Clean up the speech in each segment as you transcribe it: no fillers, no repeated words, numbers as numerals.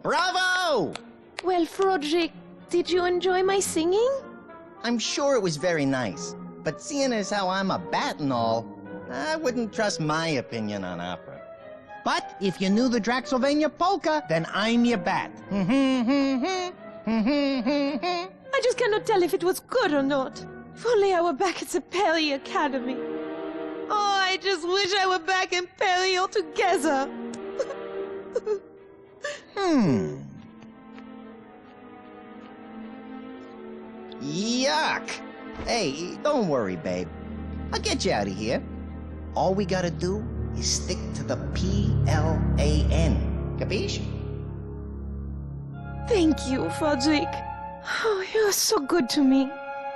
Bravo! Well, Frodrick, did you enjoy my singing? I'm sure it was very nice, but seeing as how I'm a bat and all, I wouldn't trust my opinion on opera. But if you knew the Draxylvania polka, then I'm your bat. I just cannot tell if it was good or not. If only I were back at the Pelly Academy. Oh, I just wish I were back in Pelly altogether. Yuck! Hey, don't worry, babe. I'll get you out of here. All we gotta do is stick to the P-L-A-N. Capiche? Thank you, Frodrick. Oh, you're so good to me.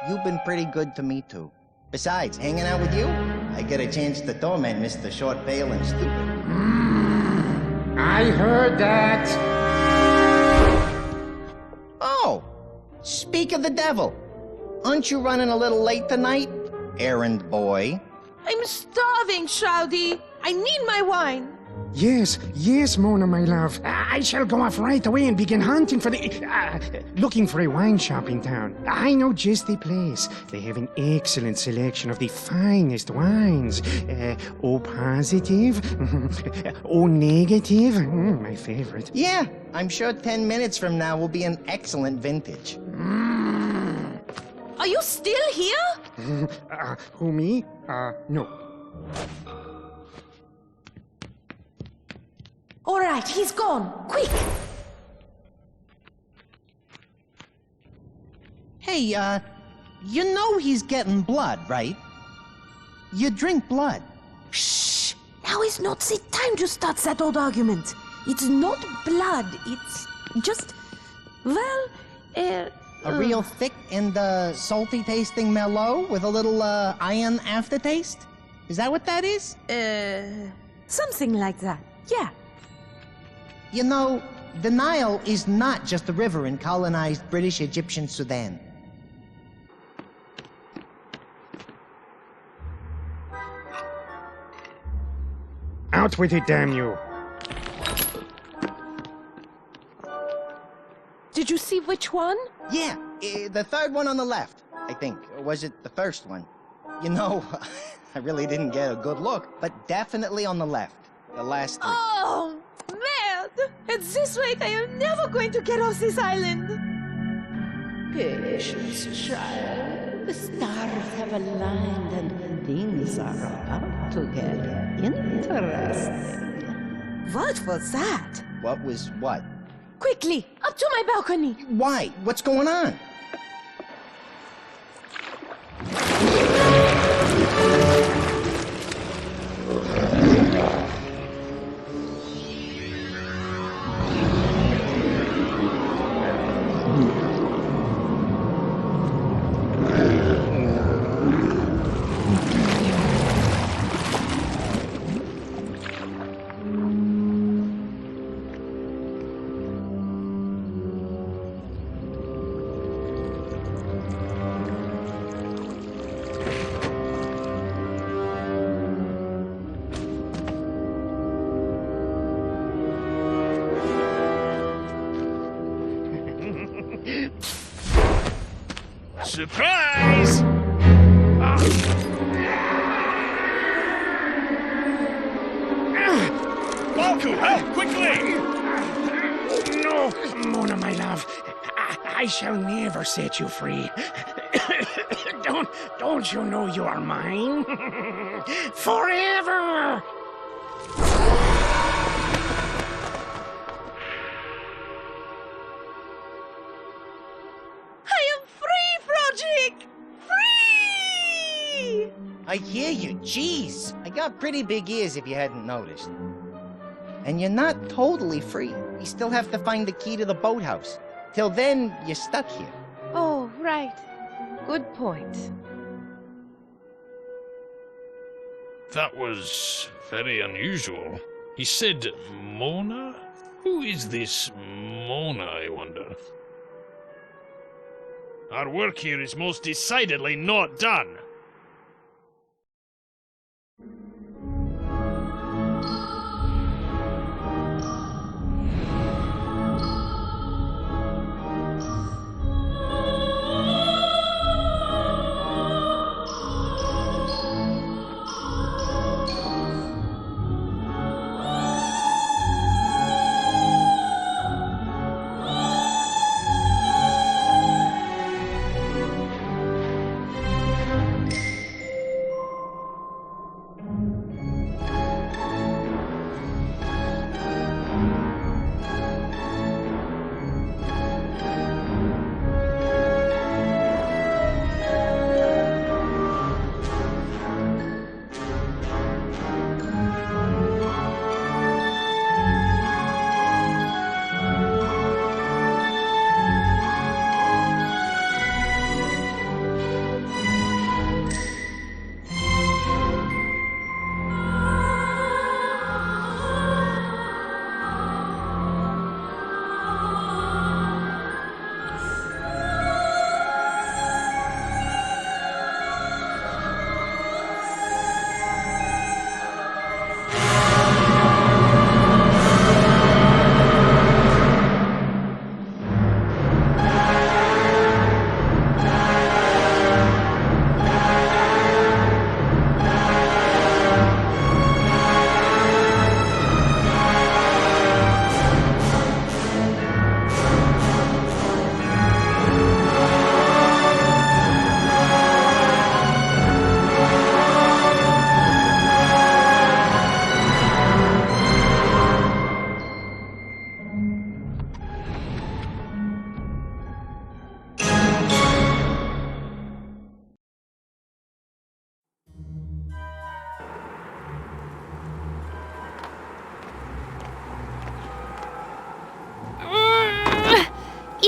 You've been pretty good to me, too. Besides, hanging out with you, I get a chance to torment Mr. Short, Pale, and Stupid. I heard that. Oh! Speak of the devil. Aren't you running a little late tonight, errand boy? I'm starving, Shroudy. I need my wine. Yes, Mona, my love. I shall go off right away and begin hunting for looking for a wine shop in town. I know just the place. They have an excellent selection of the finest wines. O positive, O negative, my favorite. Yeah, I'm sure 10 minutes from now will be an excellent vintage. Are you still here? Who, me? No. All right, he's gone. Quick! Hey, you know he's getting blood, right? You drink blood. Shh! Now is not the time to start that old argument. It's not blood, it's just... well, A real thick and, salty tasting Merlot with a little, iron aftertaste? Is that what that is? something like that, yeah. You know, the Nile is not just a river in colonized British Egyptian Sudan. Out with it, damn you. Did you see which one? Yeah, the third one on the left, I think. Or was it the first one? You know, I really didn't get a good look, but definitely on the left. The last three. Oh, man! At this rate, I am never going to get off this island. Patience, child. The stars have aligned and things are about to get interesting. What was that? What was what? Quickly, up to my balcony. Why? What's going on? Surprise! Balku, help, quickly! No, Mona, my love. I shall never set you free. Don't you know you are mine? Forever! I hear you, jeez. I got pretty big ears if you hadn't noticed. And you're not totally free. You still have to find the key to the boathouse. Till then, you're stuck here. Oh, right. Good point. That was very unusual. He said Mona? Who is this Mona, I wonder? Our work here is most decidedly not done.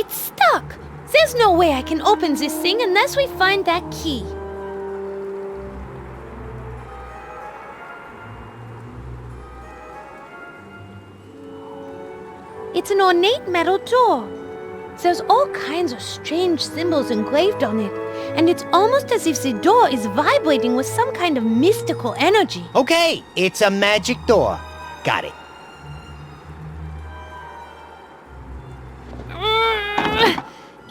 It's stuck! There's no way I can open this thing unless we find that key. It's an ornate metal door. There's all kinds of strange symbols engraved on it, and it's almost as if the door is vibrating with some kind of mystical energy. Okay, it's a magic door. Got it.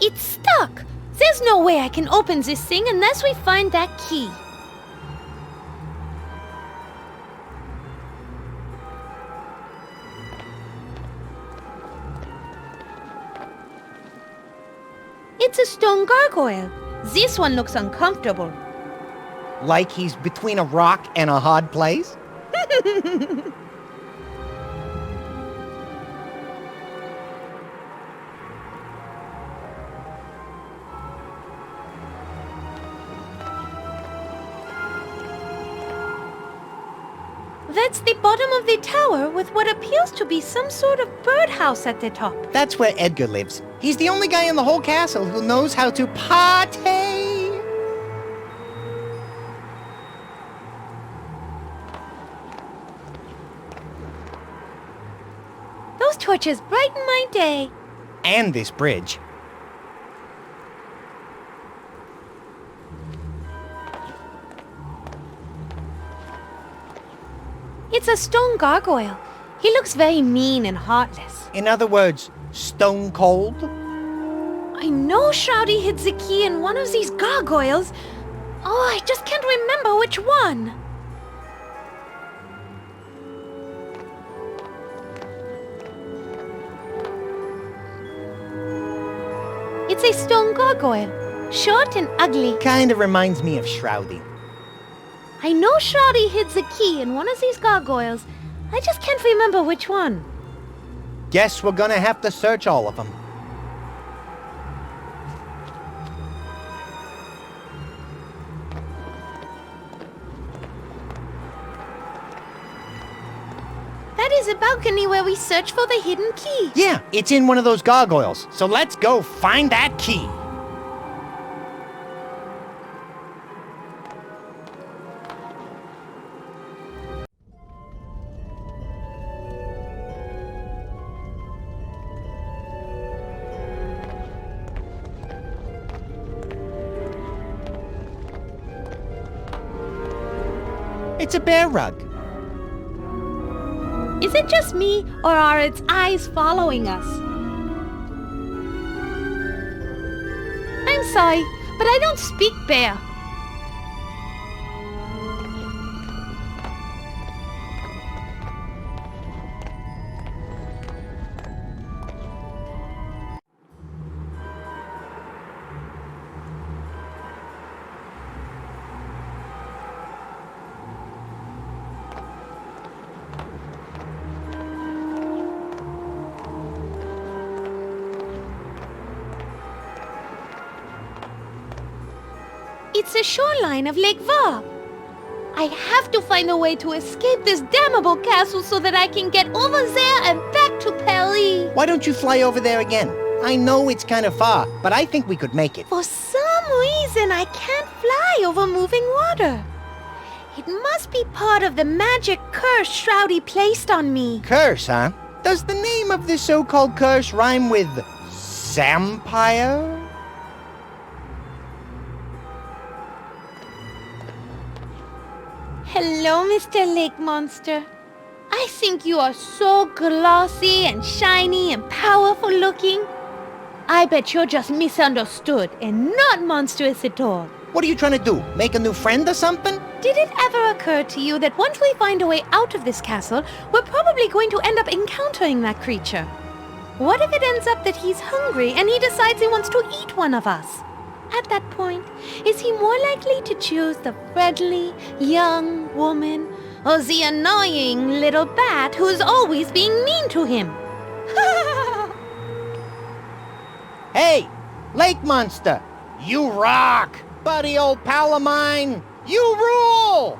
It's stuck! There's no way I can open this thing unless we find that key. It's a stone gargoyle. This one looks uncomfortable. Like he's between a rock and a hard place? That's the bottom of the tower with what appears to be some sort of birdhouse at the top. That's where Edgar lives. He's the only guy in the whole castle who knows how to party. Those torches brighten my day. And this bridge. It's a stone gargoyle. He looks very mean and heartless. In other words, stone cold? I know Shroudy hid the key in one of these gargoyles. Oh, I just can't remember which one. It's a stone gargoyle, short and ugly. Kinda reminds me of Shroudy. I know Shroudy hid the key in one of these gargoyles. I just can't remember which one. Guess we're gonna have to search all of them. That is a balcony where we search for the hidden key. Yeah, it's in one of those gargoyles. So let's go find that key. It's a bear rug. Is it just me, or are its eyes following us? I'm sorry, but I don't speak bear. It's the shoreline of Lake Var. I have to find a way to escape this damnable castle so that I can get over there and back to Paris. Why don't you fly over there again? I know it's kind of far, but I think we could make it. For some reason, I can't fly over moving water. It must be part of the magic curse Shroudy placed on me. Curse, huh? Does the name of this so-called curse rhyme with Vampyre? Hello, Mr. Lake Monster. I think you are so glossy and shiny and powerful looking. I bet you're just misunderstood and not monstrous at all. What are you trying to do? Make a new friend or something? Did it ever occur to you that once we find a way out of this castle, we're probably going to end up encountering that creature? What if it ends up that he's hungry and he decides he wants to eat one of us? At that point, is he more likely to choose the friendly, young woman or the annoying little bat who's always being mean to him? Hey, Lake Monster! You rock! Buddy old pal of mine! You rule!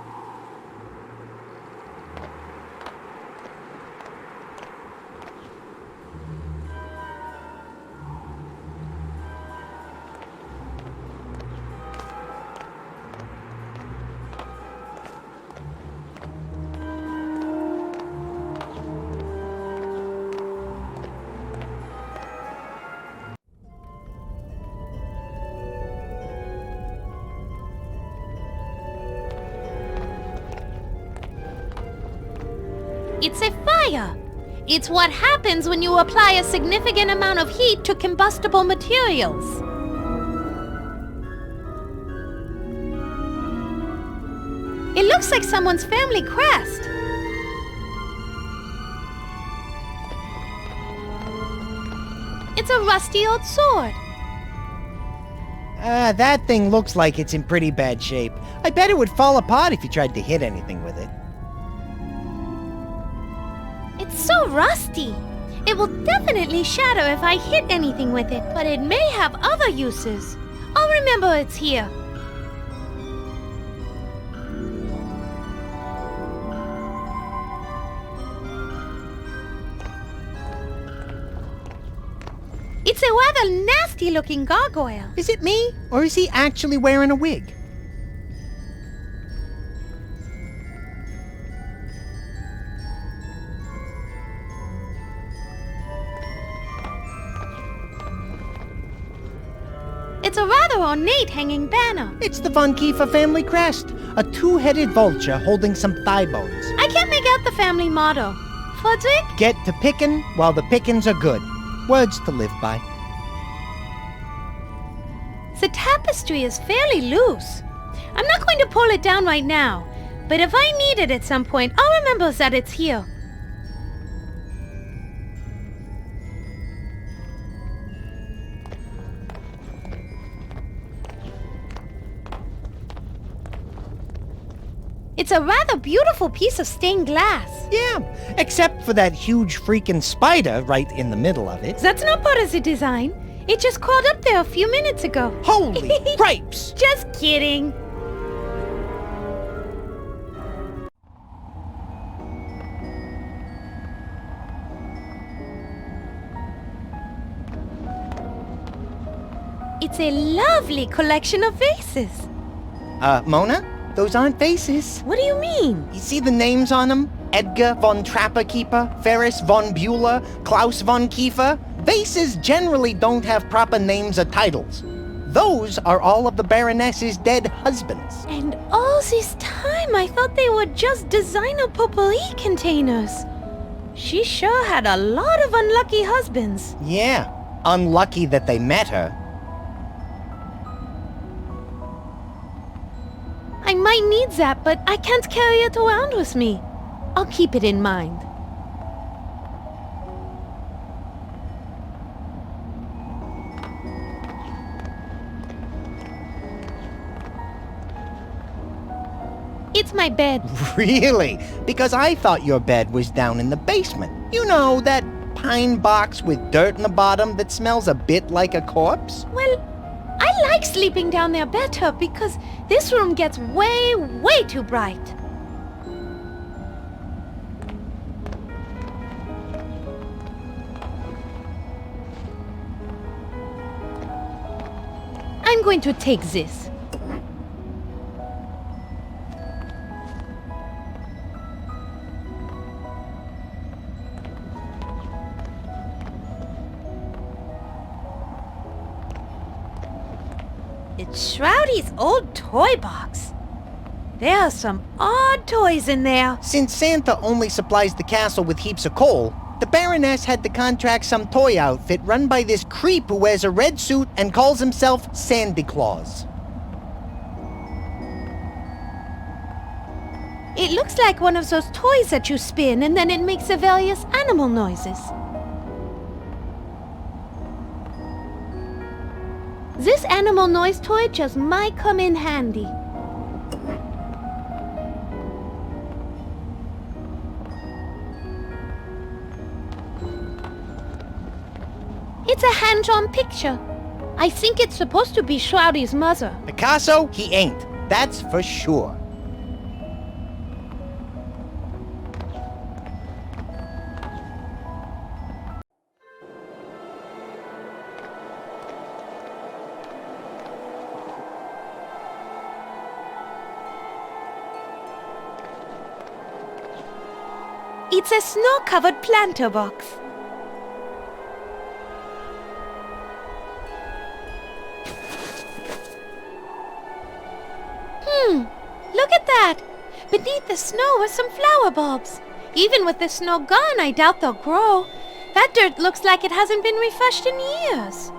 It's a fire. It's what happens when you apply a significant amount of heat to combustible materials. It looks like someone's family crest. It's a rusty old sword. That thing looks like it's in pretty bad shape. I bet it would fall apart if you tried to hit anything with it. It's so rusty. It will definitely shatter if I hit anything with it, but it may have other uses. I'll remember it's here. It's a rather nasty-looking gargoyle. Is it me, or is he actually wearing a wig? It's a rather ornate hanging banner. It's the Von Kiefer family crest, a two-headed vulture holding some thigh bones. I can't make out the family motto. Fudzik? Get to pickin' while the pickins are good. Words to live by. The tapestry is fairly loose. I'm not going to pull it down right now, but if I need it at some point, I'll remember that it's here. It's a rather beautiful piece of stained glass. Yeah, except for that huge freaking spider right in the middle of it. That's not part of the design. It just crawled up there a few minutes ago. Holy cripes! Just kidding. It's a lovely collection of vases. Mona? Those aren't vases. What do you mean? You see the names on them? Edgar von Trapperkeeper, Ferris von Bueller, Klaus von Kiefer. Vases generally don't have proper names or titles. Those are all of the Baroness's dead husbands. And all this time I thought they were just designer potpourri containers. She sure had a lot of unlucky husbands. Yeah, unlucky that they met her. I might need that, but I can't carry it around with me. I'll keep it in mind. It's my bed. Really? Because I thought your bed was down in the basement. You know, that pine box with dirt in the bottom that smells a bit like a corpse? Well, I like sleeping down there better because this room gets way, way too bright. I'm going to take this. It's Shroudy's old toy box. There are some odd toys in there. Since Santa only supplies the castle with heaps of coal, the Baroness had to contract some toy outfit run by this creep who wears a red suit and calls himself Sandy Claus. It looks like one of those toys that you spin and then it makes the various animal noises. This animal noise toy just might come in handy. It's a hand-drawn picture. I think it's supposed to be Shroudy's mother. Picasso, he ain't. That's for sure. It's a snow-covered planter box. Look at that! Beneath the snow are some flower bulbs. Even with the snow gone, I doubt they'll grow. That dirt looks like it hasn't been refreshed in years.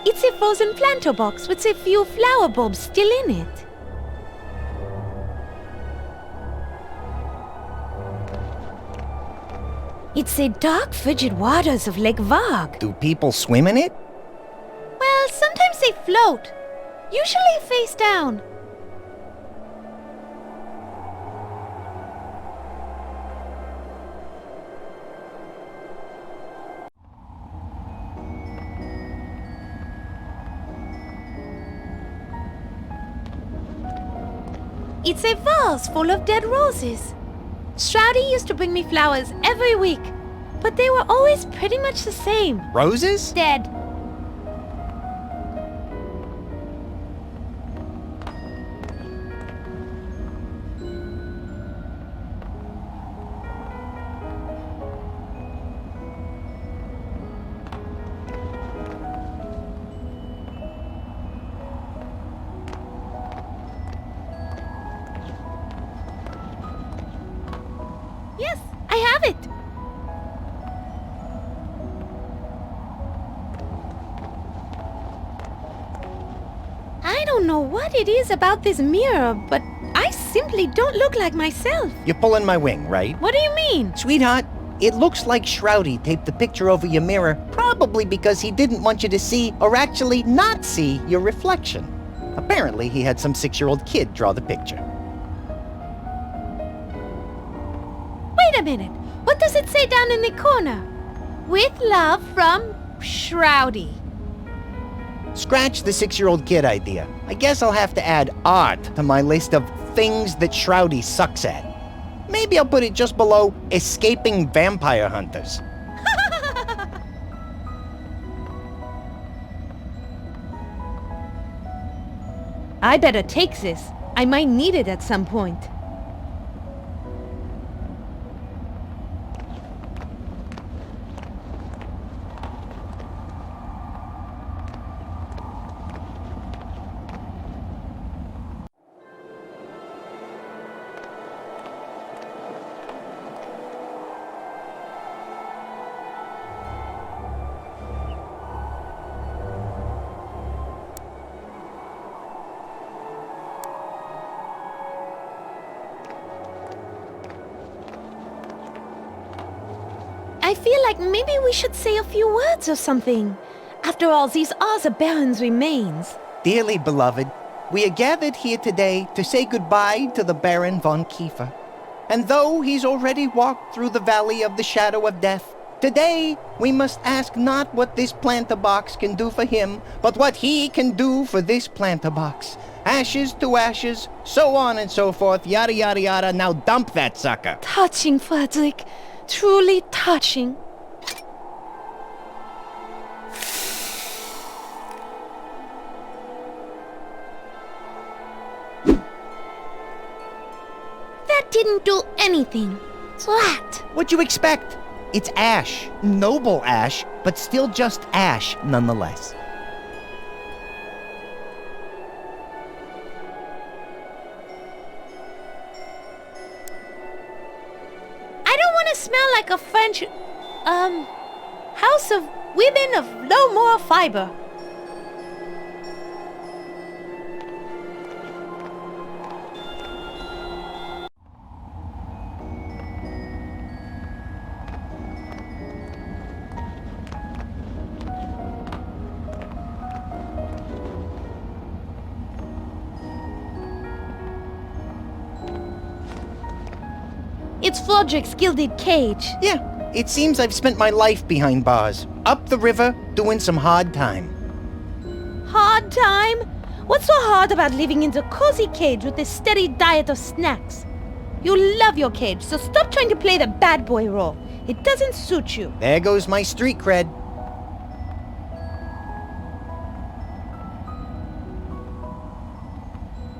It's a frozen planter box with a few flower bulbs still in it. It's the dark, frigid waters of Lake Varg. Do people swim in it? Well, sometimes they float. Usually face down. It's a vase full of dead roses. Stroudy used to bring me flowers every week, but they were always pretty much the same. Roses? Dead. Yes, I have it. I don't know what it is about this mirror, but I simply don't look like myself. You're pulling my wing, right? What do you mean? Sweetheart, it looks like Shroudy taped the picture over your mirror, probably because he didn't want you to see, or actually not see, your reflection. Apparently, he had some 6-year-old kid draw the picture. Wait a minute. What does it say down in the corner? With love from Shroudy. Scratch the 6-year-old kid idea. I guess I'll have to add art to my list of things that Shroudy sucks at. Maybe I'll put it just below escaping vampire hunters. I better take this. I might need it at some point. I feel like maybe we should say a few words or something. After all, these are the Baron's remains. Dearly beloved, we are gathered here today to say goodbye to the Baron von Kiefer. And though he's already walked through the valley of the shadow of death, today we must ask not what this planter box can do for him, but what he can do for this planter box. Ashes to ashes, so on and so forth, yada yada yada. Now dump that sucker. Touching, Frederick. Truly touching. That didn't do anything. Flat. What'd you expect? It's ash. Noble ash, but still just ash nonetheless. Smell like a French, house of women of no moral fiber. It's Flodrick's gilded cage. Yeah, it seems I've spent my life behind bars. Up the river, doing some hard time. Hard time? What's so hard about living in the cozy cage with a steady diet of snacks? You love your cage, so stop trying to play the bad boy role. It doesn't suit you. There goes my street cred.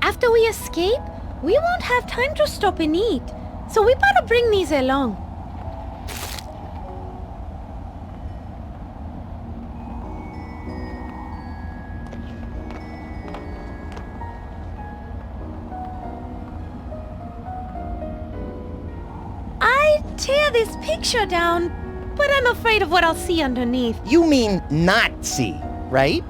After we escape, we won't have time to stop and eat. So we better bring these along. tear this picture down, but I'm afraid of what I'll see underneath. You mean not see, right?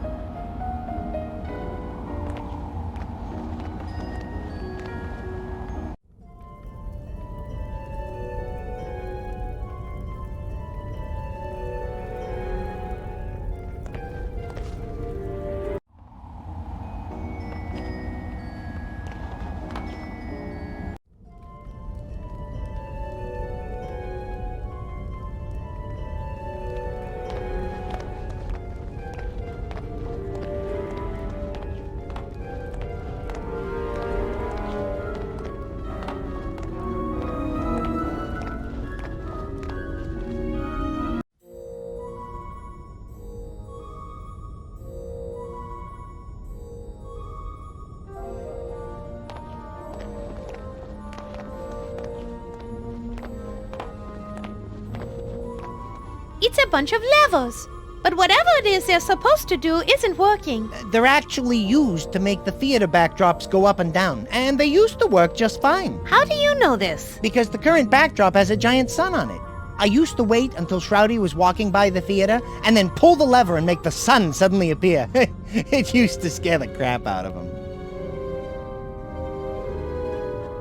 It's a bunch of levers. But whatever it is they're supposed to do isn't working. They're actually used to make the theater backdrops go up and down, and they used to work just fine. How do you know this? Because the current backdrop has a giant sun on it. I used to wait until Shroudy was walking by the theater, and then pull the lever and make the sun suddenly appear. It used to scare the crap out of him.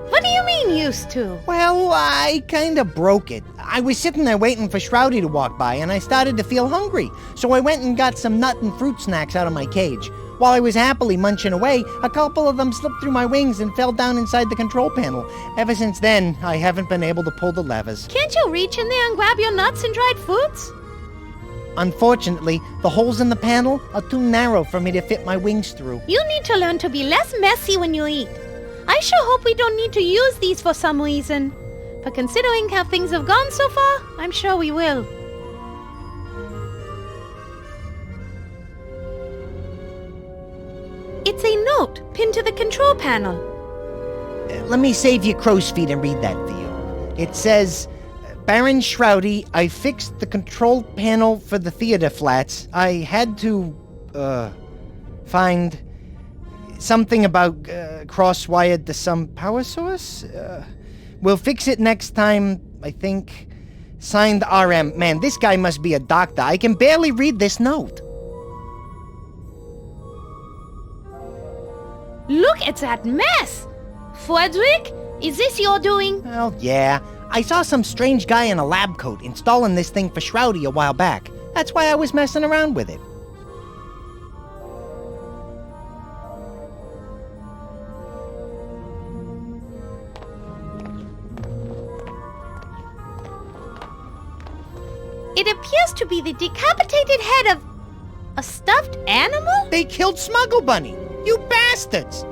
What do you mean, used to? Well, I kinda broke it. I was sitting there waiting for Shroudy to walk by, and I started to feel hungry. So I went and got some nut and fruit snacks out of my cage. While I was happily munching away, a couple of them slipped through my wings and fell down inside the control panel. Ever since then, I haven't been able to pull the levers. Can't you reach in there and grab your nuts and dried fruits? Unfortunately, the holes in the panel are too narrow for me to fit my wings through. You need to learn to be less messy when you eat. I sure hope we don't need to use these for some reason. But considering how things have gone so far, I'm sure we will. It's a note pinned to the control panel. Let me save you crow's feet and read that for you. It says, Baron Shroudy, I fixed the control panel for the theater flats. I had to, find something about, cross-wired to some power source? We'll fix it next time, I think. Signed RM. Man, this guy must be a doctor. I can barely read this note. Look at that mess! Frederick, is this your doing? Well, yeah. I saw some strange guy in a lab coat installing this thing for Shroudy a while back. That's why I was messing around with it. It appears to be the decapitated head of a stuffed animal? They killed Smuggle Bunny! You bastards!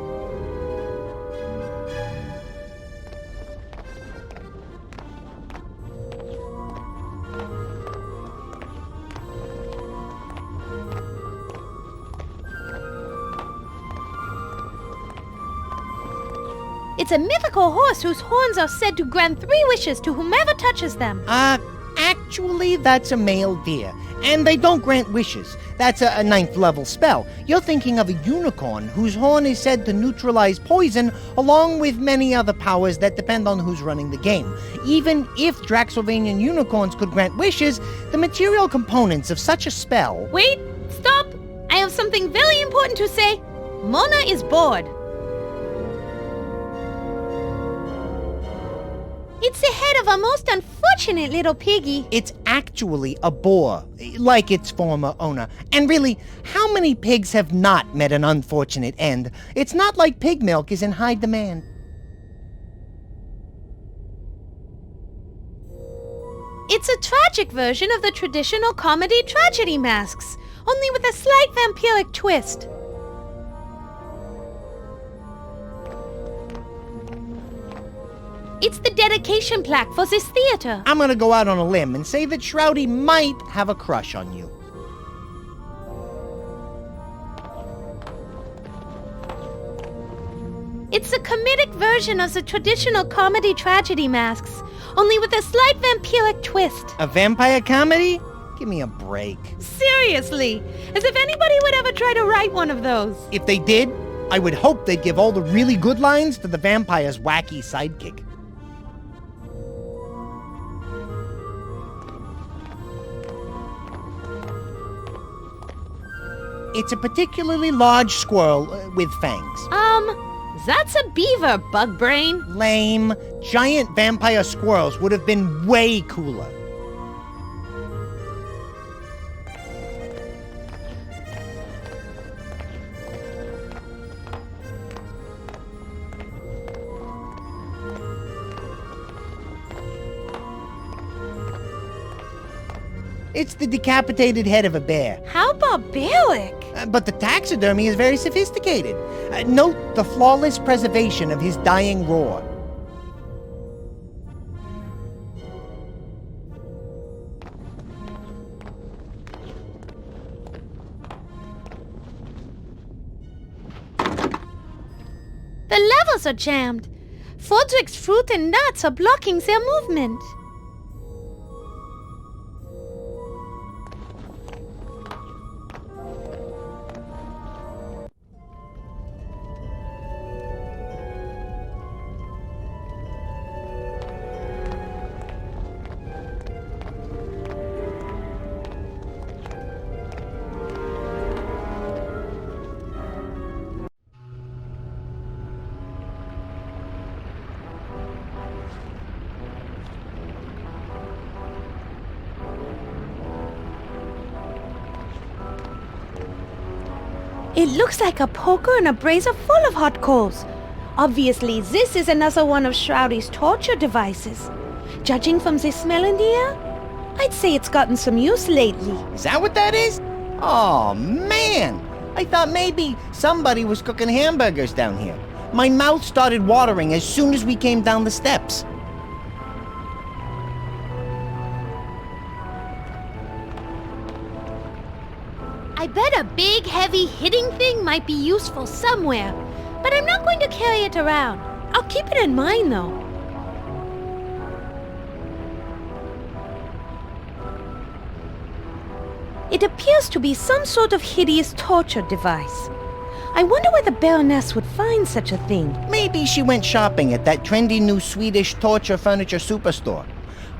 It's a mythical horse whose horns are said to grant 3 wishes to whomever touches them. Actually, that's a male deer. And they don't grant wishes. That's a 9th level spell. You're thinking of a unicorn whose horn is said to neutralize poison, along with many other powers that depend on who's running the game. Even if Draxylvanian unicorns could grant wishes, the material components of such a spell... Wait, stop! I have something very important to say. Mona is bored. It's the head of a most unfortunate little piggy. It's actually a boar, like its former owner. And really, how many pigs have not met an unfortunate end? It's not like pig milk is in high demand. It's a tragic version of the traditional comedy tragedy masks, only with a slight vampiric twist. It's the dedication plaque for this theater. I'm gonna go out on a limb and say that Shroudy might have a crush on you. It's a comedic version of the traditional comedy tragedy masks, only with a slight vampiric twist. A vampire comedy? Give me a break. Seriously, as if anybody would ever try to write one of those. If they did, I would hope they'd give all the really good lines to the vampire's wacky sidekick. It's a particularly large squirrel with fangs. That's a beaver, bug brain. Lame. Giant vampire squirrels would have been way cooler. It's the decapitated head of a bear. How barbaric. But the taxidermy is very sophisticated. Note the flawless preservation of his dying roar. The levels are jammed. Fodrick's fruit and nuts are blocking their movement. It looks like a poker and a brazier full of hot coals. Obviously, this is another one of Shroudy's torture devices. Judging from the smell in the air, I'd say it's gotten some use lately. Is that what that is? Oh, man! I thought maybe somebody was cooking hamburgers down here. My mouth started watering as soon as we came down the steps. I bet a big, heavy hitting thing might be useful somewhere, but I'm not going to carry it around. I'll keep it in mind, though. It appears to be some sort of hideous torture device. I wonder where the Baroness would find such a thing. Maybe she went shopping at that trendy new Swedish torture furniture superstore.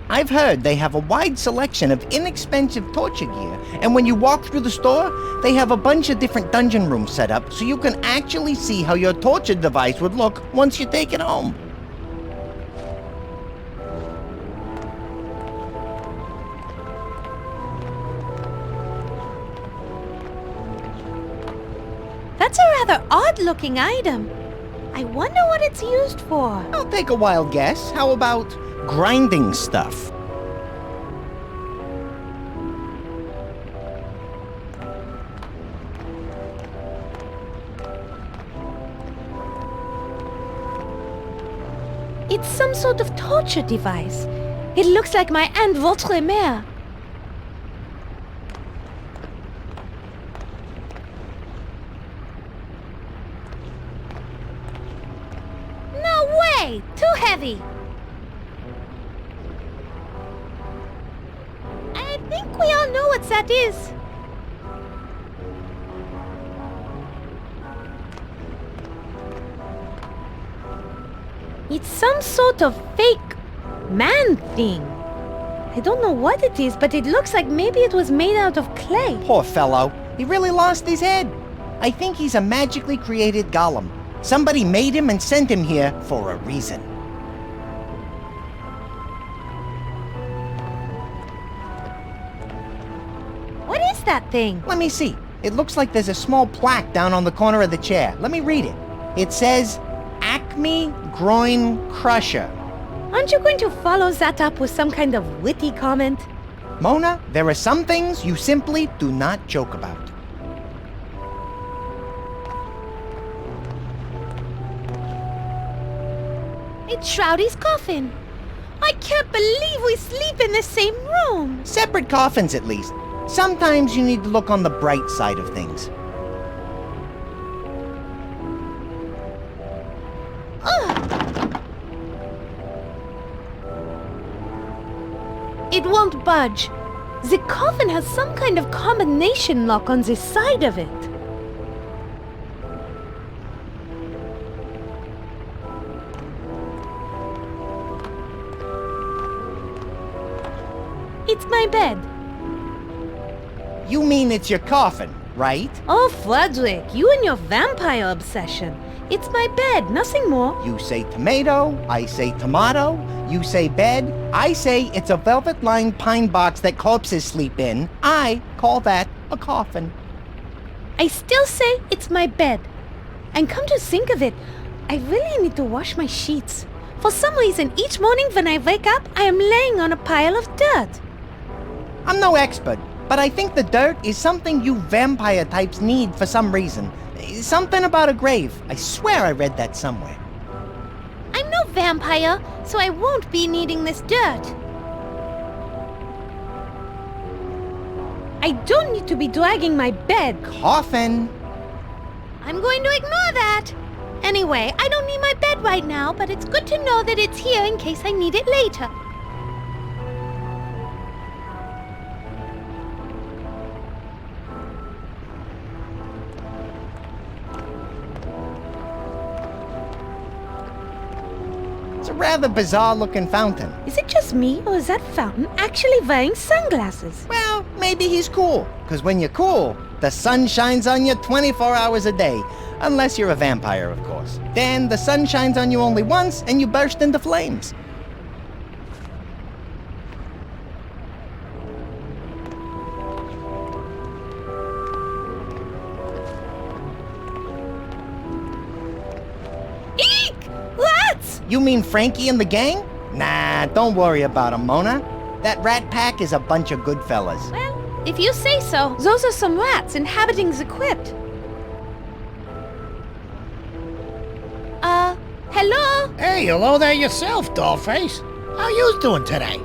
I've heard they have a wide selection of inexpensive torture gear, and when you walk through the store, they have a bunch of different dungeon rooms set up so you can actually see how your torture device would look once you take it home. That's a rather odd-looking item. I wonder what it's used for. I'll take a wild guess. How about grinding stuff? It's some sort of torture device. It looks like my Aunt Votre Mère. No way! Too heavy! I think we all know what that is. It's some sort of fake man thing. I don't know what it is, but it looks like maybe it was made out of clay. Poor fellow. He really lost his head. I think he's a magically created golem. Somebody made him and sent him here for a reason. What is that thing? Let me see. It looks like there's a small plaque down on the corner of the chair. Let me read it. It says, Acme Groin Crusher. Aren't you going to follow that up with some kind of witty comment? Mona, there are some things you simply do not joke about. It's Shroudy's coffin. I can't believe we sleep in the same room. Separate coffins, at least. Sometimes you need to look on the bright side of things. Ugh. It won't budge. The coffin has some kind of combination lock on the side of it. It's my bed. You mean it's your coffin? right? Oh, Frederick, you and your vampire obsession. It's my bed, nothing more. You say tomato, I say tomato, you say bed, I say it's a velvet-lined pine box that corpses sleep in. I call that a coffin. I still say it's my bed. And come to think of it, I really need to wash my sheets. For some reason, each morning when I wake up, I am laying on a pile of dirt. I'm no expert, but I think the dirt is something you vampire types need for some reason. Something about a grave. I swear I read that somewhere. I'm no vampire, so I won't be needing this dirt. I don't need to be dragging my bed. Coffin. I'm going to ignore that. Anyway, I don't need my bed right now, but it's good to know that it's here in case I need it later. It's a rather bizarre-looking fountain. Is it just me, or is that fountain actually wearing sunglasses? Well, maybe he's cool. Because when you're cool, the sun shines on you 24 hours a day. Unless you're a vampire, of course. Then the sun shines on you only once, and you burst into flames. Eek! Rats! You mean Frankie and the gang? Nah, don't worry about him, Mona. That rat pack is a bunch of good fellas. Well, if you say so. Those are some rats inhabiting the crypt. Hello? Hey, hello there yourself, dollface. How you doing today?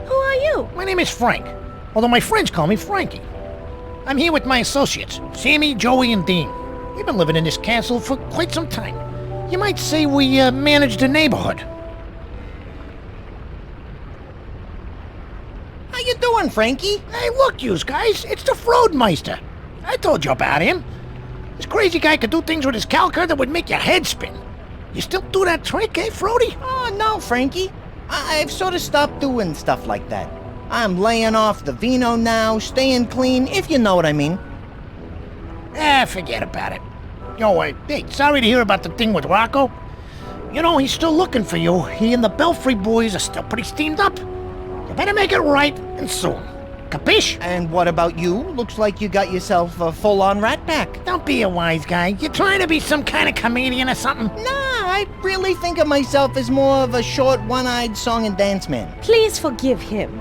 Who are you? My name is Frank, although my friends call me Frankie. I'm here with my associates, Sammy, Joey, and Dean. We've been living in this castle for quite some time. You might say we manage the neighborhood. How you doing, Frankie? Hey, look, yous guys, it's the Froadmeister. I told you about him. This crazy guy could do things with his calculator that would make your head spin. You still do that trick, eh, Frody? Oh, no, Frankie. I've sort of stopped doing stuff like that. I'm laying off the vino now, staying clean, if you know what I mean. Forget about it. Yo, hey, sorry to hear about the thing with Rocco. You know, he's still looking for you. He and the Belfry boys are still pretty steamed up. You better make it right, and soon. Capiche? And what about you? Looks like you got yourself a full-on rat pack. Don't be a wise guy. You're trying to be some kind of comedian or something? Nah, I really think of myself as more of a short, one-eyed song and dance man. Please forgive him.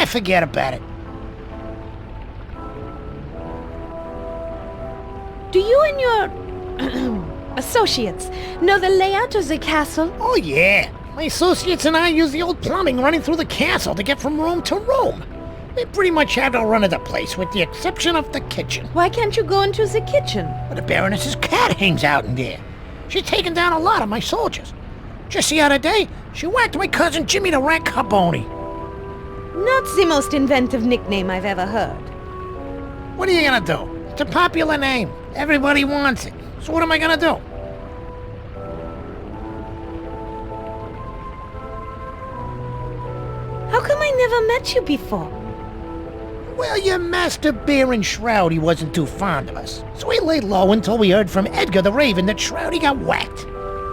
Forget about it. Do you and your associates know the layout of the castle? Oh, yeah. My associates and I use the old plumbing running through the castle to get from room to room. We pretty much have the run of the place, with the exception of the kitchen. Why can't you go into the kitchen? Well, the Baroness's cat hangs out in there. She's taken down a lot of my soldiers. Just the other day, she whacked my cousin Jimmy the Rat Carboni. Not the most inventive nickname I've ever heard. What are you gonna do? It's a popular name. Everybody wants it. So what am I gonna do? How come I never met you before? Well, your master Baron Shroudy wasn't too fond of us. So we laid low until we heard from Edgar the Raven that Shroudy got whacked.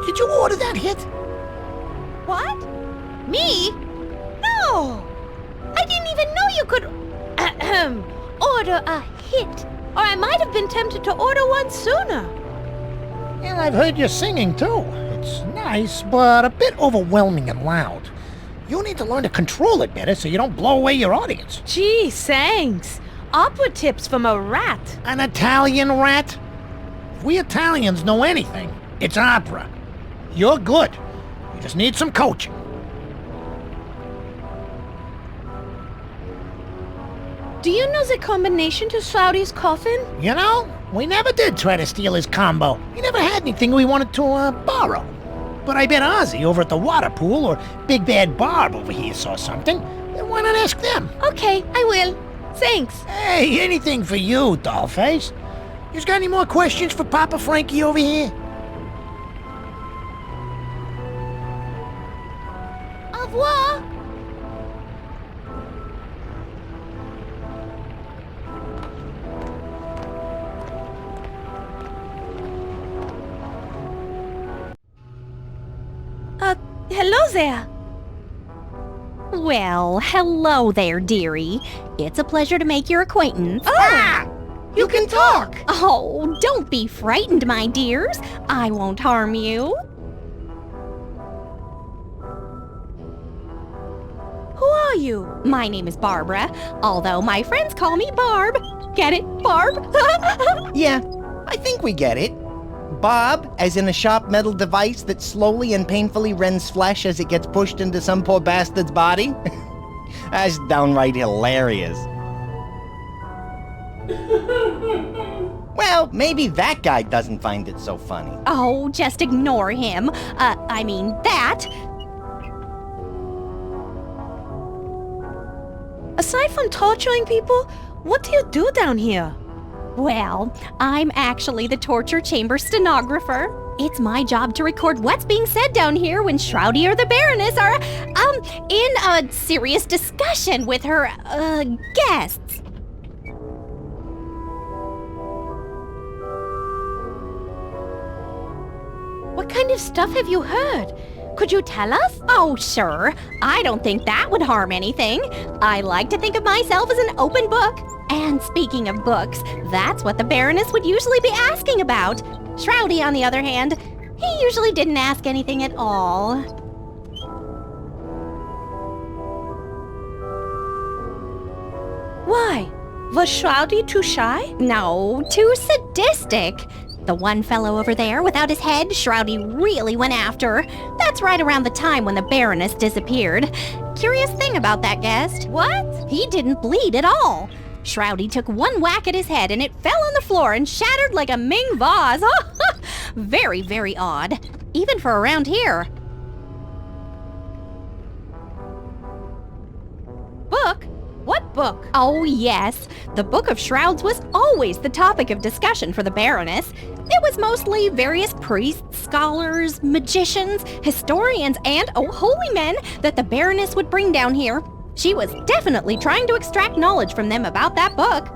Did you order that hit? What? Me? No! I didn't even know you could order a hit. Or I might have been tempted to order one sooner. And I've heard you singing too. It's nice, but a bit overwhelming and loud. You need to learn to control it better so you don't blow away your audience. Gee, thanks. Opera tips from a rat. An Italian rat? If we Italians know anything, it's opera. You're good. You just need some coaching. Do you know the combination to Shroudy's coffin? You know, we never did try to steal his combo. He never had anything we wanted to borrow. But I bet Ozzy over at the water pool or Big Bad Barb over here saw something. Then why not ask them? Okay, I will. Thanks. Hey, anything for you, dollface. You got any more questions for Papa Frankie over here? Au revoir. Hello there. Well, hello there, dearie. It's a pleasure to make your acquaintance. Ah! You can talk! Oh, don't be frightened, my dears. I won't harm you. Who are you? My name is Barbara, although my friends call me Barb. Get it, Barb? Yeah, I think we get it. Bob, as in a sharp metal device that slowly and painfully rends flesh as it gets pushed into some poor bastard's body? That's downright hilarious. Well, maybe that guy doesn't find it so funny. Oh, just ignore him. That. Aside from torturing people, what do you do down here? Well, I'm actually the torture chamber stenographer. It's my job to record what's being said down here when Shroudy or the Baroness are, in a serious discussion with her, guests. What kind of stuff have you heard? Could you tell us? Oh, sure. I don't think that would harm anything. I like to think of myself as an open book. And speaking of books, that's what the Baroness would usually be asking about. Shroudy, on the other hand, he usually didn't ask anything at all. Why? Was Shroudy too shy? No, too sadistic. The one fellow over there without his head, Shroudy really went after. That's right around the time when the Baroness disappeared. Curious thing about that guest. What? He didn't bleed at all. Shroudy took one whack at his head and it fell on the floor and shattered like a Ming vase. Very, very odd. Even for around here. Book? What book? Oh, yes. The Book of Shrouds was always the topic of discussion for the Baroness. It was mostly various priests, scholars, magicians, historians, and, holy men that the Baroness would bring down here. She was definitely trying to extract knowledge from them about that book.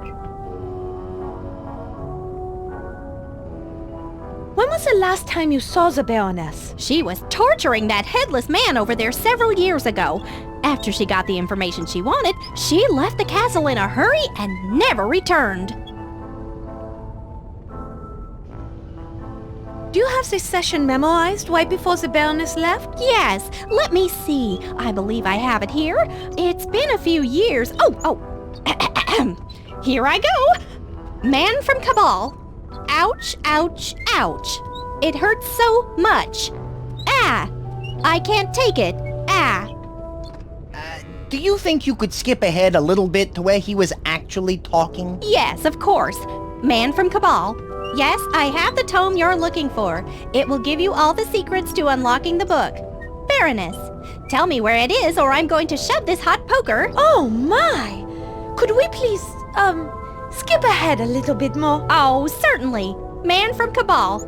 When was the last time you saw the Baroness? She was torturing that headless man over there several years ago. After she got the information she wanted, she left the castle in a hurry and never returned. Do you have this session memorized right before the Baroness left? Yes, let me see. I believe I have it here. It's been a few years. Here I go. Man from Cabal. Ouch, ouch, ouch. It hurts so much. Ah, I can't take it. Ah. Do you think you could skip ahead a little bit to where he was actually talking? Yes, of course. Man from Cabal. Yes, I have the tome you're looking for. It will give you all the secrets to unlocking the book. Baroness, tell me where it is or I'm going to shove this hot poker. Oh my! Could we please, skip ahead a little bit more? Oh, certainly. Man from Cabal.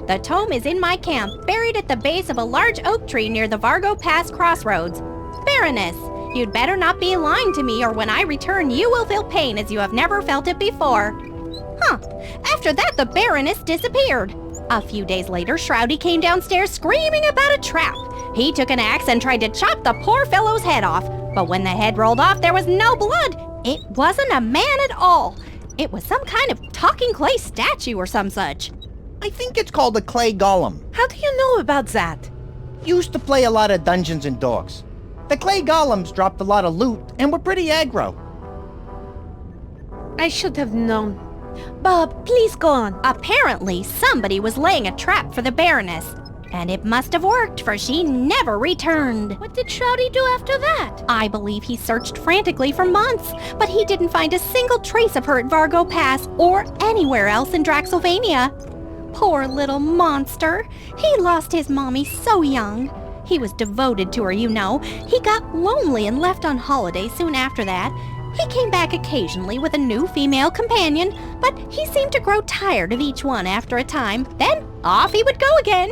The tome is in my camp, buried at the base of a large oak tree near the Vargo Pass crossroads. Baroness, you'd better not be lying to me or when I return you will feel pain as you have never felt it before. Huh. After that, the Baroness disappeared. A few days later, Shroudy came downstairs screaming about a trap. He took an axe and tried to chop the poor fellow's head off. But when the head rolled off, there was no blood. It wasn't a man at all. It was some kind of talking clay statue or some such. I think it's called a clay golem. How do you know about that? Used to play a lot of Dungeons and Dorks. The clay golems dropped a lot of loot and were pretty aggro. I should have known. Bob, please go on. Apparently, somebody was laying a trap for the Baroness. And it must have worked, for she never returned. What did Shroudy do after that? I believe he searched frantically for months, but he didn't find a single trace of her at Vargo Pass or anywhere else in Draxylvania. Poor little monster. He lost his mommy so young. He was devoted to her, you know. He got lonely and left on holiday soon after that. He came back occasionally with a new female companion, but he seemed to grow tired of each one after a time. Then off he would go again.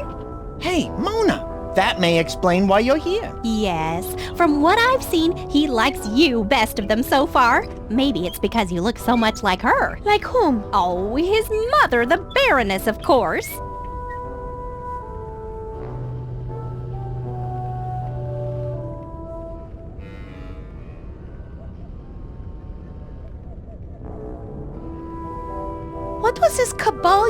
Hey, Mona, that may explain why you're here. Yes, from what I've seen, he likes you best of them so far. Maybe it's because you look so much like her. Like whom? Oh, his mother, the Baroness, of course.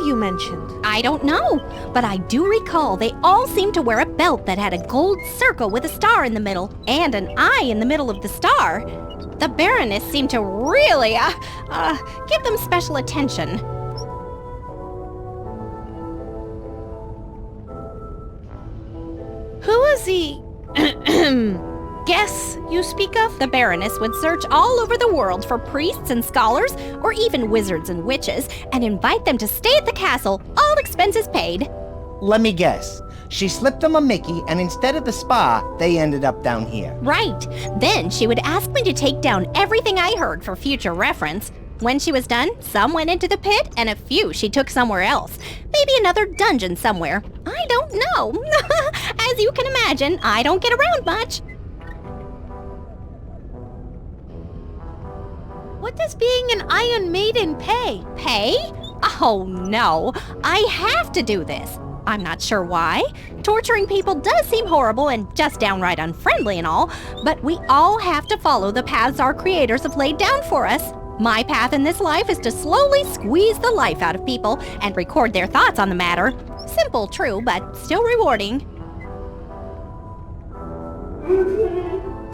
you mentioned? I don't know, but I do recall they all seemed to wear a belt that had a gold circle with a star in the middle and an eye in the middle of the star. The Baroness seemed to really, give them special attention. Who was the guess you speak of? The Baroness would search all over the world for priests and scholars, or even wizards and witches, and invite them to stay at the castle, all expenses paid. Let me guess. She slipped them a Mickey, and instead of the spa, they ended up down here. Right. Then she would ask me to take down everything I heard for future reference. When she was done, some went into the pit, and a few she took somewhere else. Maybe another dungeon somewhere. I don't know. As you can imagine, I don't get around much. What does being an Iron Maiden pay? Pay? Oh no, I have to do this. I'm not sure why. Torturing people does seem horrible and just downright unfriendly and all, but we all have to follow the paths our creators have laid down for us. My path in this life is to slowly squeeze the life out of people and record their thoughts on the matter. Simple, true, but still rewarding.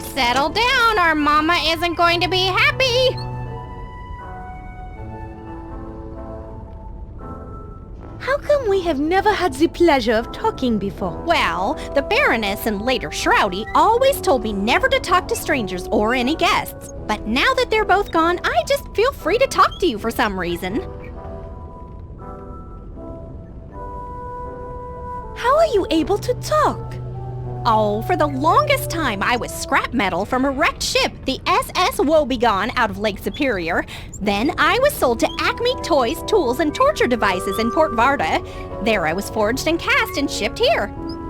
Settle down, or Mama isn't going to be happy. How come we have never had the pleasure of talking before? Well, the Baroness and later Shroudy always told me never to talk to strangers or any guests. But now that they're both gone, I just feel free to talk to you for some reason. How are you able to talk? Oh, for the longest time, I was scrap metal from a wrecked ship, the SS Woebegone, out of Lake Superior. Then I was sold to Acme Toys, Tools, and Torture Devices in Port Varda. There I was forged and cast and shipped here.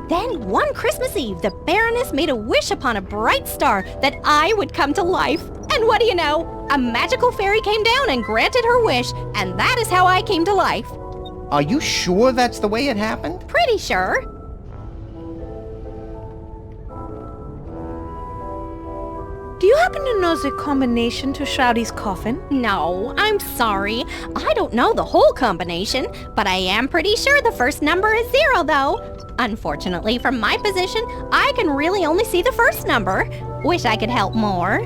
Then one Christmas Eve, the Baroness made a wish upon a bright star that I would come to life. And what do you know? A magical fairy came down and granted her wish, and that is how I came to life. Are you sure that's the way it happened? Pretty sure. Do you happen to know the combination to Shroudy's coffin? No, I'm sorry. I don't know the whole combination, but I am pretty sure the first number is 0, though. Unfortunately, from my position, I can really only see the first number. Wish I could help more.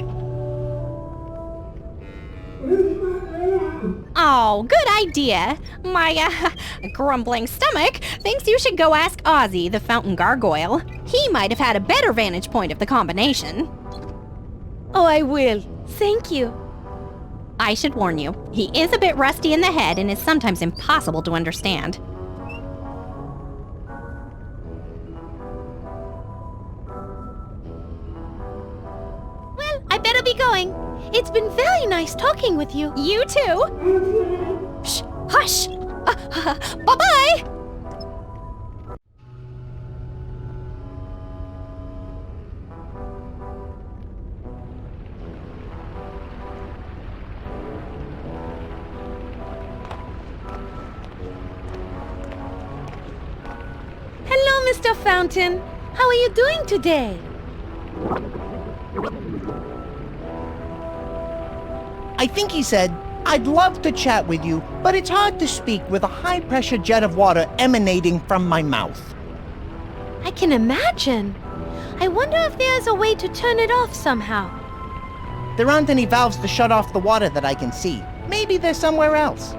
Oh, good idea. My, grumbling stomach thinks you should go ask Ozzy, the fountain gargoyle. He might have had a better vantage point of the combination. Oh, I will. Thank you. I should warn you, he is a bit rusty in the head and is sometimes impossible to understand. Well, I better be going. It's been very nice talking with you. You too. Shh, hush. Bye-bye. Hello, Mr. Fountain. How are you doing today? I think he said, "I'd love to chat with you, but it's hard to speak with a high-pressure jet of water emanating from my mouth." I can imagine. I wonder if there's a way to turn it off somehow. There aren't any valves to shut off the water that I can see. Maybe they're somewhere else.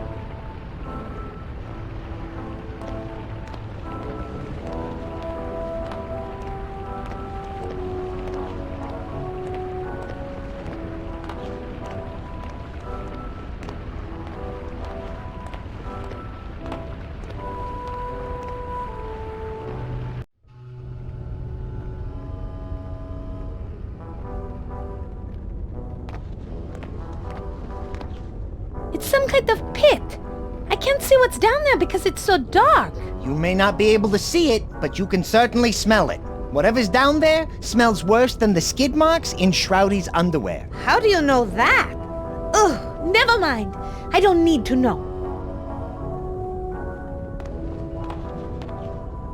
It's some kind of pit. I can't see what's down there because it's so dark. You may not be able to see it, but you can certainly smell it. Whatever's down there smells worse than the skid marks in Shroudy's underwear. How do you know that? Ugh, never mind. I don't need to know.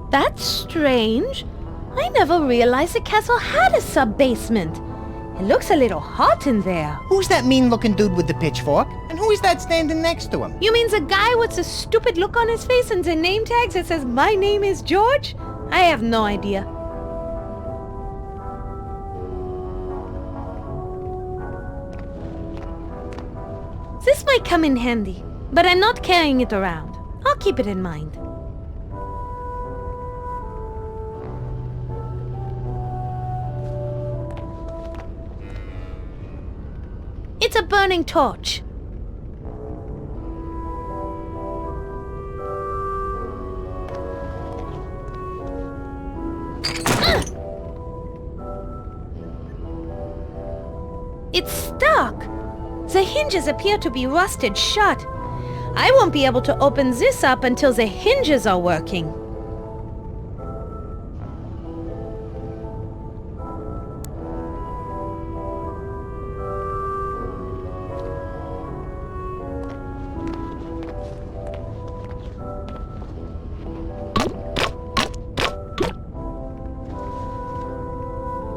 That's strange. I never realized the castle had a sub-basement. It looks a little hot in there. Who's that mean-looking dude with the pitchfork? And who is that standing next to him? You mean the guy with the stupid look on his face and the name tags that says, "My name is George"? I have no idea. This might come in handy, but I'm not carrying it around. I'll keep it in mind. It's a burning torch. It's stuck. The hinges appear to be rusted shut. I won't be able to open this up until the hinges are working.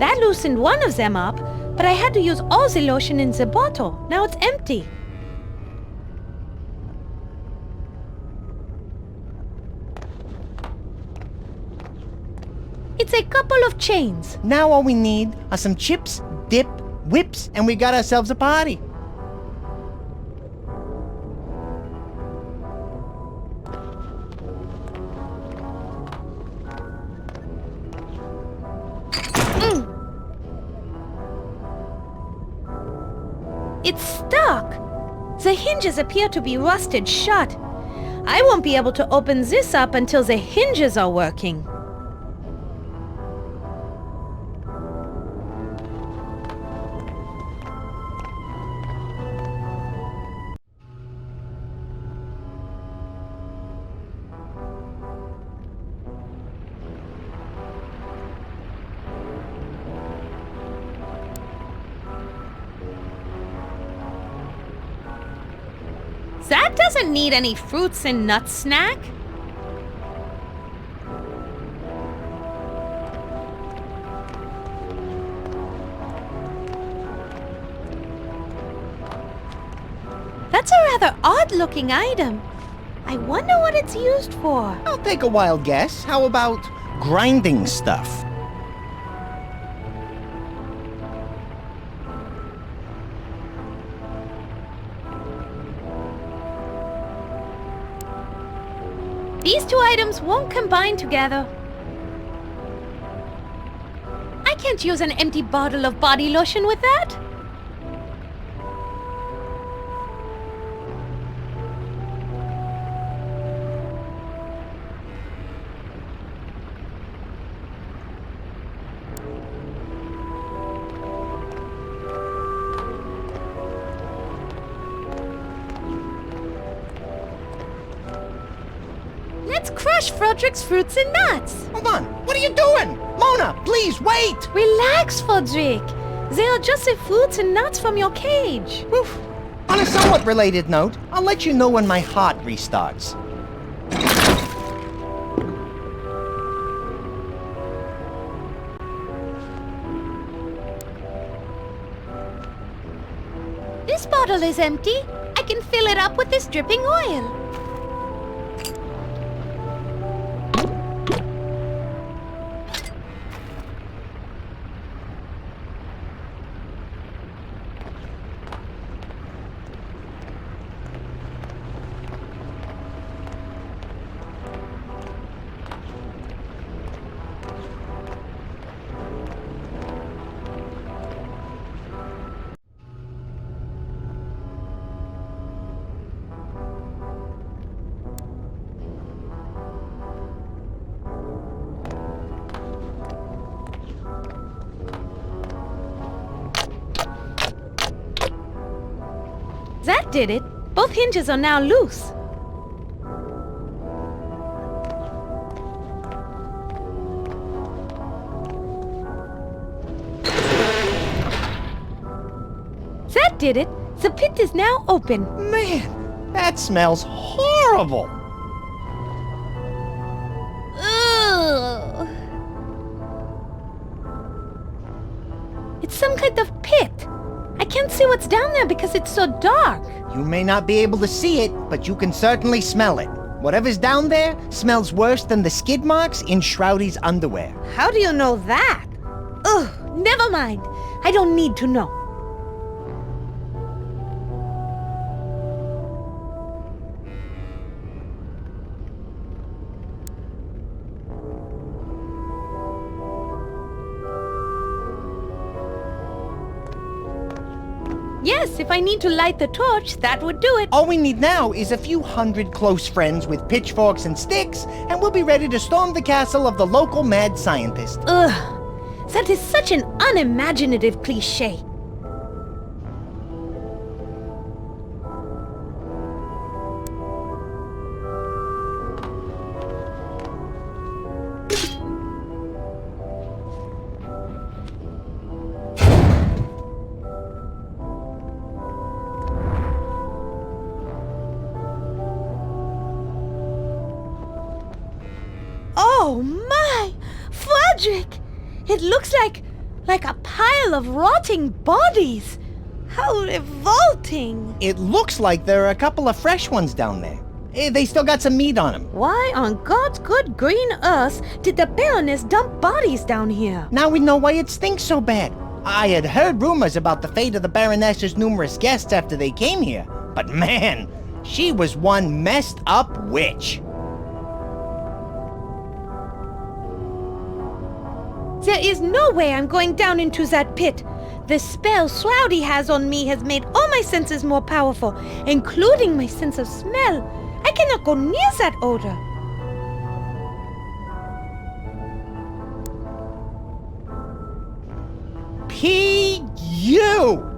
That loosened one of them up, but I had to use all the lotion in the bottle. Now it's empty. It's a couple of chains. Now all we need are some chips, dip, whips, and we got ourselves a party. It's stuck. The hinges appear to be rusted shut. I won't be able to open this up until the hinges are working. That doesn't need any fruits and nuts snack. That's a rather odd-looking item. I wonder what it's used for. I'll take a wild guess. How about grinding stuff? These two items won't combine together. I can't use an empty bottle of body lotion with that. Let's crush Frodrick's fruits and nuts. Hold on. What are you doing? Mona, please, wait! Relax, Frodrick. They are just the fruits and nuts from your cage. Oof. On a somewhat related note, I'll let you know when my heart restarts. This bottle is empty. I can fill it up with this dripping oil. That did it. Both hinges are now loose. That did it. The pit is now open. Man, that smells horrible. Ugh. It's some kind of pit. I can't see what's down there because it's so dark. You may not be able to see it, but you can certainly smell it. Whatever's down there smells worse than the skid marks in Shroudy's underwear. How do you know that? Ugh, never mind. I don't need to know. Yes, if I need to light the torch, that would do it. All we need now is a few hundred close friends with pitchforks and sticks, and we'll be ready to storm the castle of the local mad scientist. Ugh, that is such an unimaginative cliché. Oh my! Frederick! It looks like a pile of rotting bodies! How revolting! It looks like there are a couple of fresh ones down there. They still got some meat on them. Why on God's good green earth did the Baroness dump bodies down here? Now we know why it stinks so bad. I had heard rumors about the fate of the Baroness's numerous guests after they came here, but man, she was one messed up witch. There is no way I'm going down into that pit. The spell Shroudy has on me has made all my senses more powerful, including my sense of smell. I cannot go near that odor. P.U.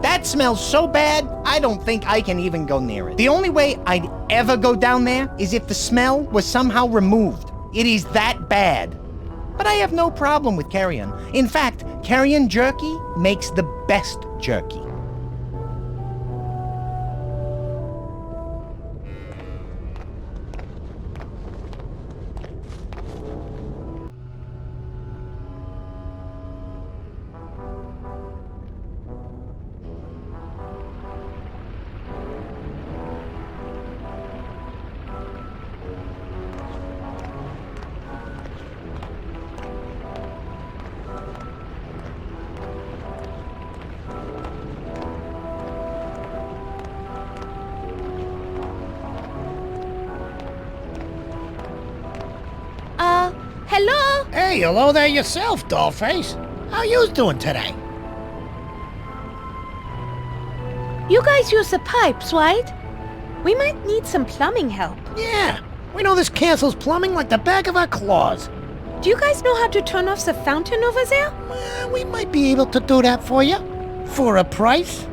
That smells so bad, I don't think I can even go near it. The only way I'd ever go down there is if the smell was somehow removed. It is that bad. But I have no problem with carrion. In fact, carrion jerky makes the best jerky. Hello? Hey, hello there yourself, dollface. How you doing today? You guys use the pipes, right? We might need some plumbing help. Yeah, we know this castle's plumbing like the back of our claws. Do you guys know how to turn off the fountain over there? We might be able to do that for you. For a price?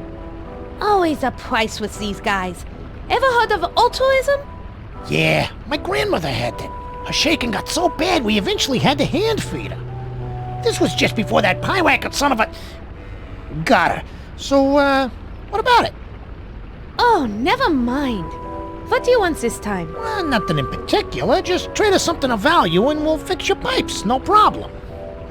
Always a price with these guys. Ever heard of altruism? Yeah, my grandmother had that. Her shaking got so bad we eventually had to hand feed her. This was just before that Pyewacket son of a... got her. So, what about it? Oh, never mind. What do you want this time? Well, nothing in particular. Just trade us something of value and we'll fix your pipes. No problem.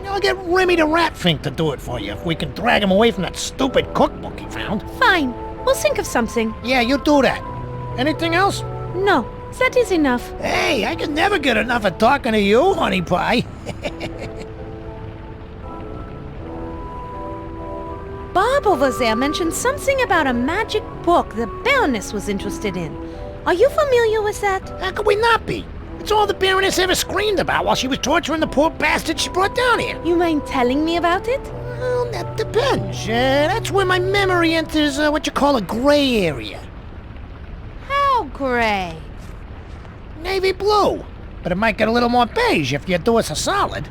I'll get Remy the Ratfink to do it for you if we can drag him away from that stupid cookbook he found. Fine. We'll think of something. Yeah, you do that. Anything else? No, that is enough. Hey, I can never get enough of talking to you, honey pie. Bob over there mentioned something about a magic book the Baroness was interested in. Are you familiar with that? How could we not be? It's all the Baroness ever screamed about while she was torturing the poor bastard she brought down here. You mind telling me about it? Well, that depends. That's where my memory enters what you call a gray area. How gray? Navy blue. But it might get a little more beige if you do us a solid.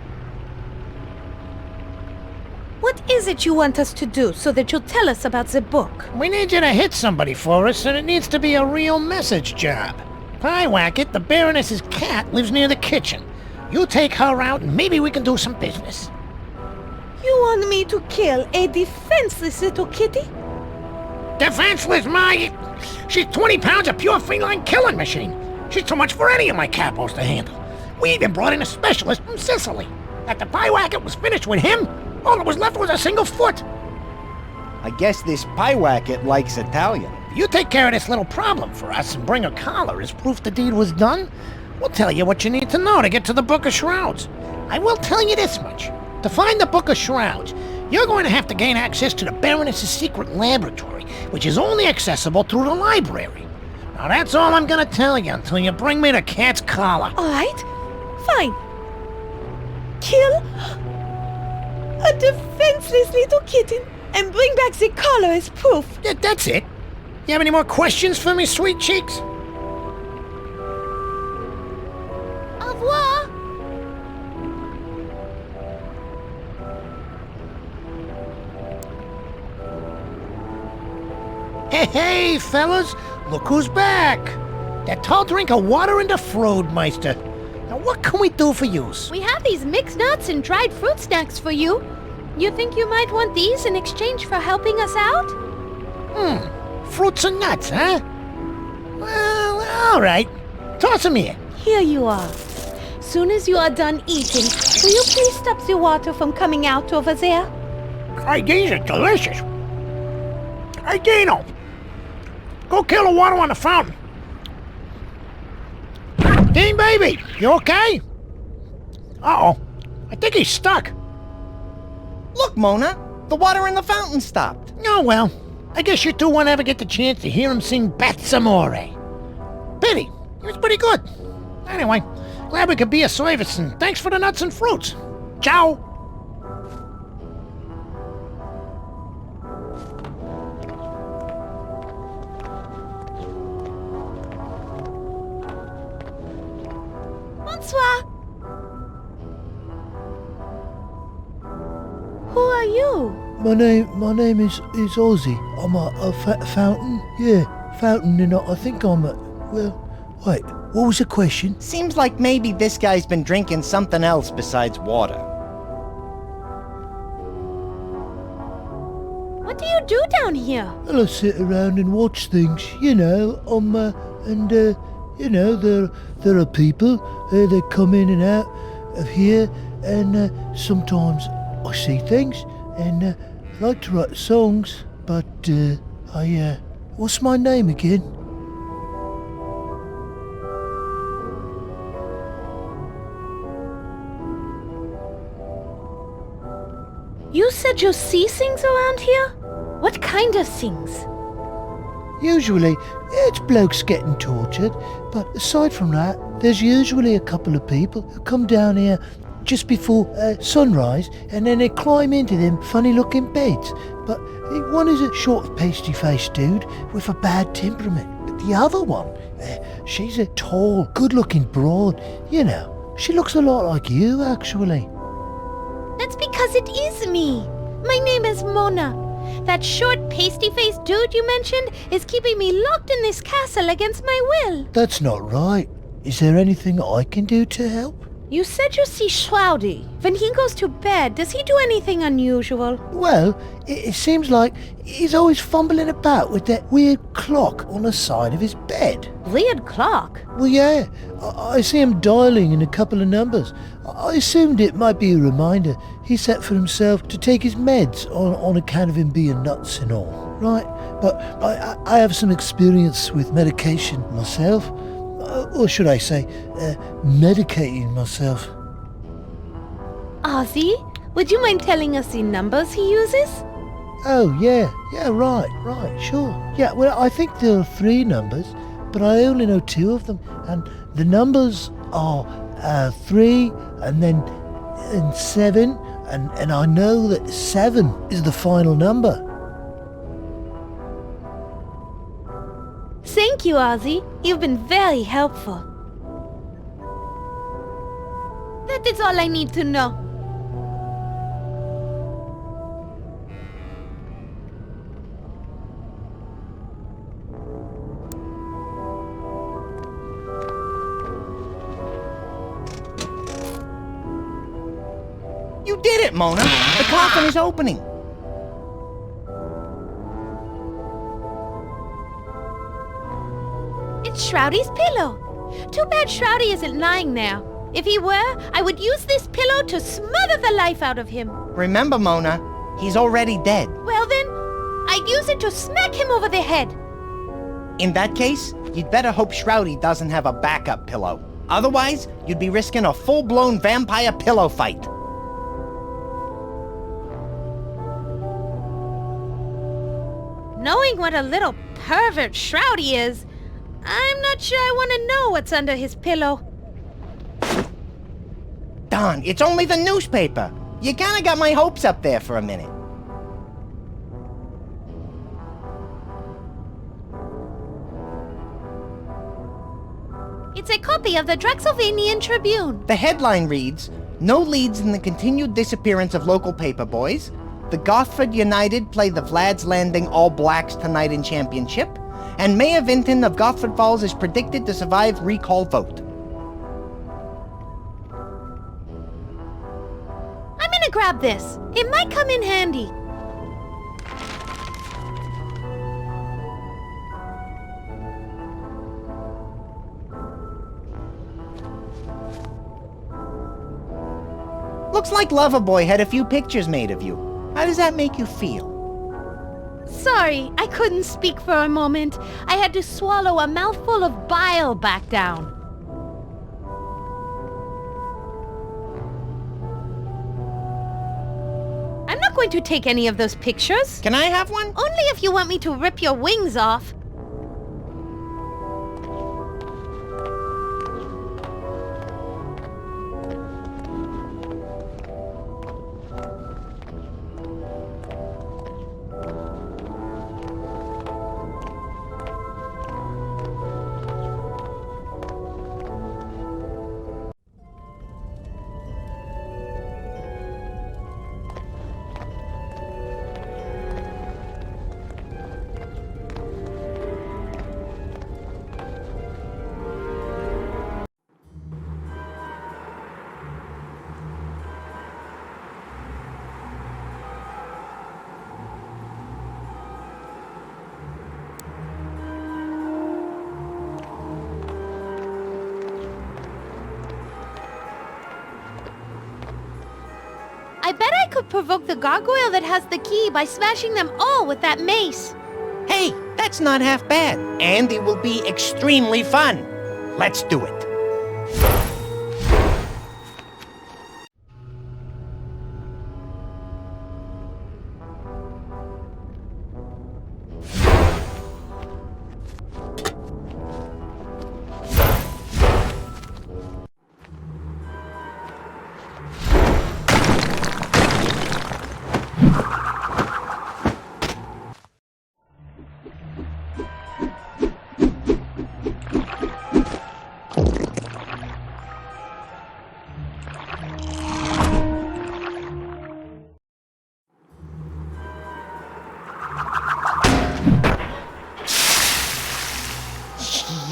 What is it you want us to do so that you'll tell us about the book? We need you to hit somebody for us, and it needs to be a real message job. Pyewacket, the Baroness's cat, lives near the kitchen. You take her out, and maybe we can do some business. You want me to kill a defenseless little kitty? Defenseless, She's 20 pounds of pure feline killing machine. She's too much for any of my capos to handle. We even brought in a specialist from Sicily. After Pyewacket was finished with him, all that was left was a single foot. I guess this Pyewacket likes Italian. You take care of this little problem for us and bring a collar as proof the deed was done. We'll tell you what you need to know to get to the Book of Shrouds. I will tell you this much. To find the Book of Shrouds, you're going to have to gain access to the Baroness's secret laboratory, which is only accessible through the library. Now that's all I'm gonna tell you until you bring me the cat's collar. All right, fine. Kill a defenseless little kitten and bring back the collar as proof. Yeah, that's it. You have any more questions for me, sweet cheeks? Au revoir. Hey, fellas, look who's back. That tall drink of water and the Froadmeister. Now, what can we do for yous? We have these mixed nuts and dried fruit snacks for you. You think you might want these in exchange for helping us out? Fruits and nuts, huh? Well, all right. Toss them here. Here you are. Soon as you are done eating, will you please stop the water from coming out over there? Hey, these are delicious. Hey, Dino. Go kill the water on the fountain. Dean, baby, you okay? Uh-oh. I think he's stuck. Look, Mona, the water in the fountain stopped. Oh, well. I guess you two won't ever get the chance to hear him sing Bats Amore. Pity. He was pretty good. Anyway, glad we could be of service, and thanks for the nuts and fruits. Ciao. Bonsoir. Who are you? My name is Ozzy. I'm a fountain. Yeah, fountain, and I think I'm a... Well, wait, what was the question? Seems like maybe this guy's been drinking something else besides water. What do you do down here? Well, I sit around and watch things, you know, you know, there are people that come in and out of here, and sometimes I see things, and I like to write songs, but what's my name again? You said you see things around here? What kind of things? Usually, it's blokes getting tortured, but aside from that, there's usually a couple of people who come down here just before sunrise, and then they climb into them funny-looking beds. But one is a short, pasty-faced dude with a bad temperament. But the other one, she's a tall, good-looking broad. You know, she looks a lot like you, actually. That's because it is me. My name is Mona. That short, pasty-faced dude you mentioned is keeping me locked in this castle against my will. That's not right. Is there anything I can do to help? You said you see Shroudy. When he goes to bed, does he do anything unusual? Well, it seems like he's always fumbling about with that weird clock on the side of his bed. Weird clock? Well, yeah. I see him dialing in a couple of numbers. I assumed it might be a reminder he set for himself to take his meds on account of him being nuts and all, right? But I have some experience with medication myself. Or should I say, medicating myself. Ozzy, would you mind telling us the numbers he uses? Oh, yeah, right, sure. Yeah, well, I think there are 3 numbers, but I only know 2 of them. And the numbers are 3 and 7, and I know that 7 is the final number. Thank you, Ozzy. You've been very helpful. That is all I need to know. You did it, Mona. The coffin is opening. It's Shroudy's pillow. Too bad Shroudy isn't lying there. If he were, I would use this pillow to smother the life out of him. Remember, Mona, he's already dead. Well then, I'd use it to smack him over the head. In that case, you'd better hope Shroudy doesn't have a backup pillow. Otherwise, you'd be risking a full-blown vampire pillow fight. Knowing what a little pervert Shroudy is, I'm not sure I want to know what's under his pillow. Darn, it's only the newspaper. You kinda got my hopes up there for a minute. It's a copy of the Draxylvanian Tribune. The headline reads, "No leads in the continued disappearance of local paper boys. The Gothford United play the Vlad's Landing All Blacks tonight in championship. And Mayor Vinton of Gothford Falls is predicted to survive recall vote." I'm gonna grab this. It might come in handy. Looks like Loverboy had a few pictures made of you. How does that make you feel? Sorry, I couldn't speak for a moment. I had to swallow a mouthful of bile back down. I'm not going to take any of those pictures. Can I have one? Only if you want me to rip your wings off. I bet I could provoke the gargoyle that has the key by smashing them all with that mace. Hey, that's not half bad. And it will be extremely fun. Let's do it.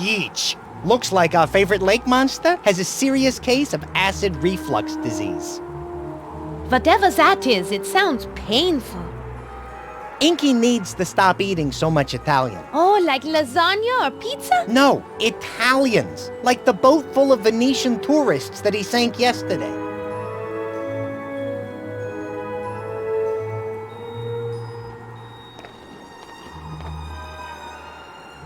Yeesh. Looks like our favorite lake monster has a serious case of acid reflux disease. Whatever that is, it sounds painful. Inky needs to stop eating so much Italian. Oh, like lasagna or pizza? No, Italians. Like the boat full of Venetian tourists that he sank yesterday.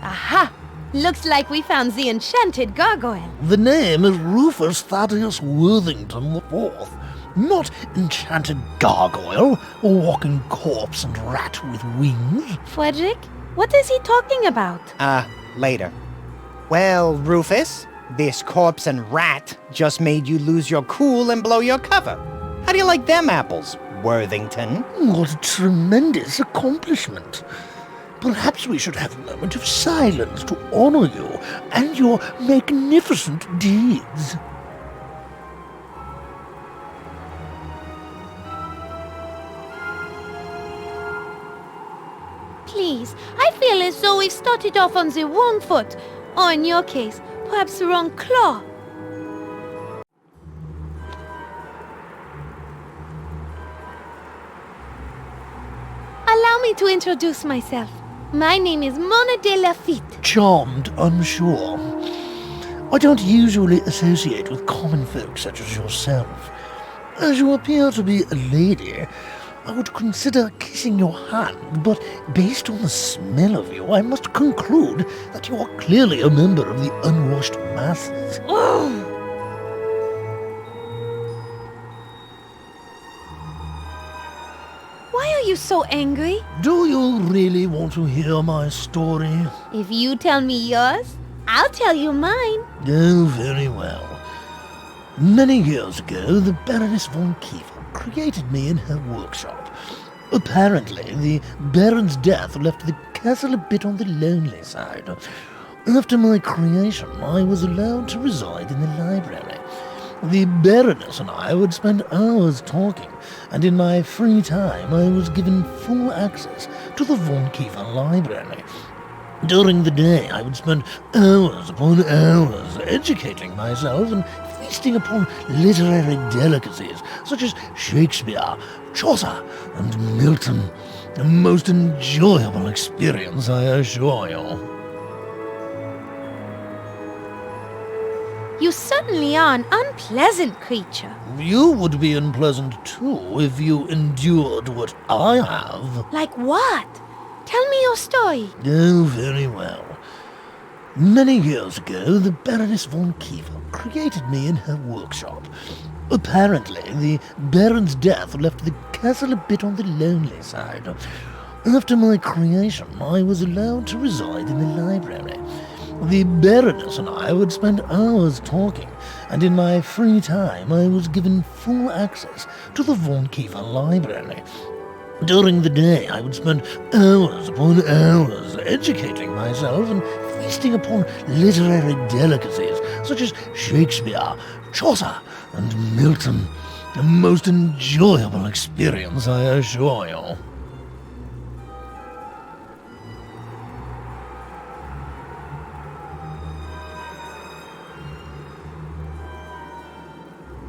Aha! Looks like we found the enchanted gargoyle. The name is Rufus Thaddeus Worthington IV, not enchanted gargoyle, or walking corpse and rat with wings. Frederick, what is he talking about? Later. Well, Rufus, this corpse and rat just made you lose your cool and blow your cover. How do you like them apples, Worthington? What a tremendous accomplishment. Perhaps we should have a moment of silence to honor you and your magnificent deeds. Please, I feel as though we've started off on the wrong foot, or in your case, perhaps the wrong claw. Allow me to introduce myself. My name is Mona de Lafitte. Charmed, I'm sure. I don't usually associate with common folk such as yourself. As you appear to be a lady, I would consider kissing your hand, but based on the smell of you, I must conclude that you are clearly a member of the unwashed masses. Why are you so angry? Do you really want to hear my story? If you tell me yours, I'll tell you mine. Oh, very well. Many years ago, the Baroness von Kiefer created me in her workshop. Apparently, the Baron's death left the castle a bit on the lonely side. After my creation, I was allowed to reside in the library. The Baroness and I would spend hours talking, and in my free time I was given full access to the von Kiefer library. During the day, I would spend hours upon hours educating myself and feasting upon literary delicacies such as Shakespeare, Chaucer, and Milton. A most enjoyable experience, I assure you. You certainly are an unpleasant creature. You would be unpleasant too if you endured what I have. Like what? Tell me your story. Oh, very well. Many years ago, the Baroness von Kiefer created me in her workshop. Apparently, the Baron's death left the castle a bit on the lonely side. After my creation, I was allowed to reside in the library. The Baroness and I would spend hours talking, and in my free time I was given full access to the von Kiefer library. During the day, I would spend hours upon hours educating myself and feasting upon literary delicacies such as Shakespeare, Chaucer, and Milton. A most enjoyable experience, I assure you.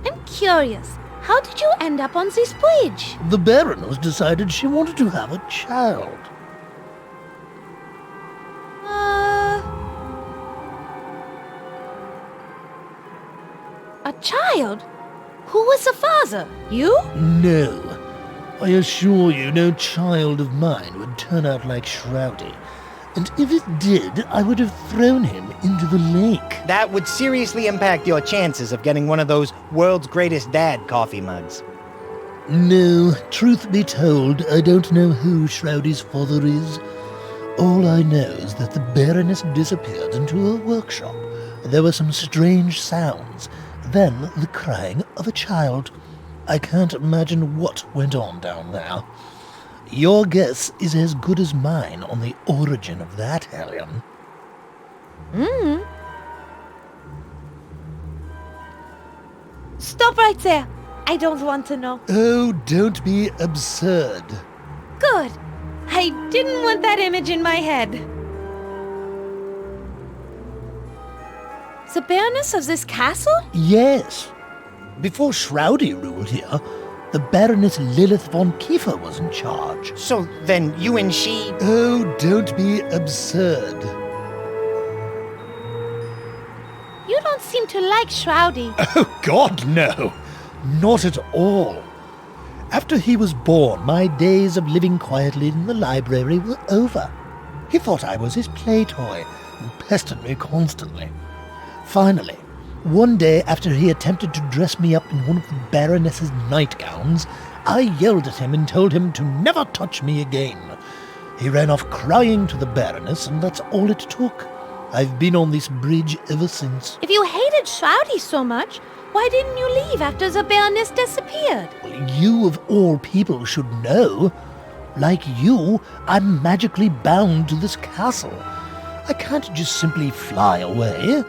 I'm curious. How did you end up on this bridge? The Baroness decided she wanted to have a child. A child? Who was the father? You? No. I assure you, no child of mine would turn out like Shroudy. And if it did, I would have thrown him into the lake. That would seriously impact your chances of getting one of those world's greatest dad coffee mugs. No, truth be told, I don't know who Shroudy's father is. All I know is that the Baroness disappeared into her workshop. There were some strange sounds, then the crying of a child. I can't imagine what went on down there. Your guess is as good as mine on the origin of that hellion. Stop right there. I don't want to know. Oh, don't be absurd. Good. I didn't want that image in my head. The Baroness of this castle? Yes. Before Shroudy ruled here, the Baroness Lilith von Kiefer was in charge. So then you and she... Oh, don't be absurd. You don't seem to like Shroudy. Oh, God, no. Not at all. After he was born, my days of living quietly in the library were over. He thought I was his play toy and pestered me constantly. Finally, one day after he attempted to dress me up in one of the Baroness's nightgowns, I yelled at him and told him to never touch me again. He ran off crying to the Baroness, and that's all it took. I've been on this bridge ever since. If you hated Shroudy so much, why didn't you leave after the Baroness disappeared? Well, you of all people should know. Like you, I'm magically bound to this castle. I can't just simply fly away.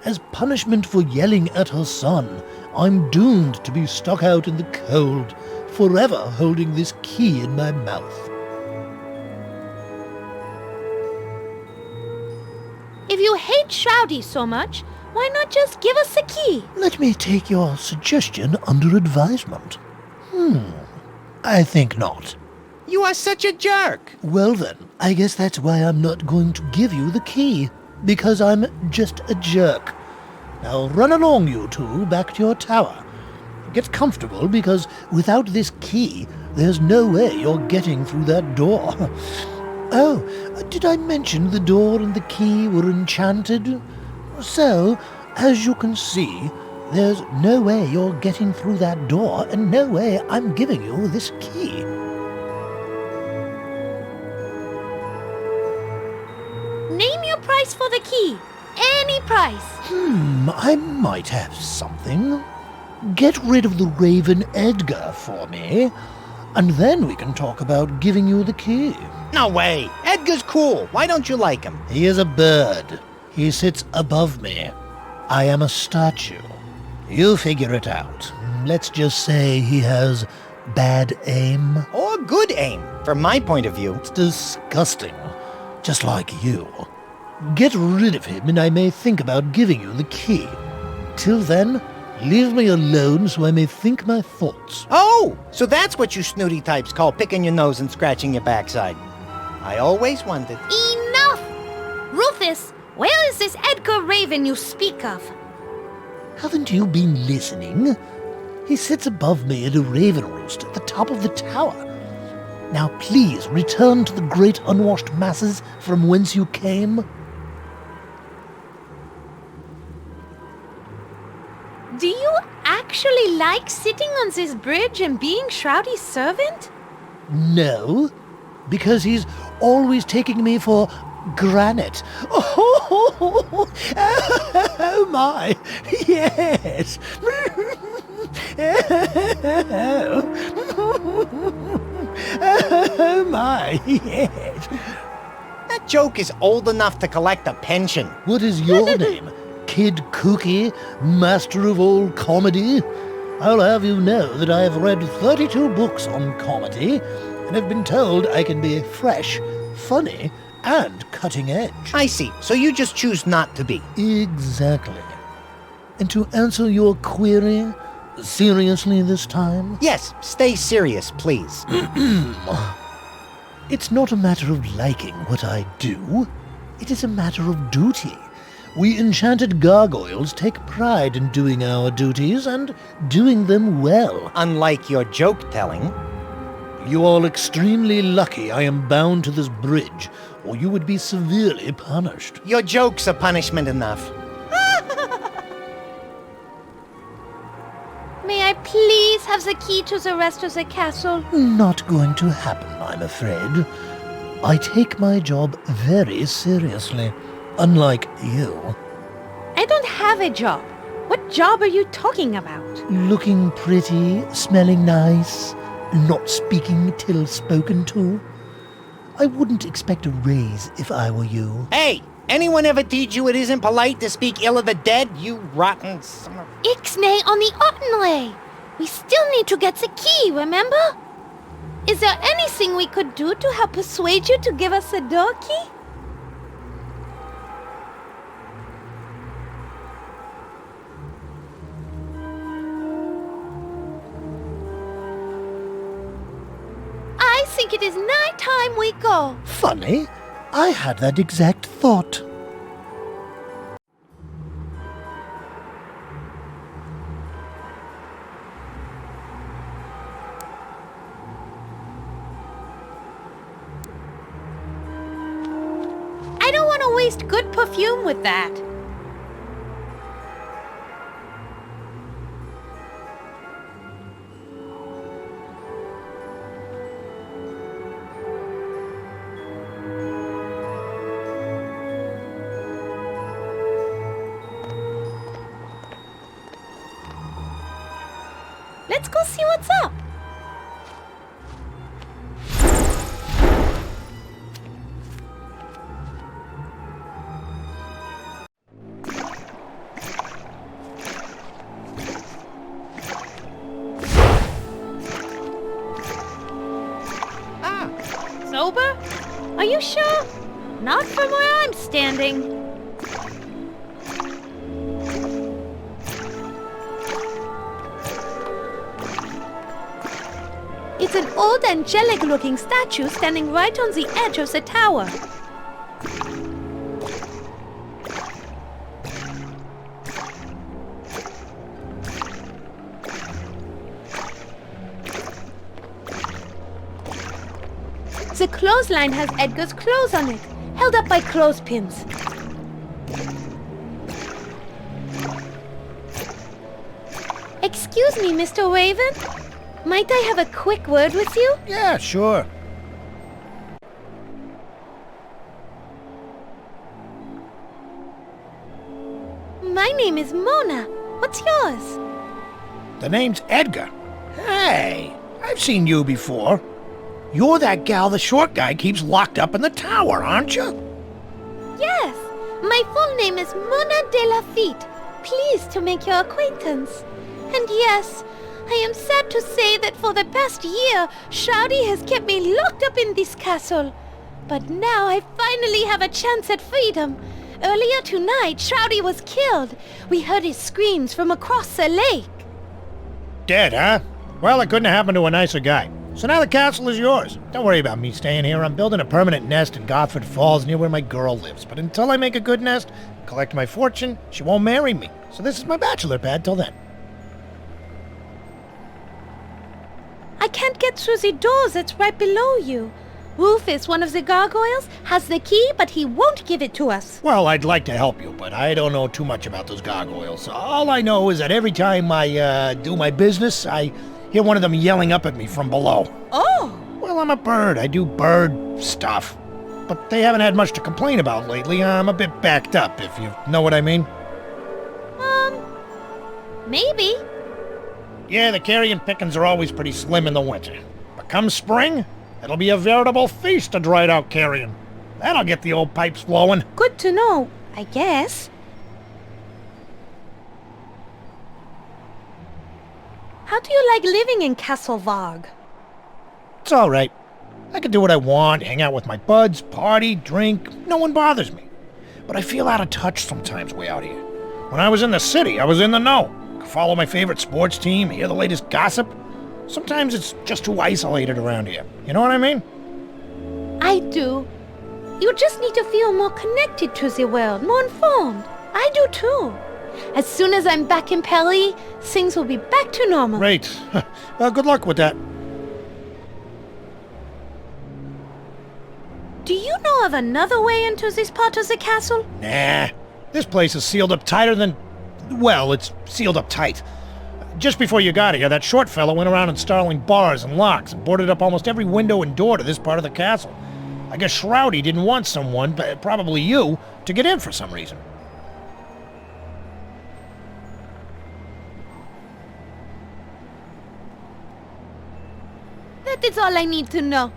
As punishment for yelling at her son, I'm doomed to be stuck out in the cold, forever holding this key in my mouth. If you hate Shroudy so much, why not just give us the key? Let me take your suggestion under advisement. I think not. You are such a jerk. Well then, I guess that's why I'm not going to give you the key. Because I'm just a jerk. Now run along, you two, back to your tower. Get comfortable, because without this key, there's no way you're getting through that door. Oh, did I mention the door and the key were enchanted? So, as you can see, there's no way you're getting through that door, and no way I'm giving you this key. Name your price for the key. Any price. I might have something. Get rid of the raven Edgar for me, and then we can talk about giving you the key. No way. Edgar's cool. Why don't you like him? He is a bird. He sits above me. I am a statue. You figure it out. Let's just say he has bad aim. Or good aim, from my point of view. It's disgusting. Just like you. Get rid of him and I may think about giving you the key. Till then, leave me alone so I may think my thoughts. Oh, so that's what you snooty types call picking your nose and scratching your backside. I always wondered. Enough! Rufus, where is this Edgar Raven you speak of? Haven't you been listening? He sits above me in a raven roost at the top of the tower. Now please return to the great unwashed masses from whence you came. Do you actually like sitting on this bridge and being Shroudy's servant? No, because he's always taking me for granite. Oh my, yes. Oh my, yes. That joke is old enough to collect a pension. What is your name? Kid Cookie, master of all comedy? I'll have you know that I have read 32 books on comedy and have been told I can be fresh, funny, and cutting edge. I see. So you just choose not to be. Exactly. And to answer your query, seriously this time? Yes, stay serious, please. It's not a matter of liking what I do. It is a matter of duty. We enchanted gargoyles take pride in doing our duties and doing them well. Unlike your joke-telling. You are extremely lucky I am bound to this bridge, or you would be severely punished. Your jokes are punishment enough. May I please have the key to the rest of the castle? Not going to happen, I'm afraid. I take my job very seriously, unlike you. I don't have a job. What job are you talking about? Looking pretty, smelling nice, not speaking till spoken to. I wouldn't expect a raise if I were you. Hey, anyone ever teach you it isn't polite to speak ill of the dead, you rotten son of... Ixnay on the Ottenlay. We still need to get the key, remember? Is there anything we could do to help persuade you to give us the door key? I think it is nigh time we go. Funny, I had that exact thought. I don't want to waste good perfume with that. Let's go see what's up. Sober? Are you sure? Not from where I'm standing. It's an old angelic-looking statue standing right on the edge of the tower. The clothesline has Edgar's clothes on it, held up by clothespins. Excuse me, Mr. Raven. Might I have a quick word with you? Yeah, sure. My name is Mona. What's yours? The name's Edgar. Hey, I've seen you before. You're that gal the short guy keeps locked up in the tower, aren't you? Yes, my full name is Mona de Lafitte. Pleased to make your acquaintance. And yes, I am sad to say that for the past year, Shouty has kept me locked up in this castle. But now I finally have a chance at freedom. Earlier tonight, Shouty was killed. We heard his screams from across the lake. Dead, huh? Well, it couldn't have happened to a nicer guy. So now the castle is yours. Don't worry about me staying here. I'm building a permanent nest in Gothic Falls near where my girl lives. But until I make a good nest, collect my fortune, she won't marry me. So this is my bachelor pad till then. I can't get through the door that's right below you. Rufus, one of the gargoyles, has the key, but he won't give it to us. Well, I'd like to help you, but I don't know too much about those gargoyles. All I know is that every time I do my business, I hear one of them yelling up at me from below. Oh! Well, I'm a bird. I do bird stuff. But they haven't had much to complain about lately. I'm a bit backed up, if you know what I mean. Maybe. Yeah, the carrion pickings are always pretty slim in the winter. But come spring, it'll be a veritable feast of dried out carrion. That'll get the old pipes flowing. Good to know, I guess. How do you like living in Castle Varg? It's all right. I can do what I want, hang out with my buds, party, drink. No one bothers me. But I feel out of touch sometimes way out here. When I was in the city, I was in the know. Could follow my favorite sports team, hear the latest gossip. Sometimes it's just too isolated around here. You know what I mean? I do. You just need to feel more connected to the world, more informed. I do too. As soon as I'm back in Paris, things will be back to normal. Great. Well, good luck with that. Do you know of another way into this part of the castle? Nah. This place is sealed up tighter than... Well, it's sealed up tight. Just before you got here, that short fellow went around installing bars and locks and boarded up almost every window and door to this part of the castle. I guess Shroudy didn't want someone, but probably you, to get in for some reason. That is all I need to know.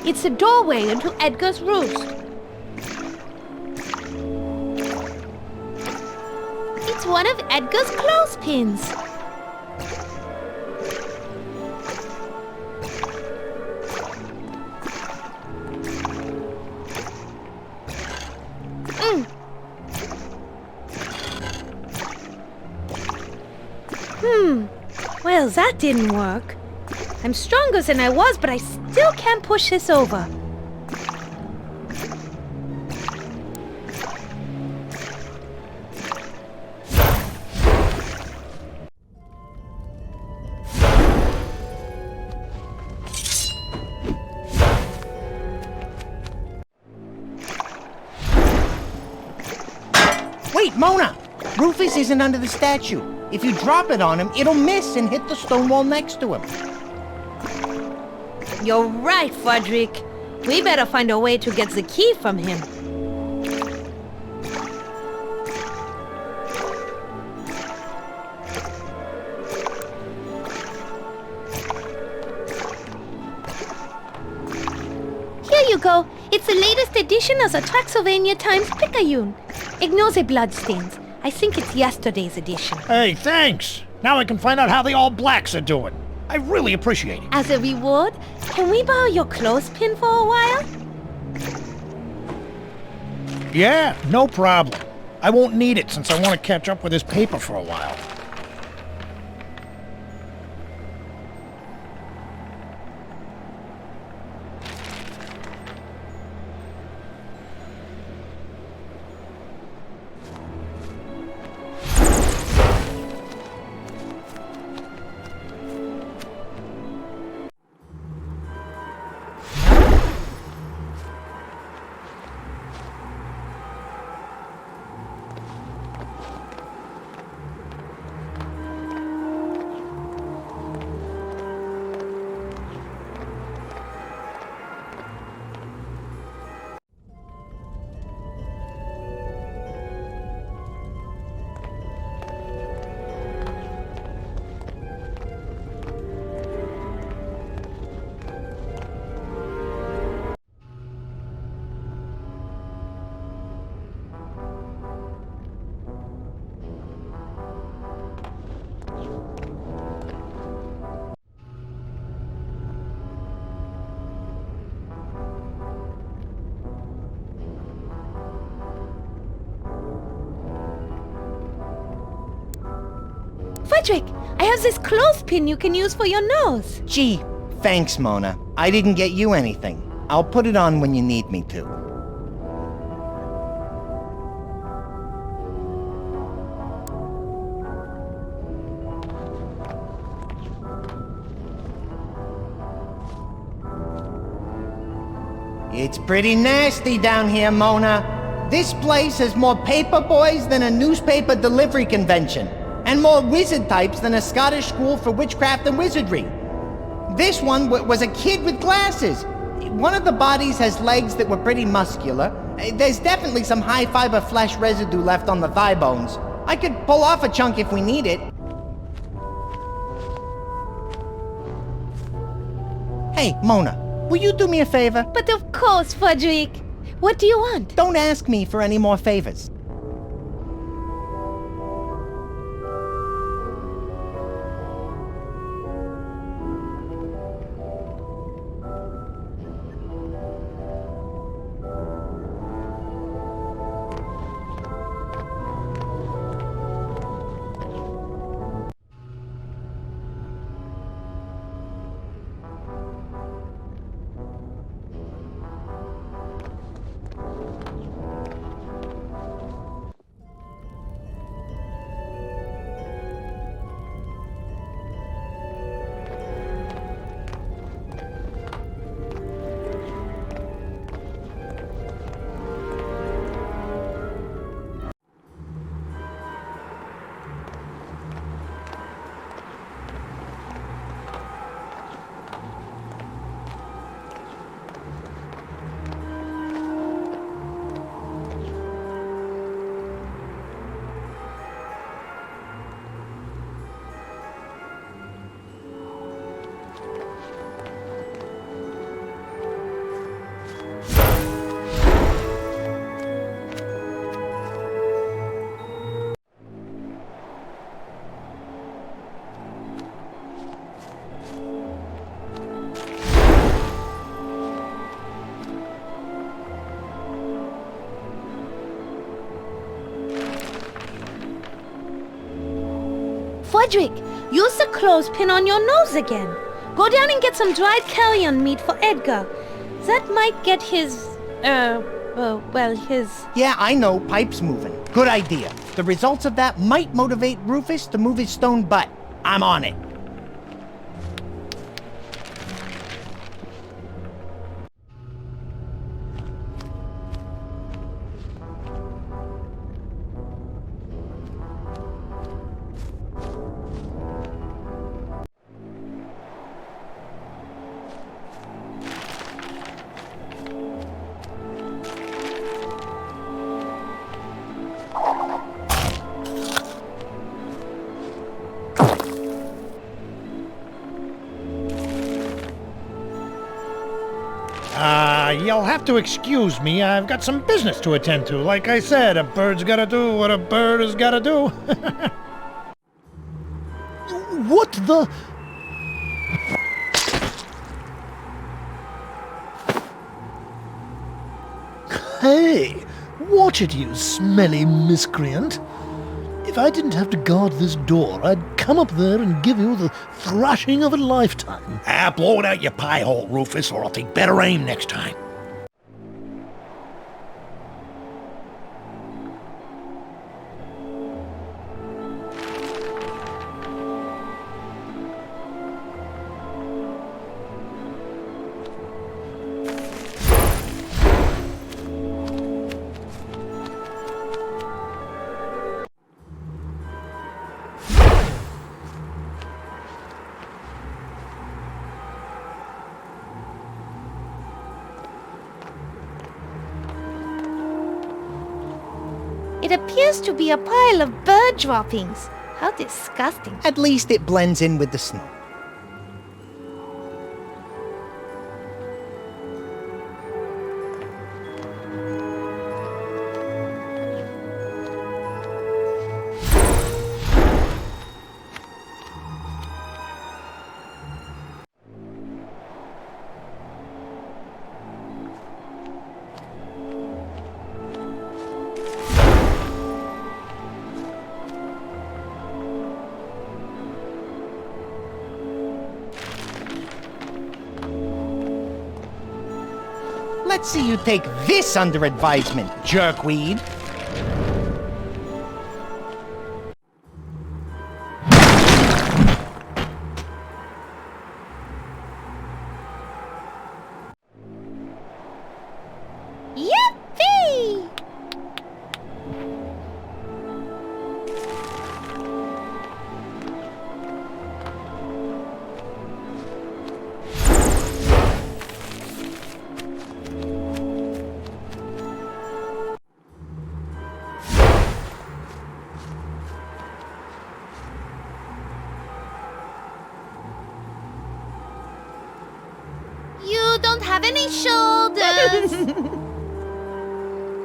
It's a doorway into Edgar's roost. It's one of Edgar's clothespins. Well, that didn't work. I'm stronger than I was, but I still can't push this over. Wait, Mona! Rufus isn't under the statue. If you drop it on him, it'll miss and hit the stone wall next to him. You're right, Frederick. We better find a way to get the key from him. Here you go. It's the latest edition of the Traxylvania Times Picayune. Ignore the bloodstains. I think it's yesterday's edition. Hey, thanks! Now I can find out how the All Blacks are doing. I really appreciate it. As a reward, can we borrow your clothespin for a while? Yeah, no problem. I won't need it since I want to catch up with this paper for a while. Frederick, I have this clothespin you can use for your nose. Gee, thanks, Mona. I didn't get you anything. I'll put it on when you need me to. It's pretty nasty down here, Mona. This place has more paper boys than a newspaper delivery convention, and more wizard types than a Scottish school for witchcraft and wizardry. This one was a kid with glasses. One of the bodies has legs that were pretty muscular. There's definitely some high-fiber flesh residue left on the thigh bones. I could pull off a chunk if we need it. Hey, Mona, will you do me a favor? But of course, Frederick. What do you want? Don't ask me for any more favors. Frederick, use the clothespin on your nose again. Go down and get some dried carrion meat for Edgar. That might get his, his... Yeah, I know, pipe's moving. Good idea. The results of that might motivate Rufus to move his stone butt. I'm on it. You'll have to excuse me. I've got some business to attend to. Like I said, a bird's gotta do what a bird has gotta do. What the... Hey, watch it, you smelly miscreant. If I didn't have to guard this door, I'd come up there and give you the thrashing of a lifetime. Blow it out your pie hole, Rufus, or I'll take better aim next time. It appears to be a pile of bird droppings. How disgusting. At least it blends in with the snow. Let's see you take this under advisement, jerkweed. Yippee! You don't have any shoulders.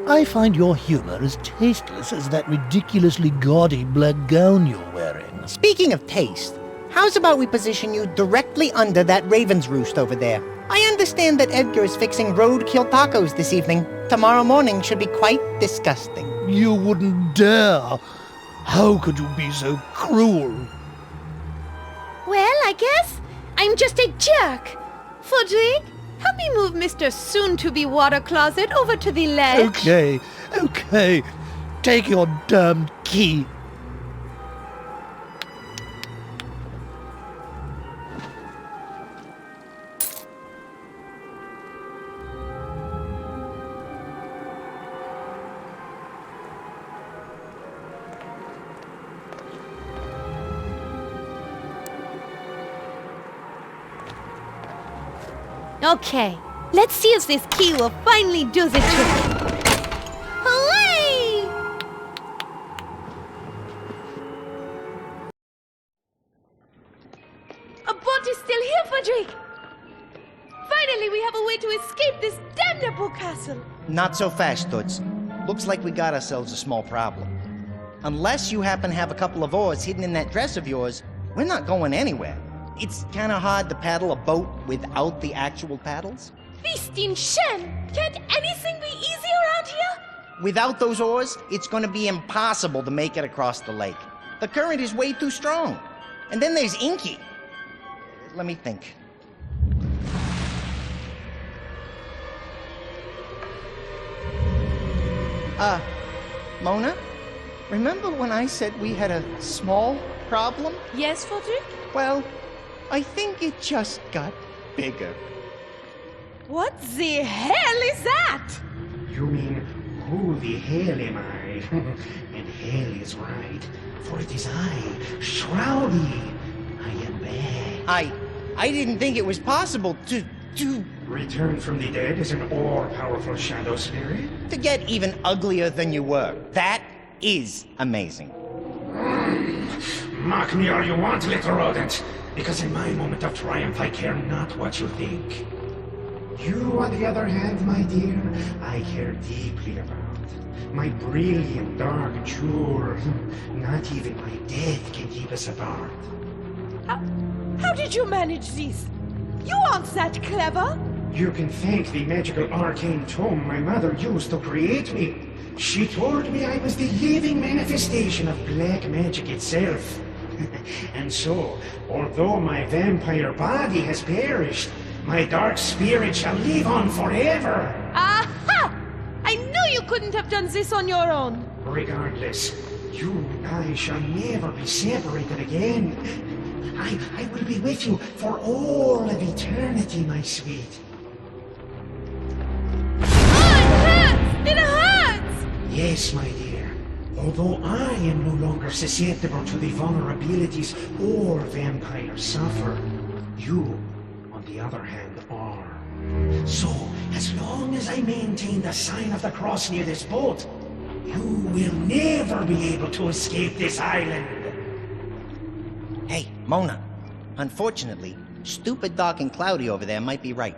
I find your humor as tasteless as that ridiculously gaudy black gown you're wearing. Speaking of taste, how's about we position you directly under that raven's roost over there? I understand that Edgar is fixing roadkill tacos this evening. Tomorrow morning should be quite disgusting. You wouldn't dare. How could you be so cruel? Well, I guess I'm just a jerk. Fudrig, help me move Mr. Soon-to-be water closet over to the ledge. Okay. Take your damned key. Okay, let's see if this key will finally do the trick. Hooray! A boat is still here, Fudrig! Finally, we have a way to escape this damnable castle. Not so fast, Toots. Looks like we got ourselves a small problem. Unless you happen to have a couple of oars hidden in that dress of yours, we're not going anywhere. It's kind of hard to paddle a boat without the actual paddles. Feasting Shen! Can't anything be easy around here? Without those oars, it's going to be impossible to make it across the lake. The current is way too strong. And then there's Inky. Let me think. Mona? Remember when I said we had a small problem? Yes, Fudrig? Well, I think it just got bigger. What the hell is that? You mean, who the hell am I? And hell is right, for it is I, Shroudy. I am back. I didn't think it was possible to Return from the dead as an all-powerful shadow spirit? to get even uglier than you were. That is amazing. Mock me all you want, little rodent, because in my moment of triumph I care not what you think. You, on the other hand, my dear, I care deeply about. My brilliant dark jewel. Not even my death can keep us apart. How did you manage this? You aren't that clever. You can thank the magical arcane tome my mother used to create me. She told me I was the living manifestation of black magic itself. And so, although my vampire body has perished, my dark spirit shall live on forever. Aha! I knew you couldn't have done this on your own. Regardless, you and I shall never be separated again. I will be with you for all of eternity, my sweet. It hurts! Yes, my dear. Although I am no longer susceptible to the vulnerabilities all vampires suffer, you, on the other hand, are. So, as long as I maintain the sign of the cross near this boat, you will never be able to escape this island. Hey, Mona. Unfortunately, stupid Doc and Cloudy over there might be right.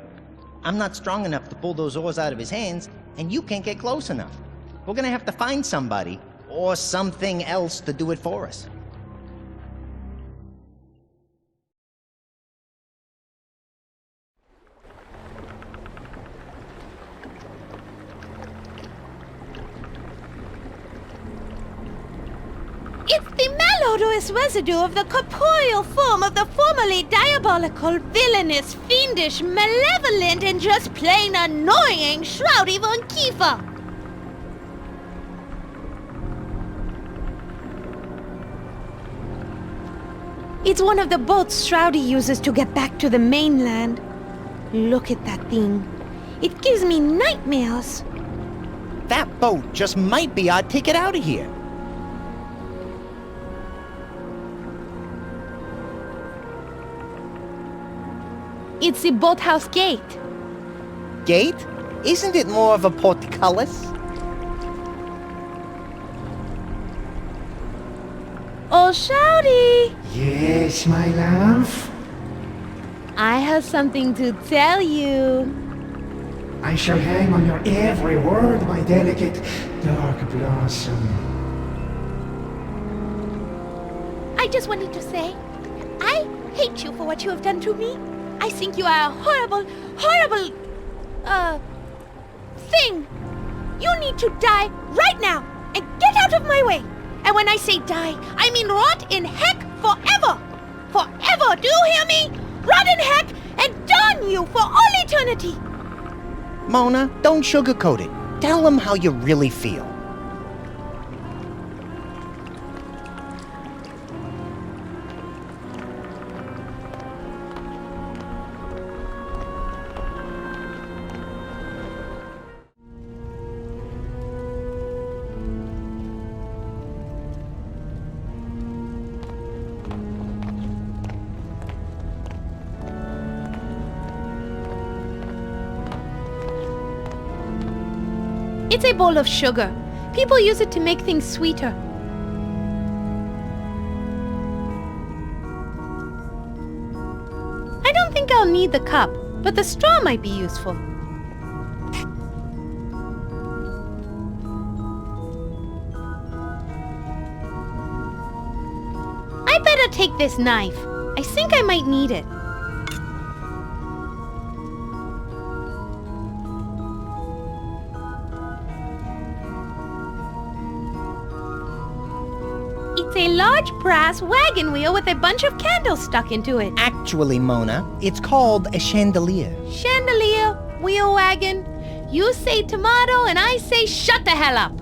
I'm not strong enough to pull those oars out of his hands, and you can't get close enough. We're gonna have to find somebody, or something else to do it for us. It's the malodorous residue of the corporeal form of the formerly diabolical, villainous, fiendish, malevolent, and just plain annoying Shroudy von Kiefer. It's one of the boats Shroudy uses to get back to the mainland. Look at that thing. It gives me nightmares. That boat just might be our ticket out of here. It's the boathouse gate. Gate? Isn't it more of a portcullis? Oh, Shroudy! Yes, my love. I have something to tell you. I shall hang on your every word, my delicate dark blossom. I just wanted to say, I hate you for what you have done to me. I think you are a horrible, horrible, thing. You need to die right now and get out of my way. And when I say die, I mean rot in heck forever. Forever, do you hear me? Rot in heck and darn you for all eternity. Mona, don't sugarcoat it. Tell them how you really feel. It's a bowl of sugar. People use it to make things sweeter. I don't think I'll need the cup, but the straw might be useful. I better take this knife. I think I might need it. It's a large brass wagon wheel with a bunch of candles stuck into it. Actually, Mona, it's called a chandelier. Chandelier, wheel wagon. You say tomato and I say shut the hell up.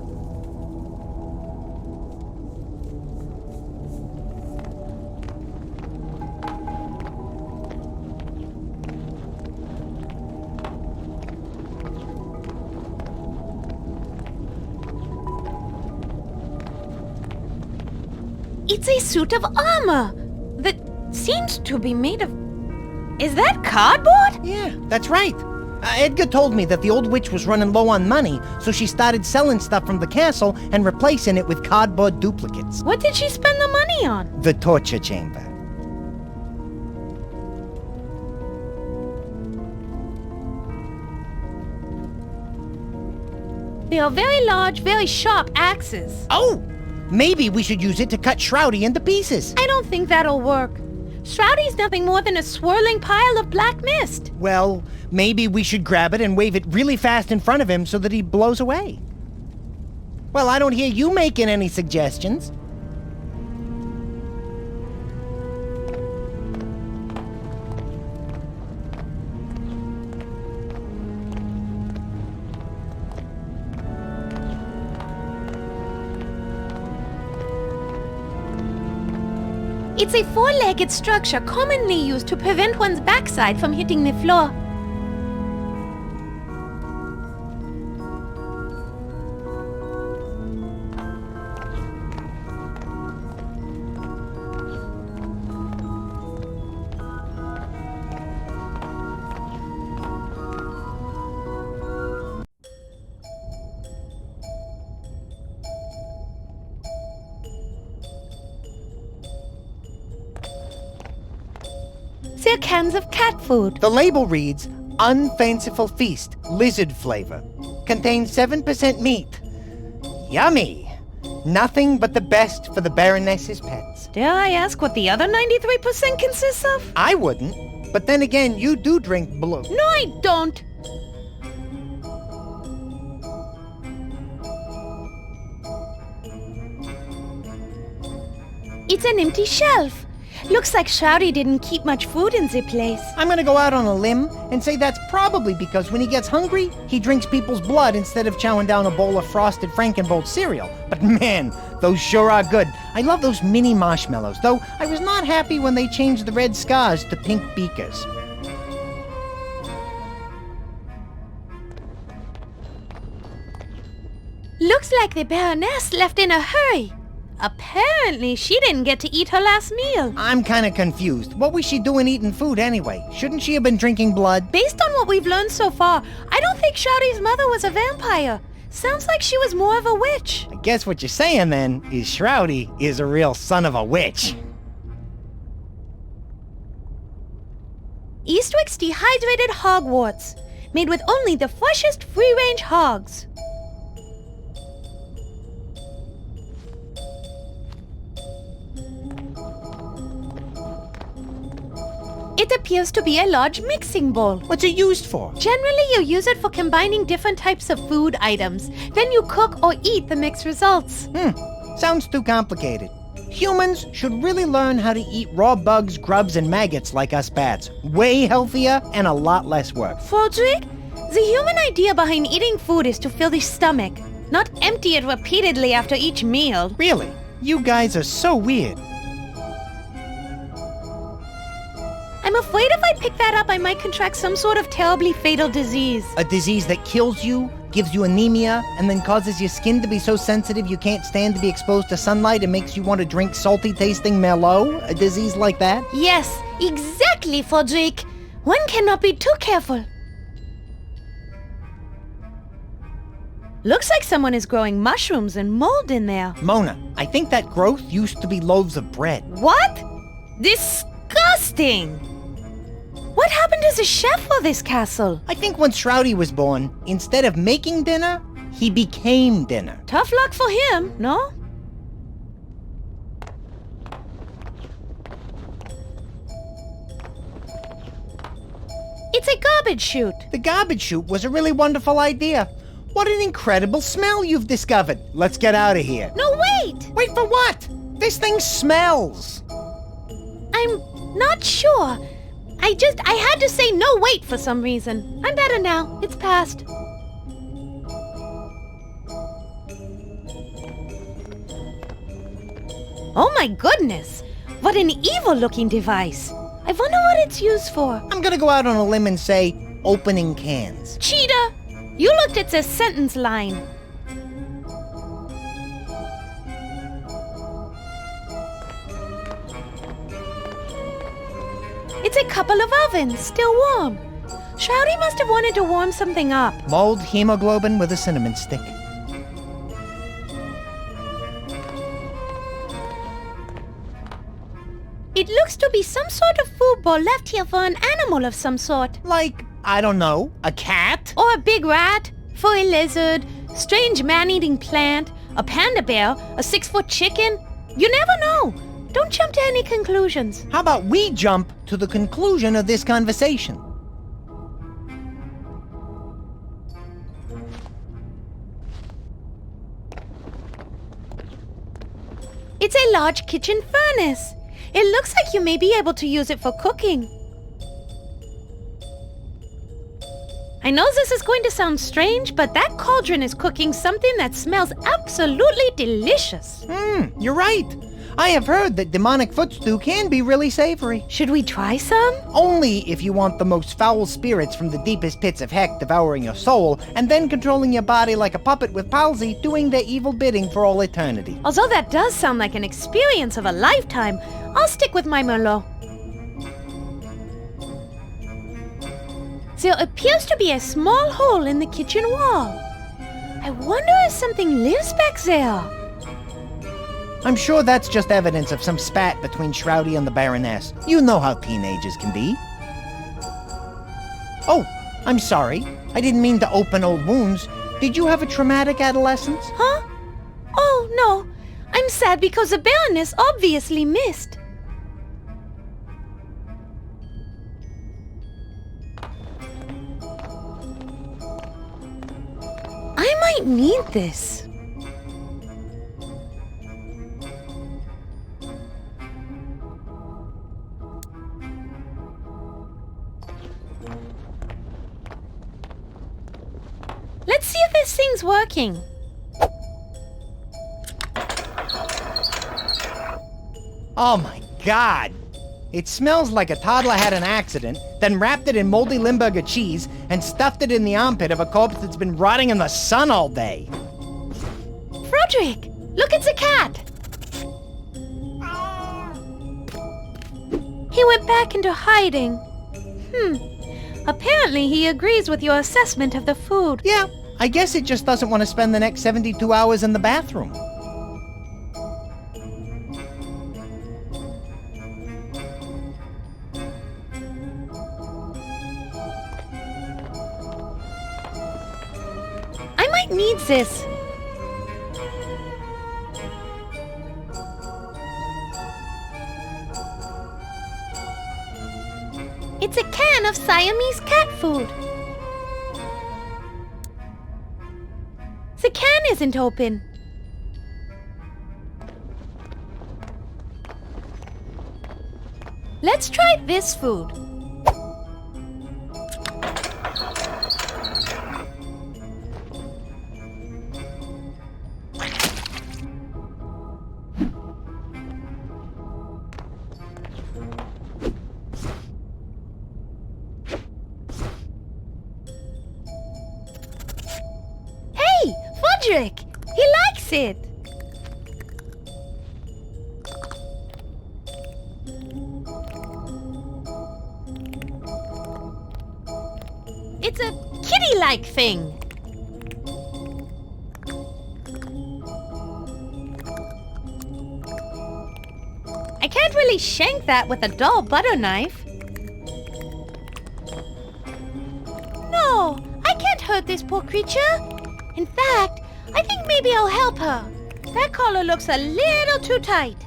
It's a suit of armor that seems to be made of... Is that cardboard? Yeah, that's right. Edgar told me that the old witch was running low on money, so she started selling stuff from the castle and replacing it with cardboard duplicates. What did she spend the money on? The torture chamber. They are very large, very sharp axes. Oh! Maybe we should use it to cut Shroudy into pieces. I don't think that'll work. Shroudy's nothing more than a swirling pile of black mist. Well, maybe we should grab it and wave it really fast in front of him so that he blows away. Well, I don't hear you making any suggestions. It's a four-legged structure commonly used to prevent one's backside from hitting the floor. They're cans of cat food. The label reads, Unfanciful Feast, Lizard Flavor. Contains 7% meat. Yummy! Nothing but the best for the Baroness's pets. Dare I ask what the other 93% consists of? I wouldn't, but then again, you do drink blue. No, I don't. It's an empty shelf. Looks like Shroudy didn't keep much food in the place. I'm gonna go out on a limb and say that's probably because when he gets hungry, he drinks people's blood instead of chowing down a bowl of frosted Frankenbolt cereal. But man, those sure are good. I love those mini marshmallows, though I was not happy when they changed the red scars to pink beakers. Looks like the Baroness left in a hurry. Apparently, she didn't get to eat her last meal. I'm kinda confused. What was she doing eating food anyway? Shouldn't she have been drinking blood? Based on what we've learned so far, I don't think Shroudy's mother was a vampire. Sounds like she was more of a witch. I guess what you're saying then is Shroudy is a real son of a witch. Eastwick's dehydrated hogwarts, made with only the freshest free-range hogs. It appears to be a large mixing bowl. What's it used for? Generally, you use it for combining different types of food items. Then you cook or eat the mixed results. Sounds too complicated. Humans should really learn how to eat raw bugs, grubs, and maggots like us bats. Way healthier and a lot less work. Frederick, the human idea behind eating food is to fill the stomach, not empty it repeatedly after each meal. Really? You guys are so weird. I'm afraid if I pick that up, I might contract some sort of terribly fatal disease. A disease that kills you, gives you anemia, and then causes your skin to be so sensitive you can't stand to be exposed to sunlight and makes you want to drink salty-tasting Merlot? A disease like that? Yes, exactly, Frederick. One cannot be too careful. Looks like someone is growing mushrooms and mold in there. Mona, I think that growth used to be loaves of bread. What? Disgusting! What happened to the chef for this castle? I think when Shroudy was born, instead of making dinner, he became dinner. Tough luck for him, no? It's a garbage chute. The garbage chute was a really wonderful idea. What an incredible smell you've discovered. Let's get out of here. No, wait! Wait for what? This thing smells. I'm not sure. I had to say no wait for some reason. I'm better now. It's past. Oh my goodness! What an evil-looking device. I wonder what it's used for. I'm gonna go out on a limb and say, opening cans. Cheetah! You looked at the sentence line. It's a couple of ovens, still warm. Shroudy must have wanted to warm something up. Mulled hemoglobin with a cinnamon stick. It looks to be some sort of food bowl left here for an animal of some sort. Like, I don't know, a cat? Or a big rat, furry lizard, strange man-eating plant, a panda bear, a 6-foot chicken. You never know. Don't jump to any conclusions. How about we jump to the conclusion of this conversation? It's a large kitchen furnace. It looks like you may be able to use it for cooking. I know this is going to sound strange, but that cauldron is cooking something that smells absolutely delicious. You're right. I have heard that demonic foot stew can be really savory. Should we try some? Only if you want the most foul spirits from the deepest pits of heck devouring your soul, and then controlling your body like a puppet with palsy, doing their evil bidding for all eternity. Although that does sound like an experience of a lifetime, I'll stick with my Merlot. There appears to be a small hole in the kitchen wall. I wonder if something lives back there. I'm sure that's just evidence of some spat between Shroudy and the Baroness. You know how teenagers can be. Oh, I'm sorry. I didn't mean to open old wounds. Did you have a traumatic adolescence? Huh? Oh, no. I'm sad because the Baroness obviously missed. I might need this. Let's see if this thing's working. Oh my god! It smells like a toddler had an accident, then wrapped it in moldy Limburger cheese and stuffed it in the armpit of a corpse that's been rotting in the sun all day. Frederick, look, it's a cat. He went back into hiding. Apparently he agrees with your assessment of the food. Yeah, I guess it just doesn't want to spend the next 72 hours in the bathroom. I might need this. It's a can of Siamese cat food. The can isn't open. Let's try this food. Frederick! He likes it! It's a kitty-like thing. I can't really shank that with a dull butter knife. No, I can't hurt this poor creature. In fact, I think maybe I'll help her. That collar looks a little too tight.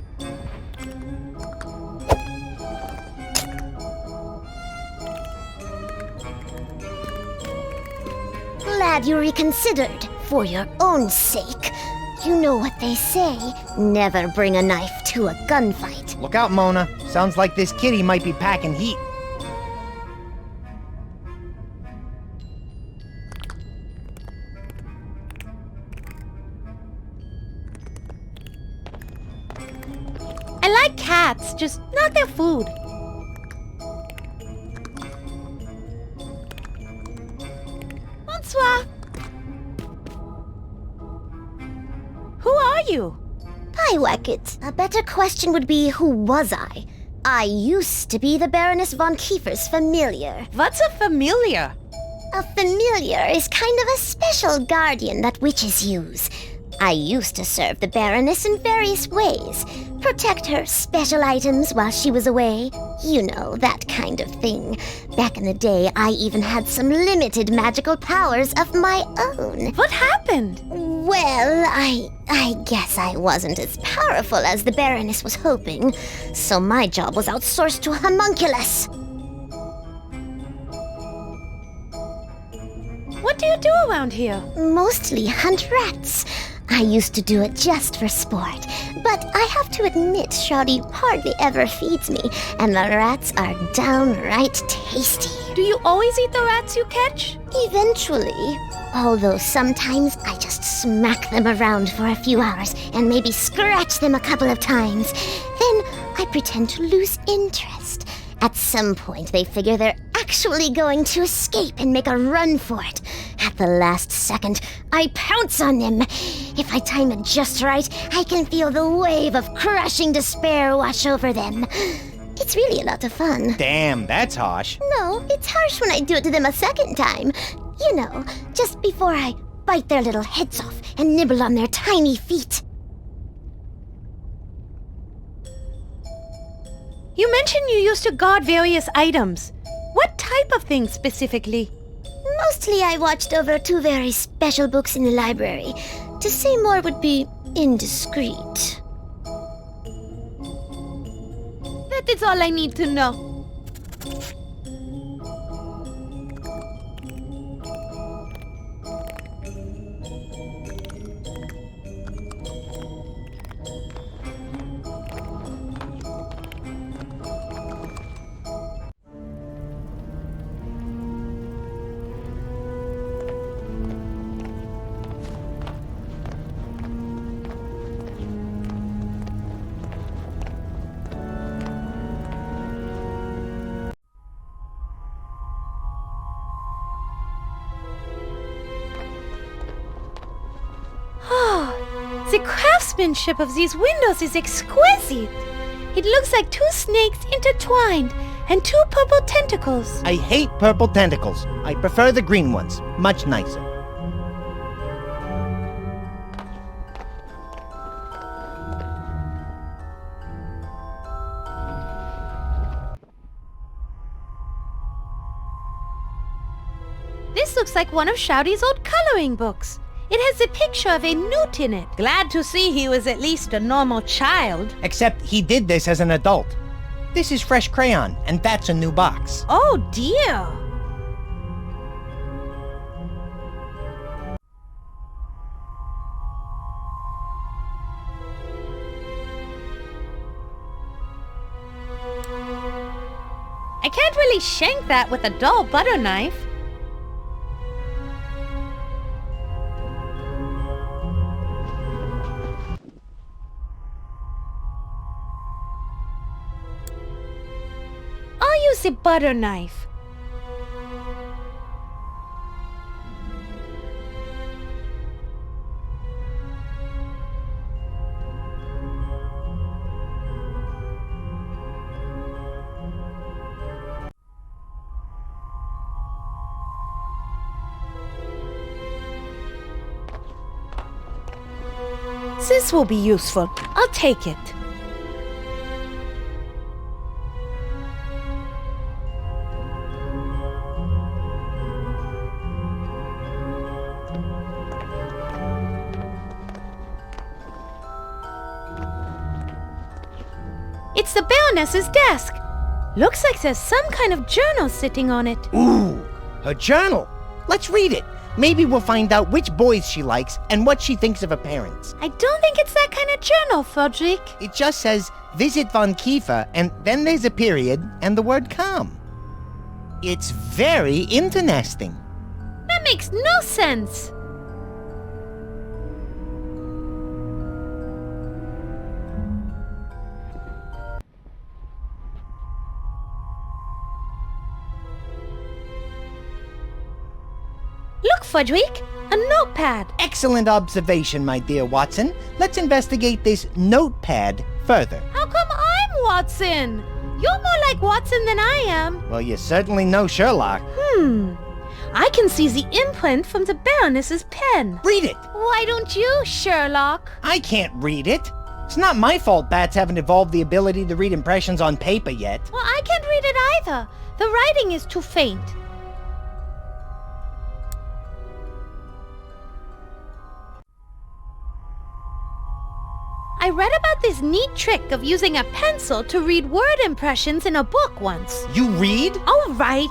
Glad you reconsidered, for your own sake. You know what they say, never bring a knife to a gunfight. Look out, Mona. Sounds like this kitty might be packing heat. I like cats, just not their food. Bonsoir. Who are you? Pyewacket. A better question would be, who was I? I used to be the Baroness von Kiefer's familiar. What's a familiar? A familiar is kind of a special guardian that witches use. I used to serve the Baroness in various ways. Protect her special items while she was away. You know, that kind of thing. Back in the day, I even had some limited magical powers of my own. What happened? Well, I guess I wasn't as powerful as the Baroness was hoping. So my job was outsourced to a homunculus. What do you do around here? Mostly hunt rats. I used to do it just for sport, but I have to admit Shawty hardly ever feeds me, and the rats are downright tasty. Do you always eat the rats you catch? Eventually. Although sometimes I just smack them around for a few hours and maybe scratch them a couple of times. Then I pretend to lose interest. At some point, they figure they're actually going to escape and make a run for it. At the last second, I pounce on them. If I time it just right, I can feel the wave of crushing despair wash over them. It's really a lot of fun. Damn, that's harsh. No, it's harsh when I do it to them a second time. You know, just before I bite their little heads off and nibble on their tiny feet. You mentioned you used to guard various items. What type of things specifically? Mostly I watched over 2 very special books in the library. To say more would be indiscreet. That is all I need to know. The craftsmanship of these windows is exquisite. It looks like two snakes intertwined and two purple tentacles. I hate purple tentacles. I prefer the green ones. Much nicer. This looks like one of Shouty's old coloring books. It has a picture of a newt in it. Glad to see he was at least a normal child. Except he did this as an adult. This is fresh crayon, and that's a new box. Oh dear. I can't really shank that with a dull butter knife. I'll use the butter knife. This will be useful. I'll take it. It's the Baroness's desk. Looks like there's some kind of journal sitting on it. Ooh, her journal. Let's read it. Maybe we'll find out which boys she likes and what she thinks of her parents. I don't think it's that kind of journal, Frederick. It just says, visit Von Kiefer, and then there's a period and the word come. It's very interesting. That makes no sense. Look, Frederick, a notepad. Excellent observation, my dear Watson. Let's investigate this notepad further. How come I'm Watson? You're more like Watson than I am. Well, you certainly know Sherlock. I can see the imprint from the Baroness's pen. Read it. Why don't you, Sherlock? I can't read it. It's not my fault bats haven't evolved the ability to read impressions on paper yet. Well, I can't read it either. The writing is too faint. I read about this neat trick of using a pencil to read word impressions in a book once. You read? All right.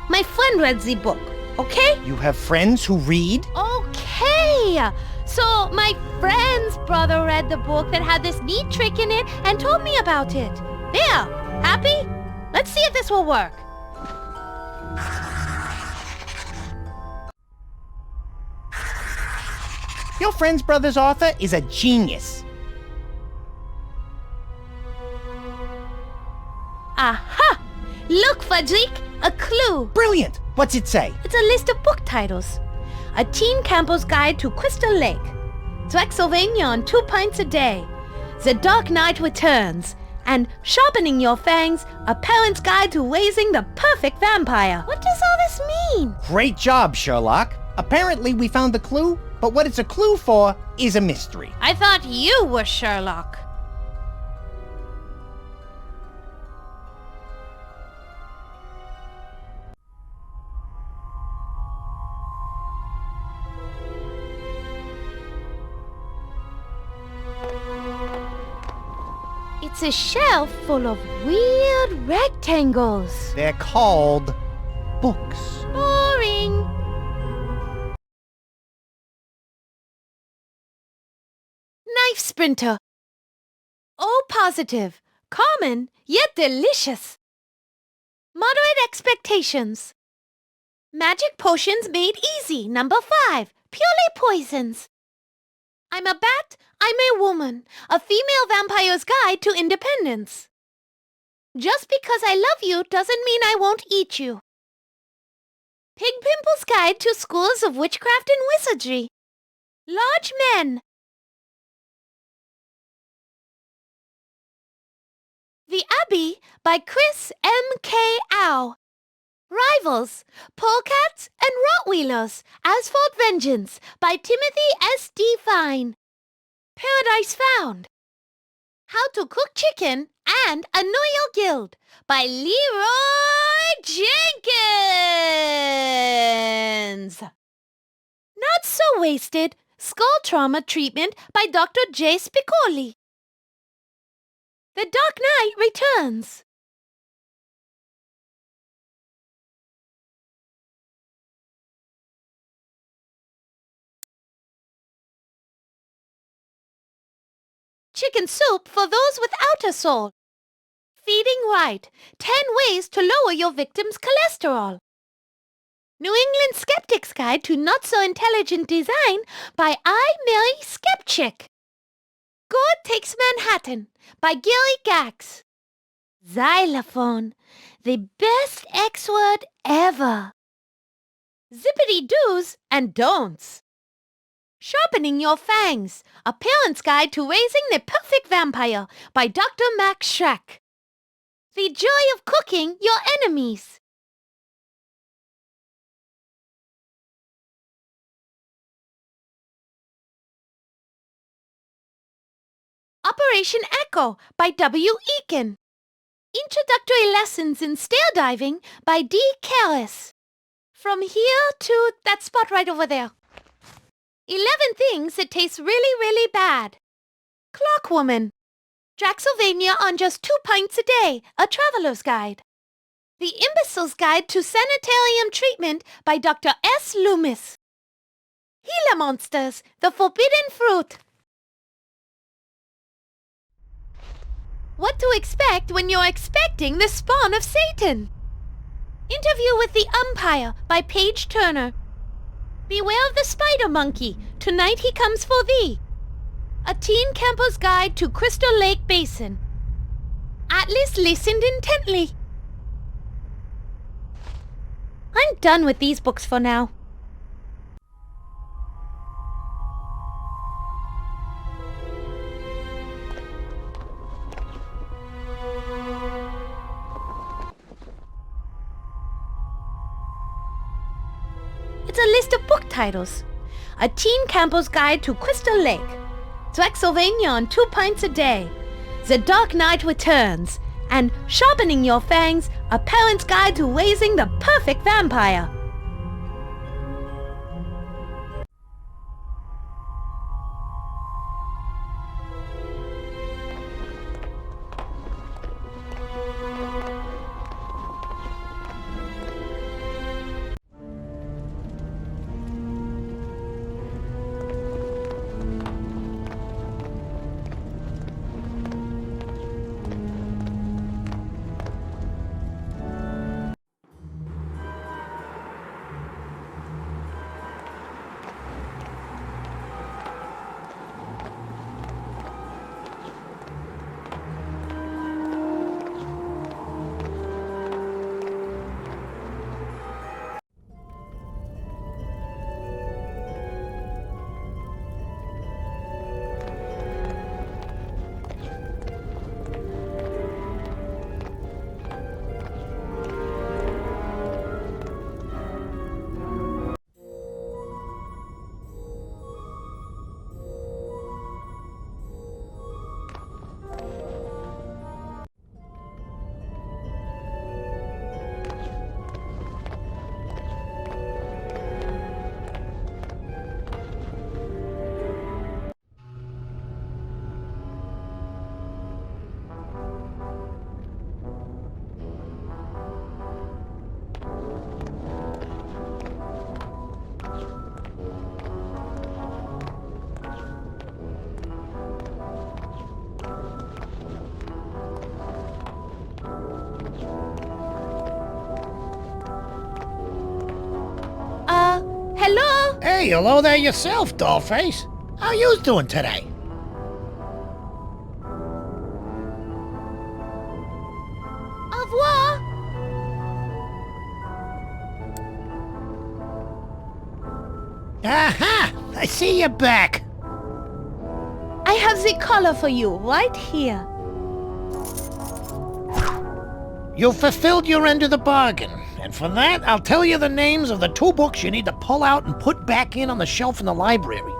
My friend read the book, okay? You have friends who read? Okay. So my friend's brother read the book that had this neat trick in it and told me about it. There. Happy? Let's see if this will work. Your friend's brother's author is a genius. Aha! Look, Frederick, a clue. Brilliant! What's it say? It's a list of book titles. A Teen Camper's Guide to Crystal Lake. Draxylvania on 2 pints a day. The Dark Knight Returns. And Sharpening Your Fangs, a parent's guide to raising the perfect vampire. What does all this mean? Great job, Sherlock. Apparently we found the clue, but what it's a clue for is a mystery. I thought you were Sherlock. It's a shelf full of weird rectangles. They're called books. Boring. Knife Sprinter. O positive. Common, yet delicious. Moderate expectations. Magic potions made easy. Number 5. Purely poisons. I'm a bat, I'm a woman. A female vampire's guide to independence. Just because I love you doesn't mean I won't eat you. Pig Pimple's Guide to Schools of Witchcraft and Wizardry. Large men. The Abbey by Chris M.K. Au. Rivals, Polecats and Rottweilers, Asphalt Vengeance by Timothy S.D. Fine. Paradise Found. How to Cook Chicken and Annoy Your Guild by Leroy Jenkins. Not So Wasted, Skull Trauma Treatment by Dr. J. Spicoli. The Dark Knight Returns. Chicken Soup for Those Without a Soul. Feeding Right, 10 Ways to Lower Your Victim's Cholesterol. New England Skeptic's Guide to Not-So-Intelligent Design by I. Mary Skepchick. God Takes Manhattan by Gilly Gax. Xylophone, the best X word ever. Zippity Do's and Don'ts. Sharpening Your Fangs, A Parent's Guide to Raising the Perfect Vampire by Dr. Max Schreck. The Joy of Cooking Your Enemies. Operation Echo by W. Eakin. Introductory Lessons in Stair Diving by D. Karras. From here to that spot right over there. 11 Things That Taste Really, Really Bad. Clockwoman. Draxylvania on Just 2 Pints a Day, A Traveler's Guide. The Imbecile's Guide to Sanitarium Treatment by Dr. S. Loomis. Gila Monsters, The Forbidden Fruit. What to expect when you're expecting the spawn of Satan. Interview with the Umpire by Paige Turner. Beware of the Spider Monkey. Tonight he comes for thee. A Teen Camper's Guide to Crystal Lake Basin. Atlas listened intently. I'm done with these books for now. It's a list of book titles. A Teen Camper's Guide to Crystal Lake. Draxylvania on 2 Pints a Day. The Dark Knight Returns. And Sharpening Your Fangs, A Parent's Guide to Raising the Perfect Vampire. Hello? Hey, hello there yourself, Dollface. How you doing today? Au revoir. Aha! I see you back. I have the collar for you right here. You fulfilled your end of the bargain, and for that, I'll tell you the names of the 2 books you need to pull out and put back in on the shelf in the library.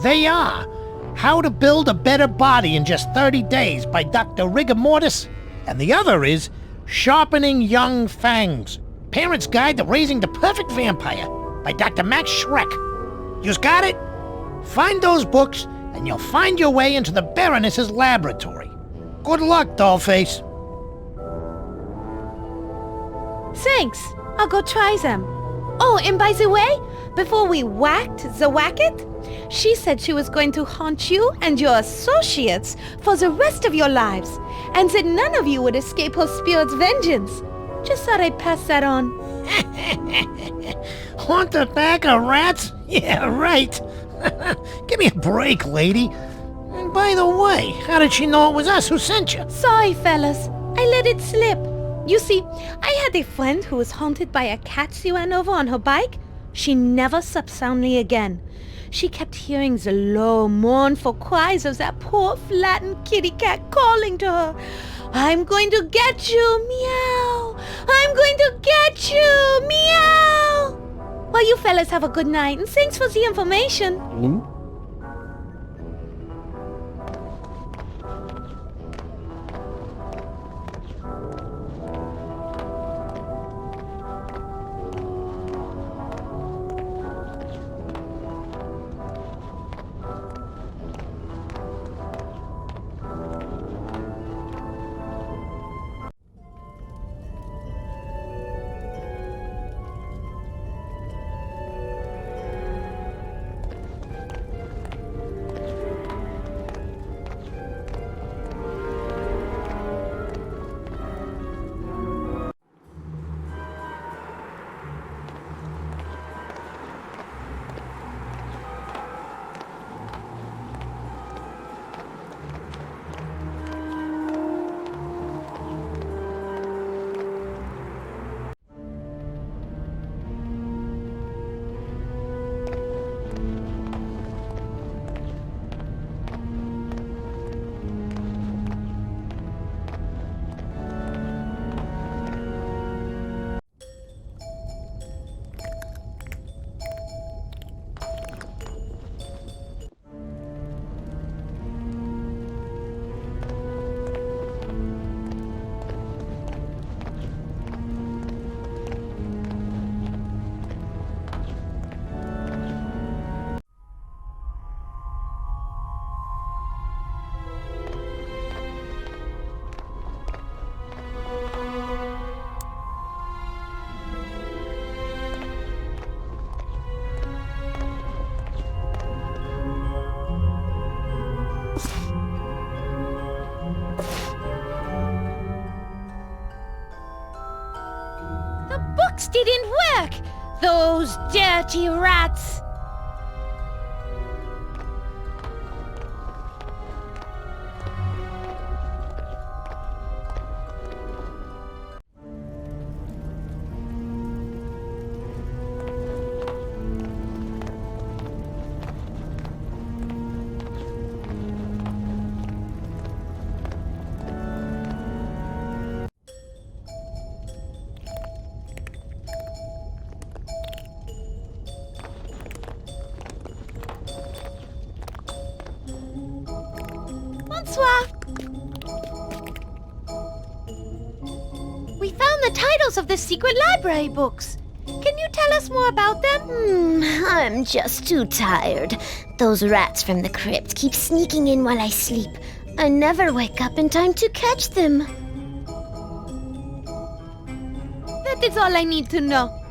They are How to Build a Better Body in Just 30 Days by Dr. Rigor Mortis, and the other is Sharpening Young Fangs, Parent's Guide to Raising the Perfect Vampire by Dr. Max Schreck. You's got it? Find those books, and you'll find your way into the Baroness's laboratory. Good luck, Dollface. Thanks. I'll go try them. Oh, and by the way, before we whacked the Wacket, she said she was going to haunt you and your associates for the rest of your lives, and that none of you would escape her spirit's vengeance. Just thought I'd pass that on. Haunt the bag of rats? Yeah, right. Give me a break, lady. And by the way, how did she know it was us who sent you? Sorry, fellas. I let it slip. You see, I had a friend who was haunted by a cat she ran over on her bike. She never slept soundly again. She kept hearing the low, mournful cries of that poor, flattened kitty cat calling to her. I'm going to get you, meow. I'm going to get you, meow. Well, you fellas have a good night, and thanks for the information. Didn't work! Those dirty rats! We found the titles of the secret library books. Can you tell us more about them? I'm just too tired. Those rats from the crypt keep sneaking in while I sleep. I never wake up in time to catch them. That is all I need to know.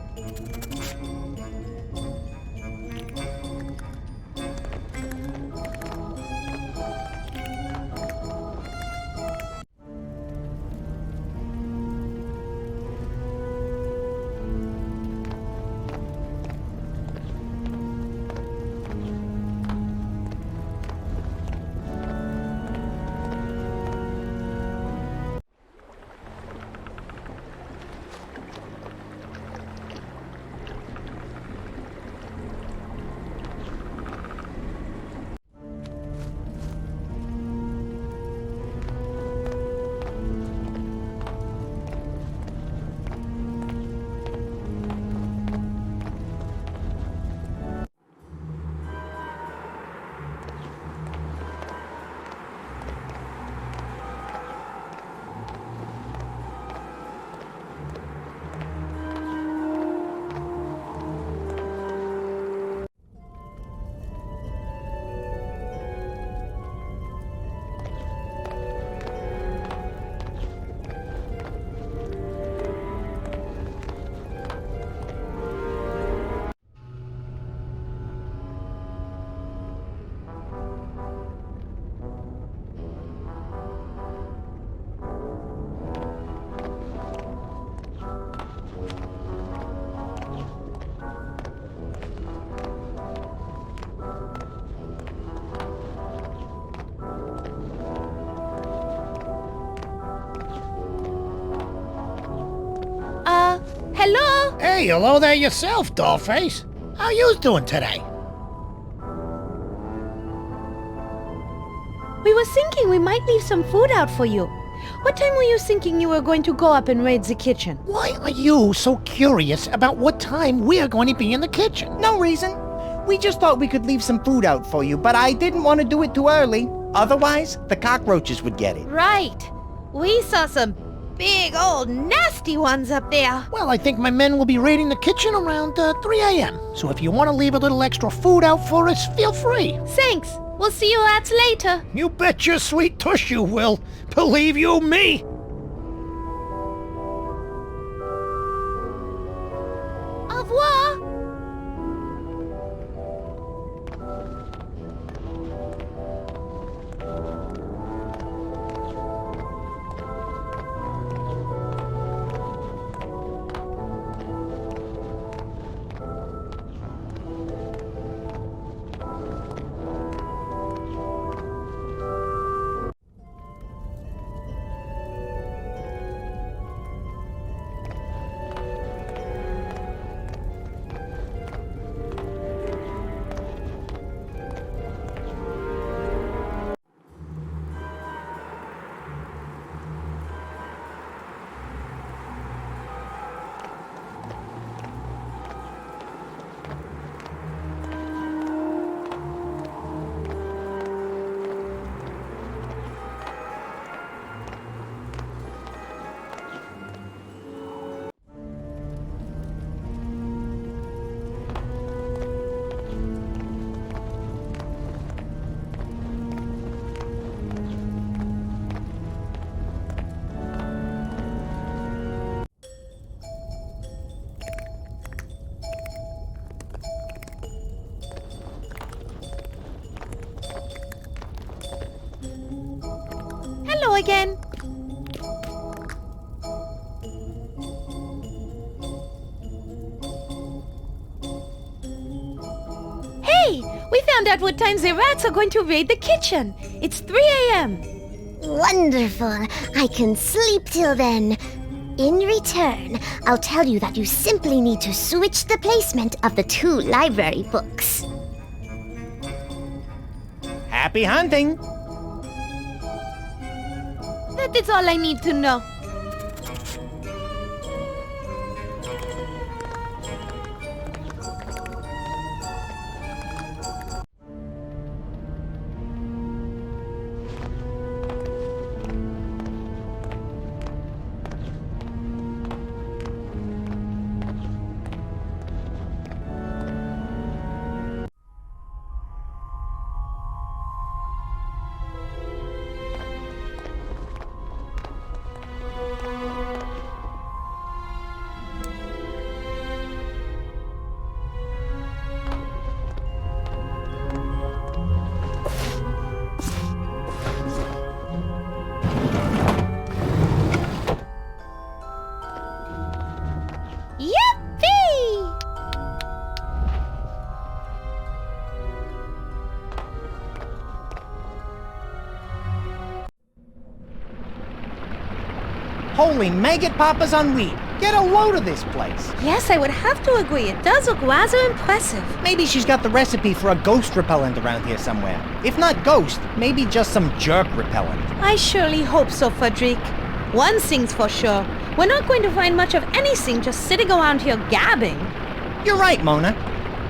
Hey, hello there yourself, Dollface. How you doing today? We were thinking we might leave some food out for you. What time were you thinking you were going to go up and raid the kitchen? Why are you so curious about what time we're going to be in the kitchen? No reason. We just thought we could leave some food out for you, but I didn't want to do it too early. Otherwise, the cockroaches would get it. Right. We saw some big old nasty ones up there. Well, I think my men will be raiding the kitchen around 3 a.m. So if you want to leave a little extra food out for us, feel free. Thanks. We'll see you lads later. You bet your sweet tush you will. Believe you me. Au revoir. Hello again. Hey, we found out what times the rats are going to raid the kitchen. It's 3 a.m. Wonderful. I can sleep till then. In return, I'll tell you that you simply need to switch the placement of the 2 library books. Happy hunting! That is all I need to know. Holy maggot poppers on weed. Get a load of this place. Yes, I would have to agree. It does look rather impressive. Maybe she's got the recipe for a ghost repellent around here somewhere. If not ghost, maybe just some jerk repellent. I surely hope so, Frederick. One thing's for sure. We're not going to find much of anything just sitting around here gabbing. You're right, Mona.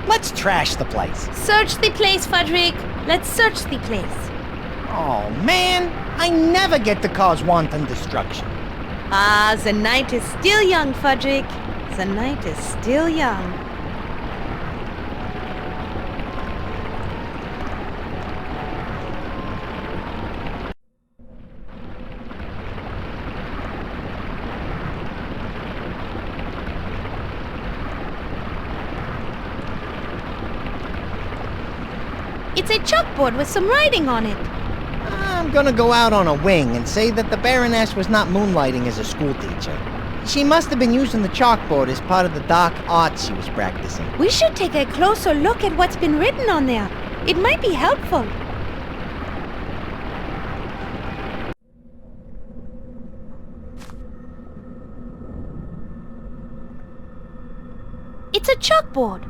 Let's trash the place. Search the place, Frederick. Let's search the place. Oh, man. I never get to cause wanton destruction. Ah, the night is still young, Frederick. The night is still young. It's a chalkboard with some writing on it. I'm gonna go out on a wing and say that the Baroness was not moonlighting as a schoolteacher. She must have been using the chalkboard as part of the dark arts she was practicing. We should take a closer look at what's been written on there. It might be helpful. chalkboard.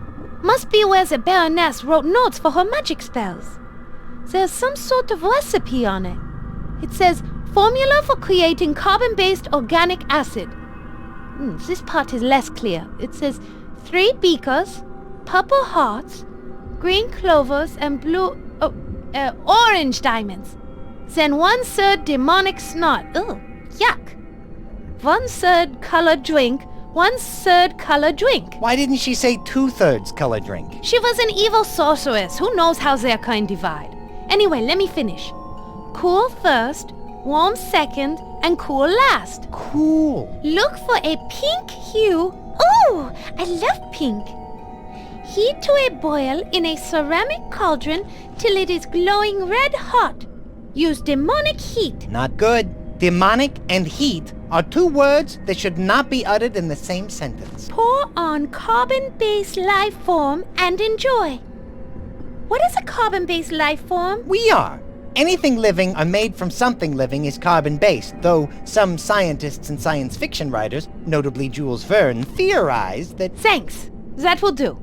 Must be where the Baroness wrote notes for her magic spells. There's some sort of recipe on it. It says, formula for creating carbon-based organic acid. This part is less clear. It says, 3 beakers, purple hearts, green clovers, and orange diamonds. Then 1/3 demonic snot. Ugh, yuck. 1/3 colored drink, 1/3 colored drink. Why didn't she say 2/3 color drink? She was an evil sorceress. Who knows how their kind divide? Anyway, let me finish. Cool first, warm second, and cool last. Cool. Look for a pink hue. Ooh, I love pink. Heat to a boil in a ceramic cauldron till it is glowing red hot. Use demonic heat. Not good. Demonic and heat are 2 words that should not be uttered in the same sentence. Pour on carbon-based life form and enjoy. What is a carbon-based life form? We are. Anything living or made from something living is carbon-based, though some scientists and science fiction writers, notably Jules Verne, theorize that... Thanks. That will do.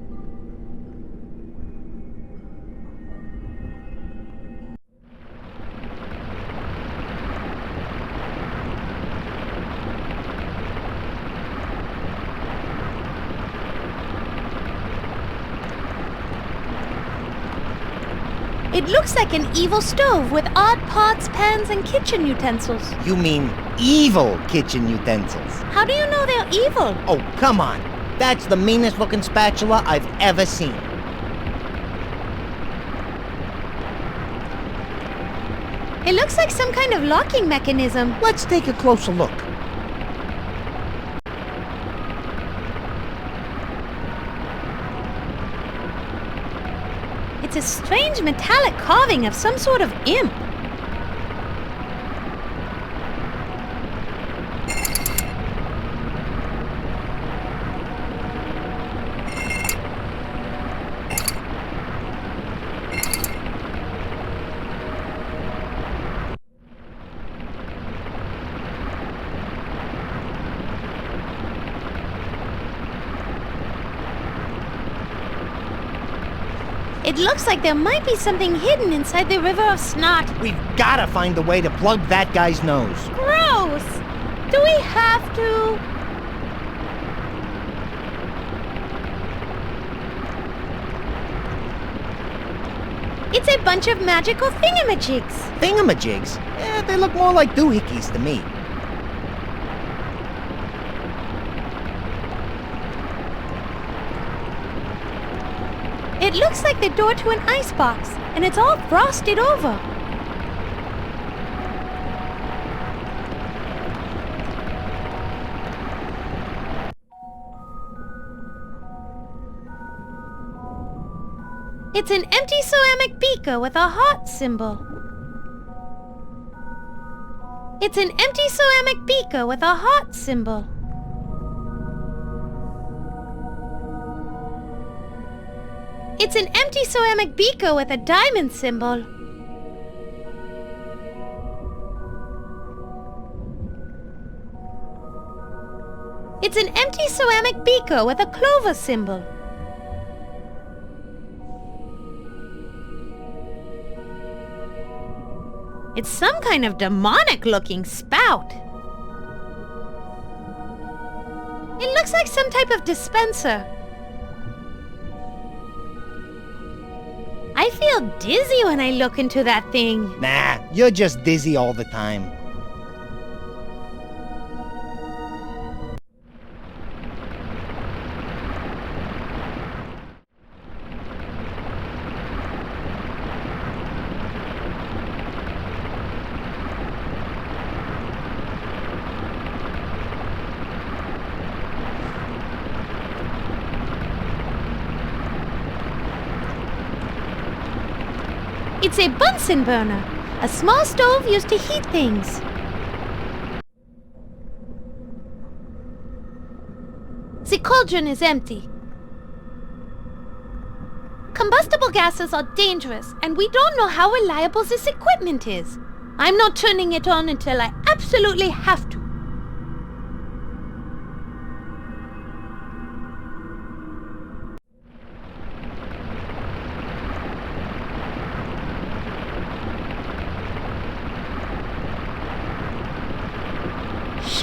It looks like an evil stove with odd pots, pans, and kitchen utensils. You mean evil kitchen utensils. How do you know they're evil? Oh, come on. That's the meanest looking spatula I've ever seen. It looks like some kind of locking mechanism. Let's take a closer look. It's a strange metallic carving of some sort of imp. It looks like there might be something hidden inside the river of snot. We've gotta find a way to plug that guy's nose. Gross! Do we have to? It's a bunch of magical thingamajigs. Thingamajigs? They look more like doohickeys to me. It looks like the door to an icebox, and it's all frosted over. It's an empty ceramic beaker with a heart symbol. It's an empty ceramic beaker with a heart symbol. It's an empty ceramic beaker with a diamond symbol. It's an empty ceramic beaker with a clover symbol. It's some kind of demonic-looking spout. It looks like some type of dispenser. I feel dizzy when I look into that thing. Nah, you're just dizzy all the time. It's a Bunsen burner, a small stove used to heat things. The cauldron is empty. Combustible gases are dangerous, and we don't know how reliable this equipment is. I'm not turning it on until I absolutely have to.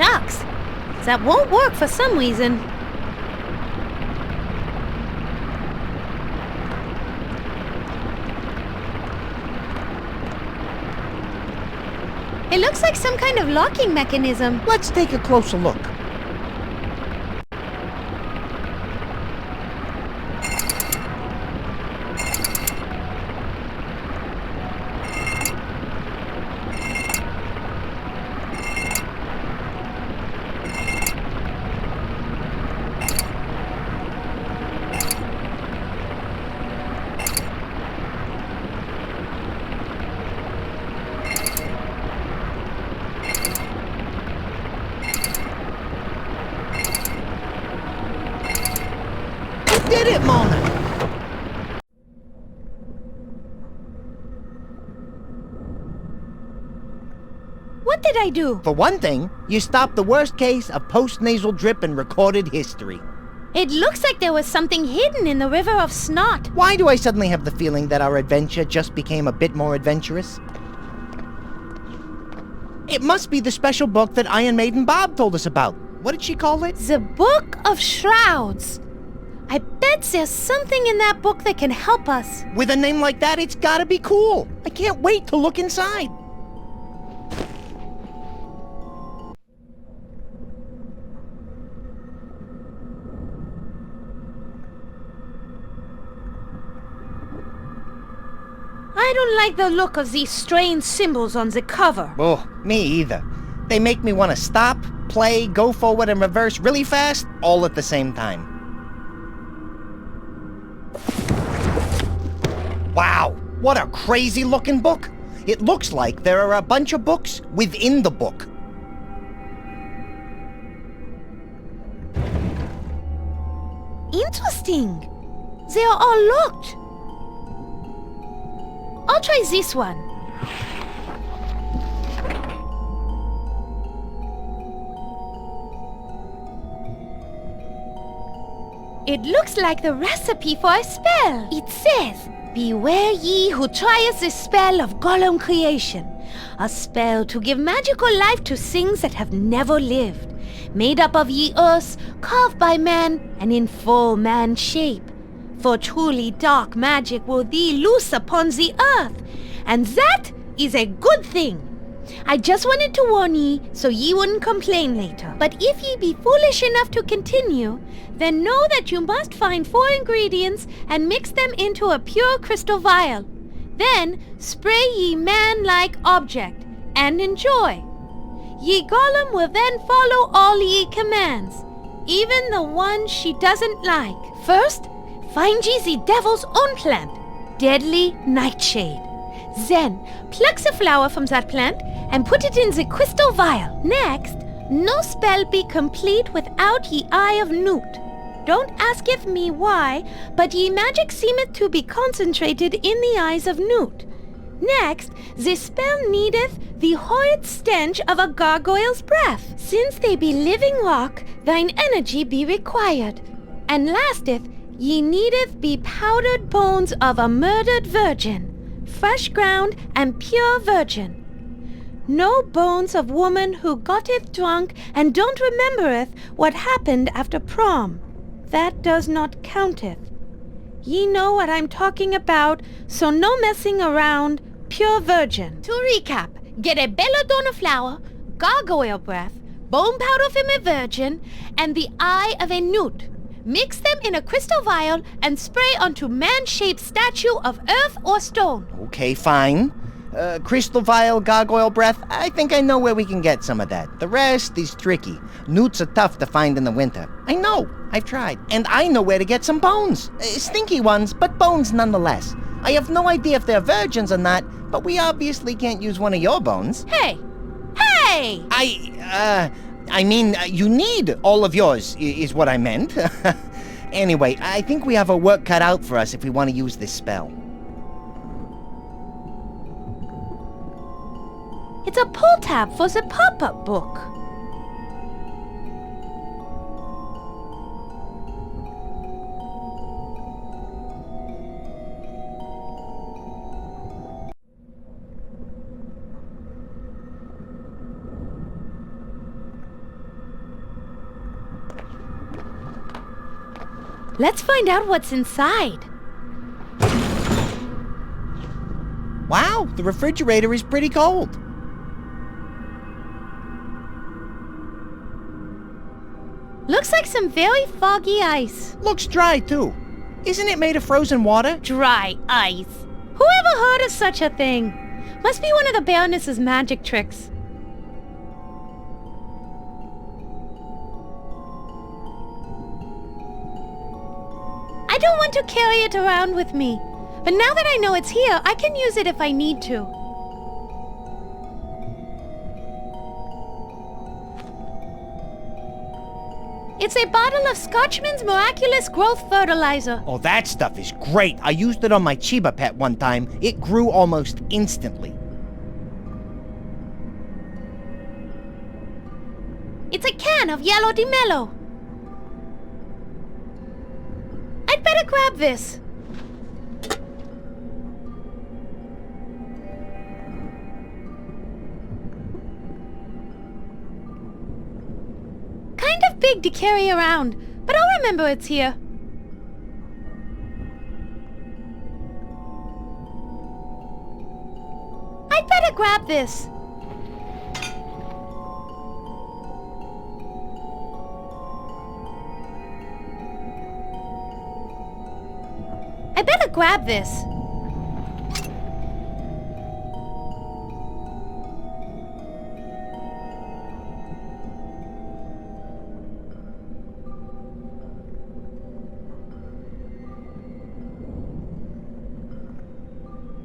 Shucks. That won't work for some reason. It looks like some kind of locking mechanism. Let's take a closer look. Did it, Mona! What did I do? For one thing, you stopped the worst case of post-nasal drip in recorded history. It looks like there was something hidden in the River of Snot. Why do I suddenly have the feeling that our adventure just became a bit more adventurous? It must be the special book that Iron Maiden Bob told us about. What did she call it? The Book of Shrouds. I bet there's something in that book that can help us. With a name like that, it's gotta be cool. I can't wait to look inside. I don't like the look of these strange symbols on the cover. Oh, me either. They make me want to stop, play, go forward and reverse really fast, all at the same time. Wow, what a crazy looking book. It looks like there are a bunch of books within the book. Interesting. They are all locked. I'll try this one. It looks like the recipe for a spell. It says, "Beware ye who trieth the spell of Golem creation, a spell to give magical life to things that have never lived, made up of ye earths, carved by man, and in full man shape. For truly dark magic will thee loose upon the earth, and that is a good thing. I just wanted to warn ye, so ye wouldn't complain later. But if ye be foolish enough to continue, then know that you must find 4 ingredients and mix them into a pure crystal vial. Then spray ye man-like object, and enjoy. Ye Golem will then follow all ye commands, even the ones she doesn't like. First, find ye the devil's own plant, deadly nightshade. Then, pluck the flower from that plant and put it in the crystal vial. Next, no spell be complete without ye eye of newt. Don't asketh me why, but ye magic seemeth to be concentrated in the eyes of newt. Next, the spell needeth the horrid stench of a gargoyle's breath. Since they be living rock, thine energy be required. And lasteth, ye needeth be powdered bones of a murdered virgin, fresh ground and pure virgin. No bones of woman who gotteth drunk and don't remembereth what happened after prom. That does not counteth. Ye know what I'm talking about, so no messing around, pure virgin. To recap, get a belladonna flower, gargoyle breath, bone powder from a virgin, and the eye of a newt. Mix them in a crystal vial and spray onto man-shaped statue of earth or stone. Okay, fine. Crystal vial, gargoyle breath, I think I know where we can get some of that. The rest is tricky. Newts are tough to find in the winter. I know, I've tried. And I know where to get some bones. Stinky ones, but bones nonetheless. I have no idea if they're virgins or not, but we obviously can't use one of your bones. Hey! Hey! I mean, you need all of yours, is what I meant. Anyway, I think we have our work cut out for us if we want to use this spell. It's a pull tab for the pop-up book. Let's find out what's inside. Wow, the refrigerator is pretty cold. Looks like some very foggy ice. Looks dry, too. Isn't it made of frozen water? Dry ice. Whoever heard of such a thing? Must be one of the Baroness's magic tricks. I don't want to carry it around with me, but now that I know it's here, I can use it if I need to. It's a bottle of Scotchman's Miraculous Growth Fertilizer. Oh, that stuff is great. I used it on my Chiba pet one time. It grew almost instantly. It's a can of Yellow de Mello. I'd better grab this. Kind of big to carry around, but I'll remember it's here. I'd better grab this. I better grab this.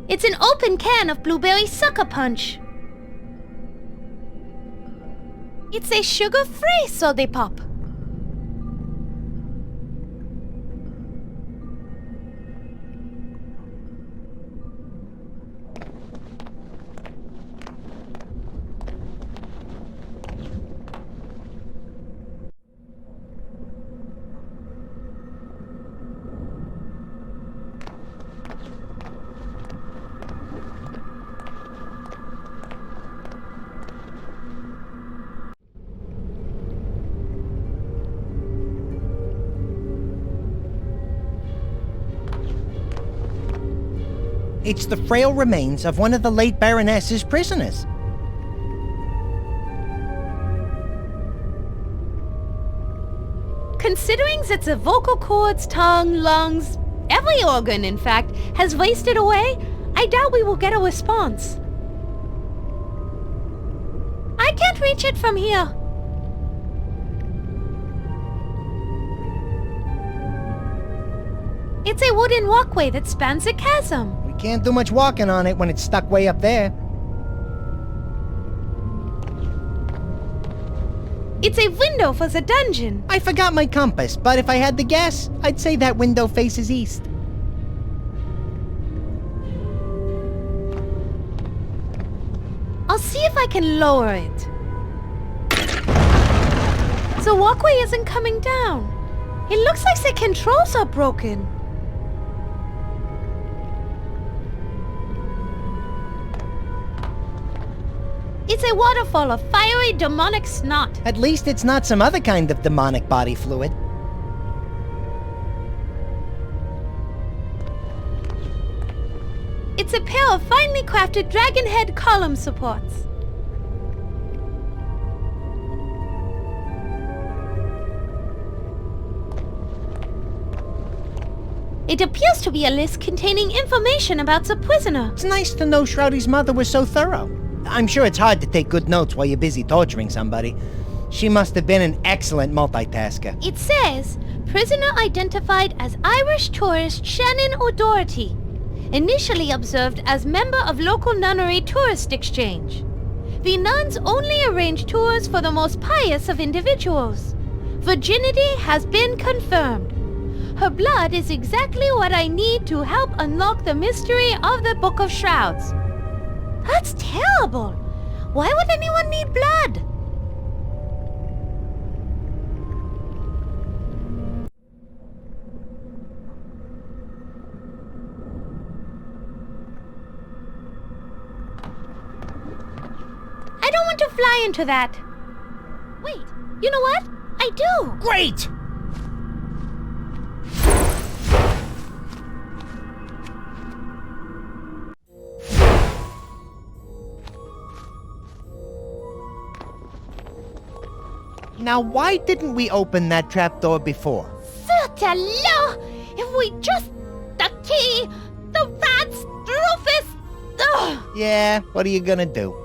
It's an open can of blueberry sucker punch. It's a sugar-free soda pop. It's the frail remains of one of the late Baroness's prisoners. Considering that the vocal cords, tongue, lungs, every organ, in fact, has wasted away, I doubt we will get a response. I can't reach it from here. It's a wooden walkway that spans a chasm. We can't do much walking on it when it's stuck way up there. It's a window for the dungeon. I forgot my compass, but if I had to guess, I'd say that window faces east. I'll see if I can lower it. The walkway isn't coming down. It looks like the controls are broken. It's a waterfall of fiery demonic snot. At least it's not some other kind of demonic body fluid. It's a pair of finely crafted dragon head column supports. It appears to be a list containing information about the prisoner. It's nice to know Shroudy's mother was so thorough. I'm sure it's hard to take good notes while you're busy torturing somebody. She must have been an excellent multitasker. It says, prisoner identified as Irish tourist Shannon O'Doherty, initially observed as member of local nunnery tourist exchange. The nuns only arrange tours for the most pious of individuals. Virginity has been confirmed. Her blood is exactly what I need to help unlock the mystery of the Book of Shrouds. That's terrible! Why would anyone need blood? I don't want to fly into that. Wait, you know what? I do! Great! Now, why didn't we open that trapdoor before? Certainly! If we just the key, the rats, Rufus! Ugh. Yeah, what are you gonna do?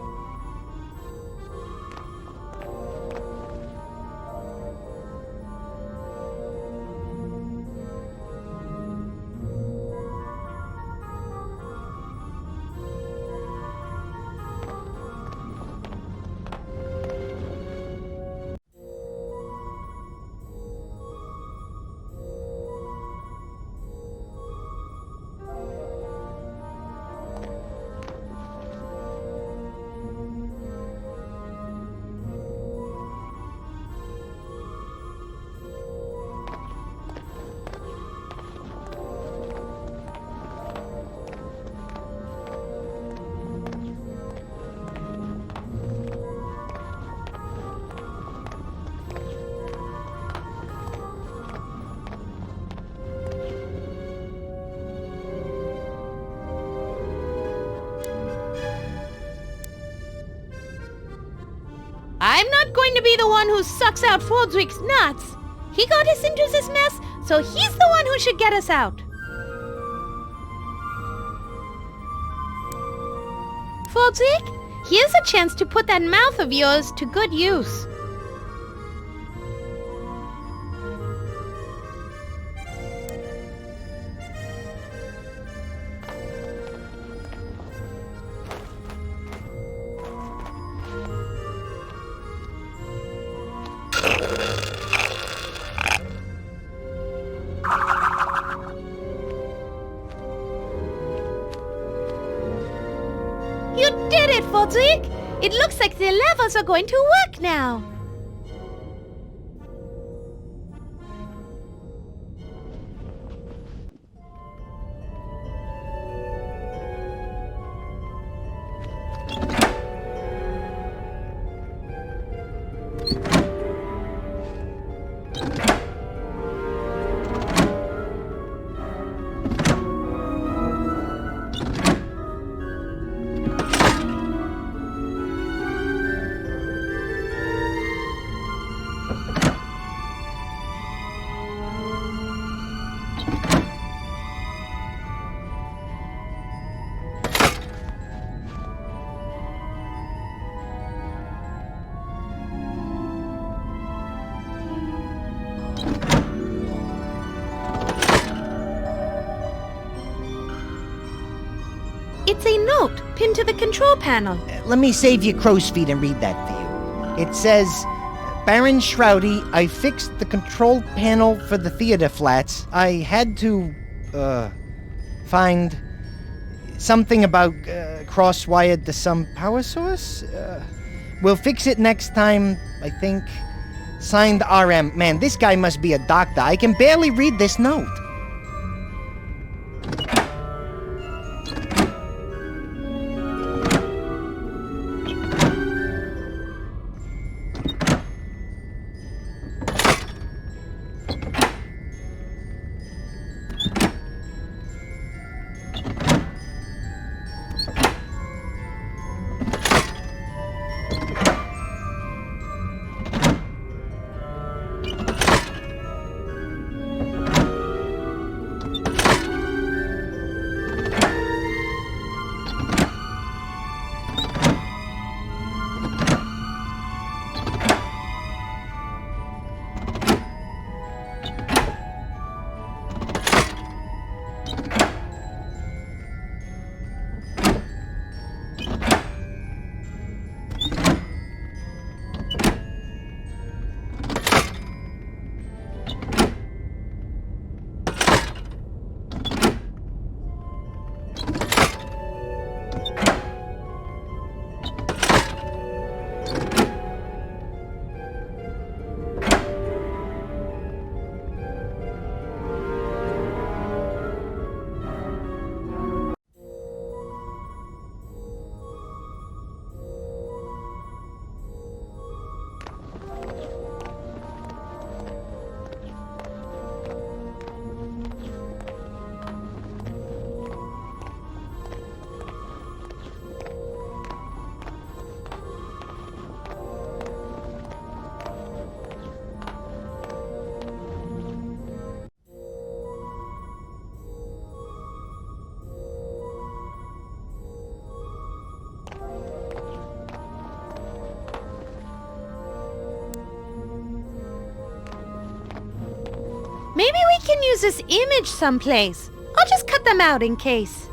I'm not going to be the one who sucks out Fordwick's nuts. He got us into this mess, so he's the one who should get us out. Fordwick, here's a chance to put that mouth of yours to good use. You did it, Fordwick! It looks like the levers are going to work now. It's a note pinned to the control panel. Let me save you crow's feet and read that for you. It says, Baron Shroudy, I fixed the control panel for the theater flats. I had to, find something about, cross-wired to some power source? We'll fix it next time, I think. Signed RM. Man, this guy must be a doctor. I can barely read this note. Maybe we can use this image someplace. I'll just cut them out in case.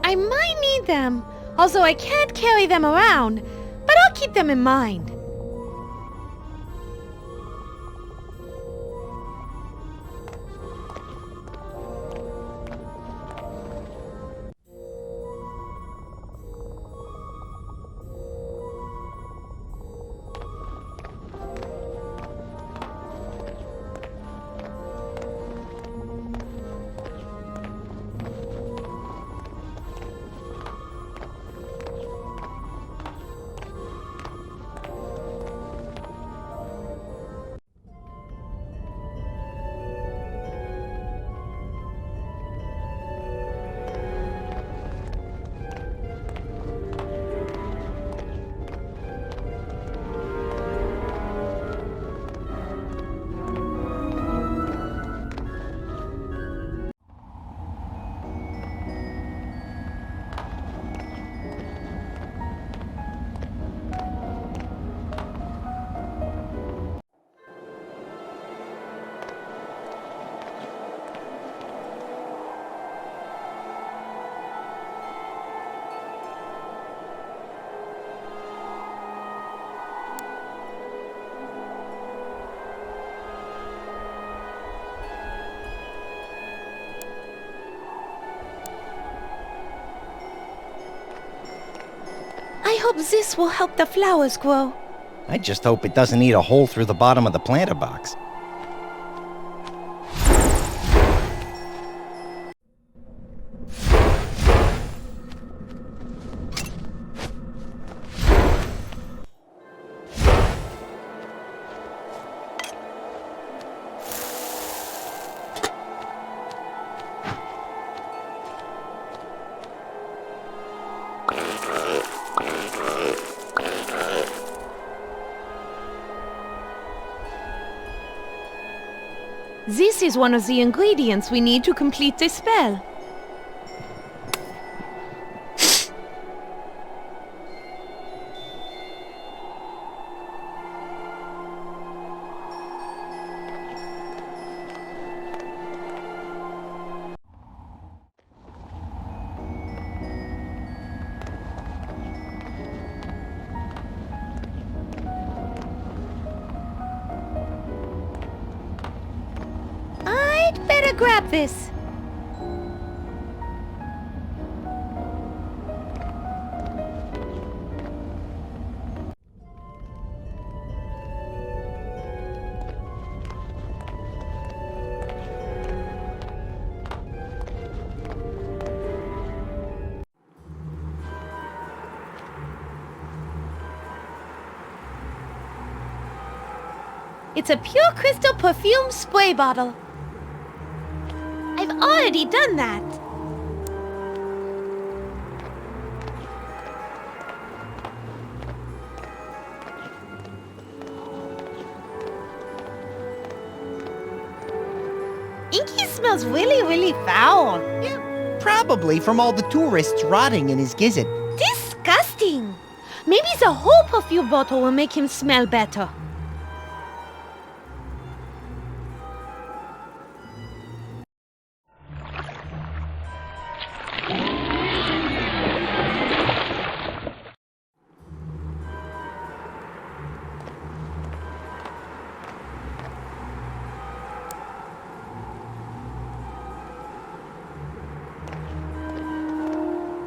I might need them, although I can't carry them around, but I'll keep them in mind. I hope this will help the flowers grow. I just hope it doesn't eat a hole through the bottom of the planter box. This is one of the ingredients we need to complete the spell. Better grab this. It's a pure crystal perfume spray bottle. I've already done that. Inky smells really foul. Yeah, probably from all the tourists rotting in his gizzard. Disgusting. Maybe the whole perfume bottle will make him smell better.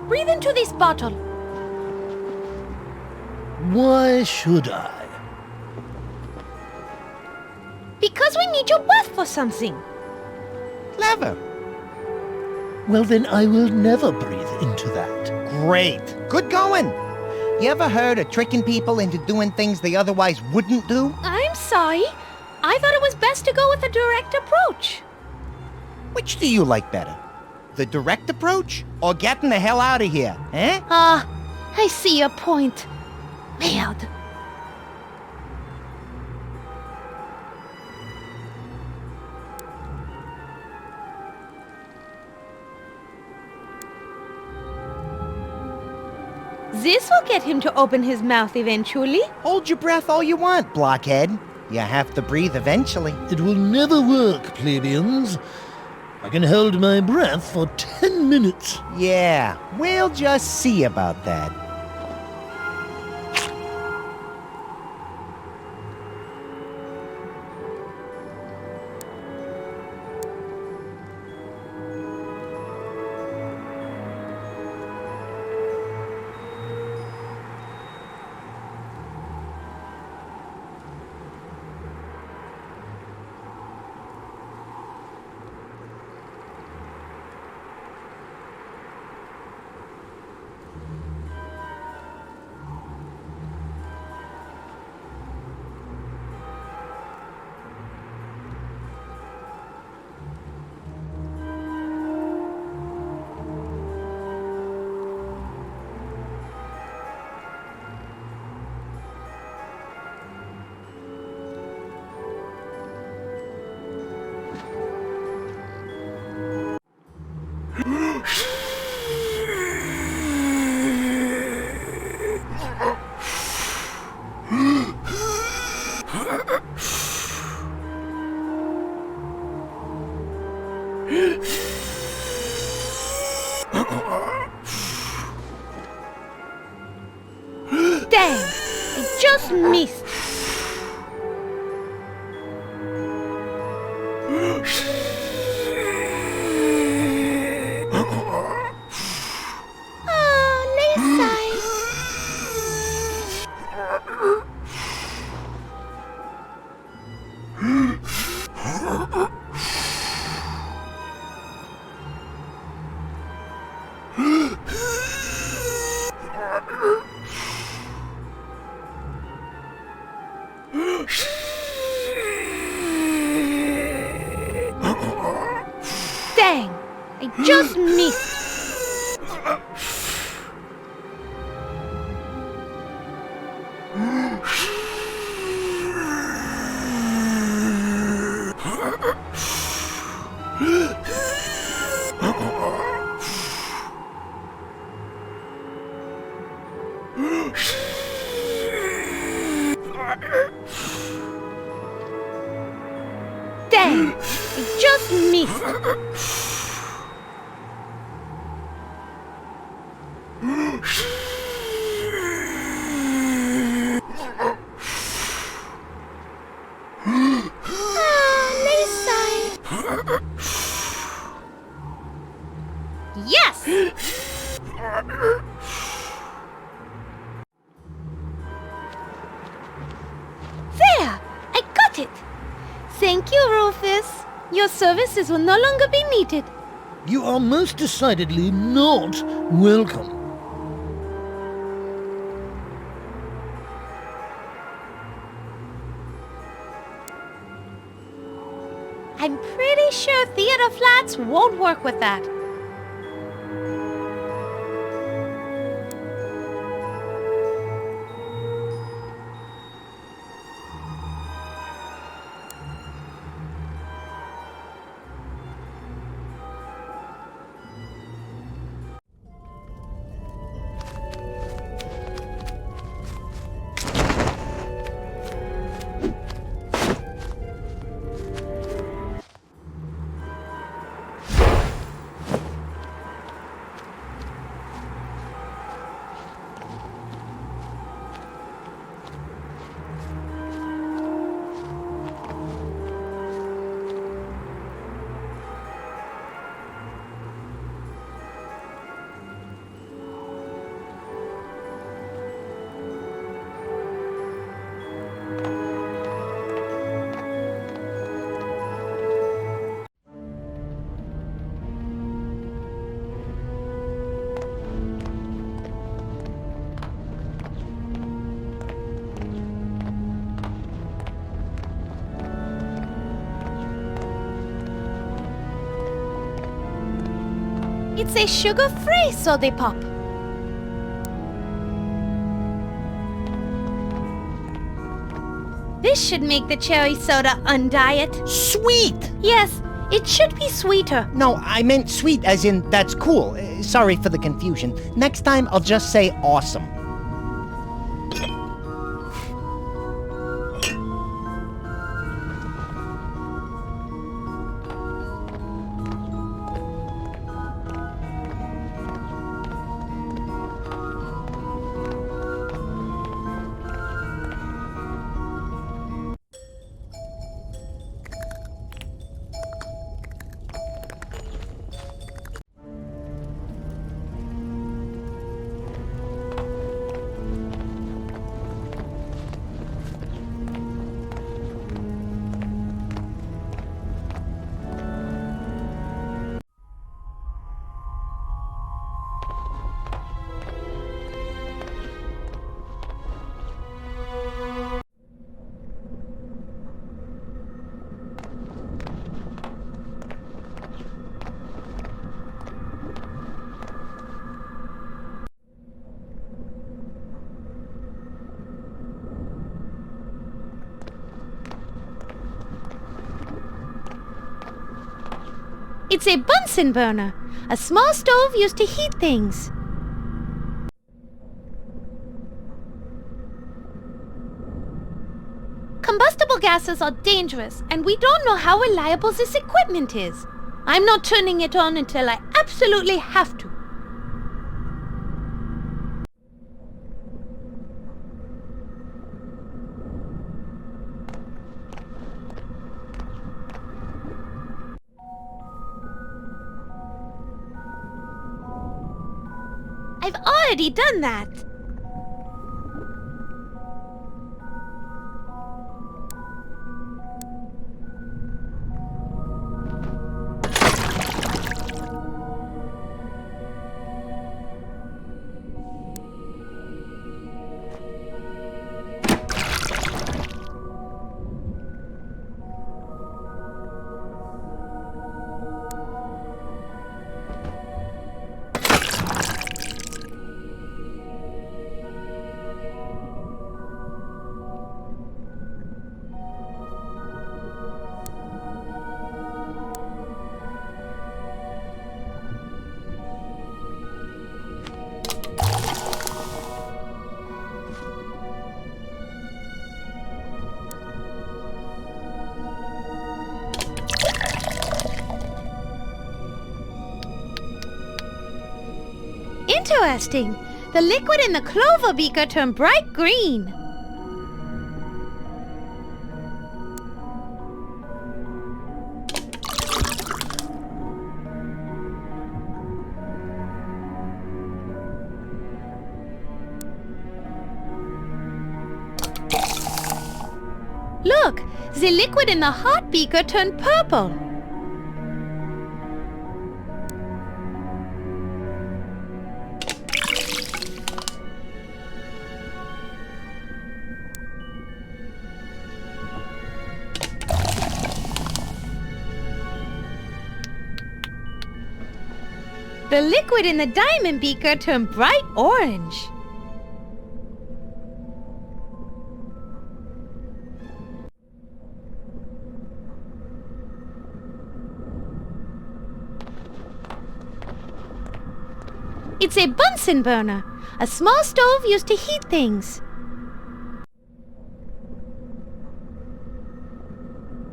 Breathe into this bottle. Why should I? Because we need your breath for something. Clever. Well, then I will never breathe into that. Great. Good going. You ever heard of tricking people into doing things they otherwise wouldn't do? I'm sorry. I thought it was best to go with a direct approach. Which do you like better? The direct approach or getting the hell out of here, eh? I see your point. Merde. This will get him to open his mouth eventually. Hold your breath all you want, blockhead. You have to breathe eventually. It will never work, plebeians. I can hold my breath for 10 minutes. Yeah, we'll just see about that. Dang! I just missed. Dang! I just missed. Dang! I just missed. Yes! There! I got it! Thank you, Rufus. Your services will no longer be needed. You are most decidedly not welcome. I'm pretty sure theater flats won't work with that. It's a sugar-free soda pop. This should make the cherry soda undiet. Sweet! Yes, It should be sweeter. No, I meant sweet as in that's cool. Sorry for the confusion. Next time I'll just say awesome. It's a Bunsen burner, a small stove used to heat things. Combustible gases are dangerous, and we don't know how reliable this equipment is. I'm not turning it on until I absolutely have to. I've already done that. Interesting. The liquid in the clover beaker turned bright green. Look, the liquid in the hot beaker turned purple. The liquid in the diamond beaker turned bright orange. It's a Bunsen burner, a small stove used to heat things.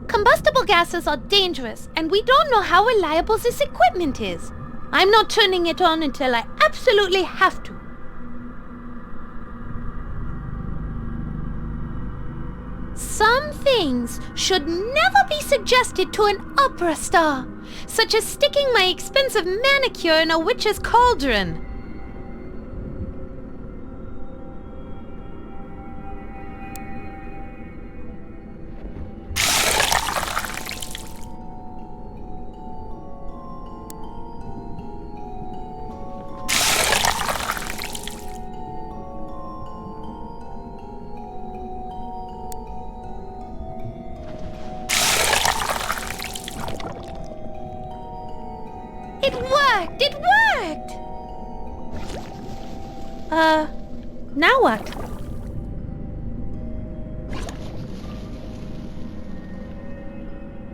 Combustible gases are dangerous, and we don't know how reliable this equipment is. I'm not turning it on until I absolutely have to. Some things should never be suggested to an opera star, such as sticking my expensive manicure in a witch's cauldron. It worked! It worked! Now what?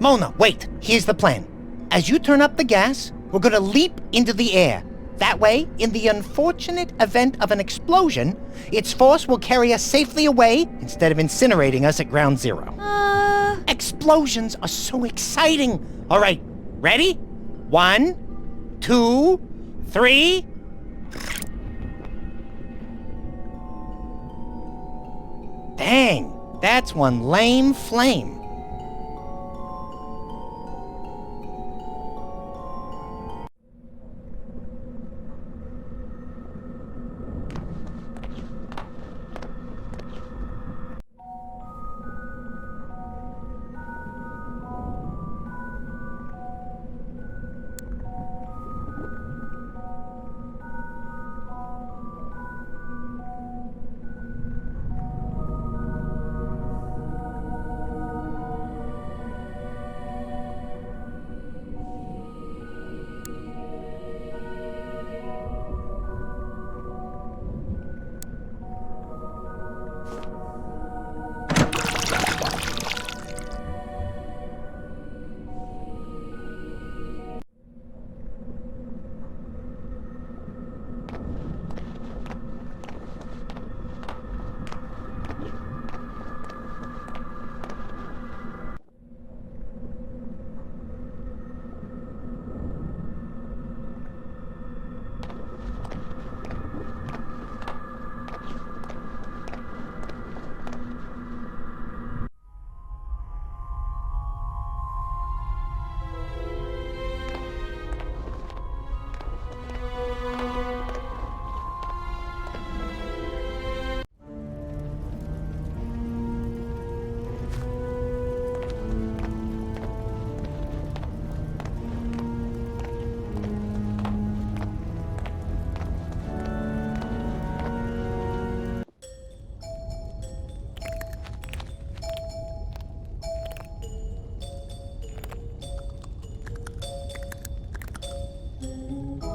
Mona, wait! Here's the plan. As you turn up the gas, we're gonna leap into the air. That way, in the unfortunate event of an explosion, its force will carry us safely away instead of incinerating us at ground zero. Explosions are so exciting. All right, ready? 1, 2, 3. Dang, that's one lame flame.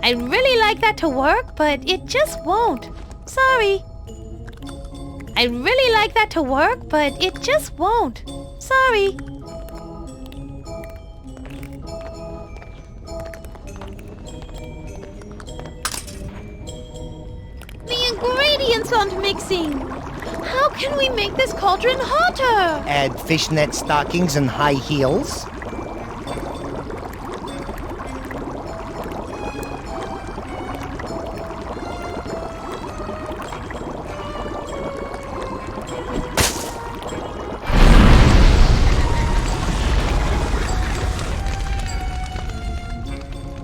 I'd really like that to work, but it just won't. Sorry. I'd really like that to work, but it just won't. Sorry. The ingredients aren't mixing. How can we make this cauldron hotter? Add fishnet stockings and high heels.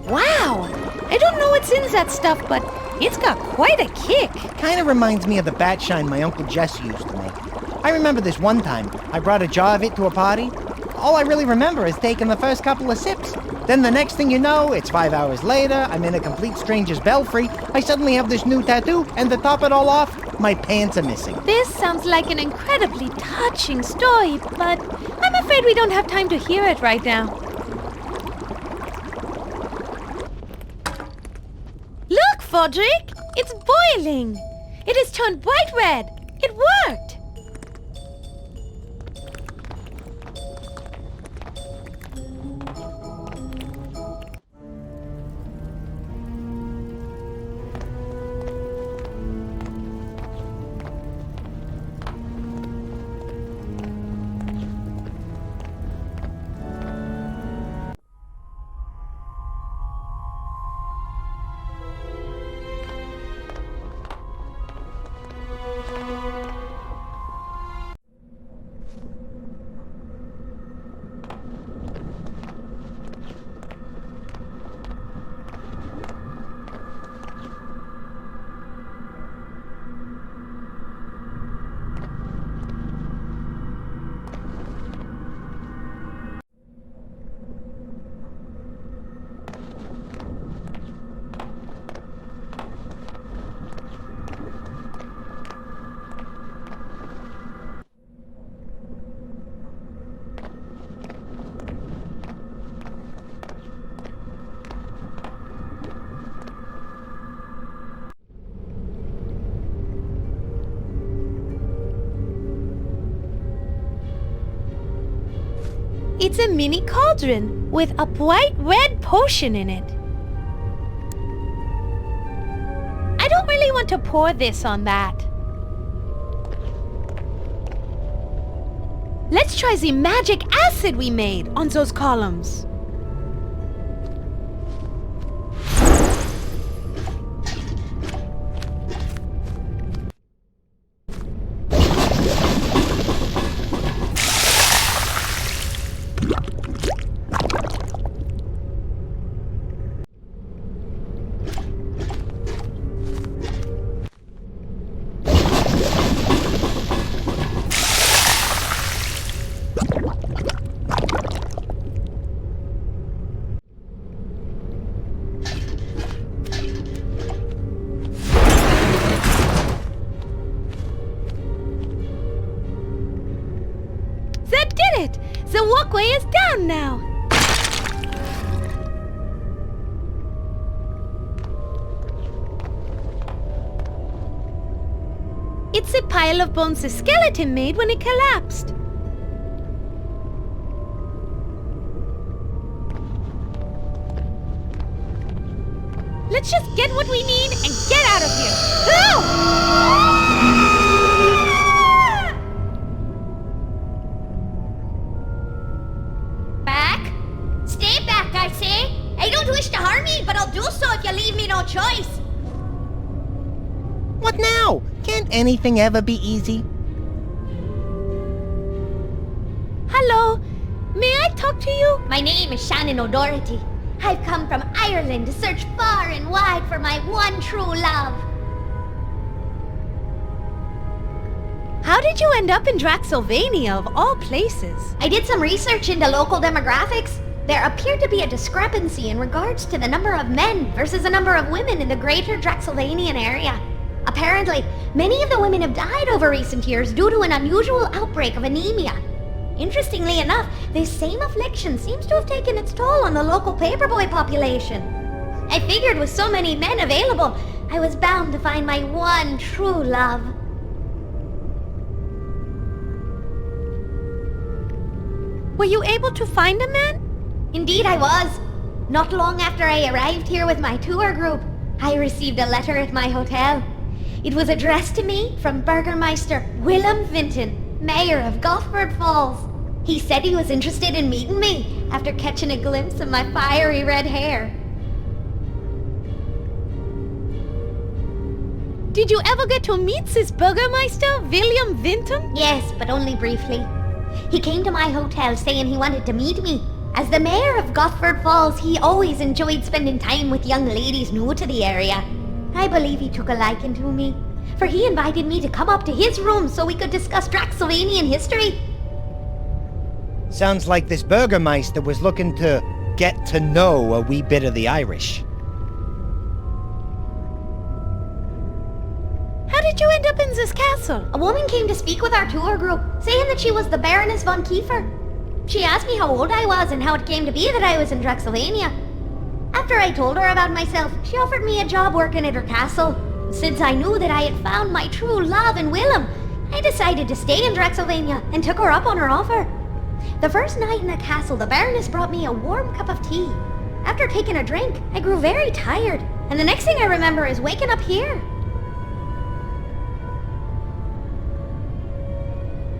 Wow! I don't know what's in that stuff, but it's got quite a kick. Kind of reminds me of the bat shine my Uncle Jess used to make. I remember this one time, I brought a jar of it to a party. All I really remember is taking the first couple of sips. Then the next thing you know, it's 5 hours later, I'm in a complete stranger's belfry, I suddenly have this new tattoo, and to top it all off, my pants are missing. This sounds like an incredibly touching story, but I'm afraid we don't have time to hear it right now. Look, Fodrick! It's boiling! It has turned bright red! It worked! It's a mini cauldron with a bright red potion in it. I don't really want to pour this on that. Let's try the magic acid we made on those columns. The walkway is down now. It's a pile of bones the skeleton made when it collapsed. Let's just get what we need and get out of here. Oh! But I'll do so if you leave me no choice. What now? Can't anything ever be easy? Hello, may I talk to you? My name is Shannon O'Doherty. I've come from Ireland to search far and wide for my one true love. How did you end up in Draxylvania of all places? I did some research into local demographics. There appeared to be a discrepancy in regards to the number of men versus the number of women in the greater Draxylvanian area. Apparently, many of the women have died over recent years due to an unusual outbreak of anemia. Interestingly enough, this same affliction seems to have taken its toll on the local paperboy population. I figured with so many men available, I was bound to find my one true love. Were you able to find a man? Indeed I was. Not long after I arrived here with my tour group, I received a letter at my hotel. It was addressed to me from Burgermeister Willem Vinton, Mayor of Gothford Falls. He said he was interested in meeting me after catching a glimpse of my fiery red hair. Did you ever get to meet this Burgermeister, William Vinton? Yes, but only briefly. He came to my hotel saying he wanted to meet me. As the mayor of Gothford Falls, he always enjoyed spending time with young ladies new to the area. I believe he took a liking to me, for he invited me to come up to his room so we could discuss Draxylvanian history. Sounds like this Burgermeister was looking to get to know a wee bit of the Irish. How did you end up in this castle? A woman came to speak with our tour group, saying that she was the Baroness von Kiefer. She asked me how old I was and how it came to be that I was in Draxylvania. After I told her about myself, she offered me a job working at her castle. Since I knew that I had found my true love in Willem, I decided to stay in Draxylvania and took her up on her offer. The first night in the castle, the Baroness brought me a warm cup of tea. After taking a drink, I grew very tired, and the next thing I remember is waking up here.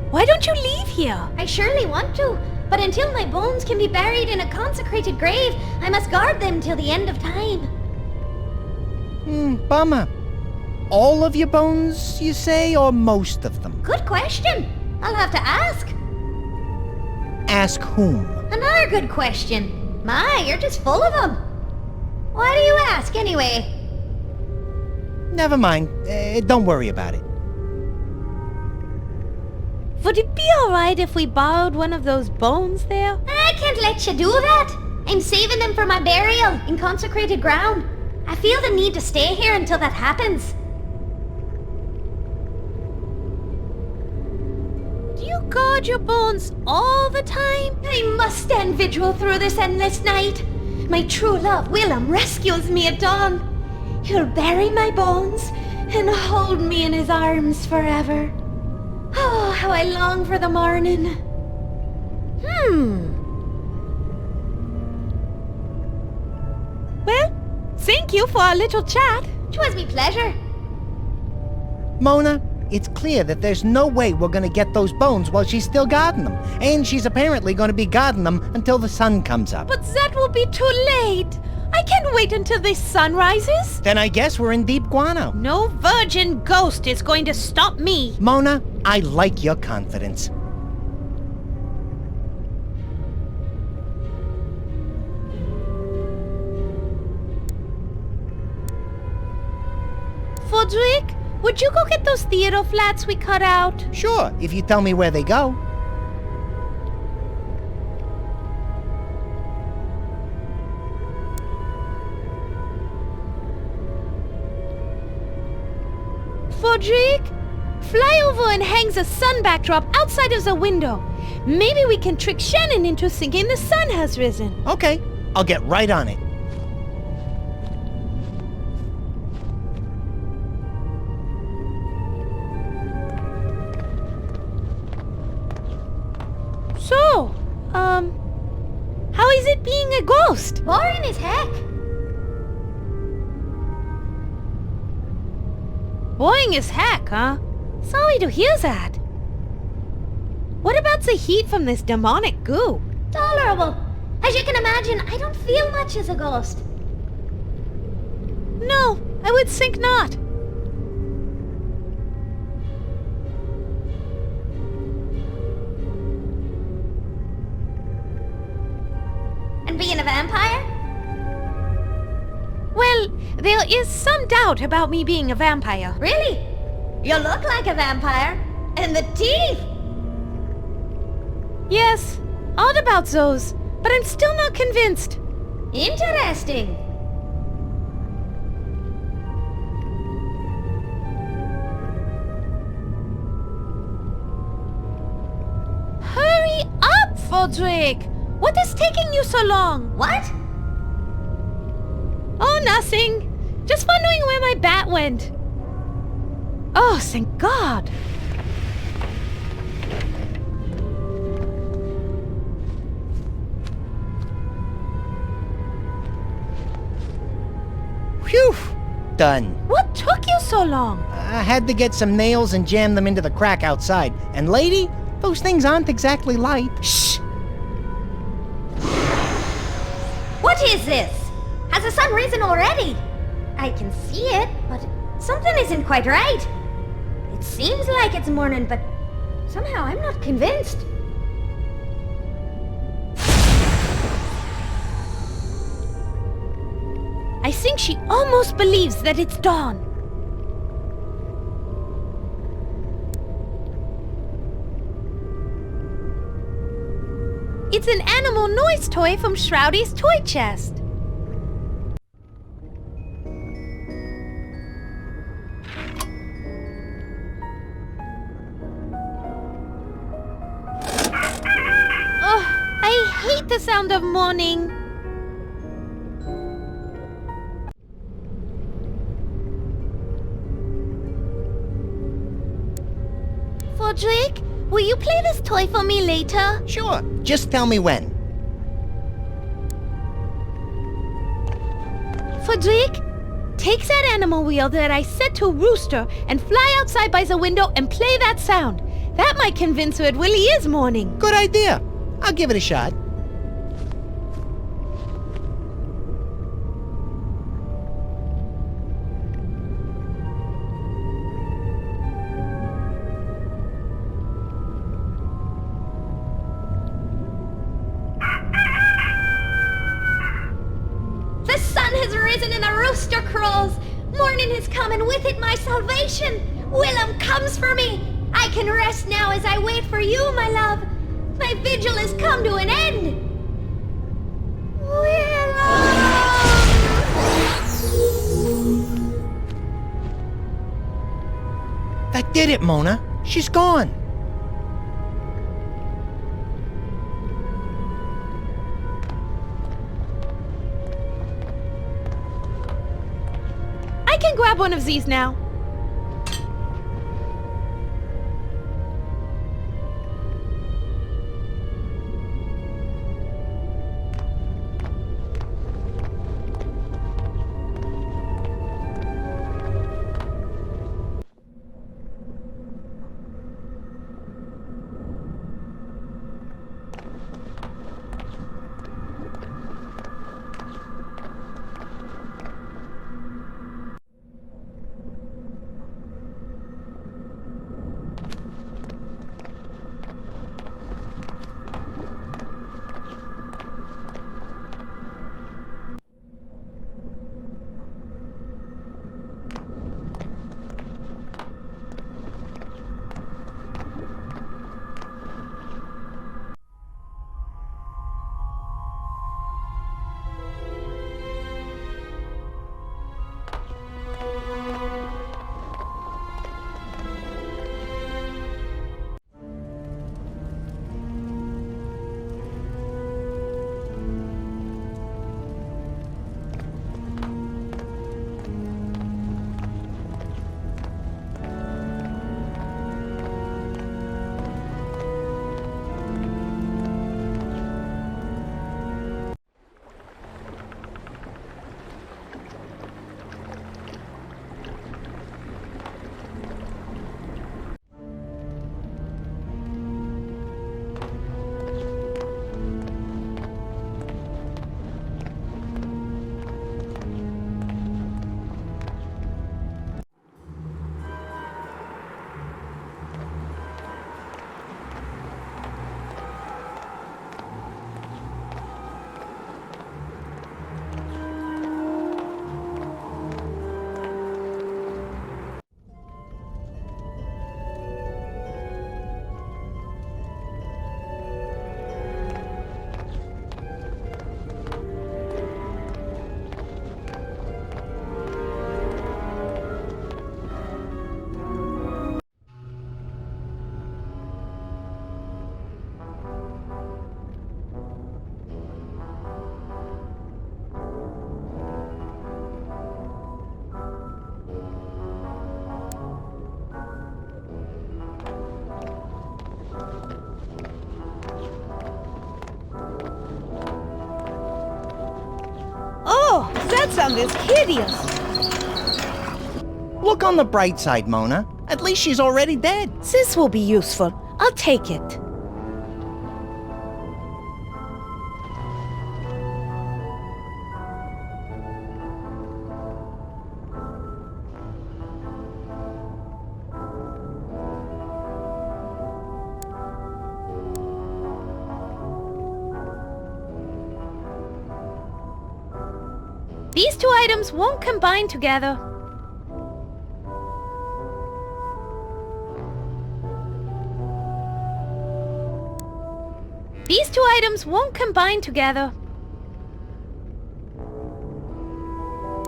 Why don't you leave here? I surely want to, but until my bones can be buried in a consecrated grave, I must guard them till the end of time. Bummer. All of your bones, you say, or most of them? Good question. I'll have to ask. Ask whom? Another good question. My, you're just full of them. Why do you ask, anyway? Never mind. Don't worry about it. Would it be alright if we borrowed one of those bones there? I can't let you do that. I'm saving them for my burial in consecrated ground. I feel the need to stay here until that happens. Do you guard your bones all the time? I must stand vigil through this endless night. My true love, Willem, rescues me at dawn. He'll bury my bones and hold me in his arms forever. Oh, how I long for the morning. Well, thank you for our little chat. 'Twas me pleasure. Mona, it's clear that there's no way we're gonna get those bones while she's still guarding them. And she's apparently gonna be guarding them until the sun comes up. But that will be too late. I can't wait until the sun rises. Then I guess we're in deep guano. No virgin ghost is going to stop me. Mona, I like your confidence. Fodrick, would you go get those theater flats we cut out? Sure, if you tell me where they go. Fodrick, fly over and hang the sun backdrop outside of the window. Maybe we can trick Shannon into thinking the sun has risen. Okay, I'll get right on it. So, how is it being a ghost? Boring as heck. Boring as heck, huh? Sorry to hear that. What about the heat from this demonic goo? Tolerable. As you can imagine, I don't feel much as a ghost. No, I would think not. And being a vampire? Well, there is some doubt about me being a vampire. Really? You look like a vampire. And the teeth! Yes, odd about those, but I'm still not convinced. Interesting. Hurry up, Fodrick! What is taking you so long? What? Oh, nothing. Just wondering where my bat went. Oh, thank God. Phew! Done. What took you so long? I had to get some nails and jam them into the crack outside. And lady, those things aren't exactly light. Shh! What is this? Has the sun risen already? I can see it, but something isn't quite right. It seems like it's morning, but somehow I'm not convinced. I think she almost believes that it's dawn. It's an animal noise toy from Shroudy's toy chest. Ugh, I hate the sound of morning. Fodrick, will you play this toy for me later? Sure, just tell me when. Fodrick, take that animal wheel that I set to Rooster and fly outside by the window and play that sound. That might convince her it really is morning. Good idea. I'll give it a shot. The sun has risen and the rooster crows. Morning has come and with it my salvation. Willem comes for me. I can rest now as I wait for you, my love. My vigil has come to an end. Willem! That did it, Mona. She's gone. I can grab one of these now. That sound is hideous. Look on the bright side, Mona. At least she's already dead. This will be useful. I'll take it. These two items won't combine together. These two items won't combine together.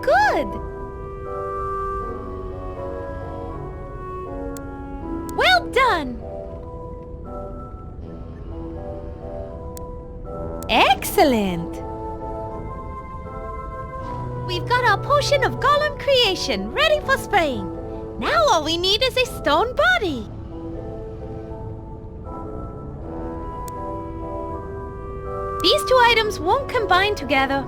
Good! Well done! Excellent! We've got our potion of Golem creation ready for spraying. Now all we need is a stone body. These two items won't combine together.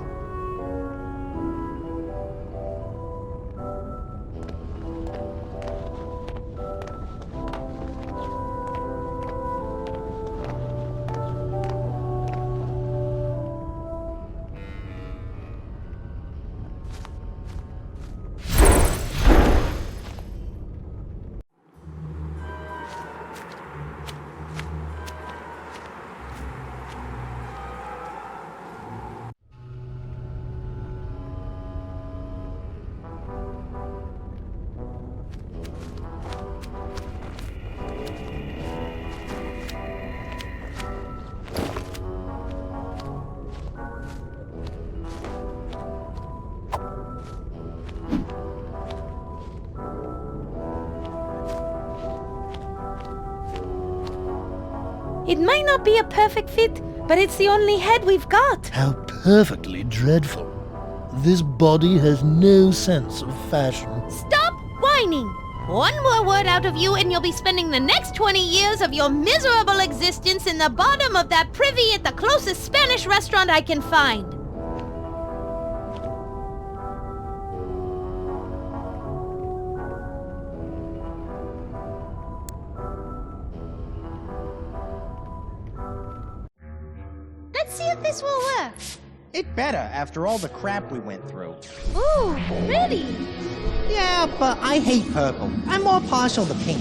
It might not be a perfect fit, but it's the only head we've got. How perfectly dreadful. This body has no sense of fashion. Stop whining! One more word out of you and you'll be spending the next 20 years of your miserable existence in the bottom of that privy at the closest Spanish restaurant I can find. Let's see if this will work. It better after all the crap we went through. Ooh, pretty! Yeah, but I hate purple. I'm more partial to pink.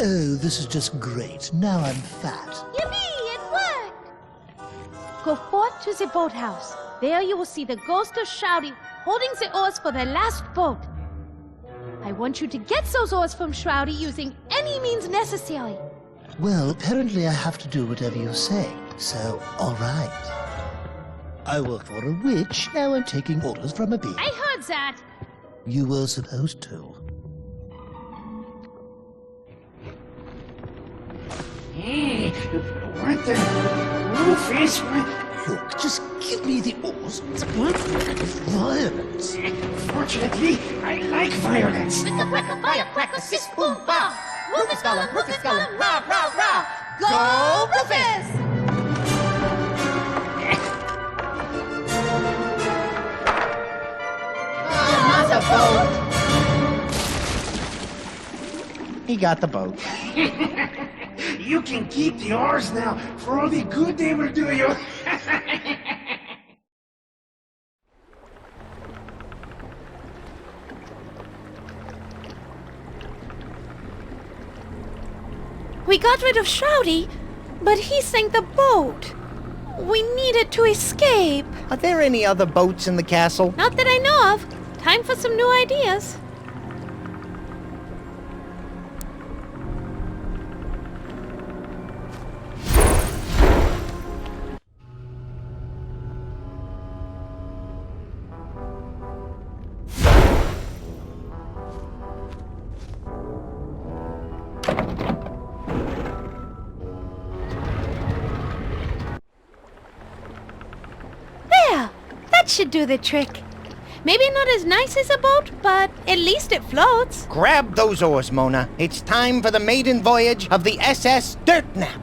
Oh, this is just great. Now I'm fat. Yippee! It worked! Go forth to the boathouse. There you will see the ghost of Shroudy holding the oars for the last boat. I want you to get those oars from Shroudy using any means necessary. Well, apparently I have to do whatever you say. So, all right. I work for a witch, now I'm taking orders from a bee. I heard that. You were supposed to. Hey, what the... Rufus, what... Look, just give me the oars. What violence? Fortunately, I like violence. Firecracker, sis, boom, bah! Rufus Golem, rah, rah, rah! Go, Rufus! Another boat! He got the boat. You can keep the oars now for all the good they will do you. We got rid of Shroudy, but he sank the boat. We needed to escape. Are there any other boats in the castle? Not that I know of. Time for some new ideas. That should do the trick. Maybe not as nice as a boat, but at least it floats. Grab those oars, Mona. It's time for the maiden voyage of the SS Dirtnap.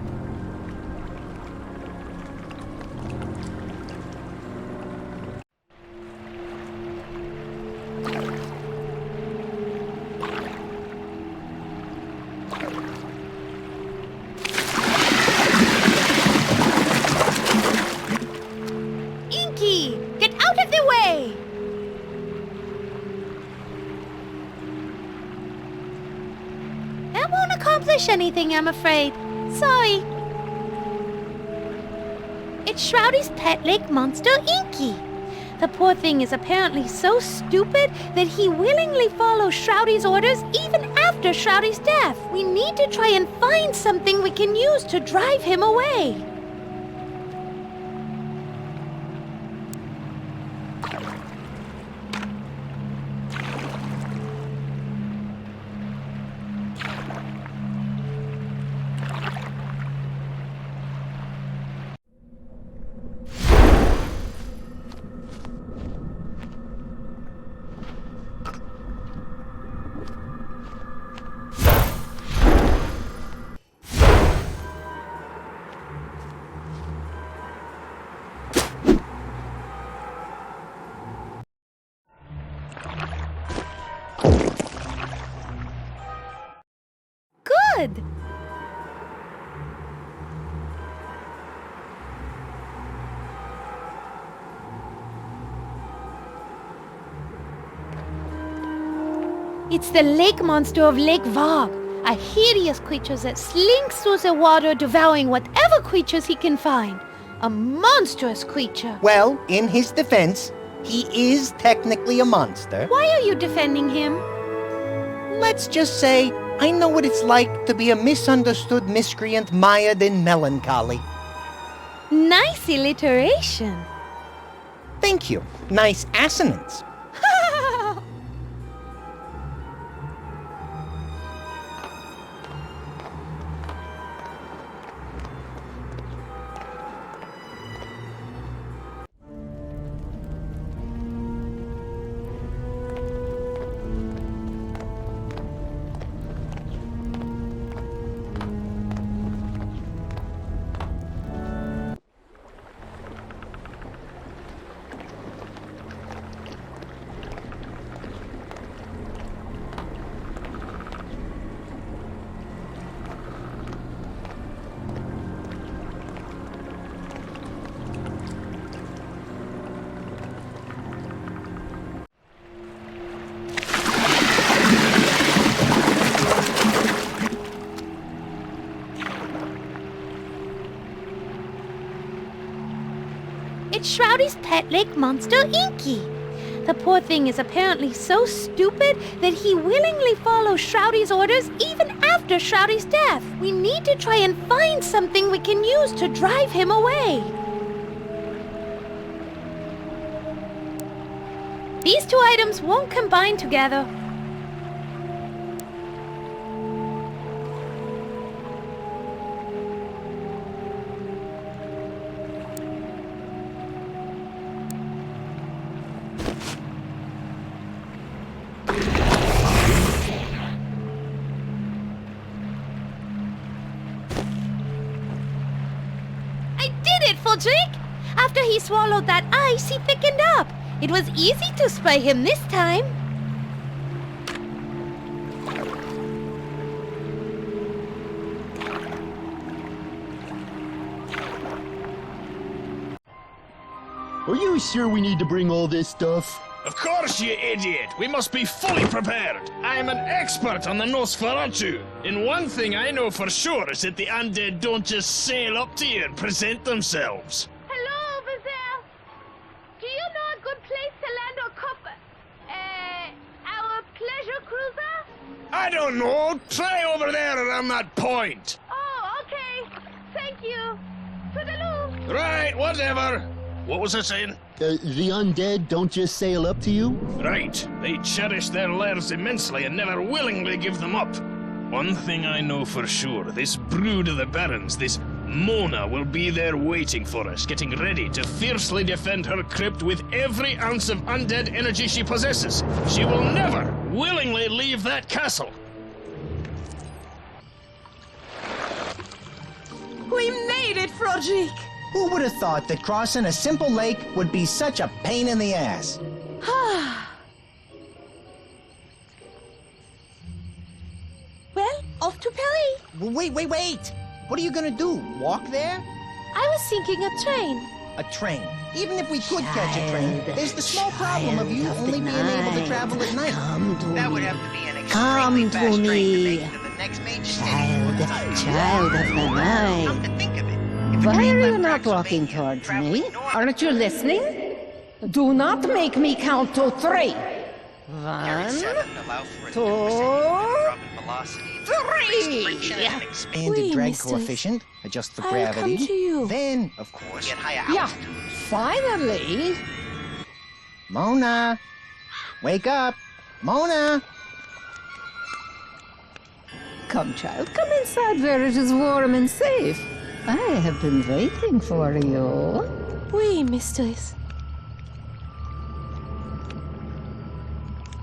finish anything, I'm afraid. Sorry. It's Shroudy's pet lake monster, Inky. The poor thing is apparently so stupid that he willingly follows Shroudy's orders even after Shroudy's death. We need to try and find something we can use to drive him away. Good. It's the lake monster of Lake Varg, a hideous creature that slinks through the water, devouring whatever creatures he can find. A monstrous creature. Well, in his defense, he is technically a monster. Why are you defending him? Let's just say I know what it's like to be a misunderstood miscreant mired in melancholy. Nice alliteration. Thank you. Nice assonance. It's Shroudy's pet lake monster, Inky. The poor thing is apparently so stupid that he willingly follows Shroudy's orders even after Shroudy's death. We need to try and find something we can use to drive him away. These two items won't combine together. Drake. After he swallowed that ice, he thickened up. It was easy to spray him this time. Are you sure we need to bring all this stuff? Of course, you idiot! We must be fully prepared! I am an expert on the Nosferatu, and one thing I know for sure is that the undead don't just sail up to you and present themselves. Hello over there! Do you know a good place to land our pleasure cruiser? I don't know! Try over there around that point! Oh, okay. Thank you. Toodaloo! Right, whatever. What was I saying? The undead don't just sail up to you? Right. They cherish their lairs immensely and never willingly give them up. One thing I know for sure, this brood of the Barons, this Mona, will be there waiting for us, getting ready to fiercely defend her crypt with every ounce of undead energy she possesses. She will never willingly leave that castle. We made it, Frodrik! Who would have thought that crossing a simple lake would be such a pain in the ass? Well, off to Paris. Wait. What are you gonna do? Walk there? I was thinking a train. A train. Even if we could catch a train, there's the small problem of you only being able to travel at night. That would have to be an extremely fast train to make it to the next major Child of the night. Come to think of it, Why are you not walking towards me? Aren't you listening? Do not make me count to 3. 1, 2, 3. Expanded drag mistress. coefficient, adjust for I'll gravity. come to you. Then, of course, get higher Yeah, altitude. finally. Mona! Wake up! Mona! Come, child, come inside where it is warm and safe. I have been waiting for you. Oui, mistress.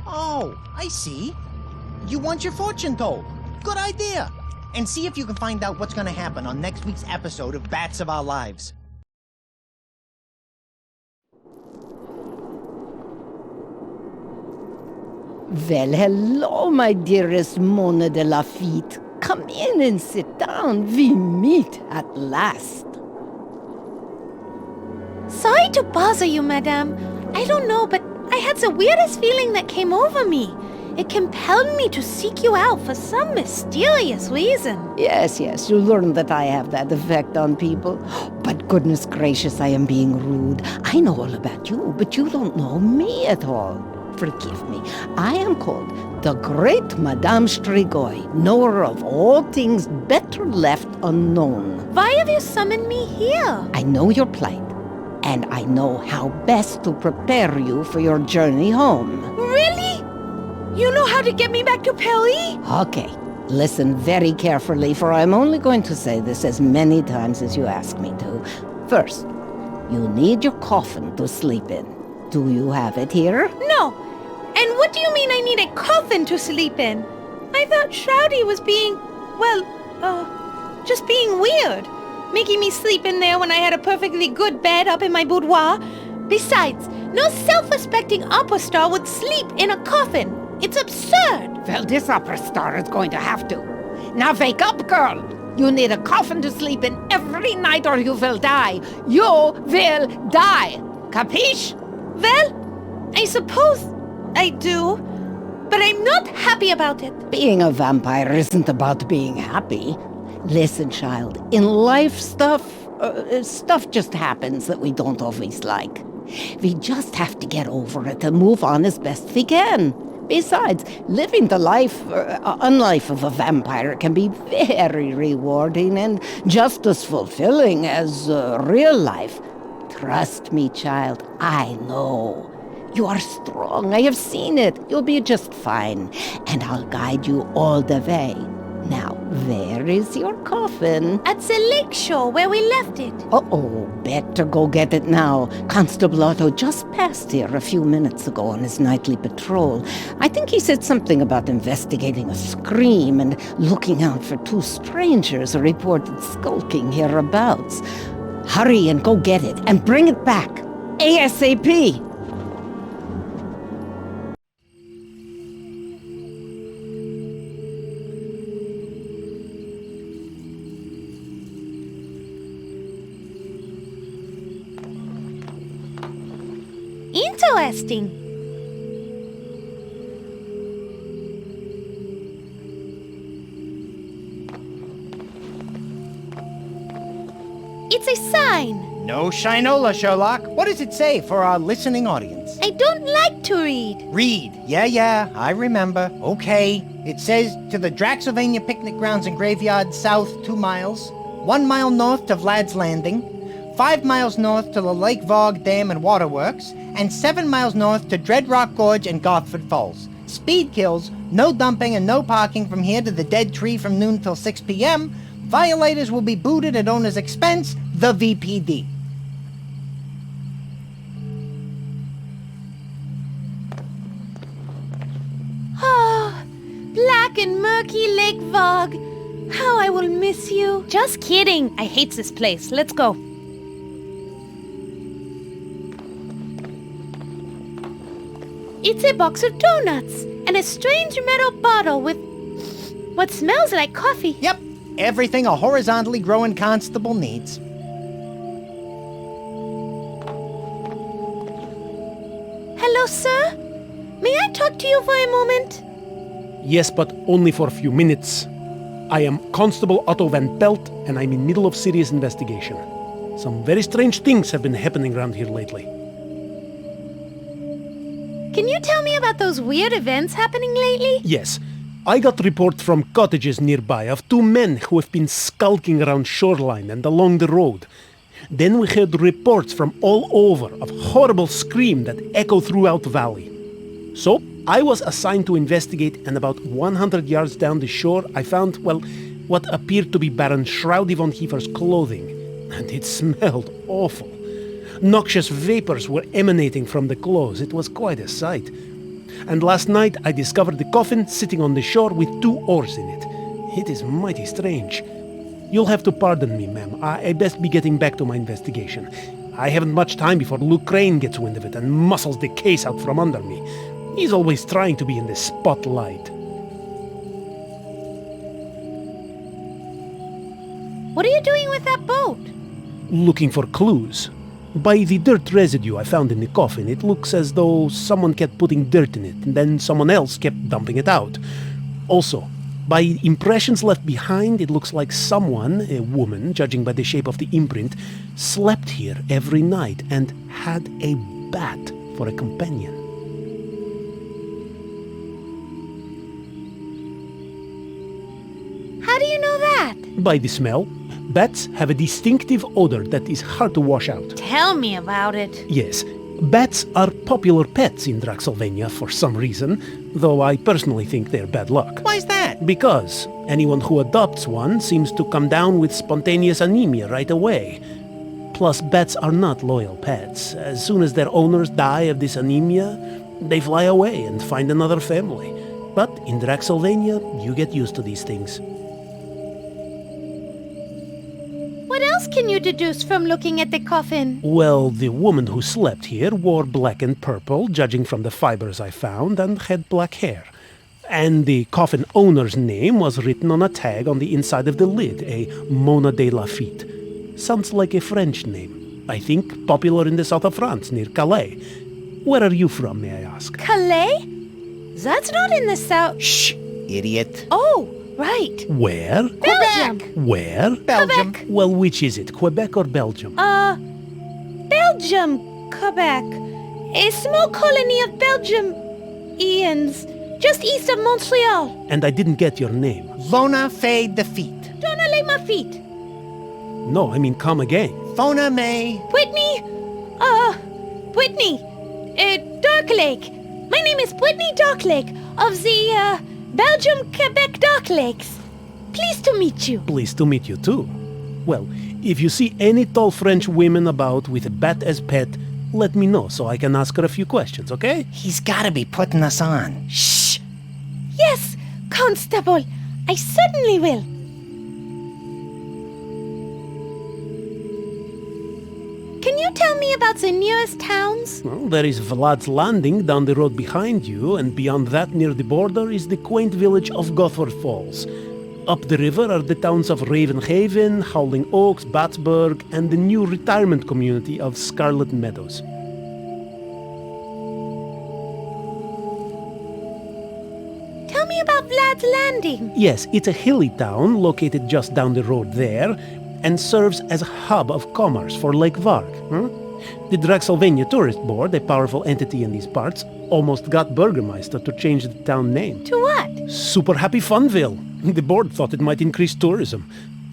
Oh, I see. You want your fortune told. Good idea. And see if you can find out what's going to happen on next week's episode of Bats of Our Lives. Well, hello, my dearest Mona de Lafitte. Come in and sit down. We meet at last. Sorry to bother you, madame. I don't know, but I had the weirdest feeling that came over me. It compelled me to seek you out for some mysterious reason. Yes, you learn that I have that effect on people. But goodness gracious, I am being rude. I know all about you, but you don't know me at all. Forgive me. I am called the Great Madame Strigoi, knower of all things better left unknown. Why have you summoned me here? I know your plight, and I know how best to prepare you for your journey home. Really? You know how to get me back to Paris? Okay, listen very carefully, for I'm only going to say this as many times as you ask me to. First, you need your coffin to sleep in. Do you have it here? No. And what do you mean I need a coffin to sleep in? I thought Shroudy was being, just being weird. Making me sleep in there when I had a perfectly good bed up in my boudoir. Besides, no self-respecting opera star would sleep in a coffin. It's absurd. Well, this opera star is going to have to. Now wake up, girl. You need a coffin to sleep in every night or you will die. You will die. Capiche? Well, I suppose I do, but I'm not happy about it. Being a vampire isn't about being happy. Listen, child, in life stuff just happens that we don't always like. We just have to get over it and move on as best we can. Besides, living the unlife of a vampire can be very rewarding and just as fulfilling as real life. Trust me, child, I know. You are strong, I have seen it. You'll be just fine, and I'll guide you all the way. Now, where is your coffin? At the lake shore where we left it. Uh-oh, better go get it now. Constable Otto just passed here a few minutes ago on his nightly patrol. I think he said something about investigating a scream and looking out for 2 strangers reported skulking hereabouts. Hurry and go get it, and bring it back. ASAP! Interesting. It's a sign. No shinola, Sherlock. What does it say for our listening audience? I don't like to read. Read. Yeah, I remember. Okay. It says, to the Draxylvania Picnic Grounds and Graveyard south 2 miles, 1 mile north to Vlad's Landing, 5 miles north to the Lake Vogue Dam and Waterworks, and 7 miles north to Dread Rock Gorge and Garford Falls. Speed kills, no dumping and no parking from here to the Dead Tree from noon till 6 p.m. Violators will be booted at owner's expense, the VPD. Oh, black and murky Lake Vogue. How I will miss you. Just kidding. I hate this place. Let's go. It's a box of donuts and a strange metal bottle with what smells like coffee. Yep, everything a horizontally growing constable needs. Hello, sir. May I talk to you for a moment? Yes, but only for a few minutes. I am Constable Otto Van Pelt, and I'm in middle of serious investigation. Some very strange things have been happening around here lately. Can you tell me about those weird events happening lately? Yes. I got reports from cottages nearby of 2 men who have been skulking around shoreline and along the road. Then we heard reports from all over of horrible screams that echo throughout the valley. So, I was assigned to investigate, and about 100 yards down the shore, I found, well, what appeared to be Baron Shroudy von Heifer's clothing. And it smelled awful. Noxious vapors were emanating from the clothes. It was quite a sight. And last night, I discovered the coffin sitting on the shore with 2 oars in it. It is mighty strange. You'll have to pardon me, ma'am. I best be getting back to my investigation. I haven't much time before Luke Crane gets wind of it and muscles the case out from under me. He's always trying to be in the spotlight. What are you doing with that boat? Looking for clues. By the dirt residue I found in the coffin, it looks as though someone kept putting dirt in it, and then someone else kept dumping it out. Also, by impressions left behind, it looks like someone, a woman, judging by the shape of the imprint, slept here every night and had a bat for a companion. How do you know that? By the smell. Bats have a distinctive odor that is hard to wash out. Tell me about it. Yes, bats are popular pets in Draxylvania for some reason, though I personally think they're bad luck. Why's that? Because anyone who adopts one seems to come down with spontaneous anemia right away. Plus, bats are not loyal pets. As soon as their owners die of this anemia, they fly away and find another family. But in Draxylvania, you get used to these things. What else can you deduce from looking at the coffin? Well, the woman who slept here wore black and purple, judging from the fibers I found, and had black hair. And the coffin owner's name was written on a tag on the inside of the lid, a Mona de Lafitte. Sounds like a French name. I think popular in the south of France, near Calais. Where are you from, may I ask? Calais? That's not in the south. Shh, idiot. Oh, right. Where? Belgium. Where? Belgium. Quebec. Well, which is it, Quebec or Belgium? Belgium, Quebec. A small colony of Belgians, just east of Montreal. And I didn't get your name. Lona Fay Defeat. Donna lay my feet. No, I mean come again. Fona May. Whitney, Darklake. My name is Whitney Darklake of the, Belgium-Quebec Dark Lakes. Pleased to meet you. Pleased to meet you too. Well, if you see any tall French women about with a bat as pet, let me know so I can ask her a few questions, okay? He's gotta be putting us on. Shh! Yes, Constable. I certainly will. Can you tell me about the nearest towns? Well, there is Vlad's Landing down the road behind you, and beyond that, near the border, is the quaint village of Gothford Falls. Up the river are the towns of Ravenhaven, Howling Oaks, Battsburg, and the new retirement community of Scarlet Meadows. Tell me about Vlad's Landing. Yes, it's a hilly town located just down the road there, and serves as a hub of commerce for Lake Varg. The Draxylvania Tourist Board, a powerful entity in these parts, almost got Burgermeister to change the town name. To what? Super Happy Funville. The board thought it might increase tourism.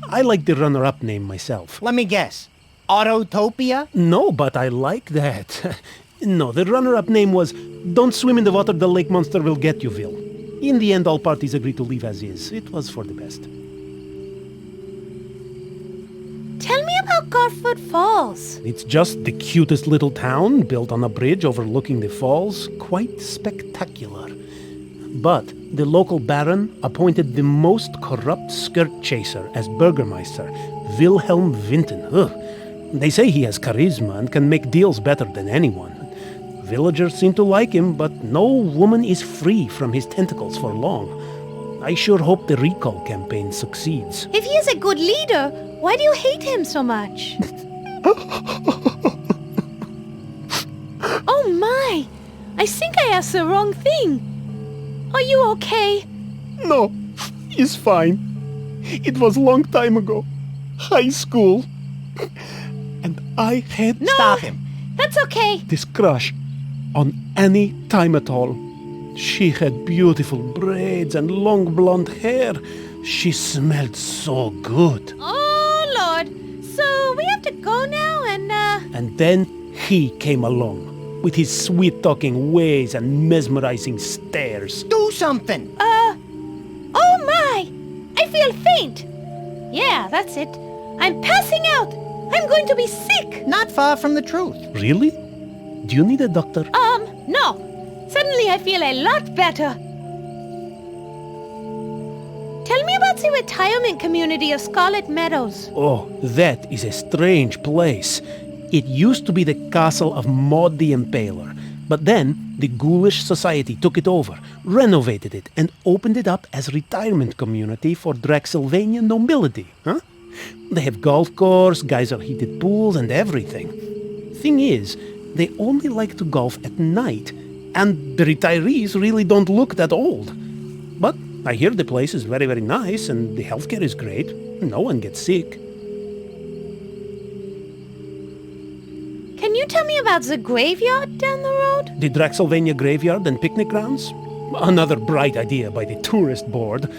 I like the runner-up name myself. Let me guess. Autotopia? No, but I like that. No, the runner-up name was Don't Swim in the Water, the Lake Monster Will Get You-ville. In the end, all parties agreed to leave as is. It was for the best. Tell me about Garford Falls. It's just the cutest little town, built on a bridge overlooking the falls. Quite spectacular. But the local baron appointed the most corrupt skirt chaser as burgomaster, Wilhelm Vinten. Ugh. They say he has charisma and can make deals better than anyone. Villagers seem to like him, but no woman is free from his tentacles for long. I sure hope the recall campaign succeeds. If he is a good leader, why do you hate him so much? Oh my! I think I asked the wrong thing. Are you okay? No, he's fine. It was long time ago. High school. And I had... No! Stop him. That's okay. This crush on any time at all. She had beautiful braids and long blonde hair. She smelled so good. Oh, Lord. So we have to go now and, And then he came along with his sweet-talking ways and mesmerizing stares. Do something. Oh my! I feel faint. Yeah, that's it. I'm passing out. I'm going to be sick. Not far from the truth. Really? Do you need a doctor? No. Suddenly I feel a lot better. Tell me about the retirement community of Scarlet Meadows. Oh, that is a strange place. It used to be the castle of Maud the Impaler, but then the Ghoulish Society took it over, renovated it, and opened it up as a retirement community for Draxylvania nobility, huh? They have golf course, geyser-heated pools, and everything. Thing is, they only like to golf at night, and the retirees really don't look that old. But I hear the place is very, very nice, and the healthcare is great. No one gets sick. Can you tell me about the graveyard down the road? The Draxylvania graveyard and picnic grounds? Another bright idea by the tourist board.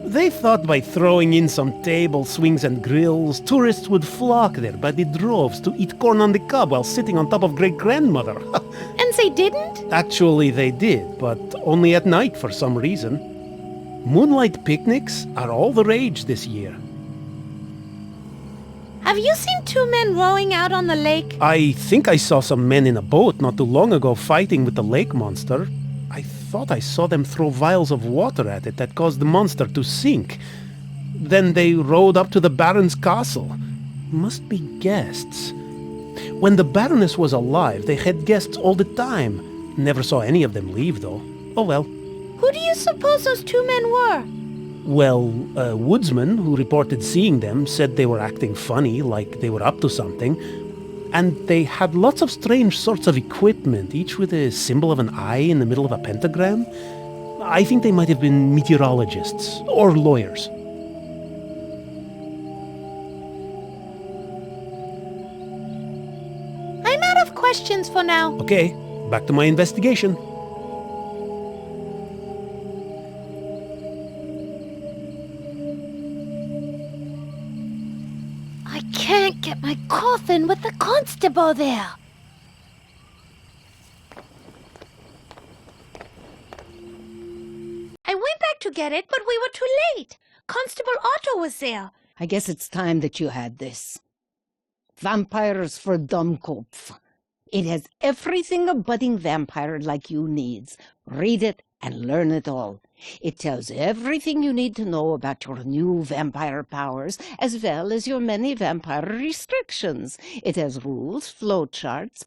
They thought by throwing in some tables, swings, and grills, tourists would flock there by the droves to eat corn on the cob while sitting on top of great-grandmother. And they didn't? Actually, they did, but only at night for some reason. Moonlight picnics are all the rage this year. Have you seen two men rowing out on the lake? I think I saw some men in a boat not too long ago fighting with the lake monster. I thought I saw them throw vials of water at it that caused the monster to sink. Then they rowed up to the Baron's castle. Must be guests. When the Baroness was alive, they had guests all the time. Never saw any of them leave, though. Oh well. Who do you suppose those two men were? Well, a woodsman who reported seeing them said they were acting funny, like they were up to something. And they had lots of strange sorts of equipment, each with a symbol of an eye in the middle of a pentagram. I think they might have been meteorologists or lawyers. I'm out of questions for now. Okay, back to my investigation. I can't get my coffin with the constable there. I went back to get it, but we were too late. Constable Otto was there. I guess it's time that you had this. Vampires for Dummkopf. It has everything a budding vampire like you needs. Read it and learn it all. It tells everything you need to know about your new vampire powers, as well as your many vampire restrictions. It has rules, flowcharts,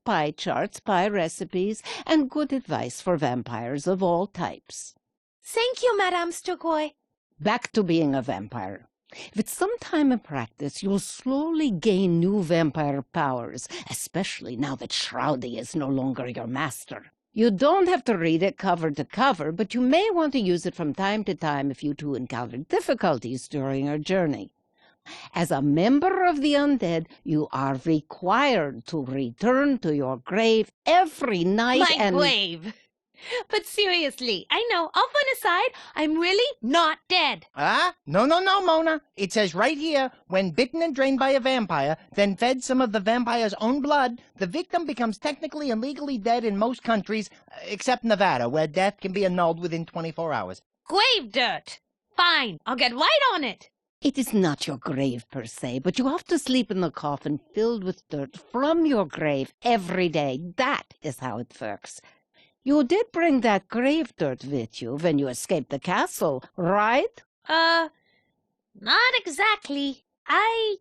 pie recipes, and good advice for vampires of all types. Thank you, Madame Stroy. Back to being a vampire. With some time in practice, you'll slowly gain new vampire powers, especially now that Shroudy is no longer your master. You don't have to read it cover to cover, but you may want to use it from time to time if you two encounter difficulties during your journey. As a member of the undead, you are required to return to your grave every night My grave. But seriously, I know, off on a side, I'm really not dead. No, Mona. It says right here, when bitten and drained by a vampire, then fed some of the vampire's own blood, the victim becomes technically and legally dead in most countries, except Nevada, where death can be annulled within 24 hours. Grave dirt. Fine, I'll get right on it. It is not your grave per se, but you have to sleep in the coffin filled with dirt from your grave every day. That is how it works. You did bring that grave dirt with you when you escaped the castle, right? Not exactly. I,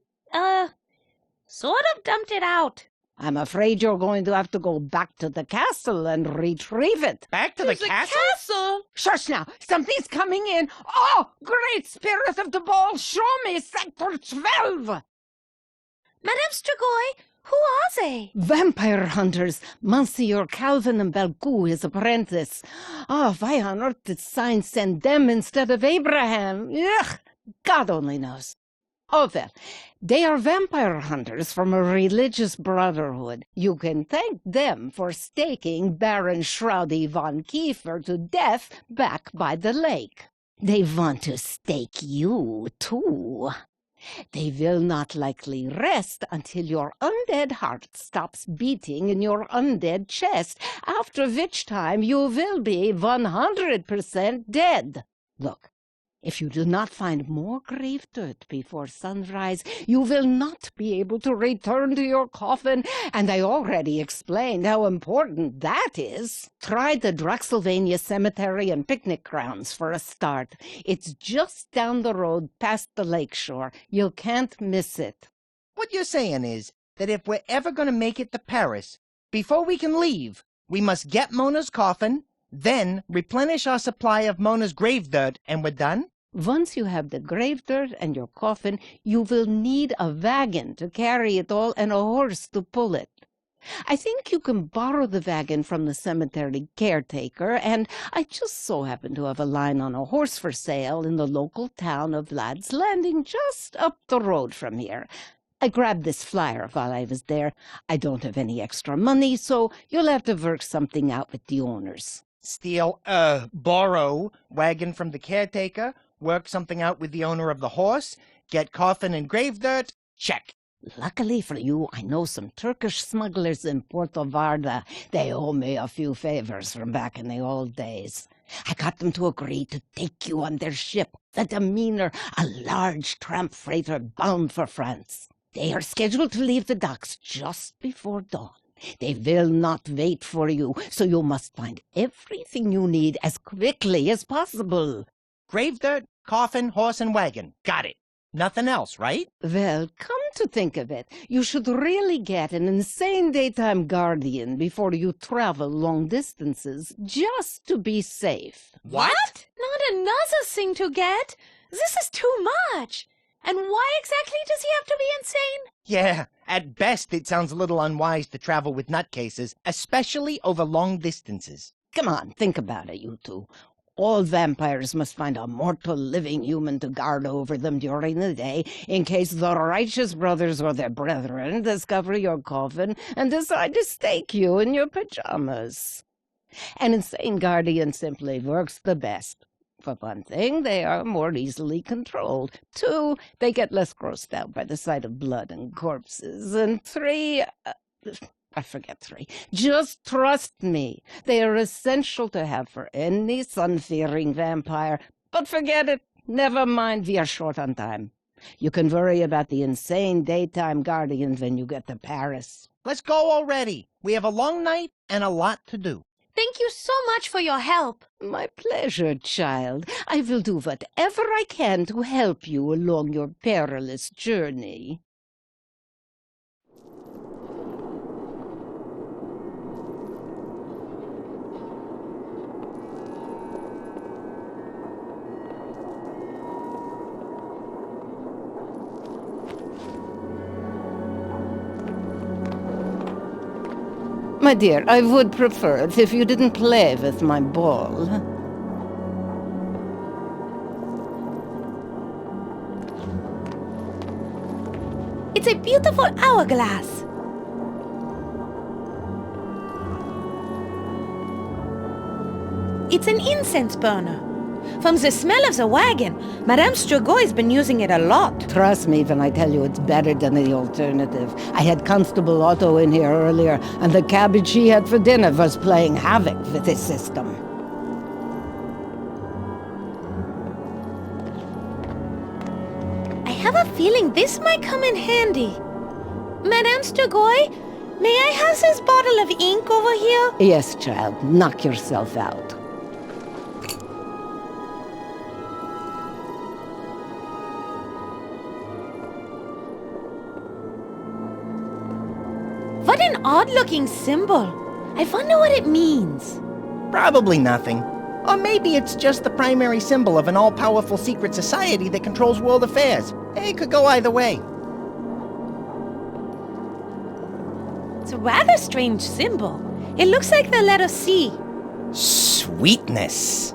sort of dumped it out. I'm afraid you're going to have to go back to the castle and retrieve it. Back to the castle? Shush now! Something's coming in! Oh, great spirit of the ball, show me Sector 12! Madame Stroy, who are they? Vampire hunters, Monsieur Calvin and Belcou, his apprentice. Oh, why on earth did Sign send them instead of Abraham? Ugh! God only knows. Oh, well, they are vampire hunters from a religious brotherhood. You can thank them for staking Baron Shroudy von Kiefer to death back by the lake. They want to stake you, too. They will not likely rest until your undead heart stops beating in your undead chest, after which time you will be 100% dead. Look, if you do not find more grave dirt before sunrise, you will not be able to return to your coffin, and I already explained how important that is. Try the Drexylvania Cemetery and Picnic Grounds for a start. It's just down the road past the lakeshore. You can't miss it. What you're saying is that if we're ever going to make it to Paris, before we can leave, we must get Mona's coffin, then replenish our supply of Mona's grave dirt, and we're done? Once you have the grave dirt and your coffin, you will need a wagon to carry it all and a horse to pull it. I think you can borrow the wagon from the cemetery caretaker, and I just so happen to have a line on a horse for sale in the local town of Lad's Landing, just up the road from here. I grabbed this flyer while I was there. I don't have any extra money, so you'll have to work something out with the owners. Borrow wagon from the caretaker, work something out with the owner of the horse, get coffin and grave dirt, check. Luckily for you, I know some Turkish smugglers in Porto Varda. They owe me a few favors from back in the old days. I got them to agree to take you on their ship, the Demeanor, a large tramp freighter bound for France. They are scheduled to leave the docks just before dawn. They will not wait for you, so you must find everything you need as quickly as possible. Grave dirt, coffin, horse, and wagon. Got it. Nothing else, right? Well, come to think of it, you should really get an insane daytime guardian before you travel long distances, just to be safe. What? Not another thing to get. This is too much. And why exactly does he have to be insane? Yeah, at best it sounds a little unwise to travel with nutcases, especially over long distances. Come on, think about it, you two. All vampires must find a mortal living human to guard over them during the day, in case the righteous brothers or their brethren discover your coffin and decide to stake you in your pajamas. An insane guardian simply works the best. For one thing, they are more easily controlled. 2, they get less grossed out by the sight of blood and corpses. And 3, I forget 3. Just trust me. They are essential to have for any sun-fearing vampire. But forget it. Never mind, we are short on time. You can worry about the insane daytime guardian when you get to Paris. Let's go already. We have a long night and a lot to do. Thank you so much for your help. My pleasure, child. I will do whatever I can to help you along your perilous journey. My dear, I would prefer it if you didn't play with my ball. It's a beautiful hourglass. It's an incense burner. From the smell of the wagon, Madame Stroy's been using it a lot. Trust me when I tell you it's better than the alternative. I had Constable Otto in here earlier, and the cabbage he had for dinner was playing havoc with his system. I have a feeling this might come in handy. Madame Stroy, may I have this bottle of ink over here? Yes, child. Knock yourself out. What an odd-looking symbol. I wonder what it means. Probably nothing. Or maybe it's just the primary symbol of an all-powerful secret society that controls world affairs. It could go either way. It's a rather strange symbol. It looks like the letter C. Sweetness.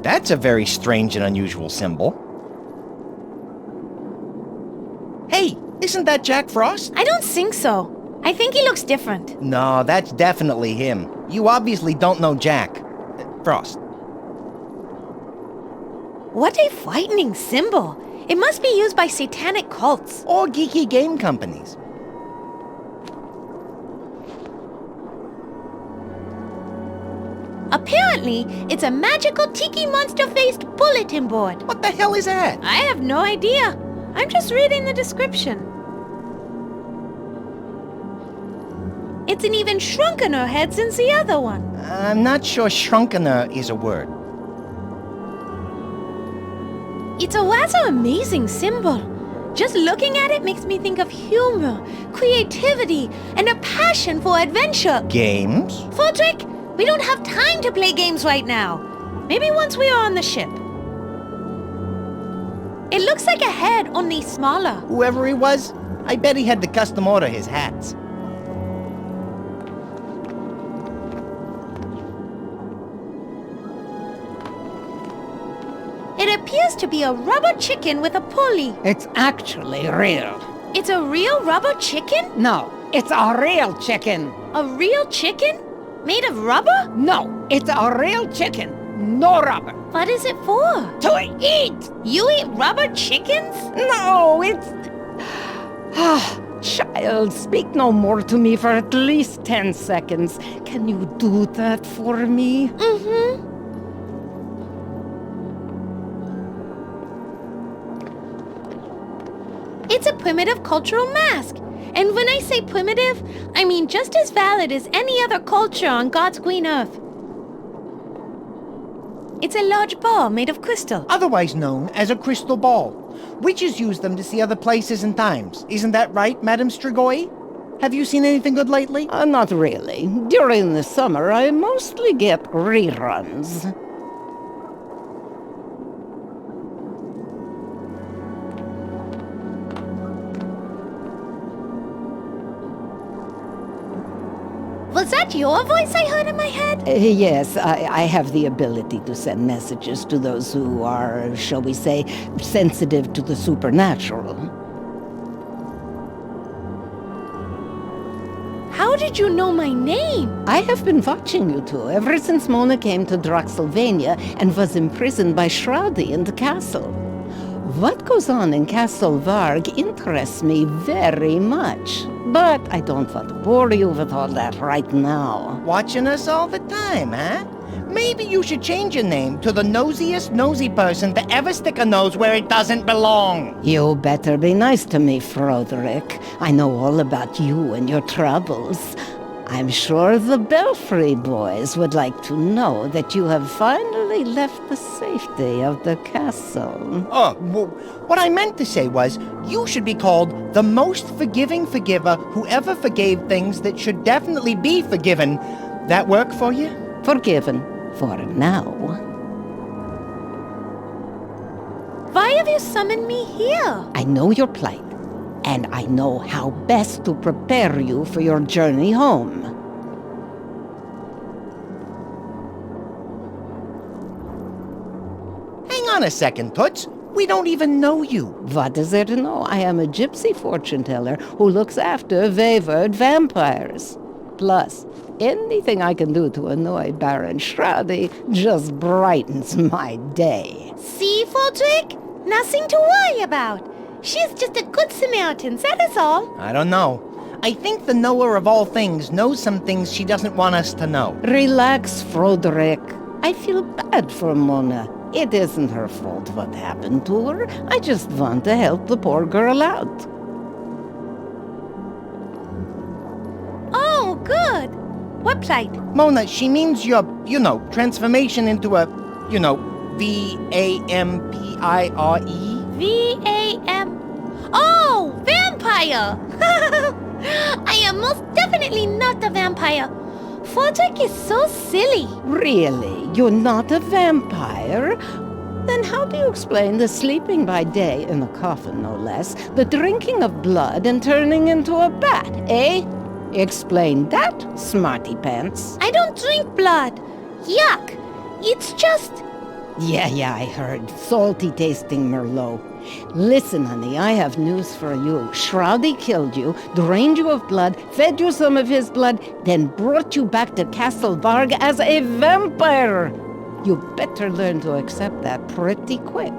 That's a very strange and unusual symbol. Hey, isn't that Jack Frost? I don't think so. I think he looks different. No, that's definitely him. You obviously don't know Jack. Frost. What a frightening symbol. It must be used by satanic cults. Or geeky game companies. Apparently, it's a magical tiki monster-faced bulletin board. What the hell is that? I have no idea. I'm just reading the description. It's an even shrunkener head since the other one. I'm not sure shrunkener is a word. It's a rather amazing symbol. Just looking at it makes me think of humor, creativity, and a passion for adventure. Games? Fodrick, we don't have time to play games right now. Maybe once we are on the ship. It looks like a head, only smaller. Whoever he was, I bet he had to custom order his hats. It appears to be a rubber chicken with a pulley. It's actually real. It's a real rubber chicken? No, it's a real chicken. A real chicken? Made of rubber? No, it's a real chicken. No rubber. What is it for? To eat. You eat rubber chickens? No, it's... Child, speak no more to me for at least 10 seconds. Can you do that for me? Mm-hmm. It's a primitive cultural mask. And when I say primitive, I mean just as valid as any other culture on God's green earth. It's a large ball made of crystal. Otherwise known as a crystal ball. Witches use them to see other places and times. Isn't that right, Madame Stroy? Have you seen anything good lately? Not really. During the summer, I mostly get reruns. Was that your voice I heard in my head? Yes, I have the ability to send messages to those who are, shall we say, sensitive to the supernatural. How did you know my name? I have been watching you two ever since Mona came to Draxylvania and was imprisoned by Shroudy in the castle. What goes on in Castle Varg interests me very much, but I don't want to bore you with all that right now. Watching us all the time, huh? Maybe you should change your name to the nosiest nosy person to ever stick a nose where it doesn't belong. You better be nice to me, Froderick. I know all about you and your troubles. I'm sure the Belfry boys would like to know that you have finally left the safety of the castle. Oh, well, what I meant to say was, you should be called the most forgiving forgiver who ever forgave things that should definitely be forgiven. That work for you? Forgiven for now. Why have you summoned me here? I know your plight, and I know how best to prepare you for your journey home. Hang on a second, Toots. We don't even know you. What is there to know? I am a gypsy fortune teller who looks after wayward vampires. Plus, anything I can do to annoy Baron Shroudy just brightens my day. See, Fodrick? Nothing to worry about. She's just a good Samaritan, that is all. I don't know. I think the knower of all things knows some things she doesn't want us to know. Relax, Froderick. I feel bad for Mona. It isn't her fault what happened to her. I just want to help the poor girl out. Oh, good. What plight? Mona, she means your, transformation into a, V-A-M-P-I-R-E. V-A-M... Oh, vampire! I am most definitely not a vampire. Fodrick is so silly. Really? You're not a vampire? Then how do you explain the sleeping by day in a coffin, no less, the drinking of blood and turning into a bat, eh? Explain that, smarty pants. I don't drink blood. Yuck. It's just... Yeah, I heard. Salty tasting Merlot. Listen, honey, I have news for you. Shroudy killed you, drained you of blood, fed you some of his blood, then brought you back to Castle Varg as a vampire. You better learn to accept that pretty quick.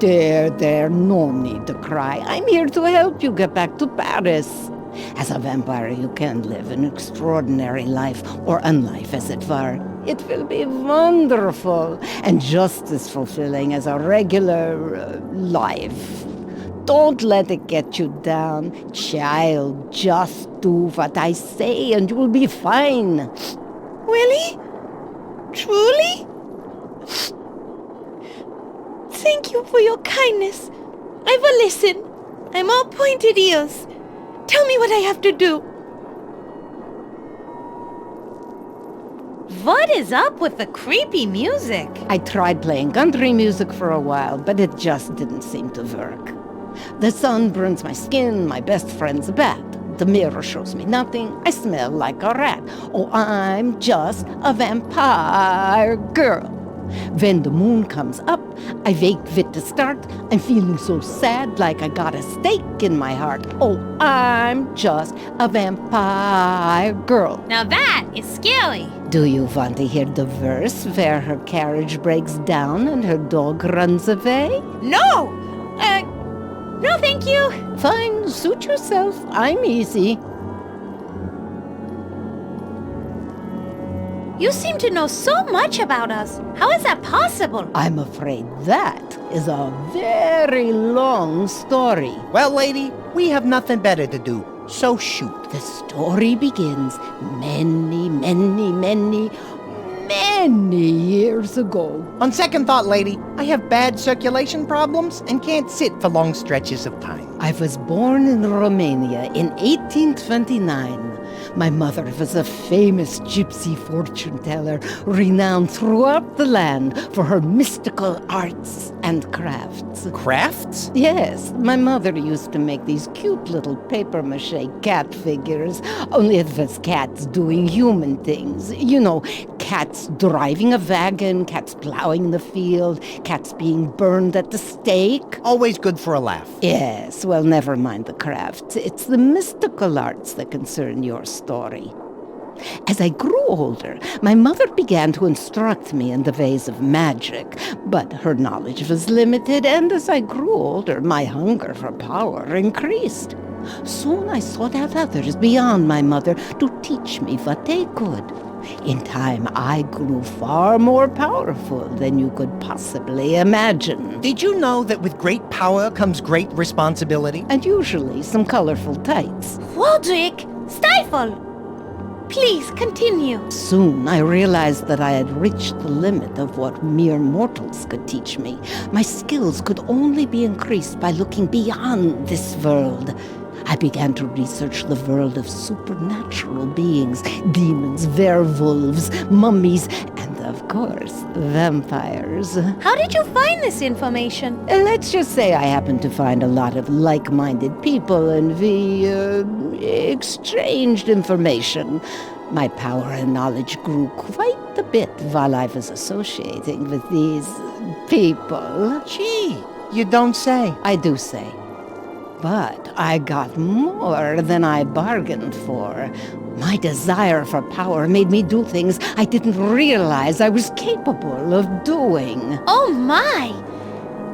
There, no need to cry. I'm here to help you get back to Paris. As a vampire, you can live an extraordinary life, or unlife as it were. It will be wonderful, and just as fulfilling as a regular life. Don't let it get you down. Child, just do what I say and you'll be fine. Really? Truly? Thank you for your kindness. I will listen. I'm all pointed ears. Tell me what I have to do. What is up with the creepy music? I tried playing country music for a while, but it just didn't seem to work. The sun burns my skin, my best friend's a bat. The mirror shows me nothing, I smell like a rat. Oh, I'm just a vampire girl. When the moon comes up, I wake with the start. I'm feeling so sad, like I got a stake in my heart. Oh, I'm just a vampire girl. Now that is scary. Do you want to hear the verse where her carriage breaks down and her dog runs away? No! No, thank you. Fine, suit yourself. I'm easy. You seem to know so much about us. How is that possible? I'm afraid that is a very long story. Well, lady, we have nothing better to do, so shoot. The story begins many years ago. On second thought, lady, I have bad circulation problems and can't sit for long stretches of time. I was born in Romania in 1829. My mother was a famous gypsy fortune teller, renowned throughout the land for her mystical arts and crafts. Crafts? Yes, my mother used to make these cute little papier-mâché cat figures, only it was cats doing human things. You know, cats driving a wagon, cats plowing the field, cats being burned at the stake. Always good for a laugh. Yes, well, never mind the crafts. It's the mystical arts that concern your story. As I grew older, my mother began to instruct me in the ways of magic, but her knowledge was limited, and as I grew older, my hunger for power increased. Soon I sought out others beyond my mother to teach me what they could. In time, I grew far more powerful than you could possibly imagine. Did you know that with great power comes great responsibility? And usually some colorful tights. Roderick, stifle! Please continue. Soon I realized that I had reached the limit of what mere mortals could teach me. My skills could only be increased by looking beyond this world. I began to research the world of supernatural beings, demons, werewolves, mummies, and of course, vampires. How did you find this information? Let's just say I happened to find a lot of like-minded people and we exchanged information. My power and knowledge grew quite a bit while I was associating with these people. Gee, you don't say. I do say. But I got more than I bargained for. My desire for power made me do things I didn't realize I was capable of doing. Oh my!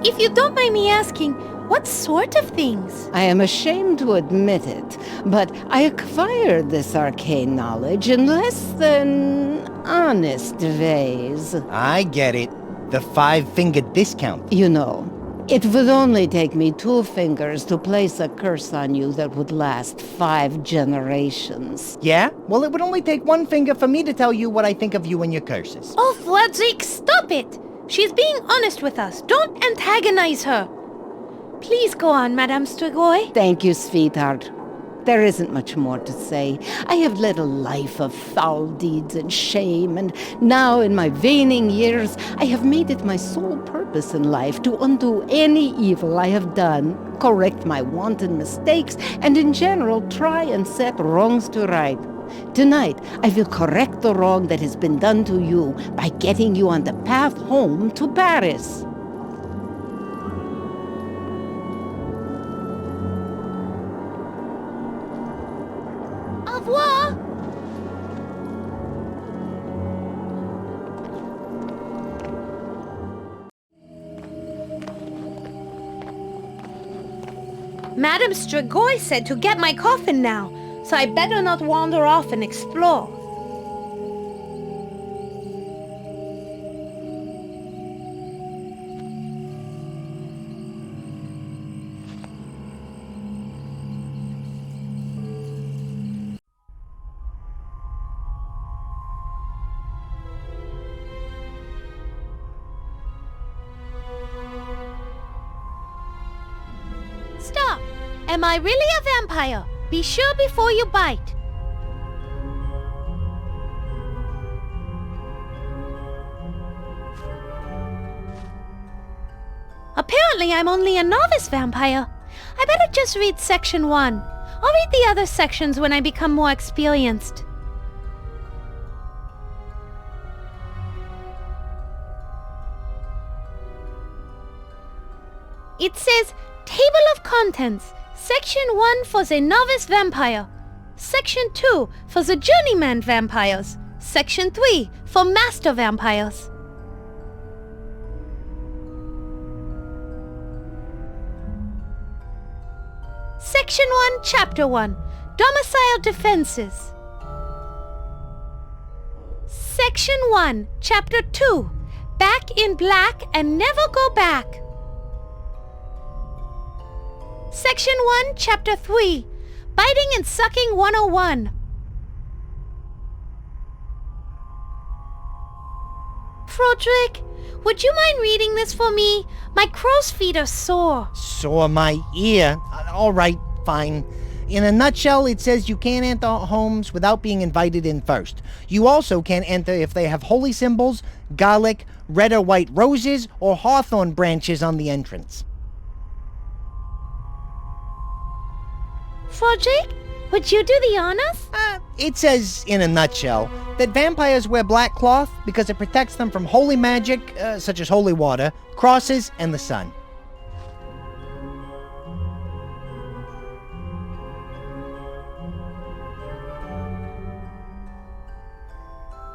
If you don't mind me asking, what sort of things? I am ashamed to admit it, but I acquired this arcane knowledge in less than honest ways. I get it. The 5-finger discount. You know, it would only take me 2 fingers to place a curse on you that would last 5 generations. Yeah? Well, it would only take 1 finger for me to tell you what I think of you and your curses. Oh, Roderick, stop it! She's being honest with us. Don't antagonize her. Please go on, Madame Stroy. Thank you, sweetheart. There isn't much more to say. I have led a life of foul deeds and shame, and now in my waning years, I have made it my sole purpose in life to undo any evil I have done, correct my wanton mistakes, and in general try and set wrongs to right. Tonight, I will correct the wrong that has been done to you by getting you on the path home to Paris. Au revoir! Madame Stroy said to get my coffin now, so I better not wander off and explore. Stop! Am I really a vampire? Be sure before you bite. Apparently I'm only a novice vampire. I better just read section 1. I'll read the other sections when I become more experienced. It says, Table of Contents. Section 1 for the novice vampire. Section 2 for the journeyman vampires. Section 3 for master vampires. Section 1, Chapter 1. Domicile Defenses. Section 1, Chapter 2. Back in Black and Never Go Back. Section 1, Chapter 3. Biting and Sucking 101. Froderick, would you mind reading this for me? My crow's feet are sore. Sore my ear. All right, fine. In a nutshell, it says you can't enter homes without being invited in first. You also can't enter if they have holy symbols, garlic, red or white roses, or hawthorn branches on the entrance. Froderick, would you do the honors? It says, in a nutshell, that vampires wear black cloth because it protects them from holy magic, such as holy water, crosses, and the sun.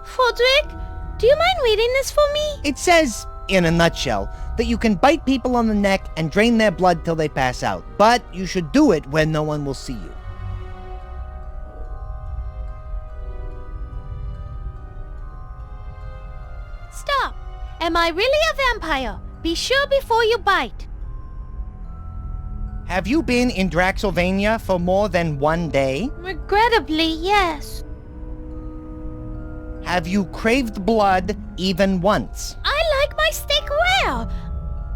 Froderick, do you mind reading this for me? It says, in a nutshell, that you can bite people on the neck and drain their blood till they pass out, but you should do it when no one will see you. Stop! Am I really a vampire? Be sure before you bite. Have you been in Draxylvania for more than one day? Regrettably, yes. Have you craved blood even once? I like my steak rare.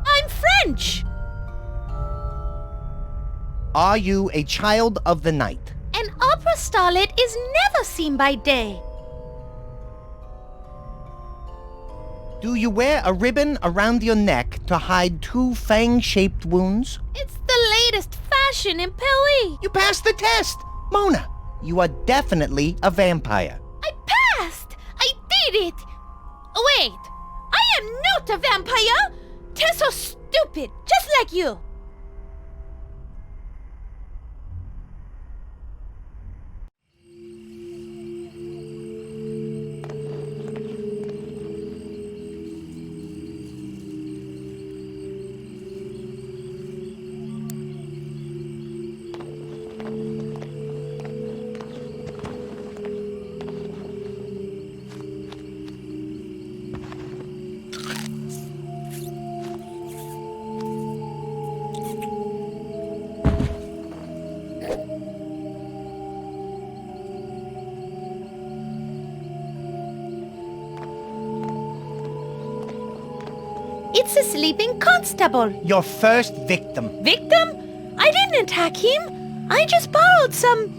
I'm French. Are you a child of the night? An opera starlet is never seen by day. Do you wear a ribbon around your neck to hide 2 fang-shaped wounds? It's the latest fashion in Paris. You passed the test! Mona, you are definitely a vampire. I passed! I did it! Wait, I am not a vampire! They're so stupid, just like you. It's a sleeping constable. Your first victim. Victim? I didn't attack him. I just borrowed some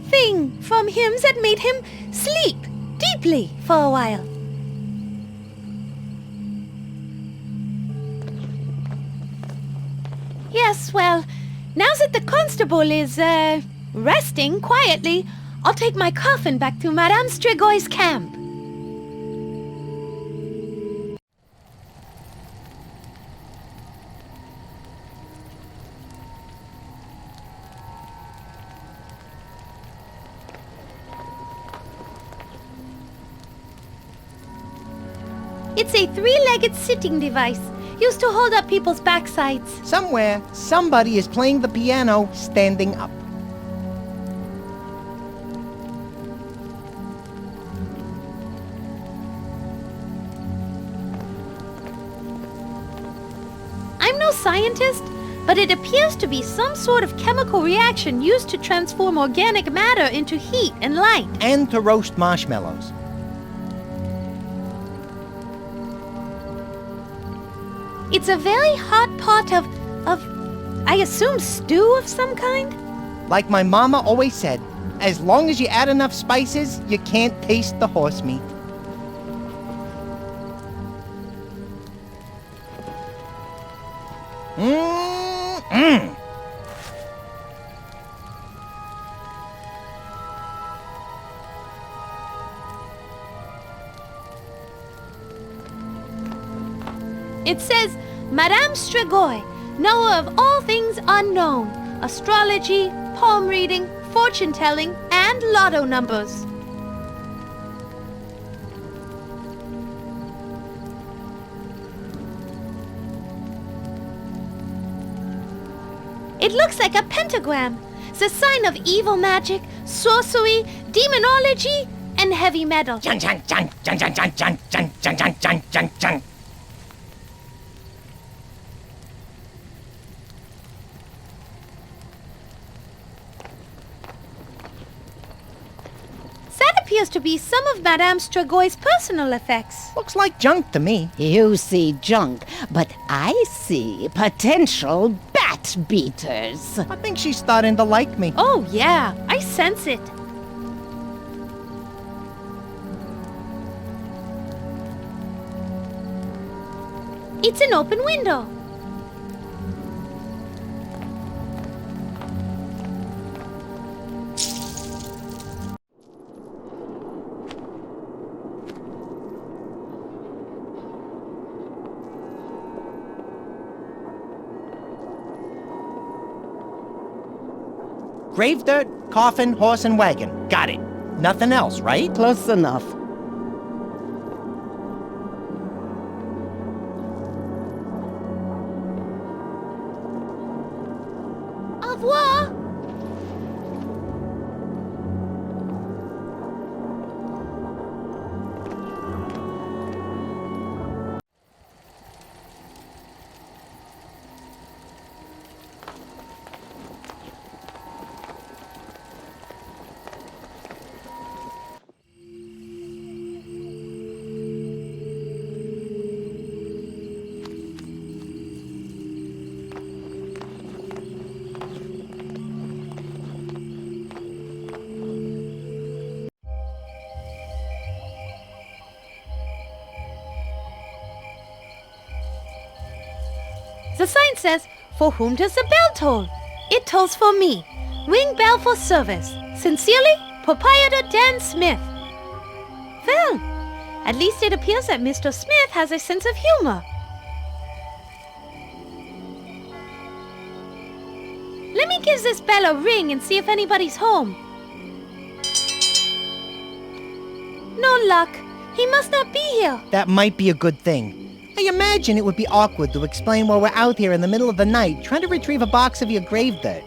thing from him that made him sleep deeply for a while. Yes, well, now that the constable is, resting quietly, I'll take my coffin back to Madame Strigoi camp. It's a three-legged sitting device used to hold up people's backsides. Somewhere, somebody is playing the piano standing up. I'm no scientist, but it appears to be some sort of chemical reaction used to transform organic matter into heat and light. And to roast marshmallows. It's a very hot pot of, I assume, stew of some kind? Like my mama always said, as long as you add enough spices, you can't taste the horse meat. Mmm. It says, Madame Strigoi, knower of all things unknown, astrology, palm reading, fortune-telling, and lotto numbers. It looks like a pentagram. It's a sign of evil magic, sorcery, demonology, and heavy metal. Jun, jun, jun, jun, jun, jun, jun, jun, jun, jun, jun, jun, jun. Appears to be some of Madame Stragoy's personal effects. Looks like junk to me. You see junk, but I see potential bat beaters. I think she's starting to like me. Oh, yeah, I sense it. It's an open window. Grave dirt, coffin, horse, and wagon. Got it. Nothing else, right? Close enough. Au revoir. The sign says, for whom does the bell toll? It tolls for me. Ring bell for service. Sincerely, Proprietor Dan Smith. Well, at least it appears that Mr. Smith has a sense of humor. Let me give this bell a ring and see if anybody's home. No luck. He must not be here. That might be a good thing. I imagine it would be awkward to explain why we're out here in the middle of the night trying to retrieve a box of your grave dirt.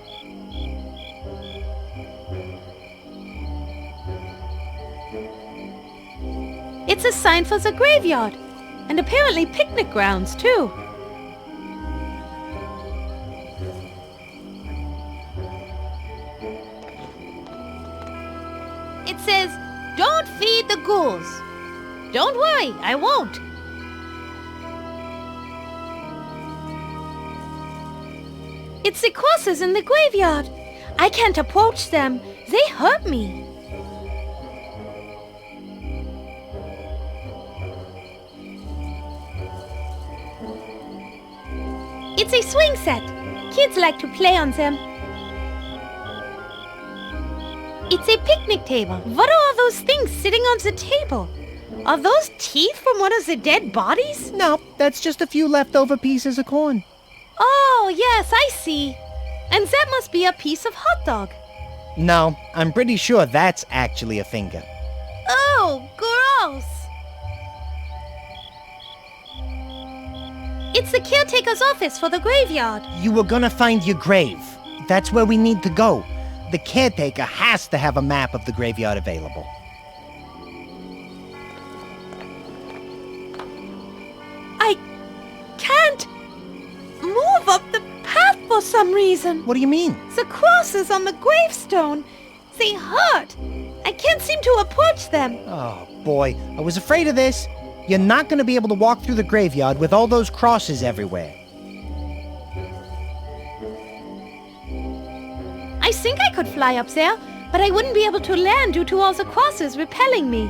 It's a sign for the graveyard, and apparently picnic grounds, too. It says, don't feed the ghouls. Don't worry, I won't. It's the crosses in the graveyard. I can't approach them. They hurt me. It's a swing set. Kids like to play on them. It's a picnic table. What are all those things sitting on the table? Are those teeth from one of the dead bodies? No, that's just a few leftover pieces of corn. Oh, yes, I see. And that must be a piece of hot dog. No, I'm pretty sure that's actually a finger. Oh, gross. It's the caretaker's office for the graveyard. You were gonna find your grave. That's where we need to go. The caretaker has to have a map of the graveyard available. I can't move up the path for some reason. What do you mean? The crosses on the gravestone, they hurt. I can't seem to approach them. Oh, boy. I was afraid of this. You're not going to be able to walk through the graveyard with all those crosses everywhere. I think I could fly up there, but I wouldn't be able to land due to all the crosses repelling me.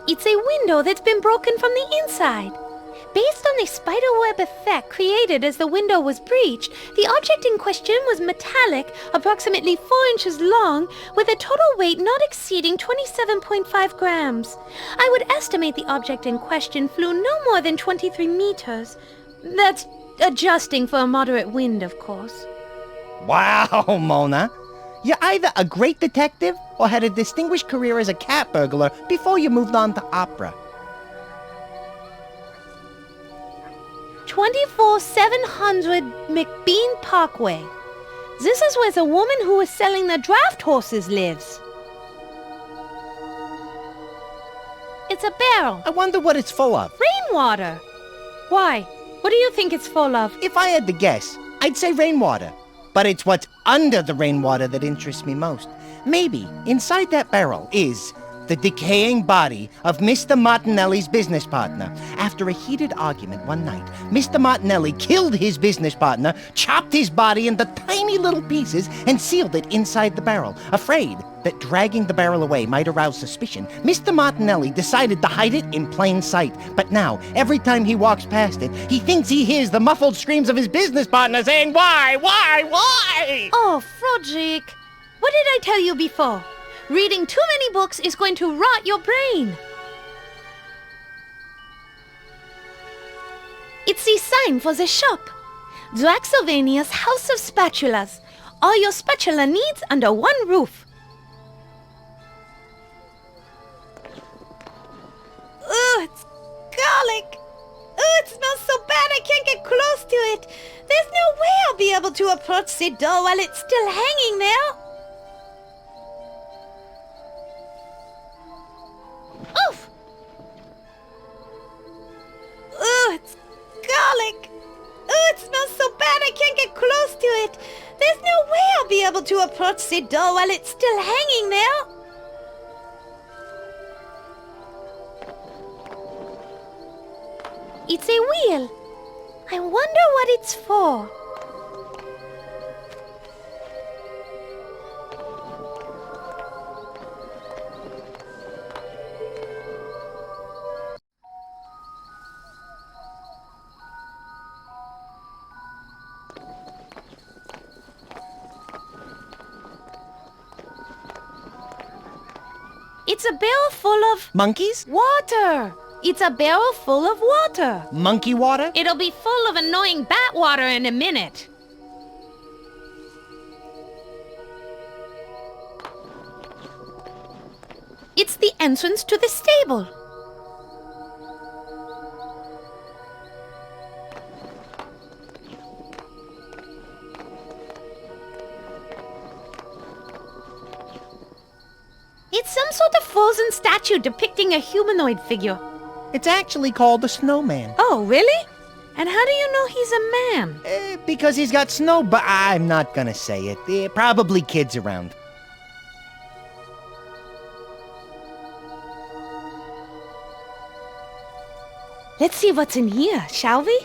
It's a window that's been broken from the inside. Based on the spiderweb effect created as the window was breached, the object in question was metallic, approximately 4 inches long, with a total weight not exceeding 27.5 grams. I would estimate the object in question flew no more than 23 meters. That's adjusting for a moderate wind, of course. Wow, Mona. You're either a great detective or had a distinguished career as a cat burglar before you moved on to opera. 24700 McBean Parkway. This is where the woman who was selling the draft horses lives. It's a barrel. I wonder what it's full of. Rainwater. Why? What do you think it's full of? If I had to guess, I'd say rainwater. But it's what's under the rainwater that interests me most. Maybe inside that barrel is the decaying body of Mr. Martinelli's business partner. After a heated argument one night, Mr. Martinelli killed his business partner, chopped his body into tiny little pieces, and sealed it inside the barrel. Afraid that dragging the barrel away might arouse suspicion, Mr. Martinelli decided to hide it in plain sight. But now, every time he walks past it, he thinks he hears the muffled screams of his business partner saying, "Why? Why? Why?" Oh, Froderick, what did I tell you before? Reading too many books is going to rot your brain. It's the sign for the shop. Draxylvania's House of Spatulas. All your spatula needs under one roof. Ugh, it's garlic. Ugh, it smells so bad I can't get close to it. There's no way I'll be able to approach the door while it's still hanging there. Oof! Ugh, it's garlic. Ugh, it smells so bad I can't get close to it. There's no way I'll be able to approach the door while it's still hanging there. It's a wheel. I wonder what it's for. It's a barrel full of... Monkeys? Water! It's a barrel full of water. Monkey water? It'll be full of annoying bat water in a minute. It's the entrance to the stable. It's some sort of frozen statue depicting a humanoid figure. It's actually called a snowman. Oh, really? And how do you know he's a man? Because he's got snow, but I'm not gonna say it. Probably kids around. Let's see what's in here, shall we?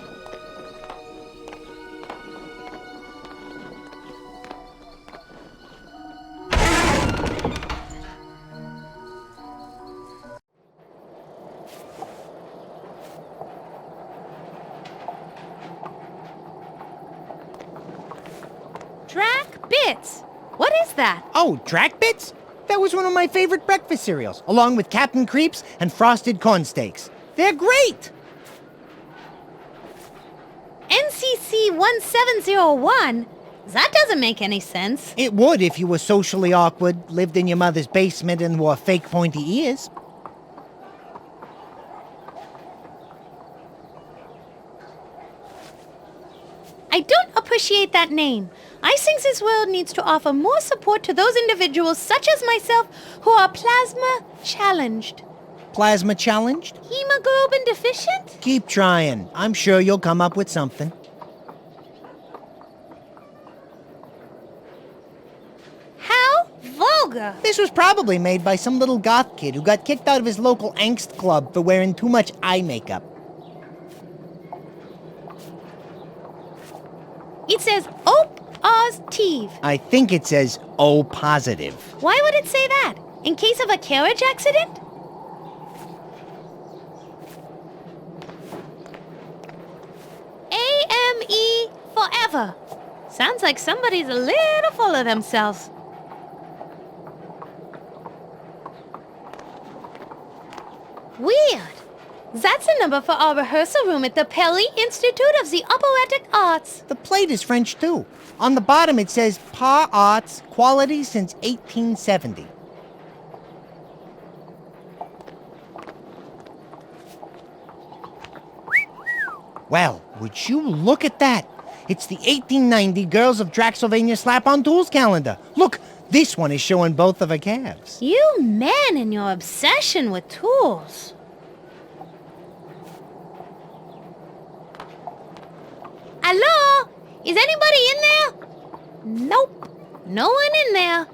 Drac Bits! What is that? Oh, Drac Bits? That was one of my favorite breakfast cereals, along with Captain Creeps and Frosted Corn Steaks. They're great! NCC 1701? That doesn't make any sense. It would if you were socially awkward, lived in your mother's basement, and wore fake pointy ears. I don't appreciate that name. I think this world needs to offer more support to those individuals such as myself who are plasma challenged. Plasma challenged? Hemoglobin deficient? Keep trying. I'm sure you'll come up with something. How vulgar. This was probably made by some little goth kid who got kicked out of his local angst club for wearing too much eye makeup. It says positive. I think it says O positive. Why would it say that? In case of a carriage accident? AME forever. Sounds like somebody's a little full of themselves. Weird. That's a number for our rehearsal room at the Pelly Institute of the Operatic Arts. The plate is French, too. On the bottom it says Par Arts, quality since 1870. Well, would you look at that? It's the 1890 Girls of Draxylvania Slap-on Tools calendar. Look, this one is showing both of her calves. You men and your obsession with tools. Hello? Is anybody in there? Nope. No one in there.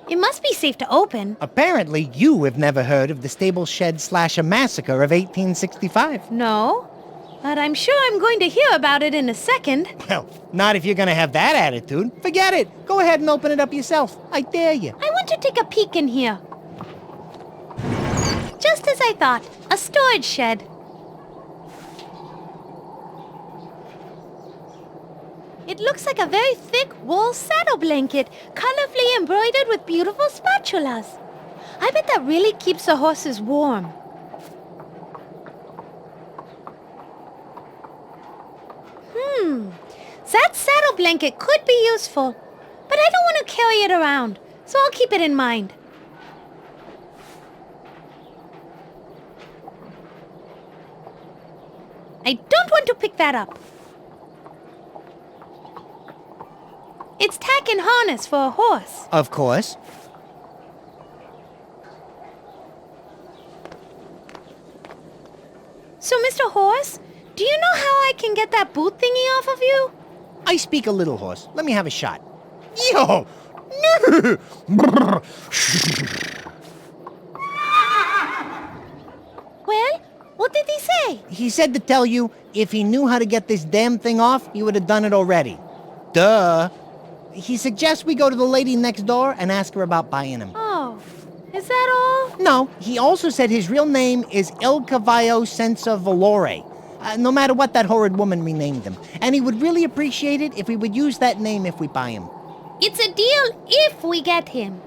It must be safe to open. Apparently, you have never heard of the Stable Shed Slasher Massacre of 1865. No. But I'm sure I'm going to hear about it in a second. Well, not if you're going to have that attitude. Forget it. Go ahead and open it up yourself. I dare you. I want to take a peek in here. Just as I thought, a storage shed. It looks like a very thick wool saddle blanket, colorfully embroidered with beautiful spatulas. I bet that really keeps the horses warm. That saddle blanket could be useful, but I don't want to carry it around, so I'll keep it in mind. I don't want to pick that up. It's tack and harness for a horse. Of course. So, Mr. Horse, do you know how I can get that boot thingy off of you? I speak a little horse. Let me have a shot. Yo! Well, what did he say? He said to tell you, if he knew how to get this damn thing off, he would have done it already. Duh. He suggests we go to the lady next door and ask her about buying him. Oh, is that all? No, he also said his real name is El Cavallo Senza Valore. No matter what that horrid woman renamed him. And he would really appreciate it if we would use that name if we buy him. It's a deal if we get him.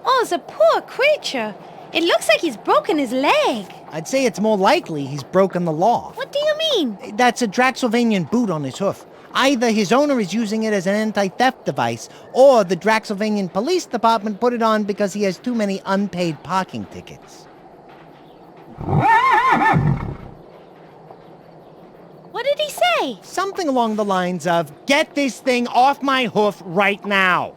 Oh, the poor creature. It looks like he's broken his leg. I'd say it's more likely he's broken the law. What do you mean? That's a Draxylvanian boot on his hoof. Either his owner is using it as an anti-theft device, or the Draxylvanian Police Department put it on because he has too many unpaid parking tickets. What did he say? Something along the lines of, "Get this thing off my hoof right now."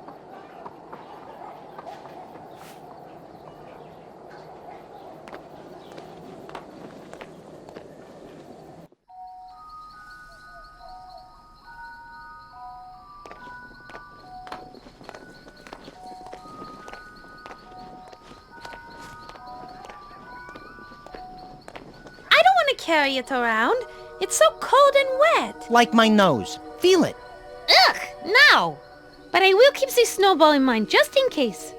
I don't want to carry it around. It's so cold and wet. Like my nose. Feel it. Ugh, no. But I will keep the snowball in mind just in case.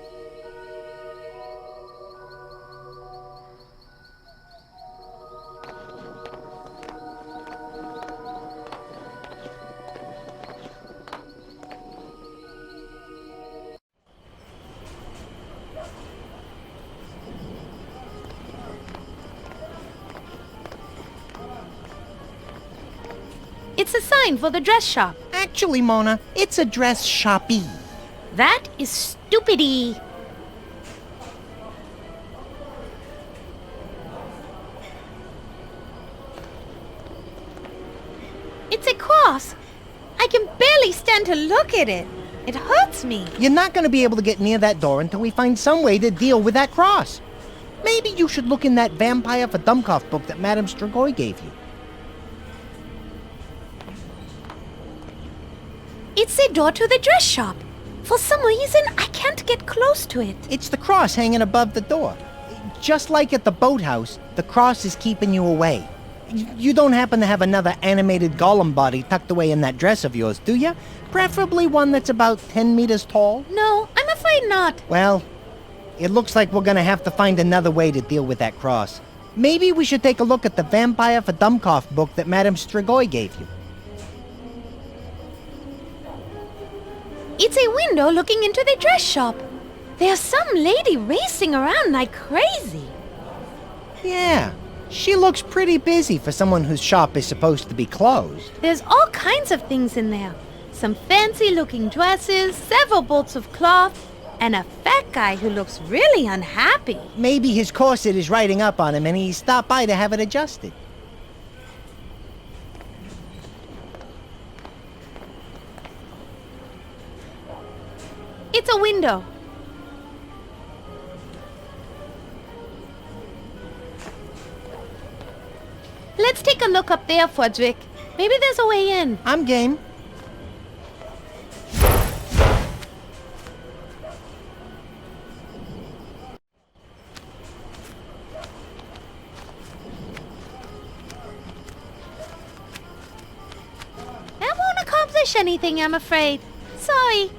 It's a sign for the dress shop. Actually, Mona, it's a dress shoppy. That is stupidity. It's a cross. I can barely stand to look at it. It hurts me. You're not going to be able to get near that door until we find some way to deal with that cross. Maybe you should look in that Vampyre for Dummkopf book that Madame Stroy gave you. It's the door to the dress shop. For some reason, I can't get close to it. It's the cross hanging above the door. Just like at the boathouse, the cross is keeping you away. You don't happen to have another animated Golem body tucked away in that dress of yours, do you? Preferably one that's about 10 meters tall? No, I'm afraid not. Well, it looks like we're gonna have to find another way to deal with that cross. Maybe we should take a look at the Vampyre for Dummkopf book that Madame Stroy gave you. It's a window looking into the dress shop. There's some lady racing around like crazy. Yeah, she looks pretty busy for someone whose shop is supposed to be closed. There's all kinds of things in there. Some fancy-looking dresses, several bolts of cloth, and a fat guy who looks really unhappy. Maybe his corset is riding up on him and he stopped by to have it adjusted. It's a window. Let's take a look up there, Frederick. Maybe there's a way in. I'm game. That won't accomplish anything, I'm afraid. Sorry.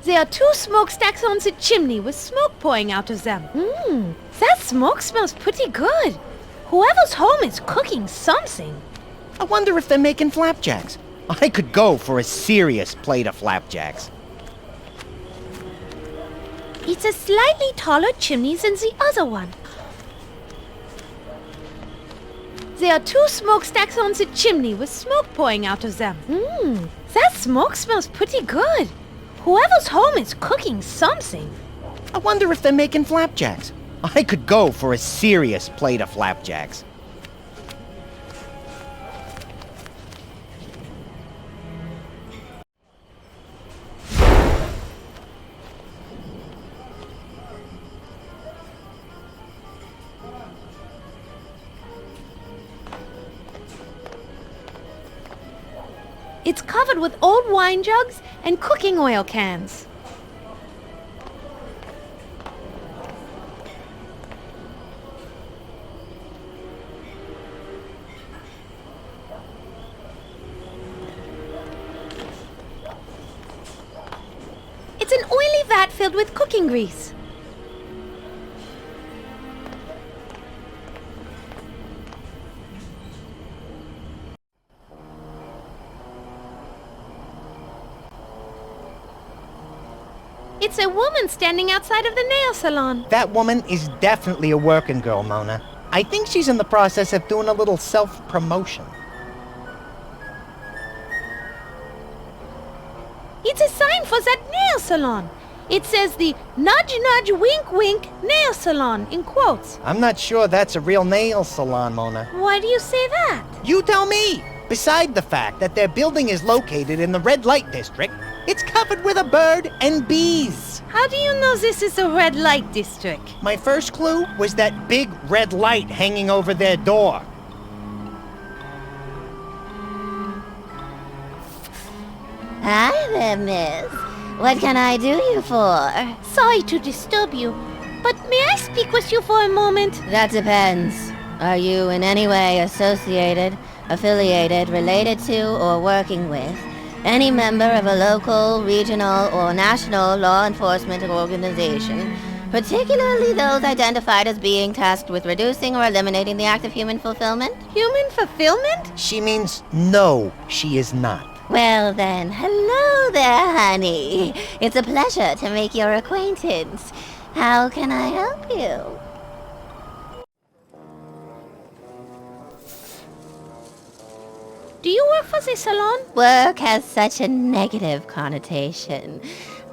There are 2 smokestacks on the chimney with smoke pouring out of them. That smoke smells pretty good. Whoever's home is cooking something. I wonder if they're making flapjacks. I could go for a serious plate of flapjacks. It's a slightly taller chimney than the other one. There are 2 smokestacks on the chimney with smoke pouring out of them. That smoke smells pretty good. Whoever's home is cooking something. I wonder if they're making flapjacks. I could go for a serious plate of flapjacks. It's covered with old wine jugs and cooking oil cans. It's an oily vat filled with cooking grease. It's a woman standing outside of the nail salon. That woman is definitely a working girl, Mona. I think she's in the process of doing a little self-promotion. It's a sign for that nail salon. It says the Nudge Nudge Wink Wink Nail Salon in quotes. I'm not sure that's a real nail salon, Mona. Why do you say that? You tell me! Beside the fact that their building is located in the red light district, it's covered with a bird and bees. How do you know this is a red light district? My first clue was that big red light hanging over their door. Hi there, miss. What can I do you for? Sorry to disturb you, but may I speak with you for a moment? That depends. Are you in any way associated, affiliated, related to, or working with any member of a local, regional, or national law enforcement organization, particularly those identified as being tasked with reducing or eliminating the act of human fulfillment? Human fulfillment? She means no, she is not. Well then, hello there, honey. It's a pleasure to make your acquaintance. How can I help you? Do you work for the salon? Work has such a negative connotation.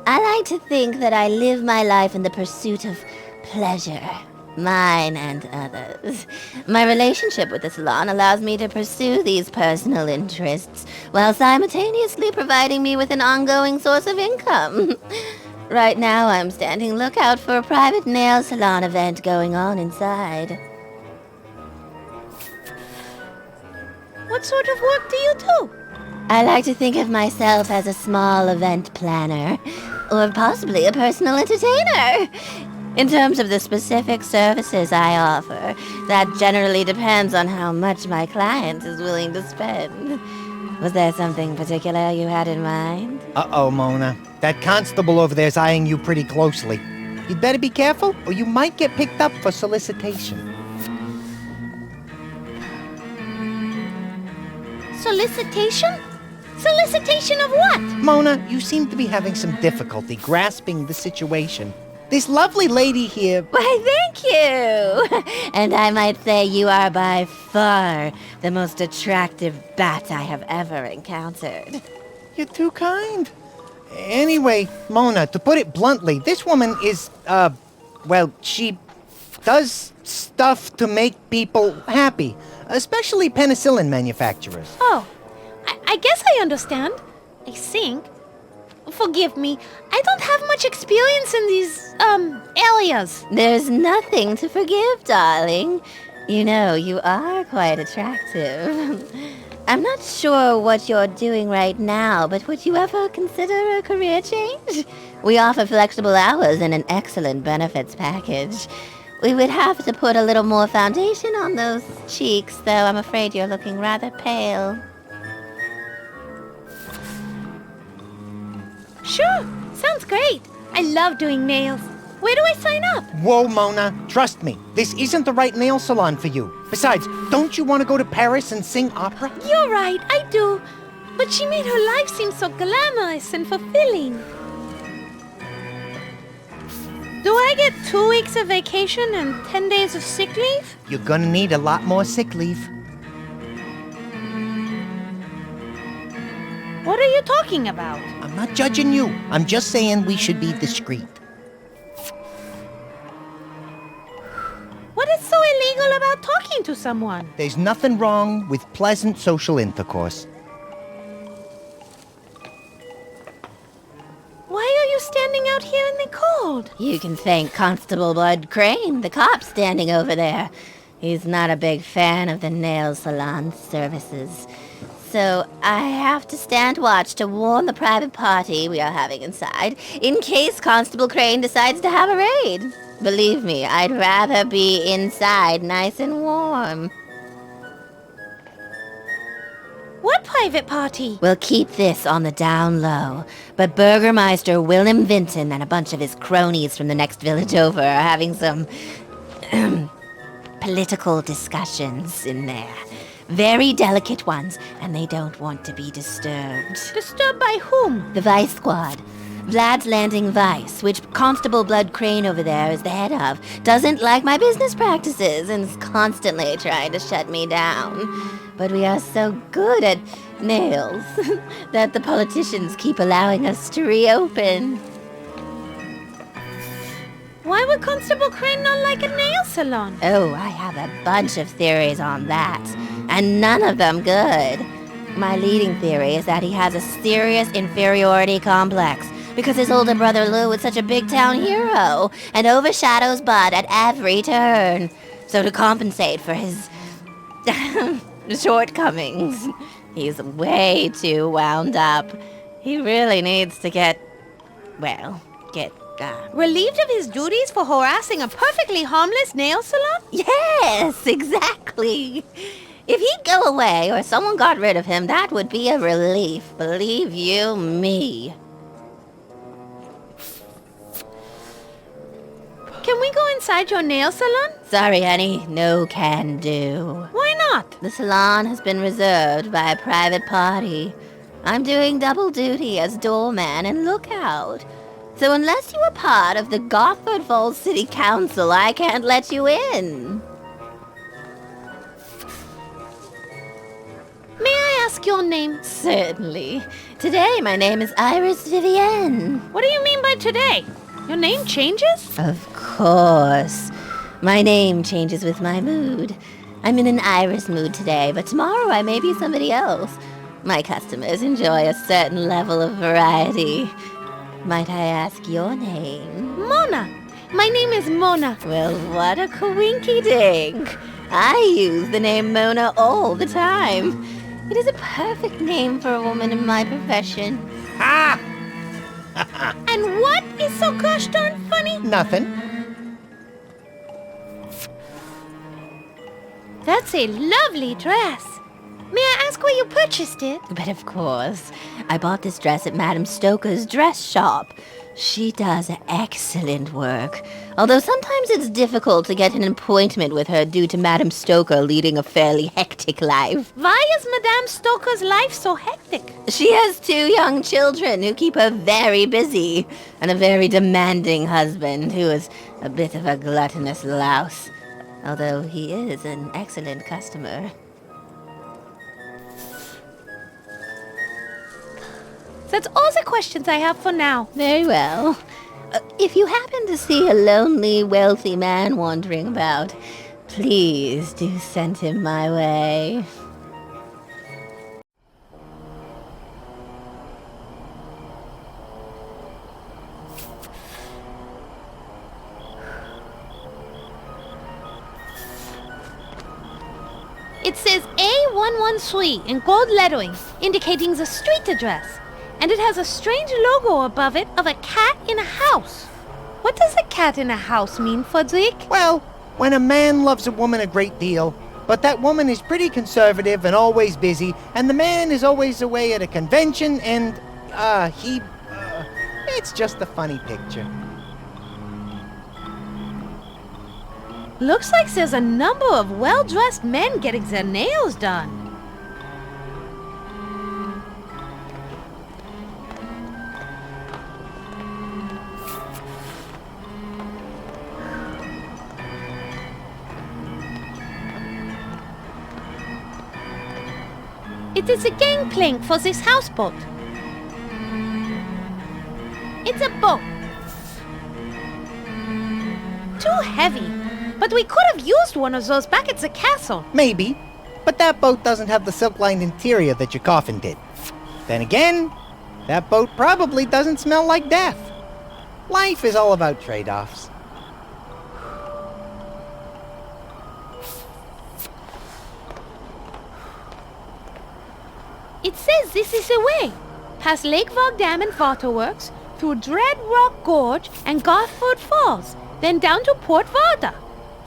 I like to think that I live my life in the pursuit of pleasure, mine and others. My relationship with the salon allows me to pursue these personal interests while simultaneously providing me with an ongoing source of income. Right now, I'm standing lookout for a private nail salon event going on inside. What sort of work do you do? I like to think of myself as a small event planner, or possibly a personal entertainer. In terms of the specific services I offer, that generally depends on how much my client is willing to spend. Was there something particular you had in mind? Uh-oh, Mona. That constable over there's eyeing you pretty closely. You'd better be careful, or you might get picked up for solicitation. Solicitation? Solicitation of what? Mona, you seem to be having some difficulty grasping the situation. This lovely lady here... Why, thank you! And I might say you are by far the most attractive bat I have ever encountered. You're too kind. Anyway, Mona, to put it bluntly, this woman is, well, she does stuff to make people happy, especially penicillin manufacturers. Oh, I guess I understand. I think. Forgive me, I don't have much experience in these, areas. There's nothing to forgive, darling. You know, you are quite attractive. I'm not sure what you're doing right now, but would you ever consider a career change? We offer flexible hours and an excellent benefits package. We would have to put a little more foundation on those cheeks, though I'm afraid you're looking rather pale. Sure, sounds great. I love doing nails. Where do I sign up? Whoa, Mona, trust me, this isn't the right nail salon for you. Besides, don't you want to go to Paris and sing opera? You're right, I do. But she made her life seem so glamorous and fulfilling. Do I get 2 weeks of vacation and 10 days of sick leave? You're gonna need a lot more sick leave. What are you talking about? I'm not judging you. I'm just saying we should be discreet. What is so illegal about talking to someone? There's nothing wrong with pleasant social intercourse. Why are you standing out here in the cold? You can thank Constable Bud Crane, the cop standing over there. He's not a big fan of the nail salon services. So I have to stand watch to warn the private party we are having inside, in case Constable Crane decides to have a raid. Believe me, I'd rather be inside nice and warm. What private party? We'll keep this on the down low, but Burgermeister Willem Vinton and a bunch of his cronies from the next village over are having some political discussions in there. Very delicate ones, and they don't want to be disturbed. Disturbed by whom? The Vice Squad. Vlad's Landing Vice, which Constable Blood Crane over there is the head of, doesn't like my business practices and is constantly trying to shut me down. But we are so good at nails that the politicians keep allowing us to reopen. Why would Constable Crane not like a nail salon? Oh, I have a bunch of theories on that, and none of them good. My leading theory is that he has a serious inferiority complex because his older brother Lou is such a big town hero and overshadows Bud at every turn. So to compensate for his shortcomings, he's way too wound up. He really needs to get relieved of his duties for harassing a perfectly harmless nail salon? Yes, exactly. If he'd go away or someone got rid of him, that would be a relief, believe you me. Can we go inside your nail salon? Sorry, honey, no can do. Why not? The salon has been reserved by a private party. I'm doing double duty as doorman and lookout. So unless you are part of the Gothic Falls City Council, I can't let you in. May I ask your name? Certainly. Today, my name is Iris Vivienne. What do you mean by today? Your name changes? Of course. My name changes with my mood. I'm in an Iris mood today, but tomorrow I may be somebody else. My customers enjoy a certain level of variety. Might I ask your name? Mona. My name is Mona. Well, what a coinky-dink. I use the name Mona all the time. It is a perfect name for a woman in my profession. Ha! And what is so gosh darn funny? Nothing. That's a lovely dress. May I ask where you purchased it? But of course, I bought this dress at Madame Stoker's dress shop. She does excellent work, although sometimes it's difficult to get an appointment with her due to Madame Stoker leading a fairly hectic life. Why is Madame Stoker's life so hectic? She has 2 young children who keep her very busy, and a very demanding husband who is a bit of a gluttonous louse, although he is an excellent customer. That's all the questions I have for now. Very well. If you happen to see a lonely, wealthy man wandering about, please do send him my way. It says A113 in gold lettering, indicating the street address. And it has a strange logo above it of a cat in a house. What does a cat in a house mean, Fudzik? Well, when a man loves a woman a great deal, but that woman is pretty conservative and always busy, and the man is always away at a convention, and, it's just a funny picture. Looks like there's a number of well-dressed men getting their nails done. It is a gangplank for this houseboat. It's a boat. Too heavy. But we could have used one of those back at the castle. Maybe, but that boat doesn't have the silk-lined interior that your coffin did. Then again, that boat probably doesn't smell like death. Life is all about trade-offs. It says this is the way. Past Lake Vog Dam and Waterworks, through Dread Rock Gorge and Garford Falls, then down to Port Varda.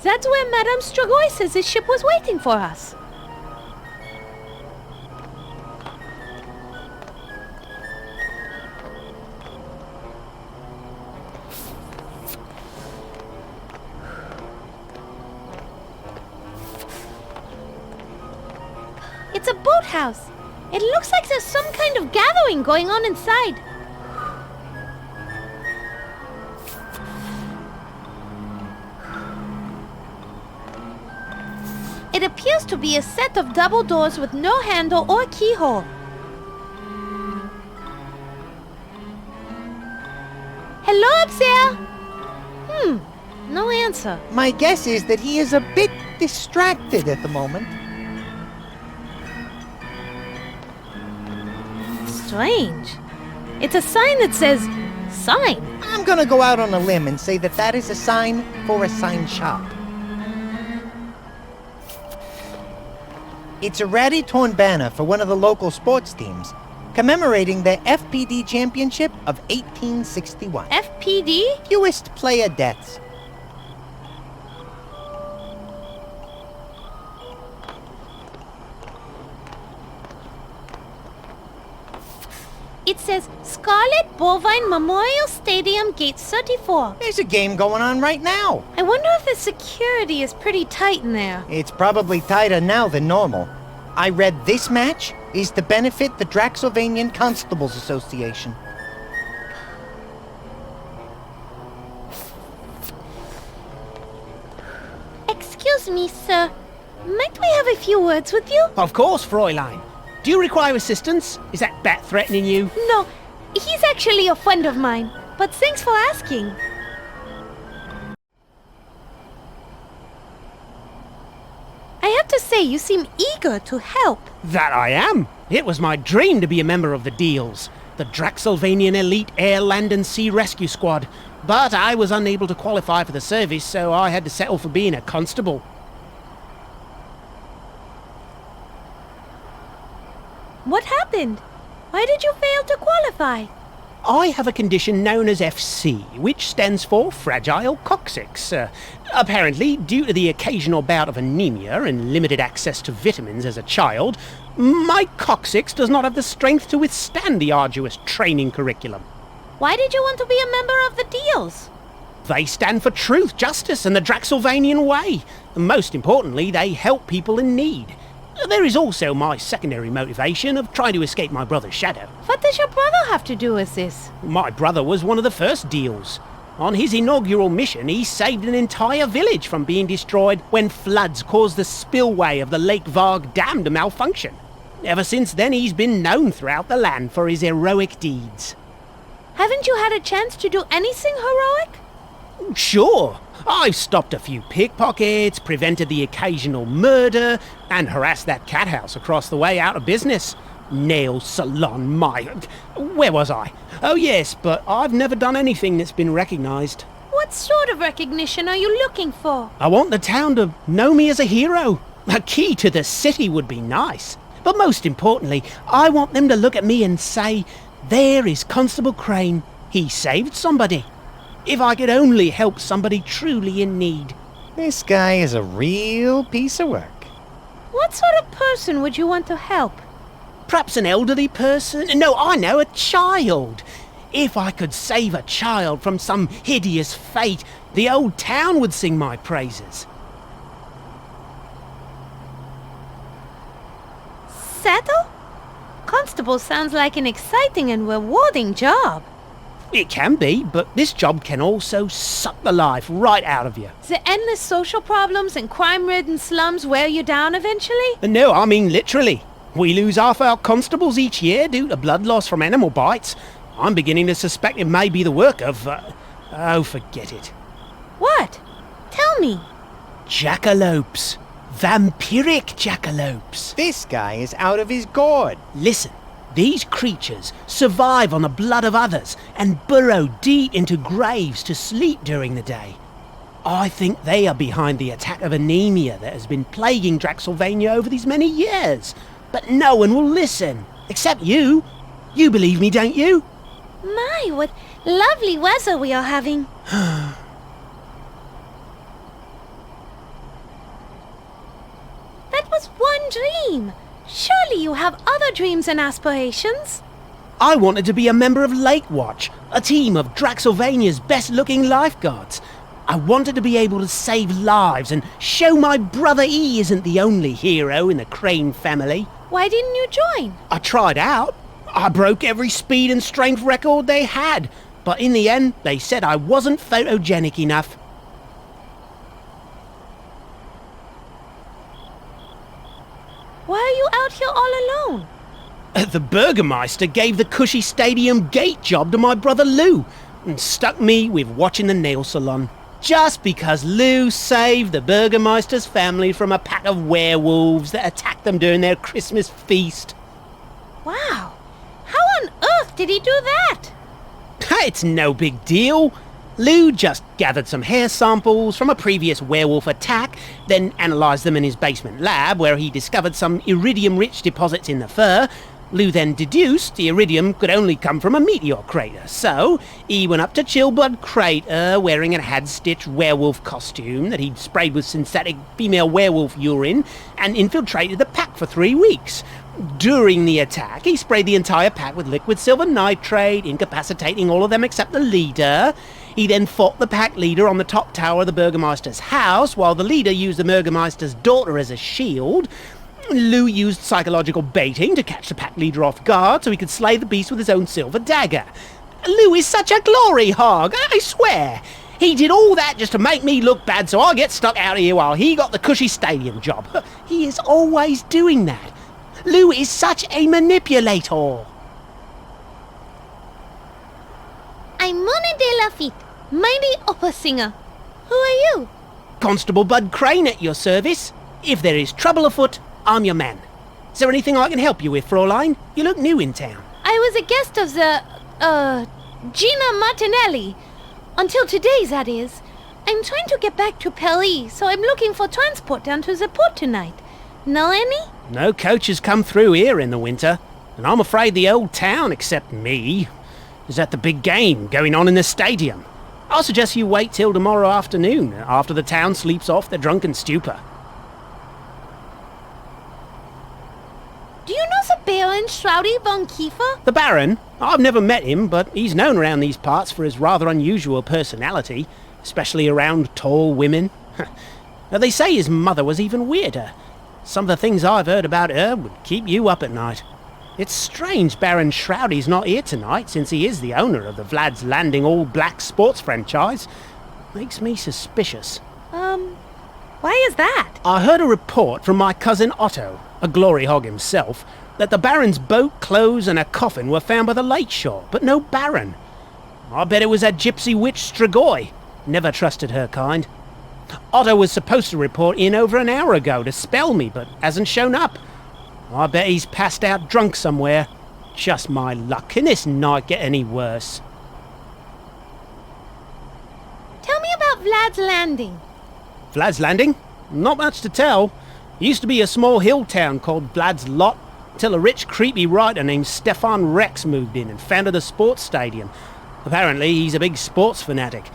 That's where Madame Stroy says this ship was waiting for us. It's a boathouse. It looks like there's some kind of gathering going on inside. It appears to be a set of double doors with no handle or keyhole. Hello up there! answer. My guess is that he is a bit distracted at the moment. Strange. It's a sign that says, sign. I'm gonna go out on a limb and say that that is a sign for a sign shop. It's a ratty torn banner for one of the local sports teams, commemorating their FPD championship of 1861. FPD? Fewest player deaths. It says Scarlet Bovine Memorial Stadium, Gate 34. There's a game going on right now. I wonder if the security is pretty tight in there. It's probably tighter now than normal. I read this match is to benefit the Draxylvanian Constables Association. Excuse me, sir. Might we have a few words with you? Of course, Fräulein. Do you require assistance? Is that bat threatening you? No, he's actually a friend of mine. But thanks for asking. I have to say, you seem eager to help. That I am. It was my dream to be a member of the Deals, the Draxylvanian Elite Air, Land and Sea Rescue Squad. But I was unable to qualify for the service, so I had to settle for being a constable. What happened? Why did you fail to qualify? I have a condition known as FC, which stands for Fragile Coccyx. Apparently, due to the occasional bout of anemia and limited access to vitamins as a child, my coccyx does not have the strength to withstand the arduous training curriculum. Why did you want to be a member of the Deals? They stand for truth, justice, and the Draxylvanian way. And most importantly, they help people in need. There is also my secondary motivation of trying to escape my brother's shadow. What does your brother have to do with this? My brother was one of the first Deals. On his inaugural mission, he saved an entire village from being destroyed when floods caused the spillway of the Lake Varg Dam to malfunction. Ever since then, he's been known throughout the land for his heroic deeds. Haven't you had a chance to do anything heroic? Sure. I've stopped a few pickpockets, prevented the occasional murder, and harassed that cat house across the way out of business. Nail salon, my... Where was I? Oh yes, but I've never done anything that's been recognised. What sort of recognition are you looking for? I want the town to know me as a hero. A key to the city would be nice. But most importantly, I want them to look at me and say, there is Constable Crane. He saved somebody. If I could only help somebody truly in need. This guy is a real piece of work. What sort of person would you want to help? Perhaps an elderly person? No, I know, a child. If I could save a child from some hideous fate, the old town would sing my praises. Settle? Constable sounds like an exciting and rewarding job. It can be, but this job can also suck the life right out of you. The endless social problems and crime-ridden slums wear you down eventually? No, I mean literally. We lose half our constables each year due to blood loss from animal bites. I'm beginning to suspect it may be the work of... oh, forget it. What? Tell me. Jackalopes. Vampiric jackalopes. This guy is out of his gourd. Listen. These creatures survive on the blood of others and burrow deep into graves to sleep during the day. I think they are behind the attack of anemia that has been plaguing Draxylvania over these many years. But no one will listen, except you. You believe me, don't you? My, what lovely weather we are having. That was one dream. Surely you have other dreams and aspirations? I wanted to be a member of Lake Watch, a team of Draxylvania's best-looking lifeguards. I wanted to be able to save lives and show my brother E isn't the only hero in the Crane family. Why didn't you join? I tried out. I broke every speed and strength record they had, but in the end, they said I wasn't photogenic enough. Why are you out here all alone? The Burgermeister gave the cushy stadium gate job to my brother Lou and stuck me with watching the nail salon. just because Lou saved the Burgermeister's family from a pack of werewolves that attacked them during their Christmas feast. Wow. How on earth did he do that? It's no big deal. Lou just gathered some hair samples from a previous werewolf attack, then analysed them in his basement lab where he discovered some iridium-rich deposits in the fur. Lou then deduced the iridium could only come from a meteor crater, so he went up to Chillblood Crater wearing a had-stitched werewolf costume that he'd sprayed with synthetic female werewolf urine and infiltrated the pack for 3 weeks. During the attack, he sprayed the entire pack with liquid silver nitrate, incapacitating all of them except the leader. He then fought the pack leader on the top tower of the Burgermeister's house, while the leader used the Burgermeister's daughter as a shield. Lou used psychological baiting to catch the pack leader off guard so he could slay the beast with his own silver dagger. Lou is such a glory hog, I swear. He did all that just to make me look bad so I get stuck out of here while he got the cushy stadium job. He is always doing that. Lou is such a manipulator. I'm Mona de Lafitte, mighty opera singer. Who are you? Constable Bud Crane at your service. If there is trouble afoot, I'm your man. Is there anything I can help you with, Fraulein? You look new in town. I was a guest of Gina Martinelli. Until today, that is. I'm trying to get back to Paris, so I'm looking for transport down to the port tonight. Know any? No coaches come through here in the winter, and I'm afraid the old town, except me, is at the big game going on in the stadium. I'll suggest you wait till tomorrow afternoon, after the town sleeps off their drunken stupor. Do you know the Baron Shroudy von Kiefer? The Baron? I've never met him, but he's known around these parts for his rather unusual personality, especially around tall women. Now, they say his mother was even weirder. Some of the things I've heard about her would keep you up at night. It's strange Baron Shroudy's not here tonight, since he is the owner of the Vlad's Landing all-black sports franchise. Makes me suspicious. Why is that? I heard a report from my cousin Otto, a glory hog himself, that the Baron's boat, clothes and a coffin were found by the lake shore, but no Baron. I bet it was that gypsy witch Stroy. Never trusted her kind. Otto was supposed to report in over an hour ago to spell me, but hasn't shown up. I bet he's passed out drunk somewhere. Just my luck. Can this night get any worse? Tell me about Vlad's Landing. Vlad's Landing? Not much to tell. It used to be a small hill town called Vlad's Lot, till a rich, creepy writer named Stefan Rex moved in and founded a sports stadium. Apparently, he's a big sports fanatic.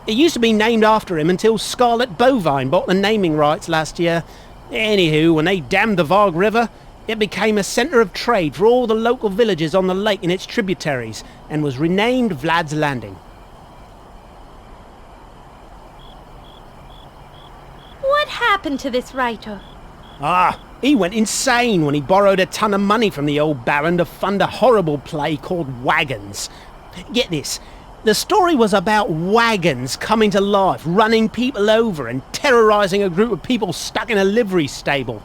It used to be named after him until Scarlet Bovine bought the naming rights last year. Anywho, when they dammed the Varg River, it became a centre of trade for all the local villages on the lake and its tributaries, and was renamed Vlad's Landing. What happened to this writer? He went insane when he borrowed a ton of money from the old Baron to fund a horrible play called Wagons. Get this. The story was about wagons coming to life, running people over and terrorising a group of people stuck in a livery stable.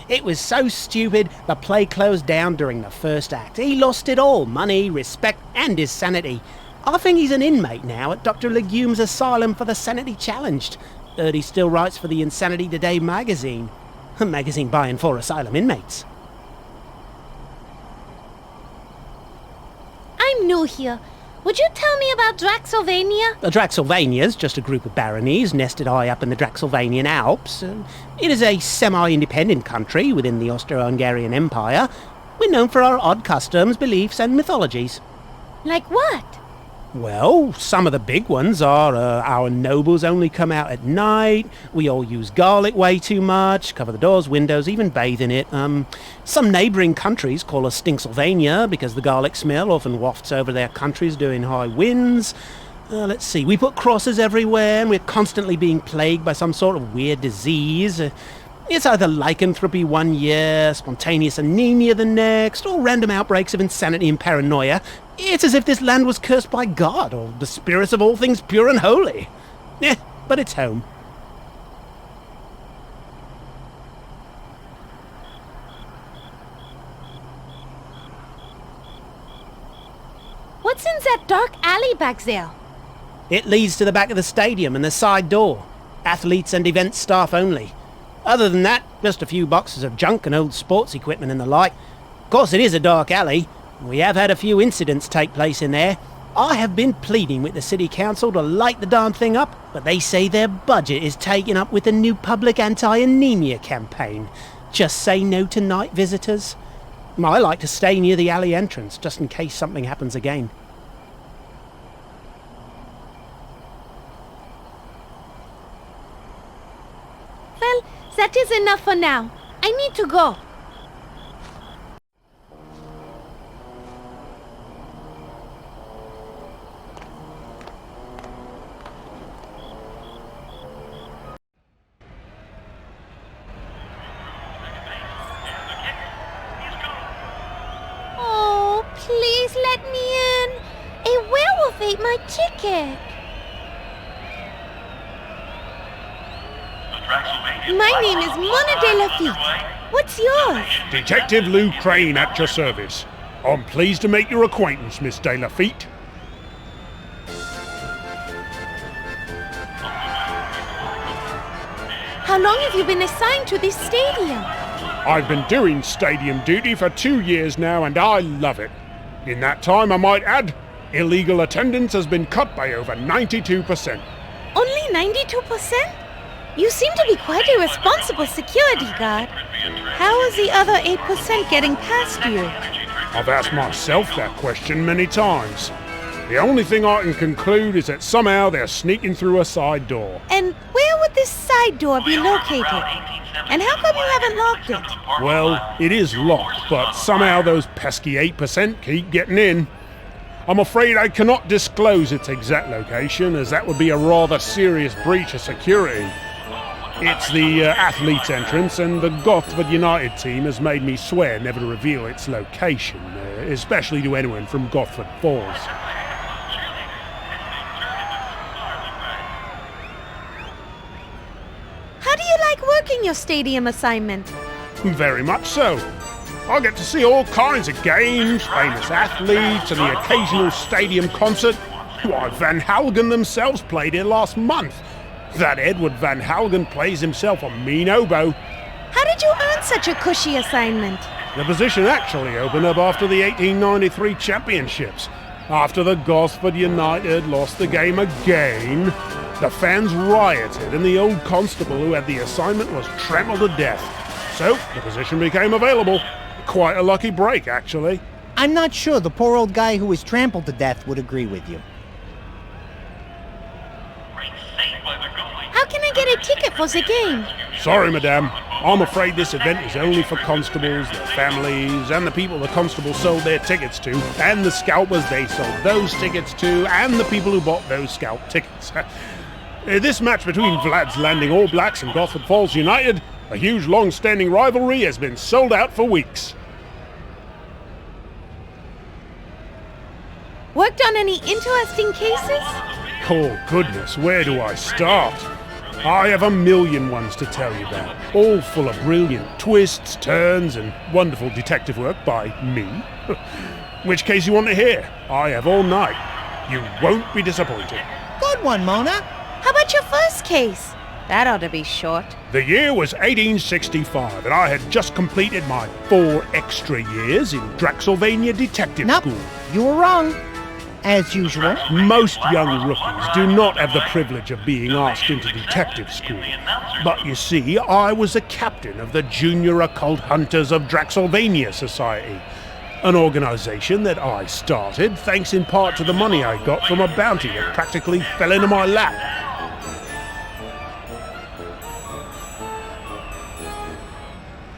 It was so stupid, the play closed down during the first act. He lost it all, money, respect and his sanity. I think he's an inmate now at Dr. Legume's Asylum for the Sanity Challenged. Heard he still writes for the Insanity Today magazine. A magazine by and for asylum inmates. I'm new here. Would you tell me about Draxylvania? Draxylvania's just a group of baronies nested high up in the Draxylvanian Alps. It is a semi-independent country within the Austro-Hungarian Empire. We're known for our odd customs, beliefs and mythologies. Like what? Well, some of the big ones are our nobles only come out at night, we all use garlic way too much, cover the doors, windows, even bathe in it. Some neighbouring countries call us Stinksylvania because the garlic smell often wafts over their countries during high winds. Let's see, we put crosses everywhere and we're constantly being plagued by some sort of weird disease. It's either lycanthropy one year, spontaneous anemia the next, or random outbreaks of insanity and paranoia. It's as if this land was cursed by God, or the spirits of all things pure and holy. But it's home. What's in that dark alley back there? It leads to the back of the stadium and the side door. Athletes and event staff only. Other than that, just a few boxes of junk and old sports equipment and the like. Of course, it is a dark alley. We have had a few incidents take place in there. I have been pleading with the city council to light the darn thing up, but they say their budget is taken up with the new public anti-anemia campaign. Just say no to night visitors. I like to stay near the alley entrance, just in case something happens again. Well, that is enough for now. I need to go. Oh, please let me in. A werewolf ate my ticket. My name is Mona de Lafitte. What's yours? Detective Lou Crane at your service. I'm pleased to make your acquaintance, Miss de Lafitte. How long have you been assigned to this stadium? I've been doing stadium duty for 2 years now, and I love it. In that time, I might add, illegal attendance has been cut by over 92%. Only 92%? You seem to be quite a responsible security guard. How is the other 8% getting past you? I've asked myself that question many times. The only thing I can conclude is that somehow they're sneaking through a side door. And where would this side door be located? And how come you haven't locked it? Well, it is locked, but somehow those pesky 8% keep getting in. I'm afraid I cannot disclose its exact location, as that would be a rather serious breach of security. It's the athletes' entrance, and the Gothic United team has made me swear never to reveal its location, especially to anyone from Gothic Falls. How do you like working your stadium assignment? Very much so. I get to see all kinds of games, famous athletes, and the occasional stadium concert. Why, Van Halgen themselves played here last month. That Edward Van Halgen plays himself a mean oboe. How did you earn such a cushy assignment? The position actually opened up after the 1893 championships. After the Gosford United lost the game again, the fans rioted and the old constable who had the assignment was trampled to death. So the position became available. Quite a lucky break, actually. I'm not sure the poor old guy who was trampled to death would agree with you. How can I get a ticket for the game? Sorry, madame. I'm afraid this event is only for constables, their families, and the people the constables sold their tickets to, and the scalpers they sold those tickets to, and the people who bought those scalp tickets. This match between Vlad's Landing All Blacks and Gosford Falls United, a huge long-standing rivalry, has been sold out for weeks. Worked on any interesting cases? Oh, goodness, where do I start? I have a million ones to tell you about, all full of brilliant twists, turns, and wonderful detective work by me. Which case you want to hear? I have all night. You won't be disappointed. Good one, Mona. How about your first case? That ought to be short. The year was 1865, and I had just completed my 4 extra years in Draxylvania Detective School. You were wrong. As usual. Most young rookies do not have the privilege of being asked into detective school. But you see, I was a captain of the Junior Occult Hunters of Draxylvania Society, an organization that I started thanks in part to the money I got from a bounty that practically fell into my lap.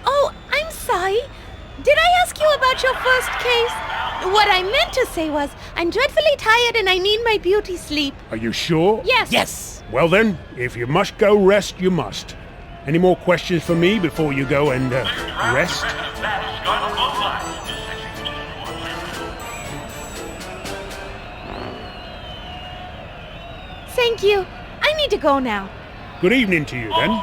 Oh, I'm sorry. Did I ask you about your first case? What I meant to say was, I'm dreadfully tired and I need my beauty sleep. Are you sure? Yes. Yes. Well then, if you must go rest, you must. Any more questions for me before you go and rest? Thank you. I need to go now. Good evening to you then.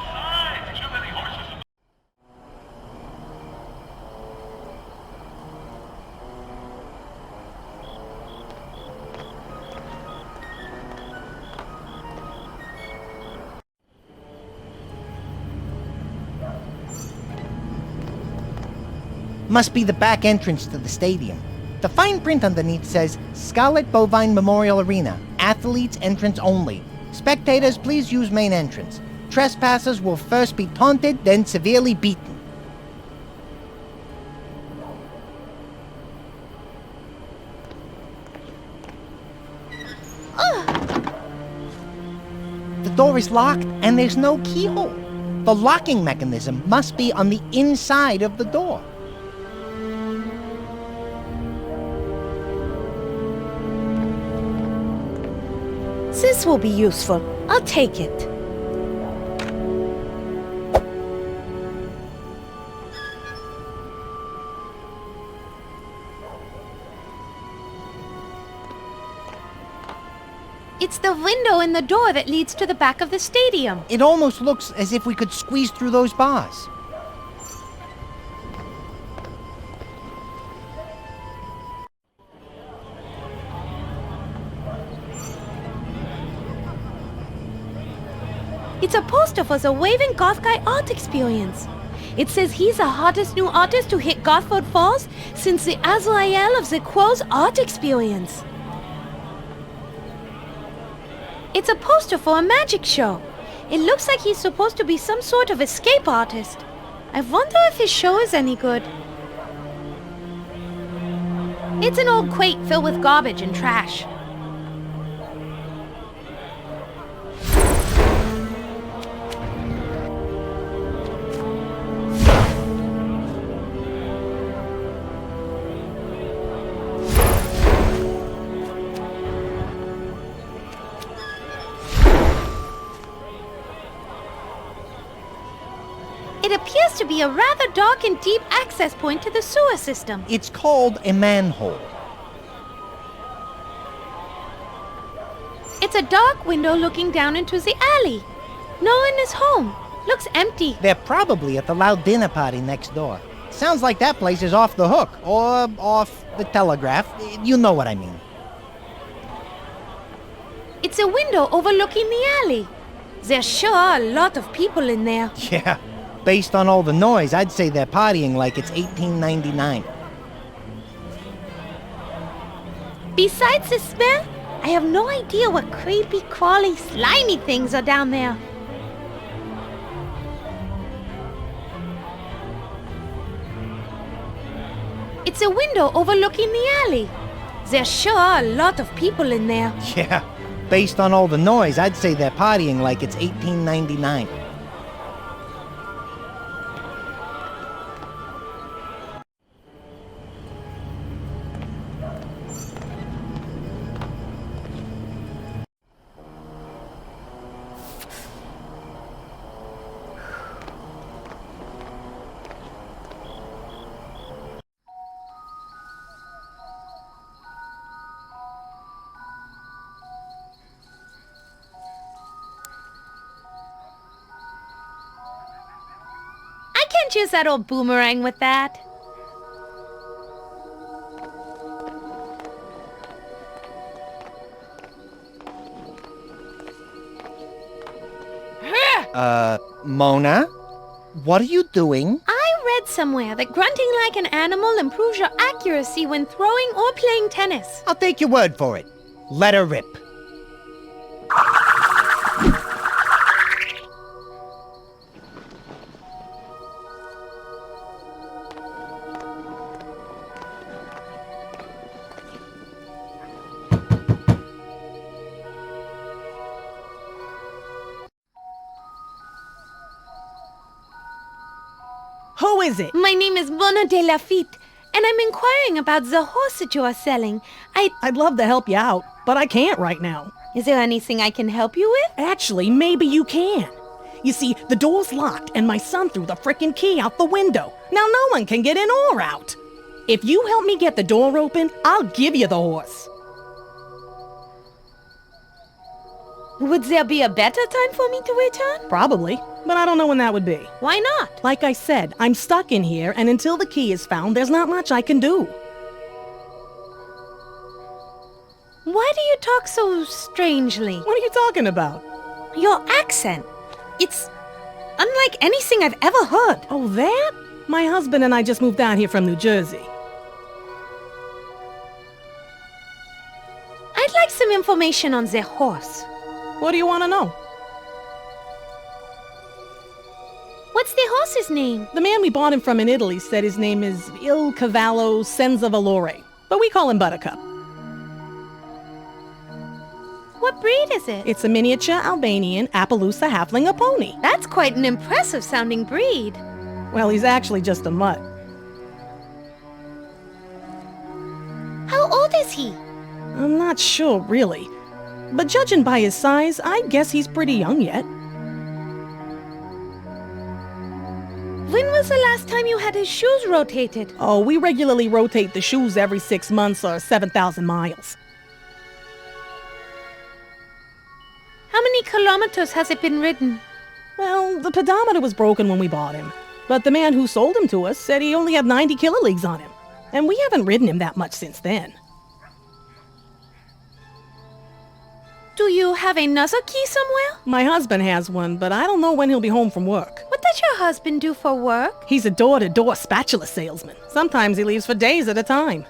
Must be the back entrance to the stadium. The fine print underneath says, Scarlet Bovine Memorial Arena. Athletes entrance only. Spectators, please use main entrance. Trespassers will first be taunted, then severely beaten. The door is locked, and there's no keyhole. The locking mechanism must be on the inside of the door. This will be useful. I'll take it. It's the window in the door that leads to the back of the stadium. It almost looks as if we could squeeze through those bars. It's a poster for the Waving Goth Guy art experience. It says he's the hottest new artist to hit Gothford Falls since the Azrael of the Quo's art experience. It's a poster for a magic show. It looks like he's supposed to be some sort of escape artist. I wonder if his show is any good. It's an old crate filled with garbage and trash. It appears to be a rather dark and deep access point to the sewer system. It's called a manhole. It's a dark window looking down into the alley. No one is home. Looks empty. They're probably at the loud dinner party next door. Sounds like that place is off the hook, or off the telegraph. You know what I mean. It's a window overlooking the alley. There sure are a lot of people in there. Yeah. Based on all the noise, I'd say they're partying like it's 1899. Besides the smell, I have no idea what creepy, crawly, slimy things are down there. It's a window overlooking the alley. There sure are a lot of people in there. Yeah. Based on all the noise, I'd say they're partying like it's 1899. Can't use that old boomerang with that. Mona? What are you doing? I read somewhere that grunting like an animal improves your accuracy when throwing or playing tennis. I'll take your word for it. Let her rip. Who is it? My name is Mona de Lafitte, and I'm inquiring about the horse that you are selling. I'd love to help you out, but I can't right now. Is there anything I can help you with? Actually, maybe you can. You see, the door's locked, and my son threw the frickin' key out the window. Now no one can get in or out. If you help me get the door open, I'll give you the horse. Would there be a better time for me to return? Probably, but I don't know when that would be. Why not? Like I said, I'm stuck in here, and until the key is found, there's not much I can do. Why do you talk so strangely? What are you talking about? Your accent. It's unlike anything I've ever heard. Oh, that? My husband and I just moved down here from New Jersey. I'd like some information on the horse. What do you want to know? What's the horse's name? The man we bought him from in Italy said his name is Il Cavallo Senza Valore, but we call him Buttercup. What breed is it? It's a miniature Albanian Appaloosa halfling pony. That's quite an impressive sounding breed. Well, he's actually just a mutt. How old is he? I'm not sure, really. But judging by his size, I guess he's pretty young yet. When was the last time you had his shoes rotated? Oh, we regularly rotate the shoes every 6 months or 7,000 miles. How many kilometers has it been ridden? Well, the pedometer was broken when we bought him. But the man who sold him to us said he only had 90 kiloleagues on him. And we haven't ridden him that much since then. Do you have another key somewhere? My husband has one, but I don't know when he'll be home from work. What does your husband do for work? He's a door-to-door spatula salesman. Sometimes he leaves for days at a time.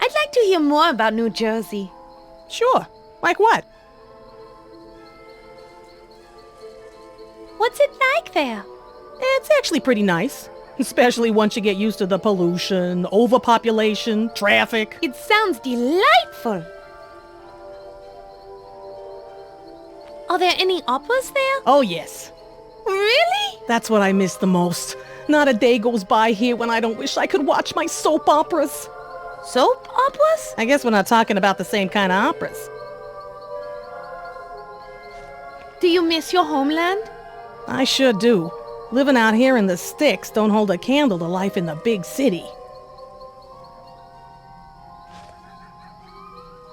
I'd like to hear more about New Jersey. Sure. Like what? What's it like there? It's actually pretty nice. Especially once you get used to the pollution, overpopulation, traffic. It sounds delightful. Are there any operas there? Oh, yes. Really? That's what I miss the most. Not a day goes by here when I don't wish I could watch my soap operas. Soap operas? I guess we're not talking about the same kind of operas. Do you miss your homeland? I sure do. Living out here in the sticks don't hold a candle to life in the big city.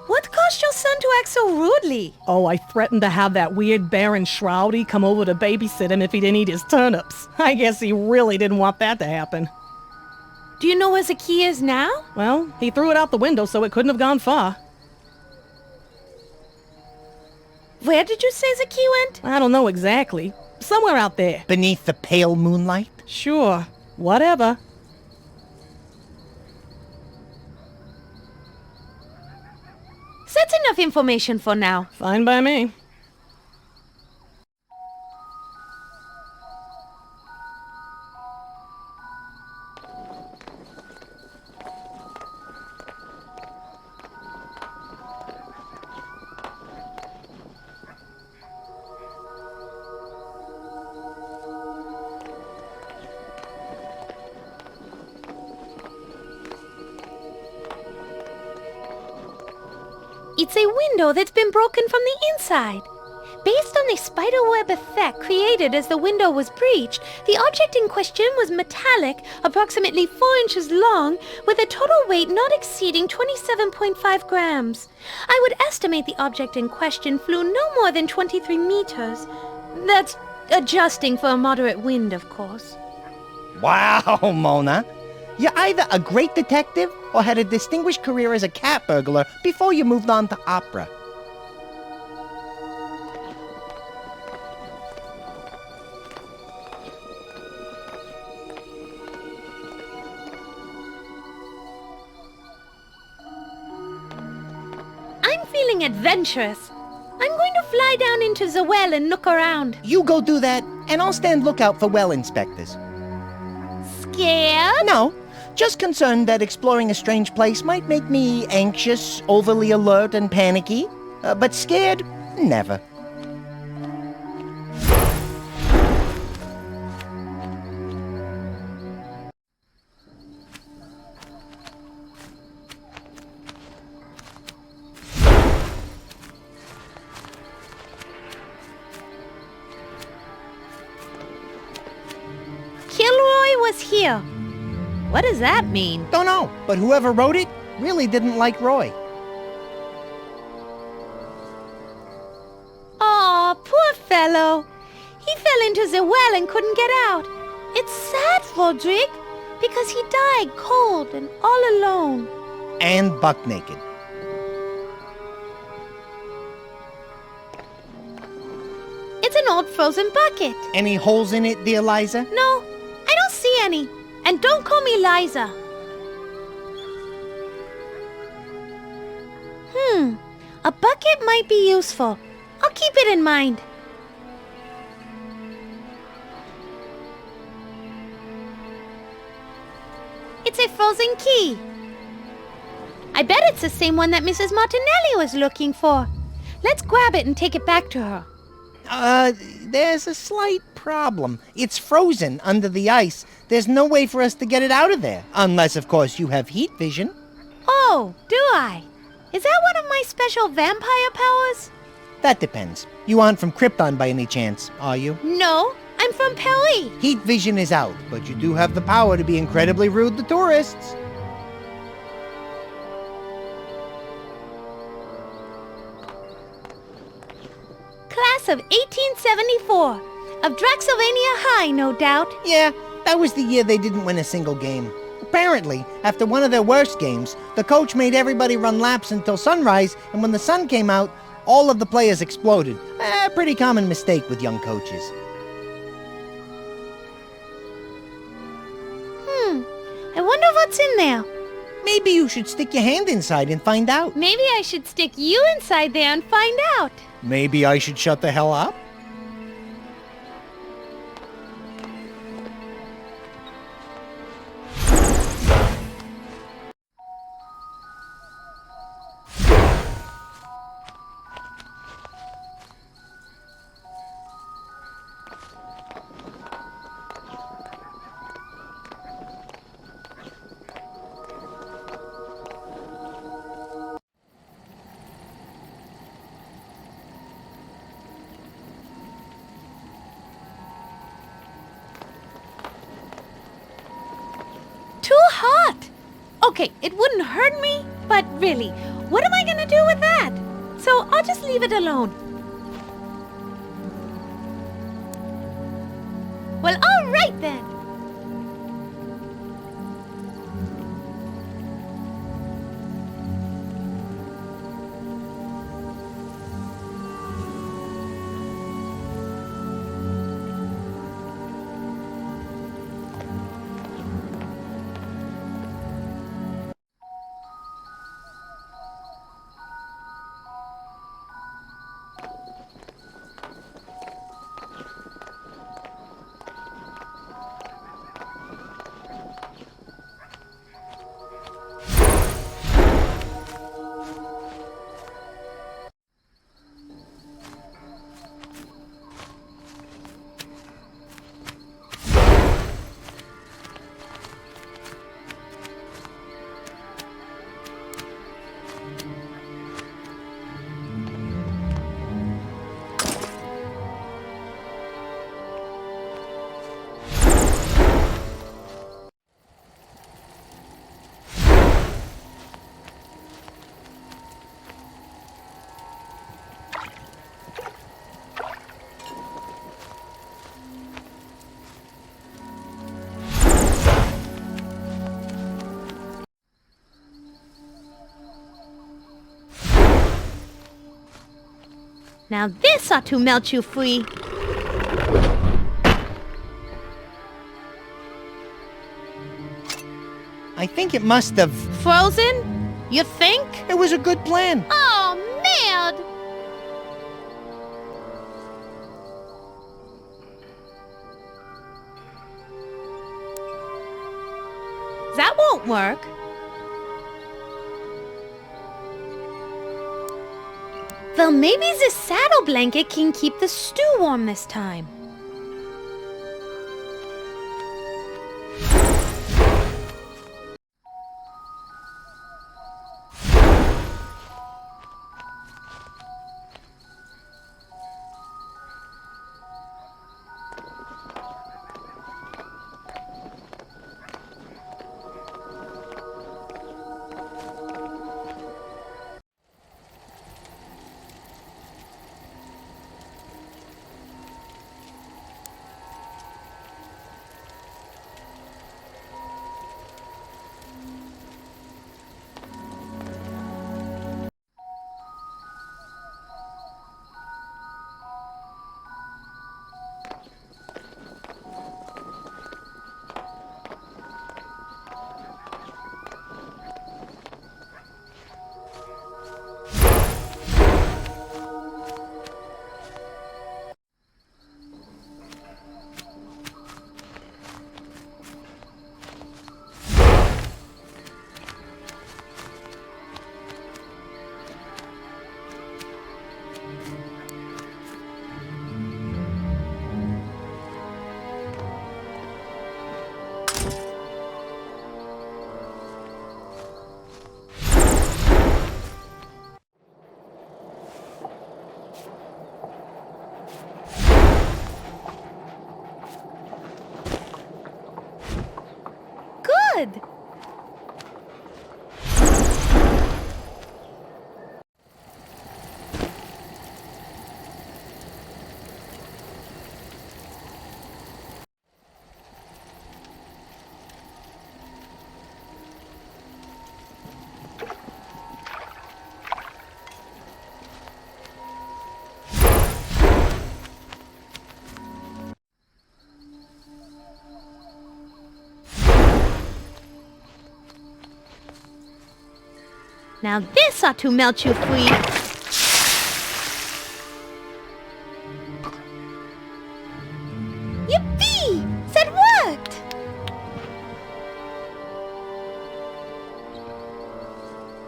What caused your son to act so rudely? Oh, I threatened to have that weird Baron Shroudy come over to babysit him if he didn't eat his turnips. I guess he really didn't want that to happen. Do you know where the key is now? Well, he threw it out the window so it couldn't have gone far. Where did you say the key went? I don't know exactly. Somewhere out there. Beneath the pale moonlight? Sure. Whatever. That's enough information for now. Fine by me. It's a window that's been broken from the inside. Based on the spiderweb effect created as the window was breached, the object in question was metallic, approximately 4 inches long, with a total weight not exceeding 27.5 grams. I would estimate the object in question flew no more than 23 meters. That's adjusting for a moderate wind, of course. Wow, Mona. You're either a great detective or had a distinguished career as a cat burglar before you moved on to opera. I'm feeling adventurous. I'm going to fly down into the well and look around. You go do that, and I'll stand lookout for well inspectors. Scared? No. Just concerned that exploring a strange place might make me anxious, overly alert, and panicky. But scared? Never. Kilroy was here. What does that mean? Don't know, but whoever wrote it really didn't like Roy. Aw, poor fellow. He fell into the well and couldn't get out. It's sad, Roderick, because he died cold and all alone. And buck naked. It's an old frozen bucket. Any holes in it, dear Liza? No, I don't see any. And don't call me Liza. A bucket might be useful. I'll keep it in mind. It's a frozen key. I bet it's the same one that Mrs. Martinelli was looking for. Let's grab it and take it back to her. There's a slight problem. It's frozen under the ice. There's no way for us to get it out of there. Unless, of course, you have heat vision. Oh, do I? Is that one of my special vampire powers? That depends. You aren't from Krypton by any chance, are you? No, I'm from Paris. Heat vision is out, but you do have the power to be incredibly rude to tourists. Class of 1874. Of Draxylvania High, no doubt. Yeah, that was the year they didn't win a single game. Apparently, after one of their worst games, the coach made everybody run laps until sunrise, and when the sun came out, all of the players exploded. A pretty common mistake with young coaches. I wonder what's in there. Maybe you should stick your hand inside and find out. Maybe I should stick you inside there and find out. Maybe I should shut the hell up? Okay, it wouldn't hurt me, but really, what am I gonna do with that? So I'll just leave it alone. Well, all right then. Now this ought to melt you free. I think it must have... Frozen? You think? It was a good plan. Oh, man! That won't work. Well, maybe this saddle blanket can keep the stew warm this time. Now this ought to melt you free. Yippee! That worked!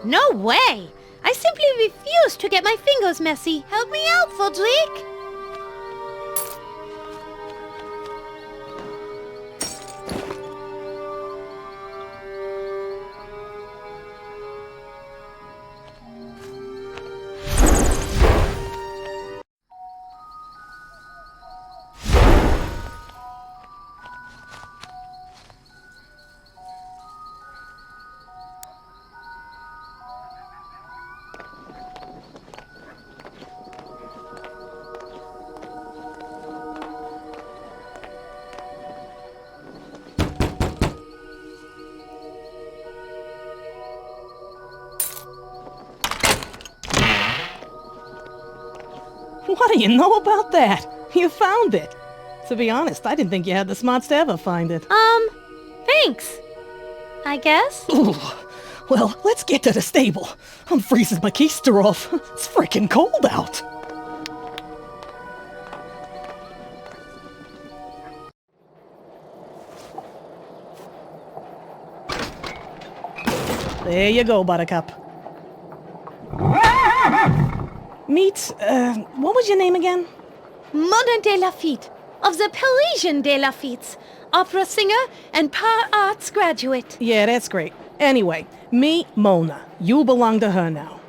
No way! I simply refuse to get my fingers messy. Help me out, Fodrick! What do you know about that? You found it. To be honest, I didn't think you had the smarts to ever find it. Thanks. I guess? Ooh. Well, let's get to the stable. I'm freezing my keister off. It's freaking cold out. There you go, Buttercup. Meet, what was your name again? Mona de Lafitte, of the Parisian de Lafitte's, opera singer and par arts graduate. Yeah, that's great. Anyway, meet Mona. You belong to her now.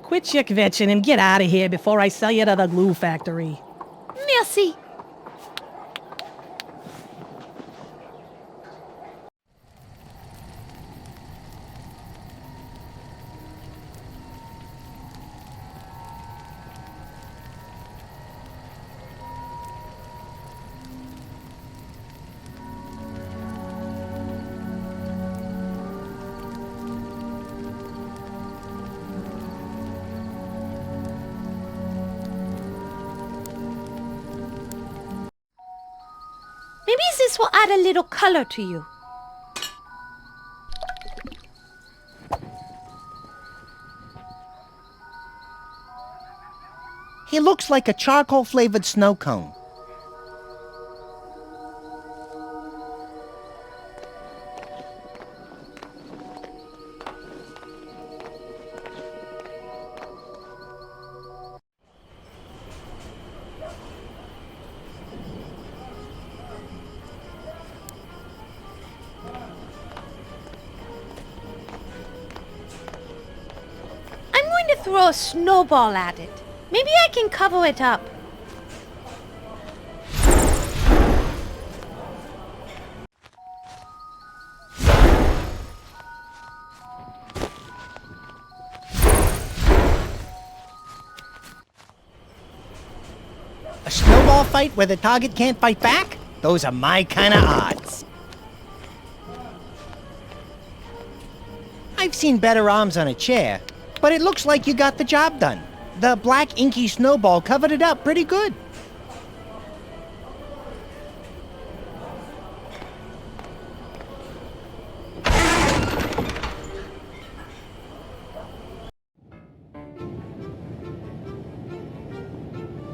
Quit chick-vetching and get out of here before I sell you to the glue factory. Merci. Maybe this will add a little color to you. He looks like a charcoal-flavored snow cone. Throw a snowball at it. Maybe I can cover it up. A snowball fight where the target can't fight back? Those are my kind of odds. I've seen better arms on a chair, but it looks like you got the job done. The black inky snowball covered it up pretty good.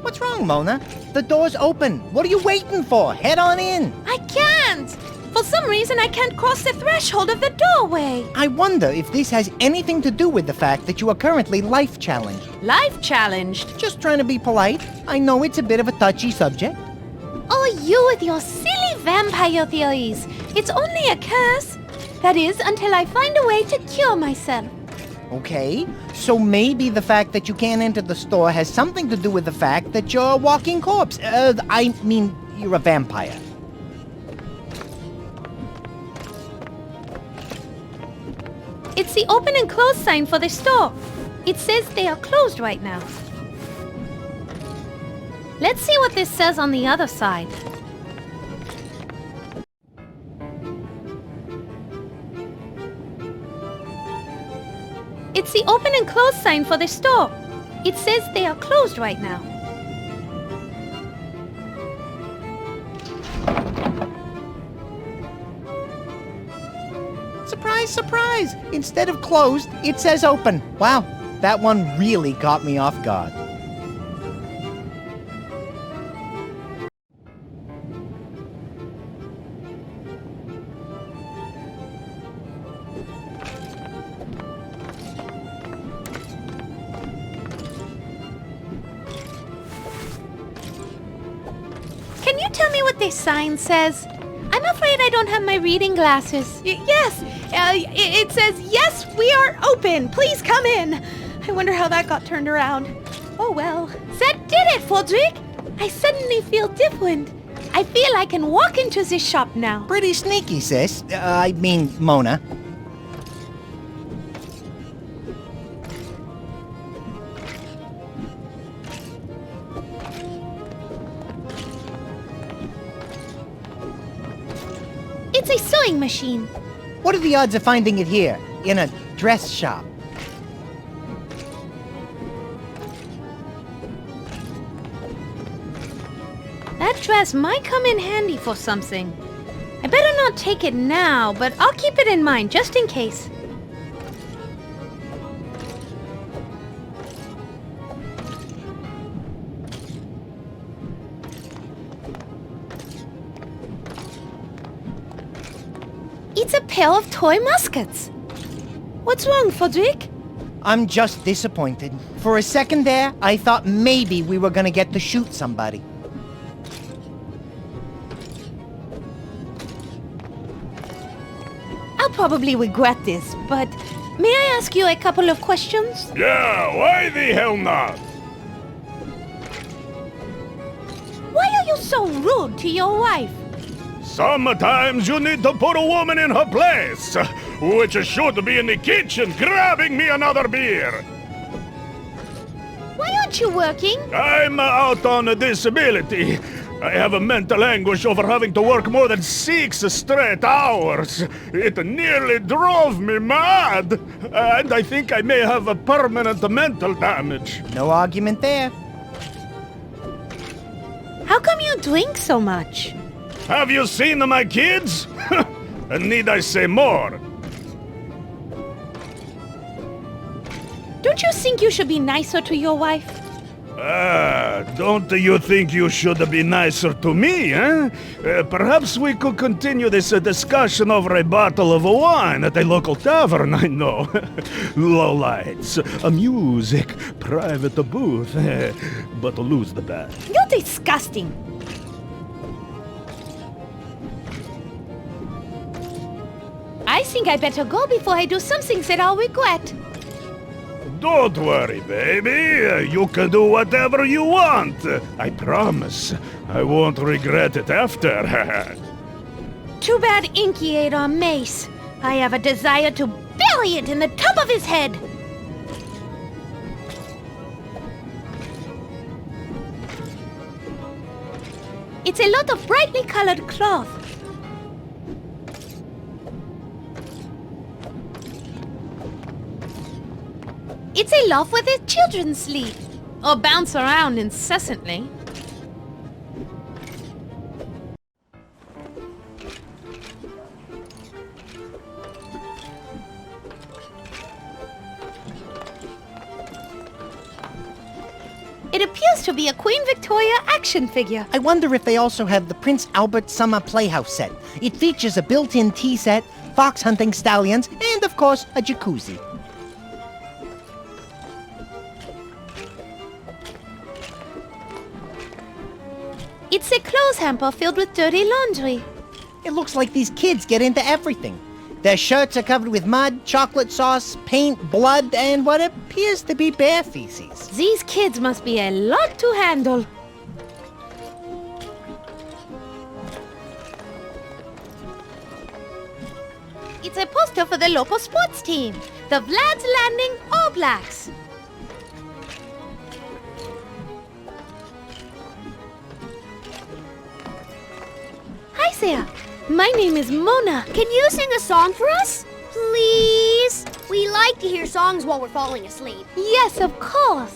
What's wrong, Mona? The door's open. What are you waiting for? Head on in. I can't! For some reason, I can't cross the threshold of the doorway. I wonder if this has anything to do with the fact that you are currently life-challenged. Life-challenged? Just trying to be polite. I know it's a bit of a touchy subject. Oh, you with your silly vampire theories. It's only a curse. That is, until I find a way to cure myself. Okay, so maybe the fact that you can't enter the store has something to do with the fact that you're a walking corpse. I mean, you're a vampire. It's the open and close sign for the store. It says they are closed right now. Let's see what this says on the other side. It's the open and close sign for the store. It says they are closed right now. Surprise, surprise! Instead of closed, it says open. Wow, that one really caught me off guard. Can you tell me what this sign says? I'm afraid I don't have my reading glasses. Yes, it says, yes, we are open. Please come in. I wonder how that got turned around. Oh, well. That did it, Fodrick. I suddenly feel different. I feel I can walk into this shop now. Pretty sneaky, sis. I mean, Mona. It's a sewing machine. What are the odds of finding it here, in a dress shop? That dress might come in handy for something. I better not take it now, but I'll keep it in mind just in case. It's a pair of toy muskets. What's wrong, Fodrick? I'm just disappointed. For a second there, I thought maybe we were gonna get to shoot somebody. I'll probably regret this, but may I ask you a couple of questions? Yeah, why the hell not? Why are you so rude to your wife? Sometimes you need to put a woman in her place, which should be in the kitchen grabbing me another beer. Why aren't you working? I'm out on a disability. I have a mental anguish over having to work more than 6 straight hours. It nearly drove me mad. And I think I may have a permanent mental damage. No argument there. How come you drink so much? Have you seen my kids? Need I say more? Don't you think you should be nicer to your wife? Don't you think you should be nicer to me, eh? Perhaps we could continue this discussion over a bottle of wine at a local tavern, I know. Low lights, music, private booth, but lose the bet. You're disgusting. I think I better go before I do something that I'll regret. Don't worry, baby. You can do whatever you want. I promise. I won't regret it after. Too bad Inky ate our mace. I have a desire to bury it in the top of his head. It's a lot of brightly colored cloth. It's a loft where the children sleep, or bounce around incessantly. It appears to be a Queen Victoria action figure. I wonder if they also have the Prince Albert Summer Playhouse set. It features a built-in tea set, fox hunting stallions, and of course, a jacuzzi. It's a clothes hamper filled with dirty laundry. It looks like these kids get into everything. Their shirts are covered with mud, chocolate sauce, paint, blood, and what appears to be bear feces. These kids must be a lot to handle. It's a poster for the local sports team, the Vlad's Landing All Blacks. Hi there. My name is Mona. Can you sing a song for us? Please? We like to hear songs while we're falling asleep. Yes, of course.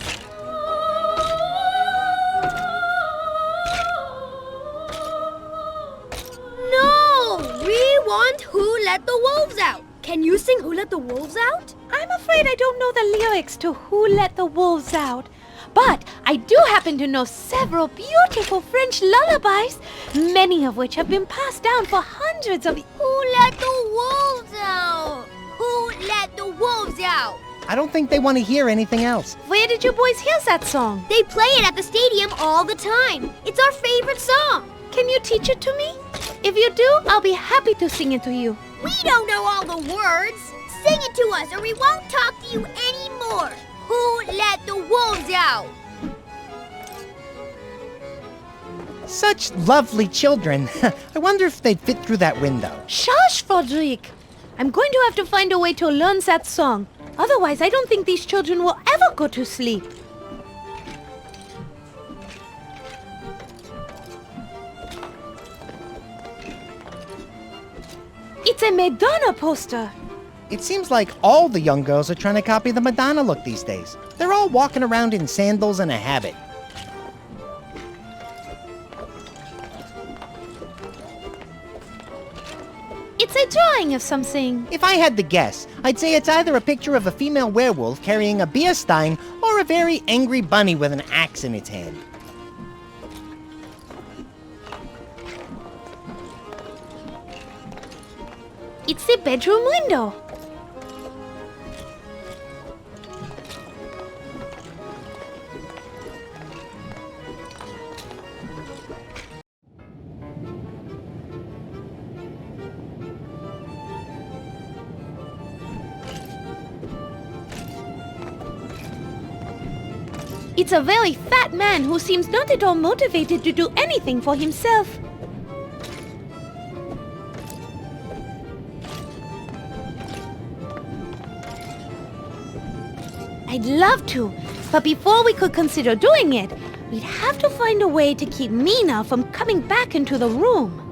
No! We want Who Let the Wolves Out. Can you sing Who Let the Wolves Out? I'm afraid I don't know the lyrics to Who Let the Wolves Out. But I do happen to know several beautiful French lullabies, many of which have been passed down for hundreds of... Who let the wolves out? Who let the wolves out? I don't think they want to hear anything else. Where did you boys hear that song? They play it at the stadium all the time. It's our favorite song. Can you teach it to me? If you do, I'll be happy to sing it to you. We don't know all the words. Sing it to us or we won't talk to you anymore. Who let the wolves out? Such lovely children. I wonder if they'd fit through that window. Shush, Frederick. I'm going to have to find a way to learn that song. Otherwise, I don't think these children will ever go to sleep. It's a Madonna poster. It seems like all the young girls are trying to copy the Madonna look these days. They're all walking around in sandals and a habit. It's a drawing of something. If I had to guess, I'd say it's either a picture of a female werewolf carrying a beer stein or a very angry bunny with an axe in its hand. It's the bedroom window. It's a very fat man who seems not at all motivated to do anything for himself. I'd love to, but before we could consider doing it, we'd have to find a way to keep Mina from coming back into the room.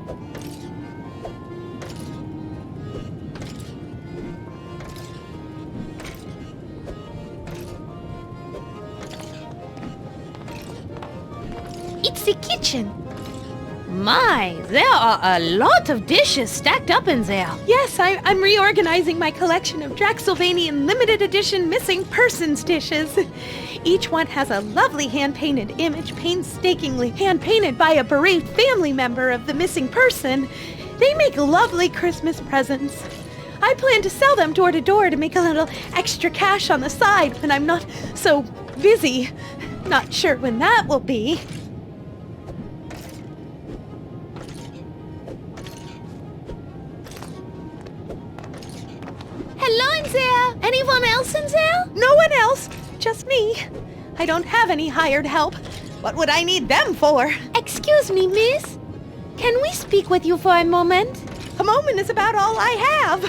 It's the kitchen. My, there are a lot of dishes stacked up in there. Yes, I'm reorganizing my collection of Draxylvanian limited edition missing persons dishes. Each one has a lovely hand-painted image, painstakingly hand-painted by a bereaved family member of the missing person. They make lovely Christmas presents. I plan to sell them door to door to make a little extra cash on the side when I'm not so busy. Not sure when that will be. Hello in there! Anyone else in there? No one else, just me. I don't have any hired help. What would I need them for? Excuse me, miss. Can we speak with you for a moment? A moment is about all I have.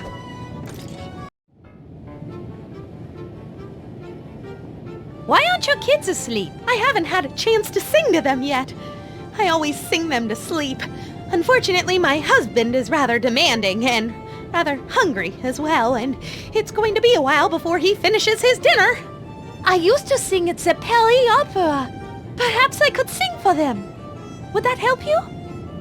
Why aren't your kids asleep? I haven't had a chance to sing to them yet. I always sing them to sleep. Unfortunately, my husband is rather demanding and rather hungry as well, and it's going to be a while before he finishes his dinner. I used to sing at the Paris Opera. Perhaps I could sing for them. Would that help you?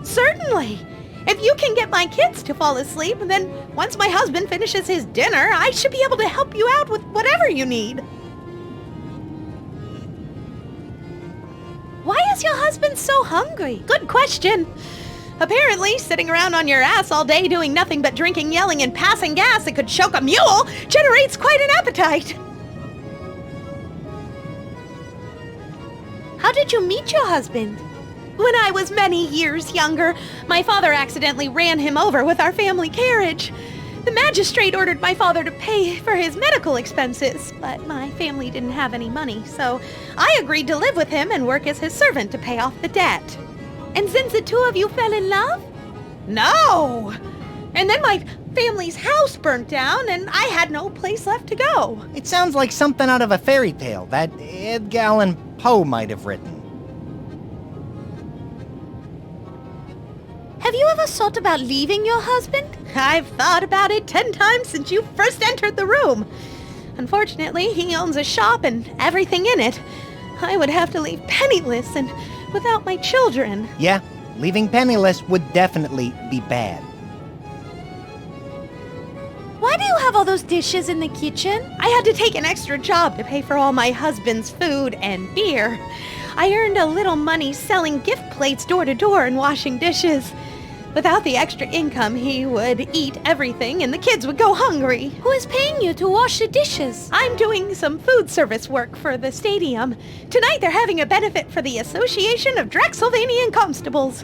Certainly. If you can get my kids to fall asleep, then once my husband finishes his dinner, I should be able to help you out with whatever you need. Why is your husband so hungry? Good question. Apparently, sitting around on your ass all day doing nothing but drinking, yelling, and passing gas that could choke a mule generates quite an appetite. How did you meet your husband? When I was many years younger, my father accidentally ran him over with our family carriage. The magistrate ordered my father to pay for his medical expenses, but my family didn't have any money, so I agreed to live with him and work as his servant to pay off the debt. And since the two of you fell in love? No! And then my family's house burnt down and I had no place left to go. It sounds like something out of a fairy tale that Edgar Allan Poe might have written. Have you ever thought about leaving your husband? I've thought about it 10 times since you first entered the room. Unfortunately, he owns a shop and everything in it. I would have to leave penniless and without my children. Yeah, leaving penniless would definitely be bad. Why Why do you have all those dishes in the kitchen? I had to take an extra job to pay for all my husband's food and beer. I earned a little money selling gift plates door to door and washing dishes. Without the extra income, he would eat everything and the kids would go hungry. Who is paying you to wash the dishes? I'm doing some food service work for the stadium. Tonight they're having a benefit for the Association of Draxylvanian Constables.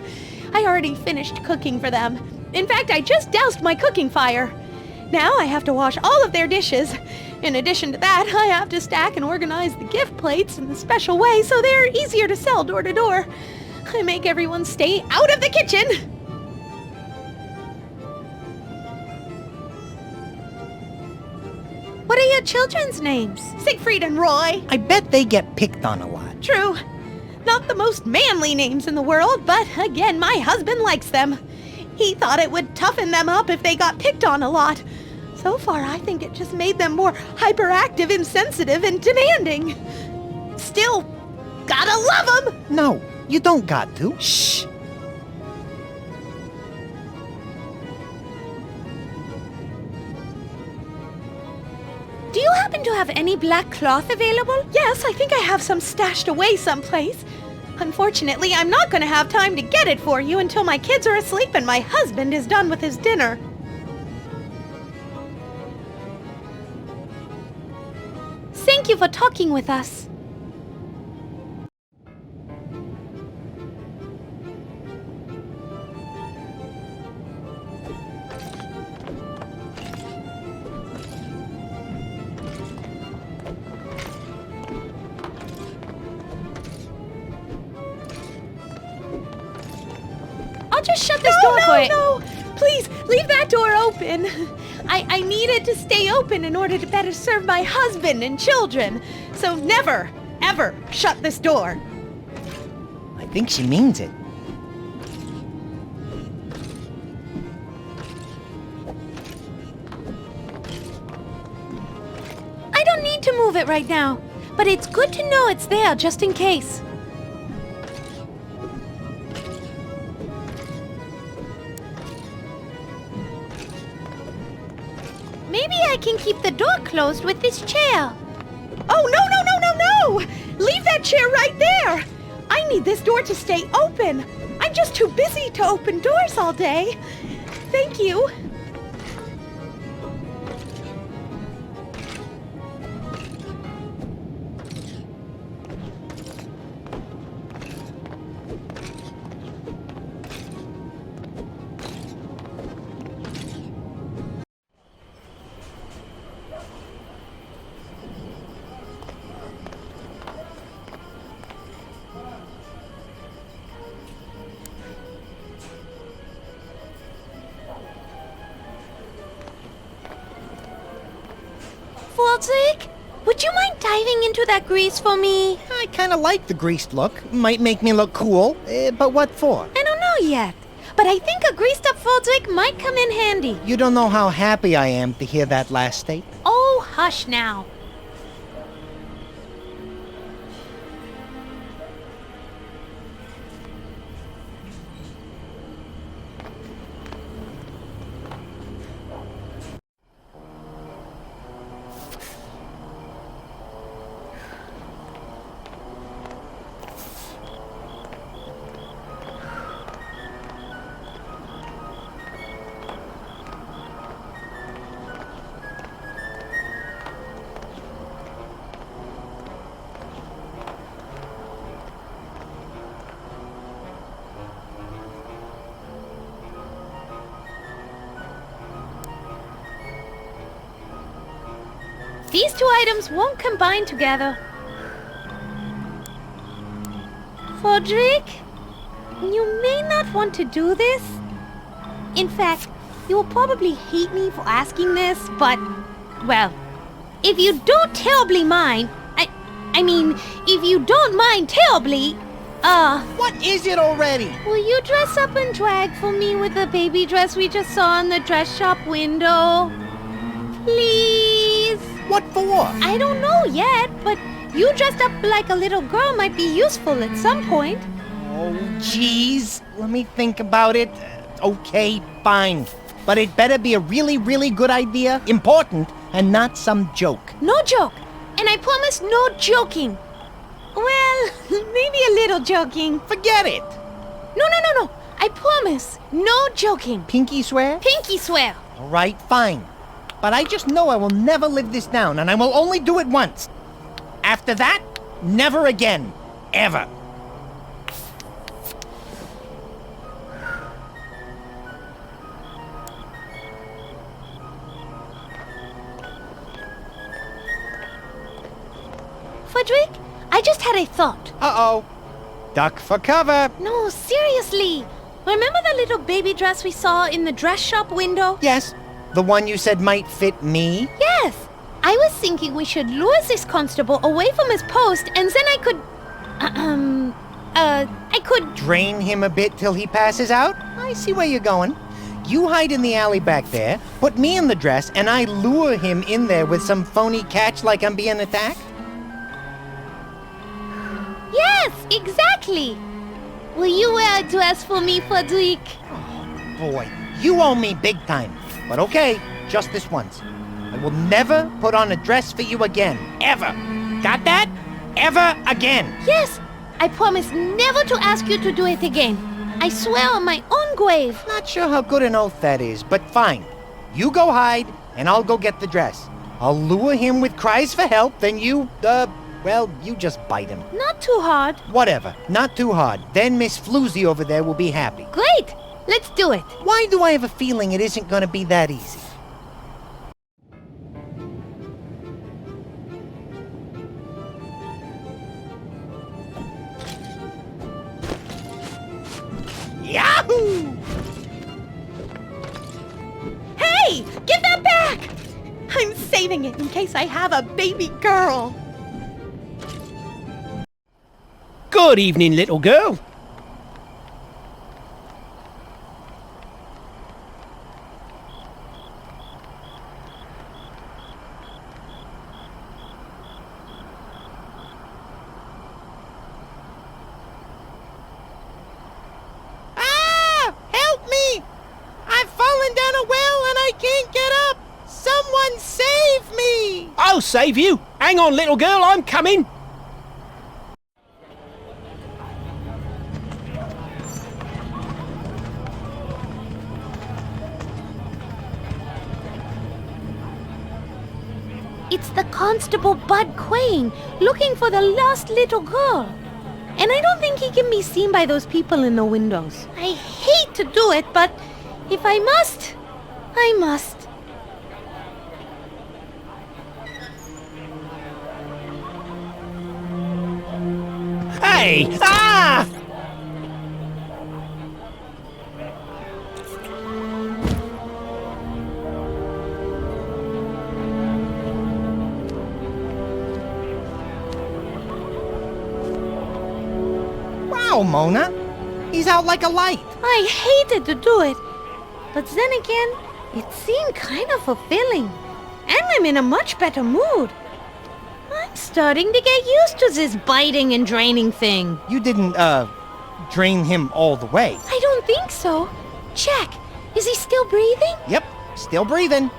I already finished cooking for them. In fact, I just doused my cooking fire. Now I have to wash all of their dishes. In addition to that, I have to stack and organize the gift plates in a special way so they're easier to sell door to door. I make everyone stay out of the kitchen. What are your children's names? Siegfried and Roy. I bet they get picked on a lot. True. Not the most manly names in the world, but again, my husband likes them. He thought it would toughen them up if they got picked on a lot. So far, I think it just made them more hyperactive, insensitive, and demanding. Still, gotta love them! No, you don't got to. Shh. Do you happen to have any black cloth available? Yes, I think I have some stashed away someplace. Unfortunately, I'm not going to have time to get it for you until my kids are asleep and my husband is done with his dinner. Thank you for talking with us. I'll just shut this door for it. No! Please, leave that door open. I need it to stay open in order to better serve my husband and children. So never, ever shut this door. I think she means it. I don't need to move it right now, but it's good to know it's there just in case. Maybe I can keep the door closed with this chair. Oh, no! Leave that chair right there! I need this door to stay open. I'm just too busy to open doors all day. Thank you. Would you mind diving into that grease for me? I kind of like the greased look. Might make me look cool, but what for? I don't know yet, but I think a greased up Foldswick might come in handy. You don't know how happy I am to hear that last statement. Oh, hush now. These two items won't combine together. Fodrick, you may not want to do this. In fact, you will probably hate me for asking this, but, well, if you don't terribly mind, I mean, if you don't mind terribly, What is it already? will you dress up in drag for me with the baby dress we just saw in the dress shop window? Please? What for? I don't know yet, but you dressed up like a little girl might be useful at some point. Oh, jeez. Let me think about it. Okay, fine. But it better be a really, really good idea, important, and not some joke. No joke. And I promise no joking. Well, maybe a little joking. Forget it. No. I promise. No joking. Pinky swear? Pinky swear. All right, fine. But I just know I will never live this down, and I will only do it once. After that, never again. Ever. Frederick, I just had a thought. Uh-oh. Duck for cover. No, seriously. Remember the little baby dress we saw in the dress shop window? Yes. The one you said might fit me? Yes. I was thinking we should lure this constable away from his post, and then I could... I could... Drain him a bit till he passes out? I see where you're going. You hide in the alley back there, put me in the dress, and I lure him in there with some phony catch like I'm being attacked? Yes, exactly. Will you wear a dress for me, Frederick? Oh, boy. You owe me big time. But okay, just this once. I will never put on a dress for you again. Ever. Got that? Ever again. Yes. I promise never to ask you to do it again. I swear on my own grave. Not sure how good an oath that is, but fine. You go hide, and I'll go get the dress. I'll lure him with cries for help, then you, well, you just bite him. Not too hard. Whatever. Not too hard. Then Miss Floozy over there will be happy. Great. Let's do it. Why do I have a feeling it isn't going to be that easy? Yahoo! Hey! Give that back! I'm saving it in case I have a baby girl. Good evening, little girl. Help me! I've fallen down a well and I can't get up! Someone save me! I'll save you. Hang on, little girl, I'm coming. It's the Constable Bud Quain, looking for the lost little girl. And I don't think he can be seen by those people in the windows. I hate to do it, but if I must, I must. Hey! Ah! Wow, Mona. He's out like a light. I hated to do it. But then again, it seemed kind of fulfilling. And I'm in a much better mood. I'm starting to get used to this biting and draining thing. You didn't, drain him all the way. I don't think so. Check. Is he still breathing? Yep, still breathing.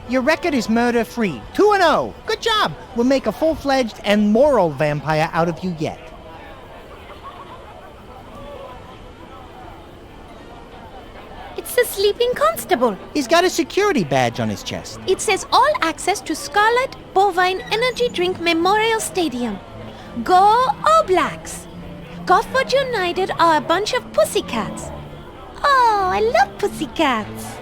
Your record is murder-free. 2-0. Good job. We'll make a full-fledged and moral vampire out of you yet. It's the sleeping constable. He's got a security badge on his chest. It says all access to Scarlet Bovine Energy Drink Memorial Stadium. Go All Blacks. Gothford United are a bunch of pussycats. Oh, I love pussycats.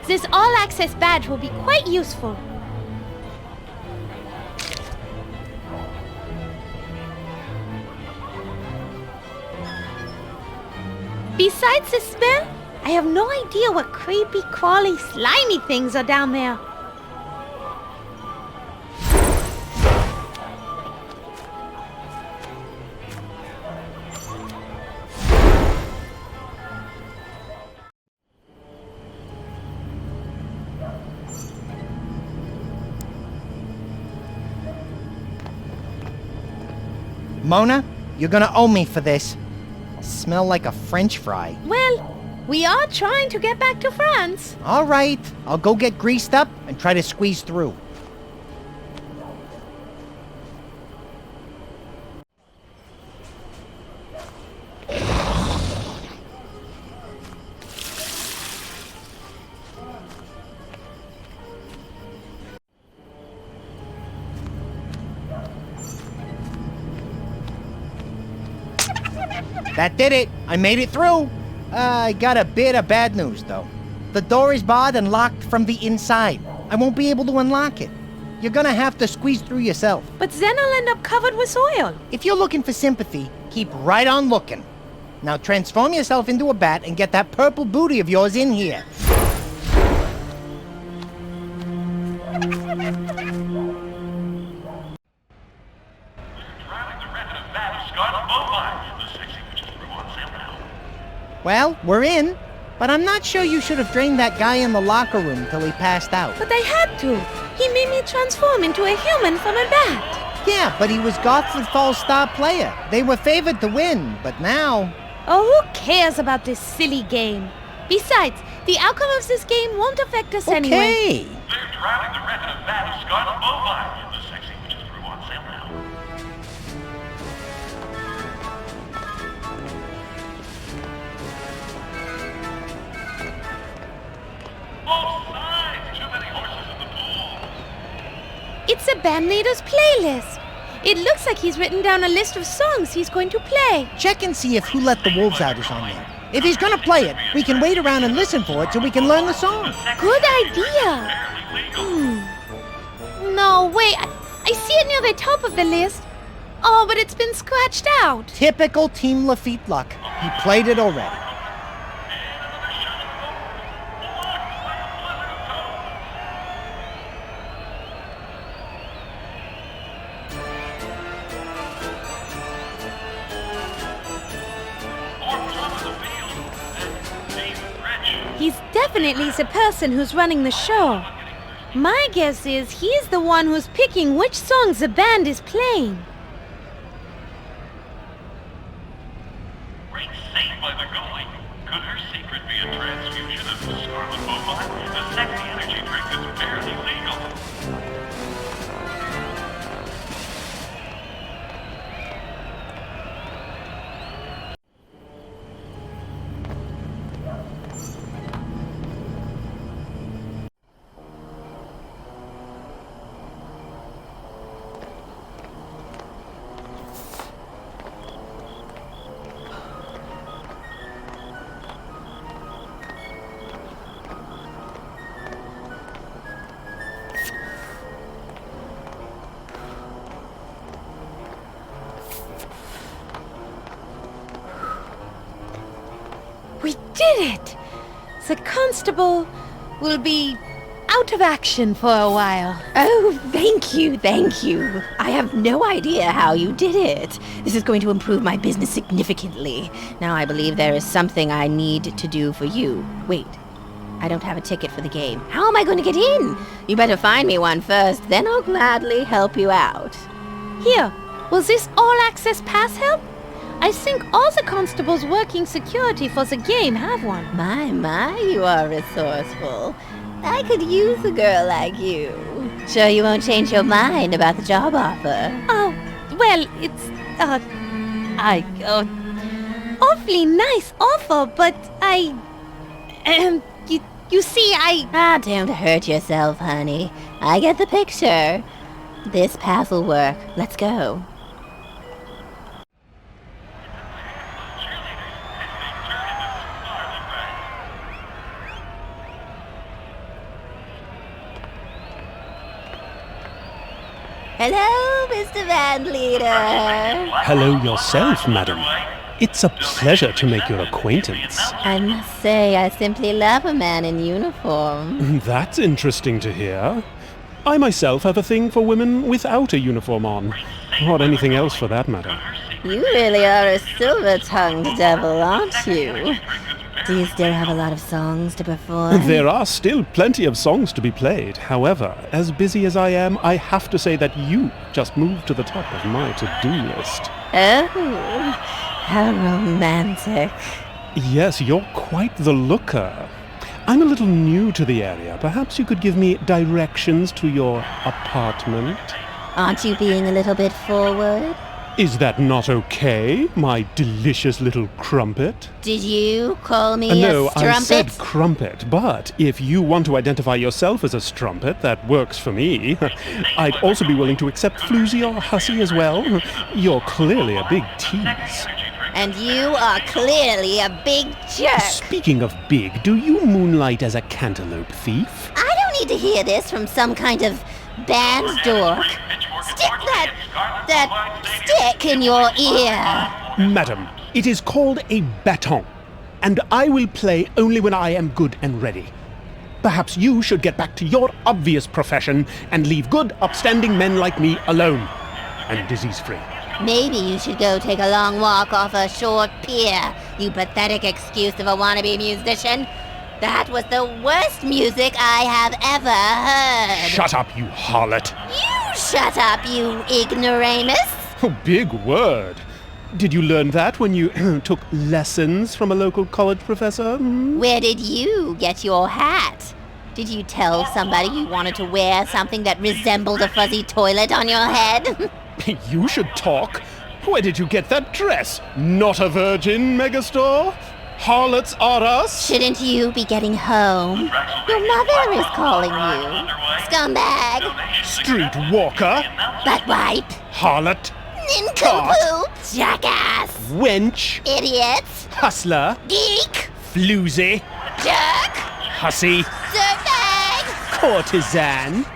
This all access badge will be quite useful. Besides the smell, I have no idea what creepy, crawly, slimy things are down there. Mona, you're gonna owe me for this. Smell like a French fry. Well, we are trying to get back to France. All right, I'll go get greased up and try to squeeze through. That did it. I made it through. I got a bit of bad news, though. The door is barred and locked from the inside. I won't be able to unlock it. You're gonna have to squeeze through yourself. But then I'll end up covered with soil. If you're looking for sympathy, keep right on looking. Now transform yourself into a bat and get that purple booty of yours in here. Well, we're in, but I'm not sure you should have drained that guy in the locker room till he passed out. But I had to. He made me transform into a human from a bat. Yeah, but he was Gothic Falls star player. They were favored to win, but now... Oh, who cares about this silly game? Besides, the outcome of this game won't affect us anyway. Okay. They're drowning the wreck of a bat of scarlet bovine. The sexy witch's brew on sale now. It's the band leader's playlist. It looks like he's written down a list of songs he's going to play. Check and see if Who Let the Wolves Out is on there. If he's gonna play it, we can wait around and listen for it so we can learn the song. Good idea. No, wait. I see it near the top of the list. Oh, but it's been scratched out. Typical Team Lafitte luck. He played it already. He's definitely the person who's running the show. My guess is he's the one who's picking which songs the band is playing. Great save by the goalie. Could her secret be a transfusion of scarlet bovine? A sexy energy drink that's barely legal. We did it! The Constable will be out of action for a while. Oh, thank you, thank you. I have no idea how you did it. This is going to improve my business significantly. Now I believe there is something I need to do for you. Wait, I don't have a ticket for the game. How am I going to get in? You better find me one first, then I'll gladly help you out. Here, will this all-access pass help? I think all the constables working security for the game have one. My, you are resourceful. I could use a girl like you. Sure you won't change your mind about the job offer? Oh, well, it's, awfully nice offer, but you see, don't hurt yourself, honey. I get the picture. This pass will work. Let's go. Hello, Mr. Band Leader. Hello yourself, madam. It's a pleasure to make your acquaintance. I must say, I simply love a man in uniform. That's interesting to hear. I myself have a thing for women without a uniform on, or anything else for that matter. You really are a silver-tongued devil, aren't you? Do you still have a lot of songs to perform? There are still plenty of songs to be played. However, as busy as I am, I have to say that you just moved to the top of my to-do list. Oh, How romantic. Yes, you're quite the looker. I'm a little new to the area. Perhaps you could give me directions to your apartment? Aren't you being a little bit forward? Is that not okay, my delicious little crumpet? Did you call me No, a strumpet? I said crumpet, but if you want to identify yourself as a strumpet, that works for me. I'd also be willing to accept floozy or hussy as well. You're clearly a big tease. And you are clearly a big jerk. Speaking of big, do you moonlight as a cantaloupe thief? I don't need to hear this from some kind of band dork. Stick that stick in your ear. Madam, it is called a baton, and I will play only when I am good and ready. Perhaps you should get back to your obvious profession and leave good, upstanding men like me alone, and disease-free. Maybe you should go take a long walk off a short pier, you pathetic excuse of a wannabe musician. That was the worst music I have ever heard. Shut up, you harlot. You shut up, you ignoramus. Oh, big word. Did you learn that when you took lessons from a local college professor? Where did you get your hat? Did you tell somebody you wanted to wear something that resembled a fuzzy toilet on your head? You should talk. Where did you get that dress? Not a virgin, Megastore? Harlots are us? Shouldn't you be getting home? Your mother is calling you. Scumbag. Streetwalker. Buttwipe. Harlot. Nincompoop. Jackass. Wench. Idiot. Hustler. Geek. Floozy. Jerk. Hussy. Dirtbag. Courtesan.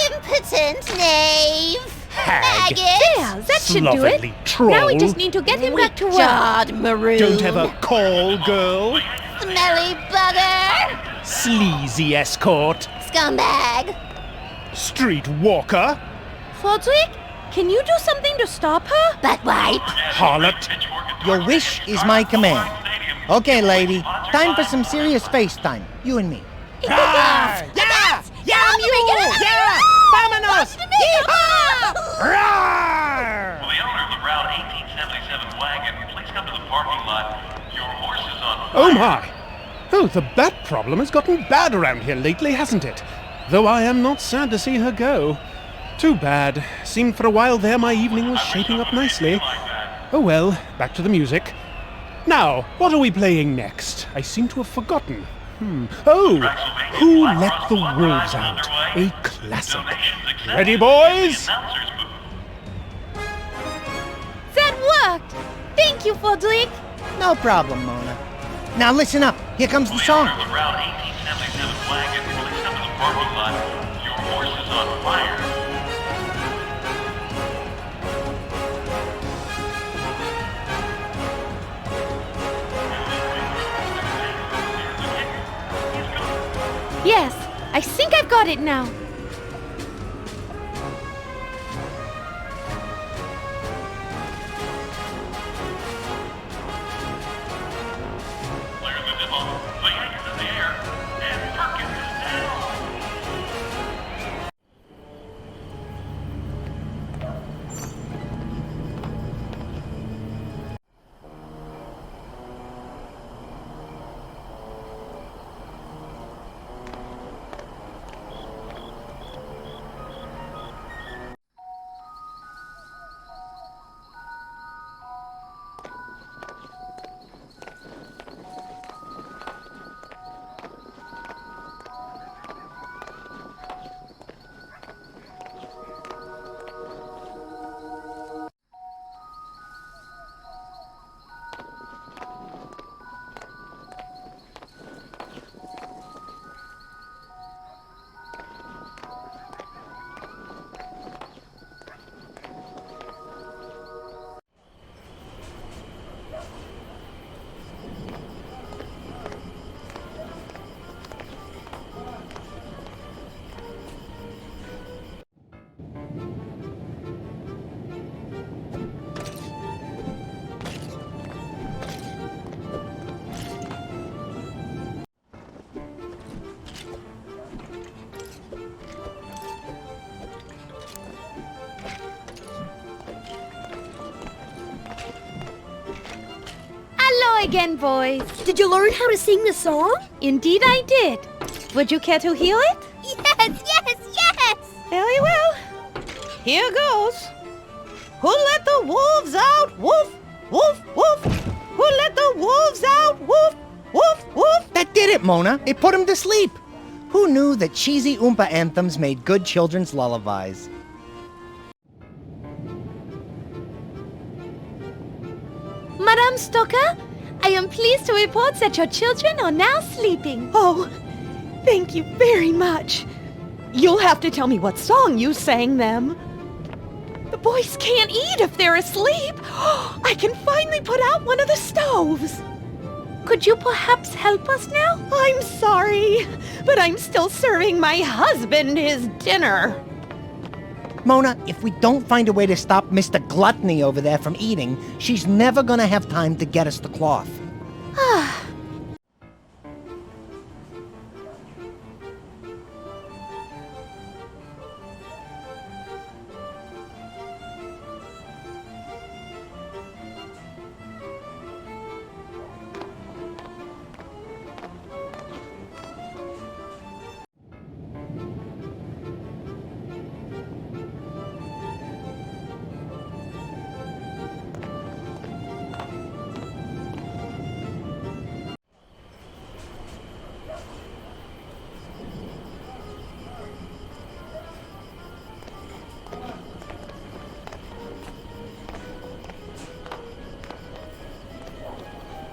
Impotent knave. Hag. There, that should do it. Slovenly troll. Now we just need to get him back to work. Jawed maroon. Don't ever call, girl. Smelly bugger. Sleazy escort. Scumbag. Streetwalker. Fodwick, can you do something to stop her? Buttwipe. Harlot. Your wish is my command. Okay, lady. Time for some serious face time. You and me. Yeah! Yeah, mule! Yeah! Vámonos! Yeehaw! Rawr! Will the owner of the Route 1877 wagon please come to the parking lot? Your horse is on fire. Oh my! Oh, the bat problem has gotten bad around here lately, hasn't it? Though I am not sad to see her go. Too bad. Seemed for a while there my evening was shaping up nicely. Oh well, back to the music. Now, what are we playing next? I seem to have forgotten. Oh, Who Let the Wolves Out? A classic. Ready, boys? That worked! Thank you, Fodwick. No problem, Mona. Now listen up. Here comes the song. The Route 1877 wagon please come to the parking lot. Your horse is on fire. Yes, I think I've got it now. Clear the demo, the anchor's in the air, and Perkins is down. again, boys. Did you learn how to sing the song? Indeed I did. Would you care to hear it? Yes, yes, yes! Very well. Here goes. Who let the wolves out? Woof, woof, woof. Who let the wolves out? Woof, woof, woof. That did it, Mona. It put him to sleep. Who knew that cheesy Oompa anthems made good children's lullabies? Madame Stoker, I am pleased to report that your children are now sleeping. Oh, thank you very much. You'll have to tell me what song you sang them. The boys can't eat if they're asleep. I can finally put out one of the stoves. Could you perhaps help us now? I'm sorry, but I'm still serving my husband his dinner. Mona, if we don't find a way to stop Mr. Gluttony over there from eating, she's never gonna have time to get us the cloth.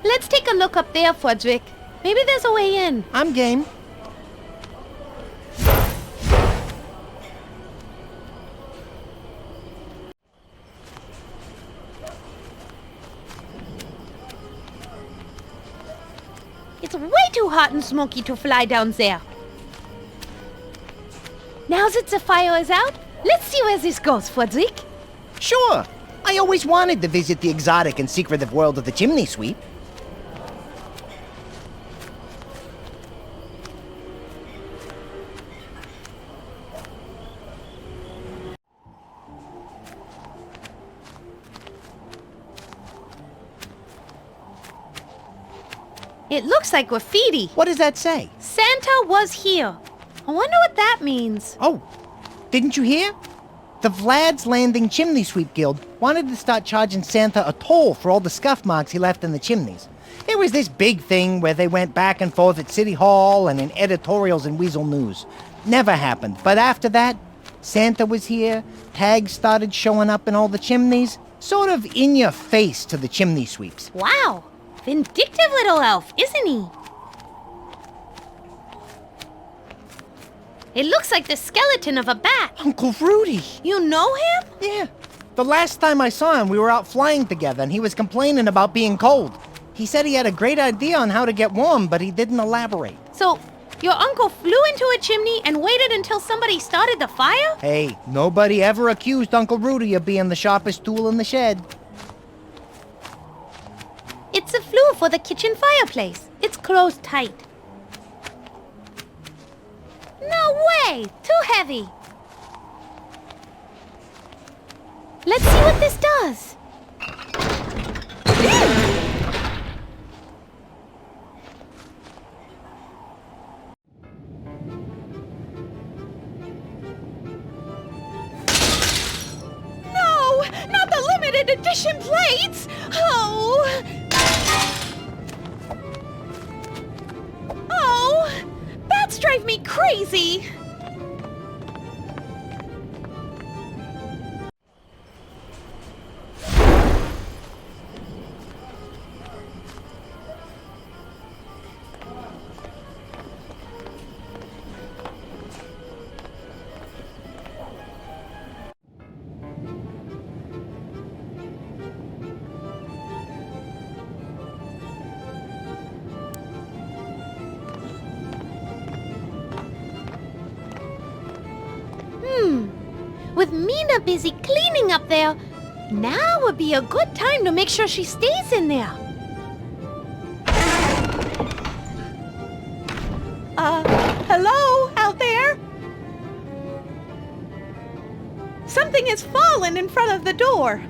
Let's take a look up there, Frederick. Maybe there's a way in. I'm game. It's way too hot and smoky to fly down there. Now that the fire is out, let's see where this goes, Frederick. Sure. I always wanted to visit the exotic and secretive world of the chimney sweep. It looks like graffiti. What does that say? Santa was here. I wonder what that means. Oh, didn't you hear? The Vlad's Landing Chimney Sweep Guild wanted to start charging Santa a toll for all the scuff marks he left in the chimneys. It was this big thing where they went back and forth at City Hall and in editorials in Weasel News. Never happened. But after that, Santa was here, tags started showing up in all the chimneys, sort of in your face to the chimney sweeps. Wow, vindictive little elf, isn't he? It looks like the skeleton of a bat. Uncle Rudy! You know him? Yeah. The last time I saw him, we were out flying together, and he was complaining about being cold. He said he had a great idea on how to get warm, but he didn't elaborate. So, your uncle flew into a chimney and waited until somebody started the fire? Hey, nobody ever accused Uncle Rudy of being the sharpest tool in the shed. It's a flue for the kitchen fireplace. It's closed tight. No way! Too heavy! Let's see what this does. No! Not the limited edition plates! Oh! Oh! Bats drive me crazy! With Mina busy cleaning up there, now would be a good time to make sure she stays in there. Hello out there? Something has fallen in front of the door.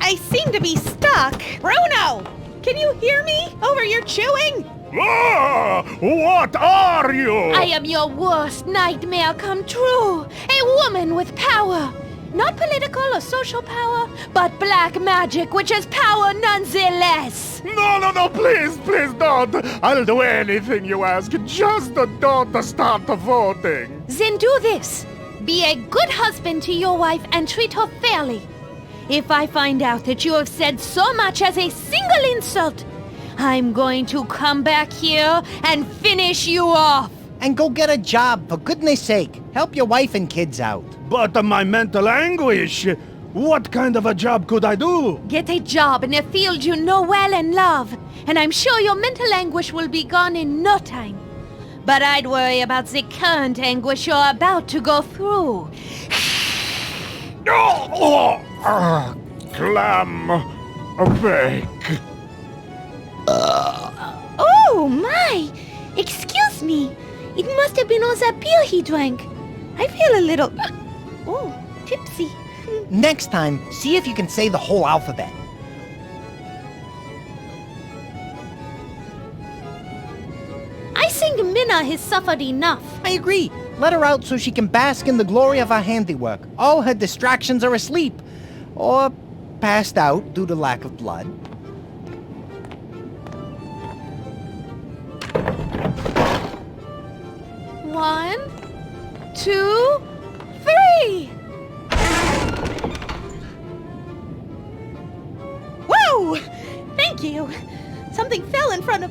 I seem to be stuck. Bruno! Can you hear me over your chewing? Ah! What are you? I am your worst nightmare come true. A woman with power. Not political or social power, but black magic, which is power nonetheless. No, please don't. I'll do anything you ask. Just don't start voting. Then do this. Be a good husband to your wife and treat her fairly. If I find out that you have said so much as a single insult, I'm going to come back here and finish you off. And go get a job, for goodness sake. Help your wife and kids out. But my mental anguish. What kind of a job could I do? Get a job in a field you know well and love, and I'm sure your mental anguish will be gone in no time. But I'd worry about the current anguish you're about to go through. Clam bake. Oh my! Excuse me. It must have been all that beer he drank. I feel a little... tipsy. Next time, see if you can say the whole alphabet. I think Minna has suffered enough. I agree. Let her out so she can bask in the glory of her handiwork. All her distractions are asleep. Or passed out due to lack of blood. One, 2, 3. Whoa! Thank you. Something fell in front of...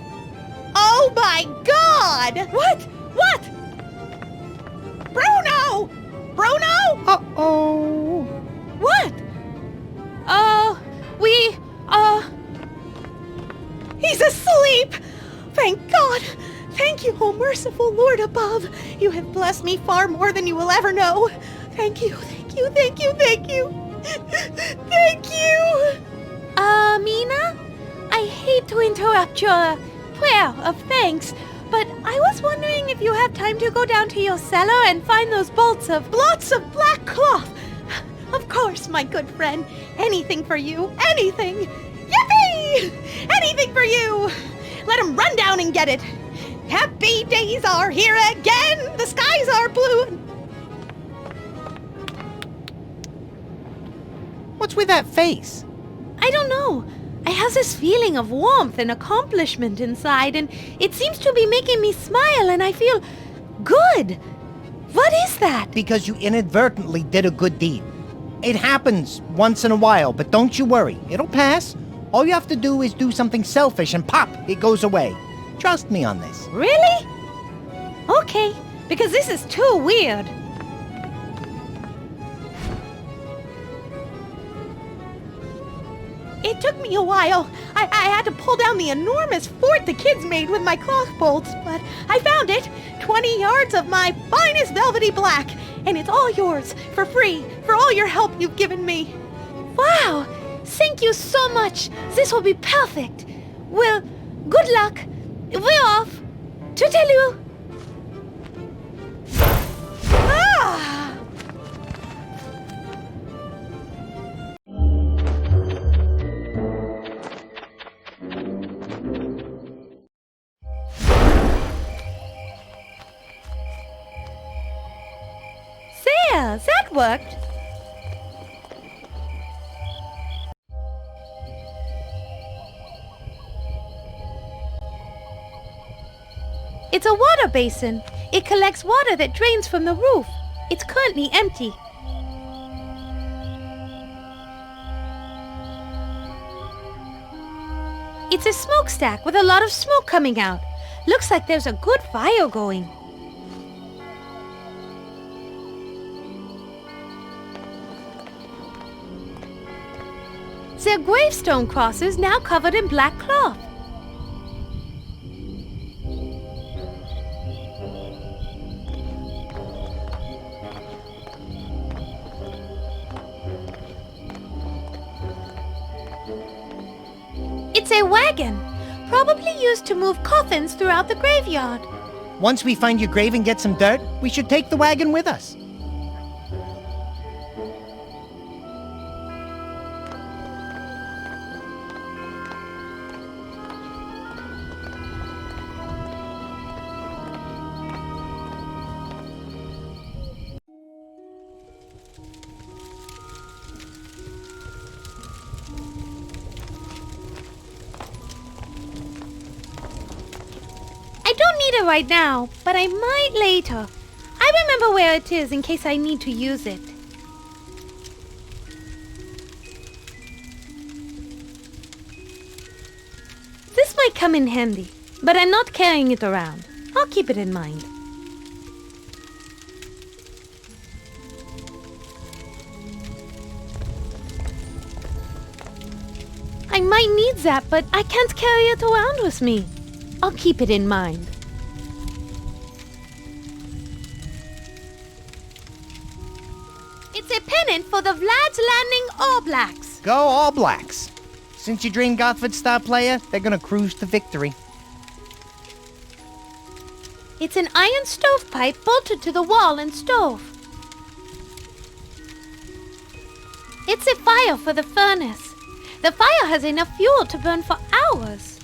Oh my God! What? Bruno! Uh-oh. What? He's asleep! Thank God! Thank you, oh merciful Lord above. You have blessed me far more than you will ever know. Thank you. Thank you! Mina? I hate to interrupt your prayer of thanks, but I was wondering if you have time to go down to your cellar and find those blots of black cloth. Of course, my good friend. Anything for you. Anything. Yippee! Anything for you. Let him run down and get it. Happy days are here again. The skies are blue. What's with that face? I don't know. I have this feeling of warmth and accomplishment inside, and it seems to be making me smile, and I feel good. What is that? Because you inadvertently did a good deed. It happens once in a while, but don't you worry. It'll pass. All you have to do is do something selfish and pop, it goes away. Trust me on this. Really? Okay, because this is too weird. It took me a while. I had to pull down the enormous fort the kids made with my cloth bolts, but I found it. 20 yards of my finest velvety black, and it's all yours, for free, for all your help you've given me. Wow! Thank you so much. This will be perfect. Well, good luck. We're off. Toodaloo. Ah! There, that worked. It's a water basin. It collects water that drains from the roof. It's currently empty. It's a smokestack with a lot of smoke coming out. Looks like there's a good fire going. Their gravestone crosses now covered in black cloth. It's a wagon, probably used to move coffins throughout the graveyard. Once we find your grave and get some dirt, we should take the wagon with us. it right now, but I might later. I remember where it is in case I need to use it. This might come in handy, but I'm not carrying it around. I'll keep it in mind. I might need that, but I can't carry it around with me. I'll keep it in mind. It's a pennant for the Vlad's Landing All Blacks. Go All Blacks. Since you drained Gothic star player, they're gonna cruise to victory. It's an iron stovepipe bolted to the wall and stove. It's a fire for the furnace. The fire has enough fuel to burn for hours.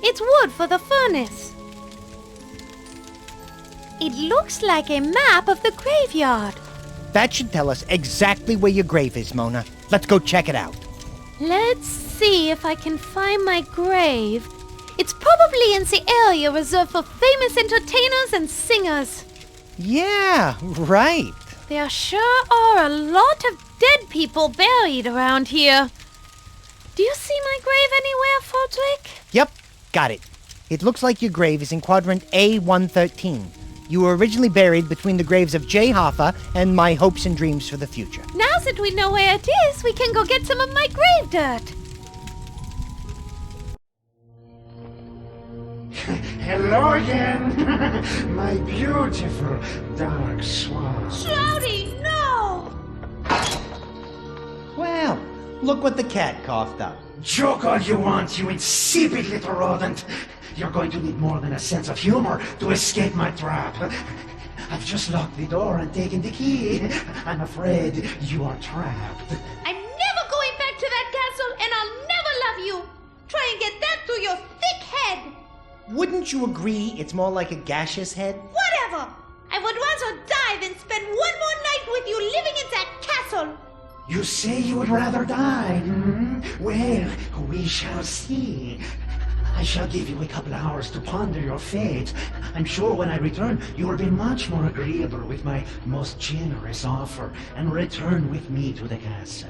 It's wood for the furnace. It looks like a map of the graveyard. That should tell us exactly where your grave is, Mona. Let's go check it out. Let's see if I can find my grave. It's probably in the area reserved for famous entertainers and singers. Yeah, right. There sure are a lot of dead people buried around here. Do you see my grave anywhere, Fodrick? Yep, got it. It looks like your grave is in quadrant A113. You were originally buried between the graves of Jay Hoffa and my hopes and dreams for the future. Now that we know where it is, we can go get some of my grave dirt. Hello again, my beautiful dark swan. Shroudy, no! Well, look what the cat coughed up. Joke all you want, you insipid little rodent. You're going to need more than a sense of humor to escape my trap. I've just locked the door and taken the key. I'm afraid you are trapped. I'm never going back to that castle, and I'll never love you. Try and get that through your thick head. Wouldn't you agree it's more like a gaseous head? Whatever. I would rather die than spend one more night with you living in that castle. You say you would rather die, hmm? Well, we shall see. I shall give you a couple hours to ponder your fate. I'm sure when I return, you will be much more agreeable with my most generous offer and return with me to the castle.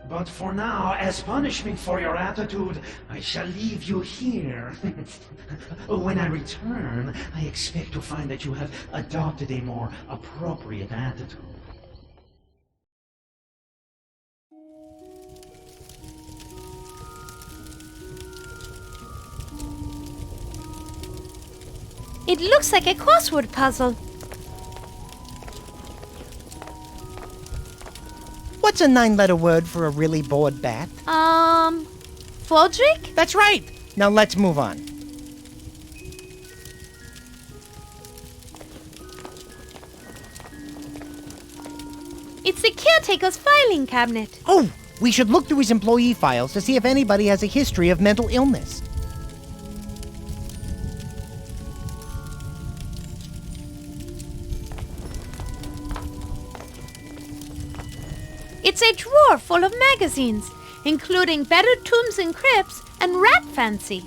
But for now, as punishment for your attitude, I shall leave you here. When I return, I expect to find that you have adopted a more appropriate attitude. It looks like a crossword puzzle. What's a 9-letter word for a really bored bat? Fodrick? That's right! Now let's move on. It's the caretaker's filing cabinet. Oh! We should look through his employee files to see if anybody has a history of mental illness. It's a drawer full of magazines, including Better Tombs and Crypts and Rat Fancy.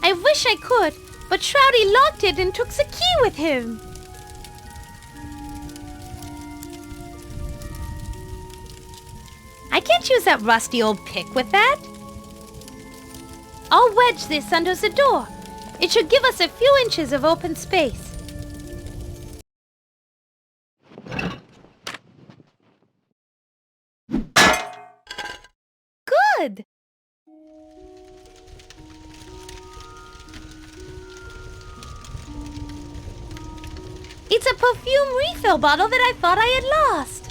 I wish I could, but Shroudy locked it and took the key with him. I can't use that rusty old pick with that. I'll wedge this under the door. It should give us a few inches of open space. Good! It's a perfume refill bottle that I thought I had lost.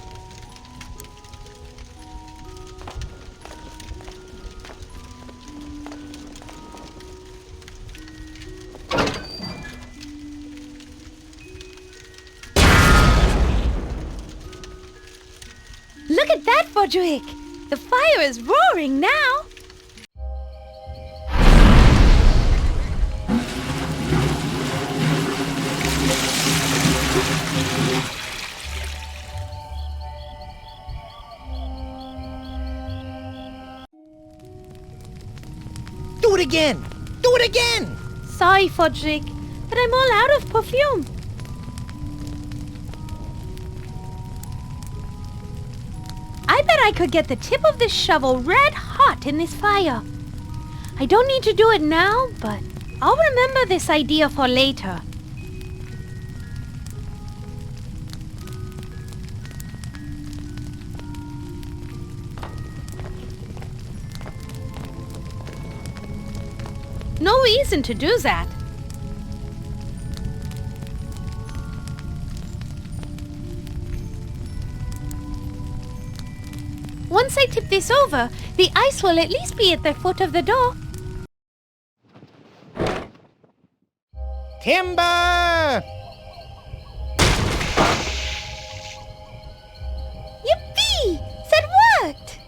Look at that, Fodrick! The fire is roaring now! it again! Do it again! Sorry, Fodrick, but I'm all out of perfume. I bet I could get the tip of this shovel red hot in this fire. I don't need to do it now, but I'll remember this idea for later. No reason to do that. Once I tip this over, the ice will at least be at the foot of the door. Timber! Yippee! That worked!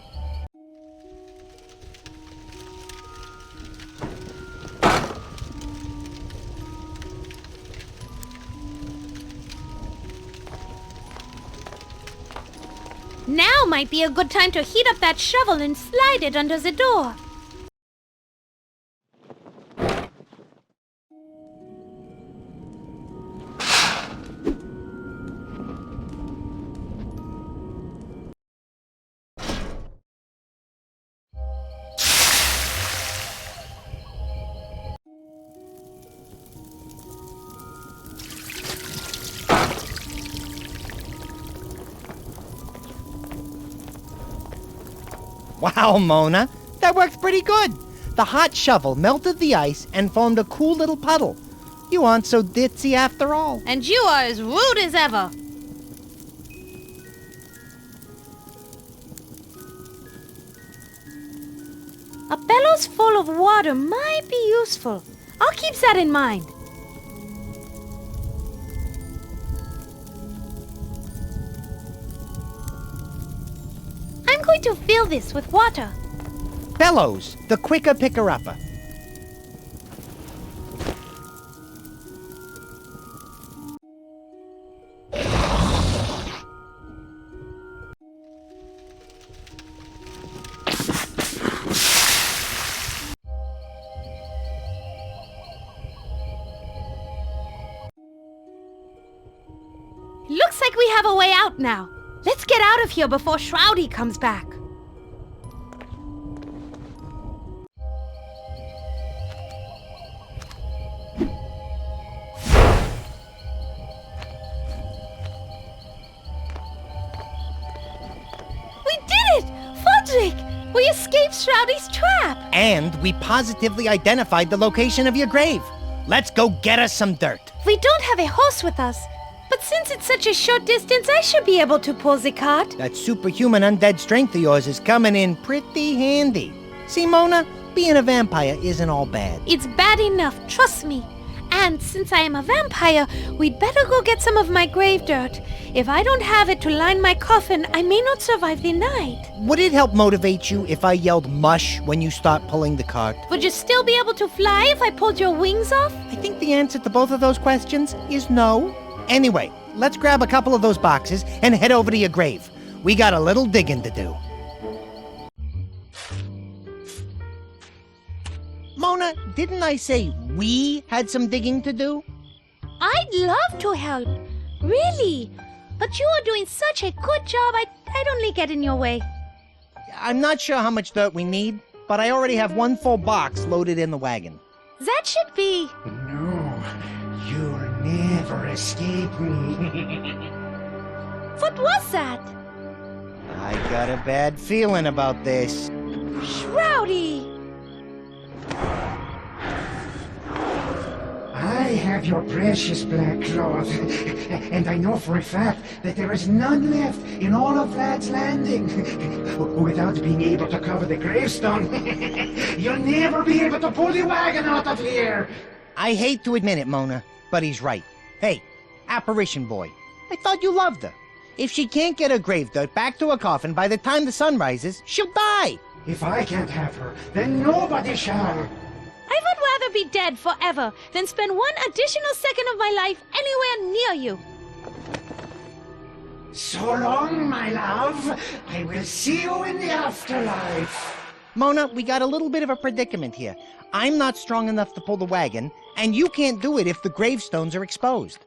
Now might be a good time to heat up that shovel and slide it under the door. Wow, Mona, that worked pretty good. The hot shovel melted the ice and formed a cool little puddle. You aren't so ditzy after all. And you are as rude as ever. A bellows full of water might be useful. I'll keep that in mind. I'm going to fill this with water. Bellows, the quicker picker-upper. Looks like we have a way out now. Let's get out of here before Shroudy comes back. We did it! Fodrick! We escaped Shroudy's trap! And we positively identified the location of your grave. Let's go get us some dirt. We don't have a horse with us. But since it's such a short distance, I should be able to pull the cart. That superhuman undead strength of yours is coming in pretty handy. See, Mona, being a vampire isn't all bad. It's bad enough, trust me. And since I am a vampire, we'd better go get some of my grave dirt. If I don't have it to line my coffin, I may not survive the night. Would it help motivate you if I yelled mush when you start pulling the cart? Would you still be able to fly if I pulled your wings off? I think the answer to both of those questions is no. Anyway, let's grab a couple of those boxes and head over to your grave. We got a little digging to do. Mona, didn't I say we had some digging to do? I'd love to help. Really. But you are doing such a good job, I'd only get in your way. I'm not sure how much dirt we need, but I already have one full box loaded in the wagon. That should be... No, you'll never escape me. What was that? I got a bad feeling about this. Shroudy! I have your precious black cloth, and I know for a fact that there is none left in all of Vlad's Landing. Without being able to cover the gravestone, you'll never be able to pull the wagon out of here. I hate to admit it, Mona, but he's right. Hey, apparition boy, I thought you loved her. If she can't get her grave dirt back to her coffin by the time the sun rises, she'll die. If I can't have her, then nobody shall. I would rather be dead forever than spend one additional second of my life anywhere near you. So long, my love. I will see you in the afterlife. Mona, we got a little bit of a predicament here. I'm not strong enough to pull the wagon, and you can't do it if the gravestones are exposed.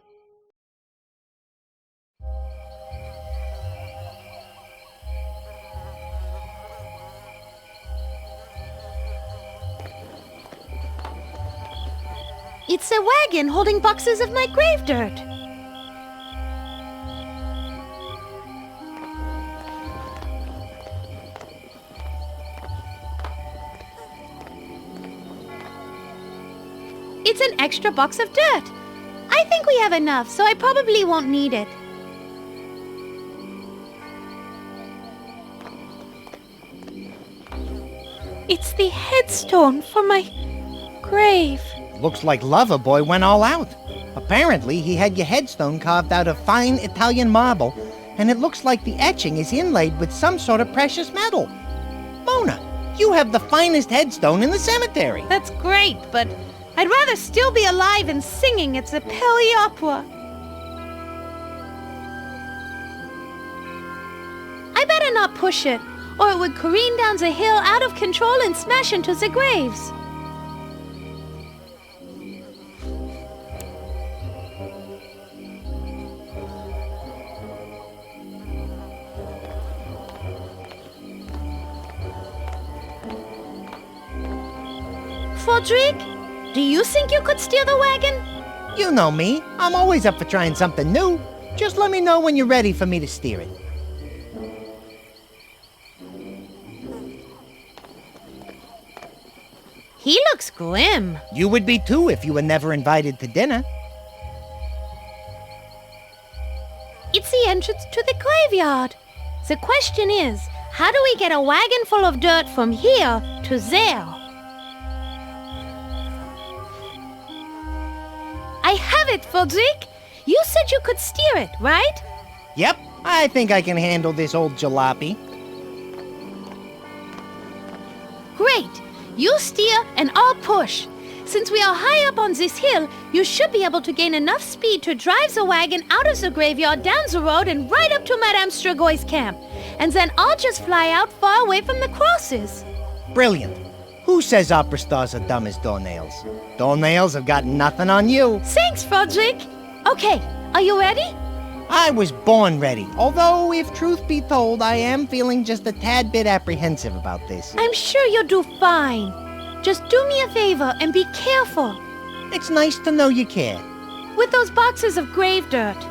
It's a wagon holding boxes of my grave dirt. It's an extra box of dirt. I think we have enough, so I probably won't need it. It's the headstone for my grave. Looks like Loverboy went all out. Apparently, he had your headstone carved out of fine Italian marble, and it looks like the etching is inlaid with some sort of precious metal. Mona, you have the finest headstone in the cemetery. That's great, but I'd rather still be alive and singing at the Pelly Opera. I better not push it, or it would careen down the hill out of control and smash into the graves. Frederick, do you think you could steer the wagon? You know me. I'm always up for trying something new. Just let me know when you're ready for me to steer it. He looks grim. You would be too if you were never invited to dinner. It's the entrance to the graveyard. The question is, how do we get a wagon full of dirt from here to there? I have it, Frederick. You said you could steer it, right? Yep, I think I can handle this old jalopy. Great. You steer and I'll push. Since we are high up on this hill, you should be able to gain enough speed to drive the wagon out of the graveyard, down the road, and right up to Madame Stroy's camp. And then I'll just fly out far away from the crosses. Brilliant. Who says opera stars are dumb as doornails? Doornails have got nothing on you. Thanks, Frederick. Okay, are you ready? I was born ready, although, if truth be told, I am feeling just a tad bit apprehensive about this. I'm sure you'll do fine. Just do me a favor and be careful. It's nice to know you care. With those boxes of grave dirt.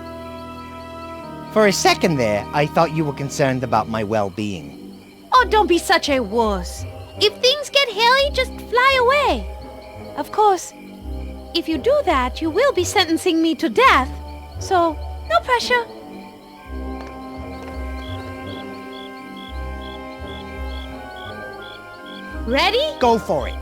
For a second there, I thought you were concerned about my well-being. Oh, don't be such a wuss. If things get hairy, just fly away. Of course, if you do that, you will be sentencing me to death. So, no pressure. Ready? Go for it.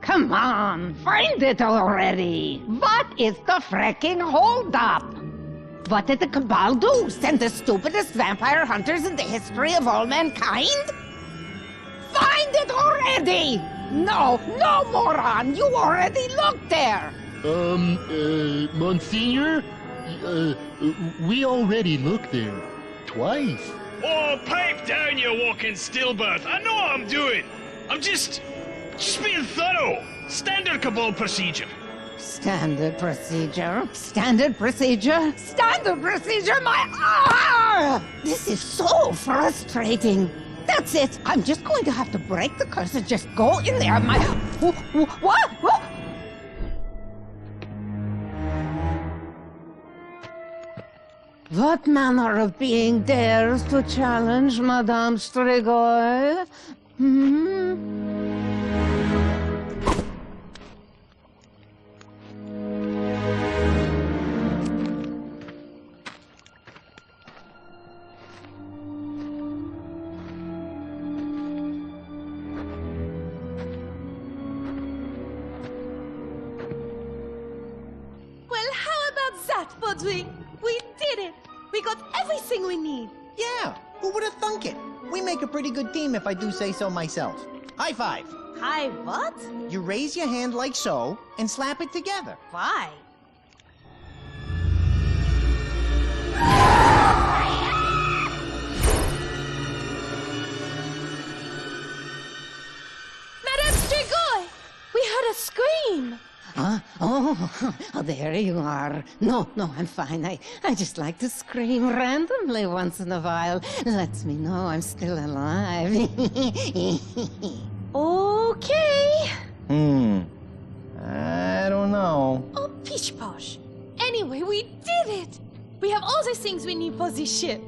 Come on, find it already! What is the frickin' holdup? What did the Cabal do? Send the stupidest vampire hunters in the history of all mankind? Find it already! No, moron! You already looked there! Monsignor? We already looked there. Twice. Oh, pipe down, you walking stillbirth. I know what I'm doing. I'm just being thorough. Standard Cabal procedure. Standard procedure? Standard procedure? Standard procedure? This is so frustrating. That's it. I'm just going to have to break the curse and just go in there. What? What manner of being dares to challenge Madame Stroy? Well, how about that, Frederick? We did it! We got everything we need! Yeah, Who would have thunk it? We make a pretty good team if I do say so myself. High five. Hi, what? You raise your hand like so and slap it together. Why? Madame Strigoy! We heard a scream! Huh? Oh, there you are. No, I'm fine. I just like to scream randomly once in a while. Lets me know I'm still alive. Okay. I don't know. Oh, pish posh. Anyway, we did it! We have all the things we need for this ship.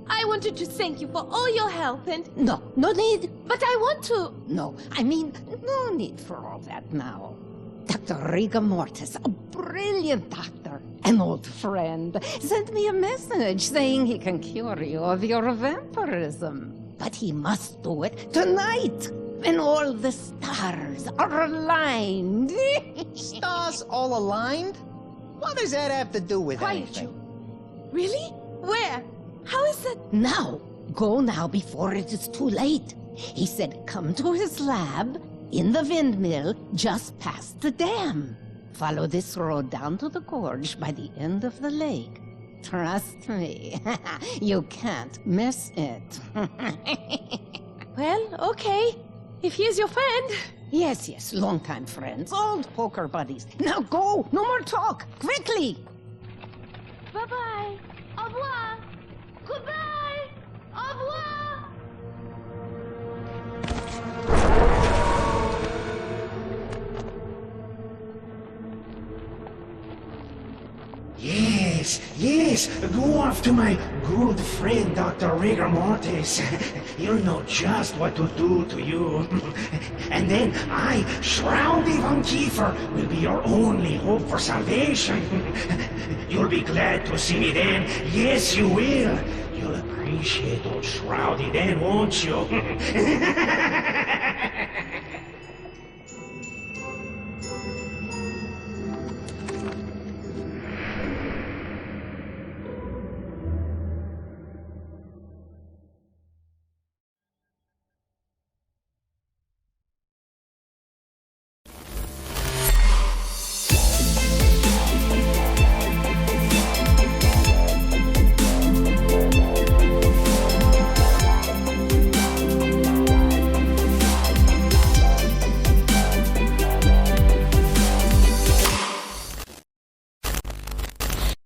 I wanted to thank you for all your help and... No need. But I want to... No need for all that now. Dr. Rigor Mortis, a brilliant doctor, an old friend, sent me a message saying he can cure you of your vampirism. But he must do it tonight, when all the stars are aligned. Stars all aligned? What does that have to do with Quiet anything? you. Really? Where? How is it? Now, go now before it is too late. He said come to his lab in the windmill just past the dam. Follow this road down to the gorge by the end of the lake. Trust me, you can't miss it. Well, okay. If he is your friend. Yes, longtime friends, old poker buddies. Now go, no more talk, quickly! Bye-bye. Au revoir. Goodbye. Au revoir. Yes, go off to my good friend Dr. Rigor Mortis. He'll know just what to do to you. And then I, Shroudy Von Kiefer, will be your only hope for salvation. You'll be glad to see me then. Yes, you will. You'll appreciate old Shroudy then, won't you?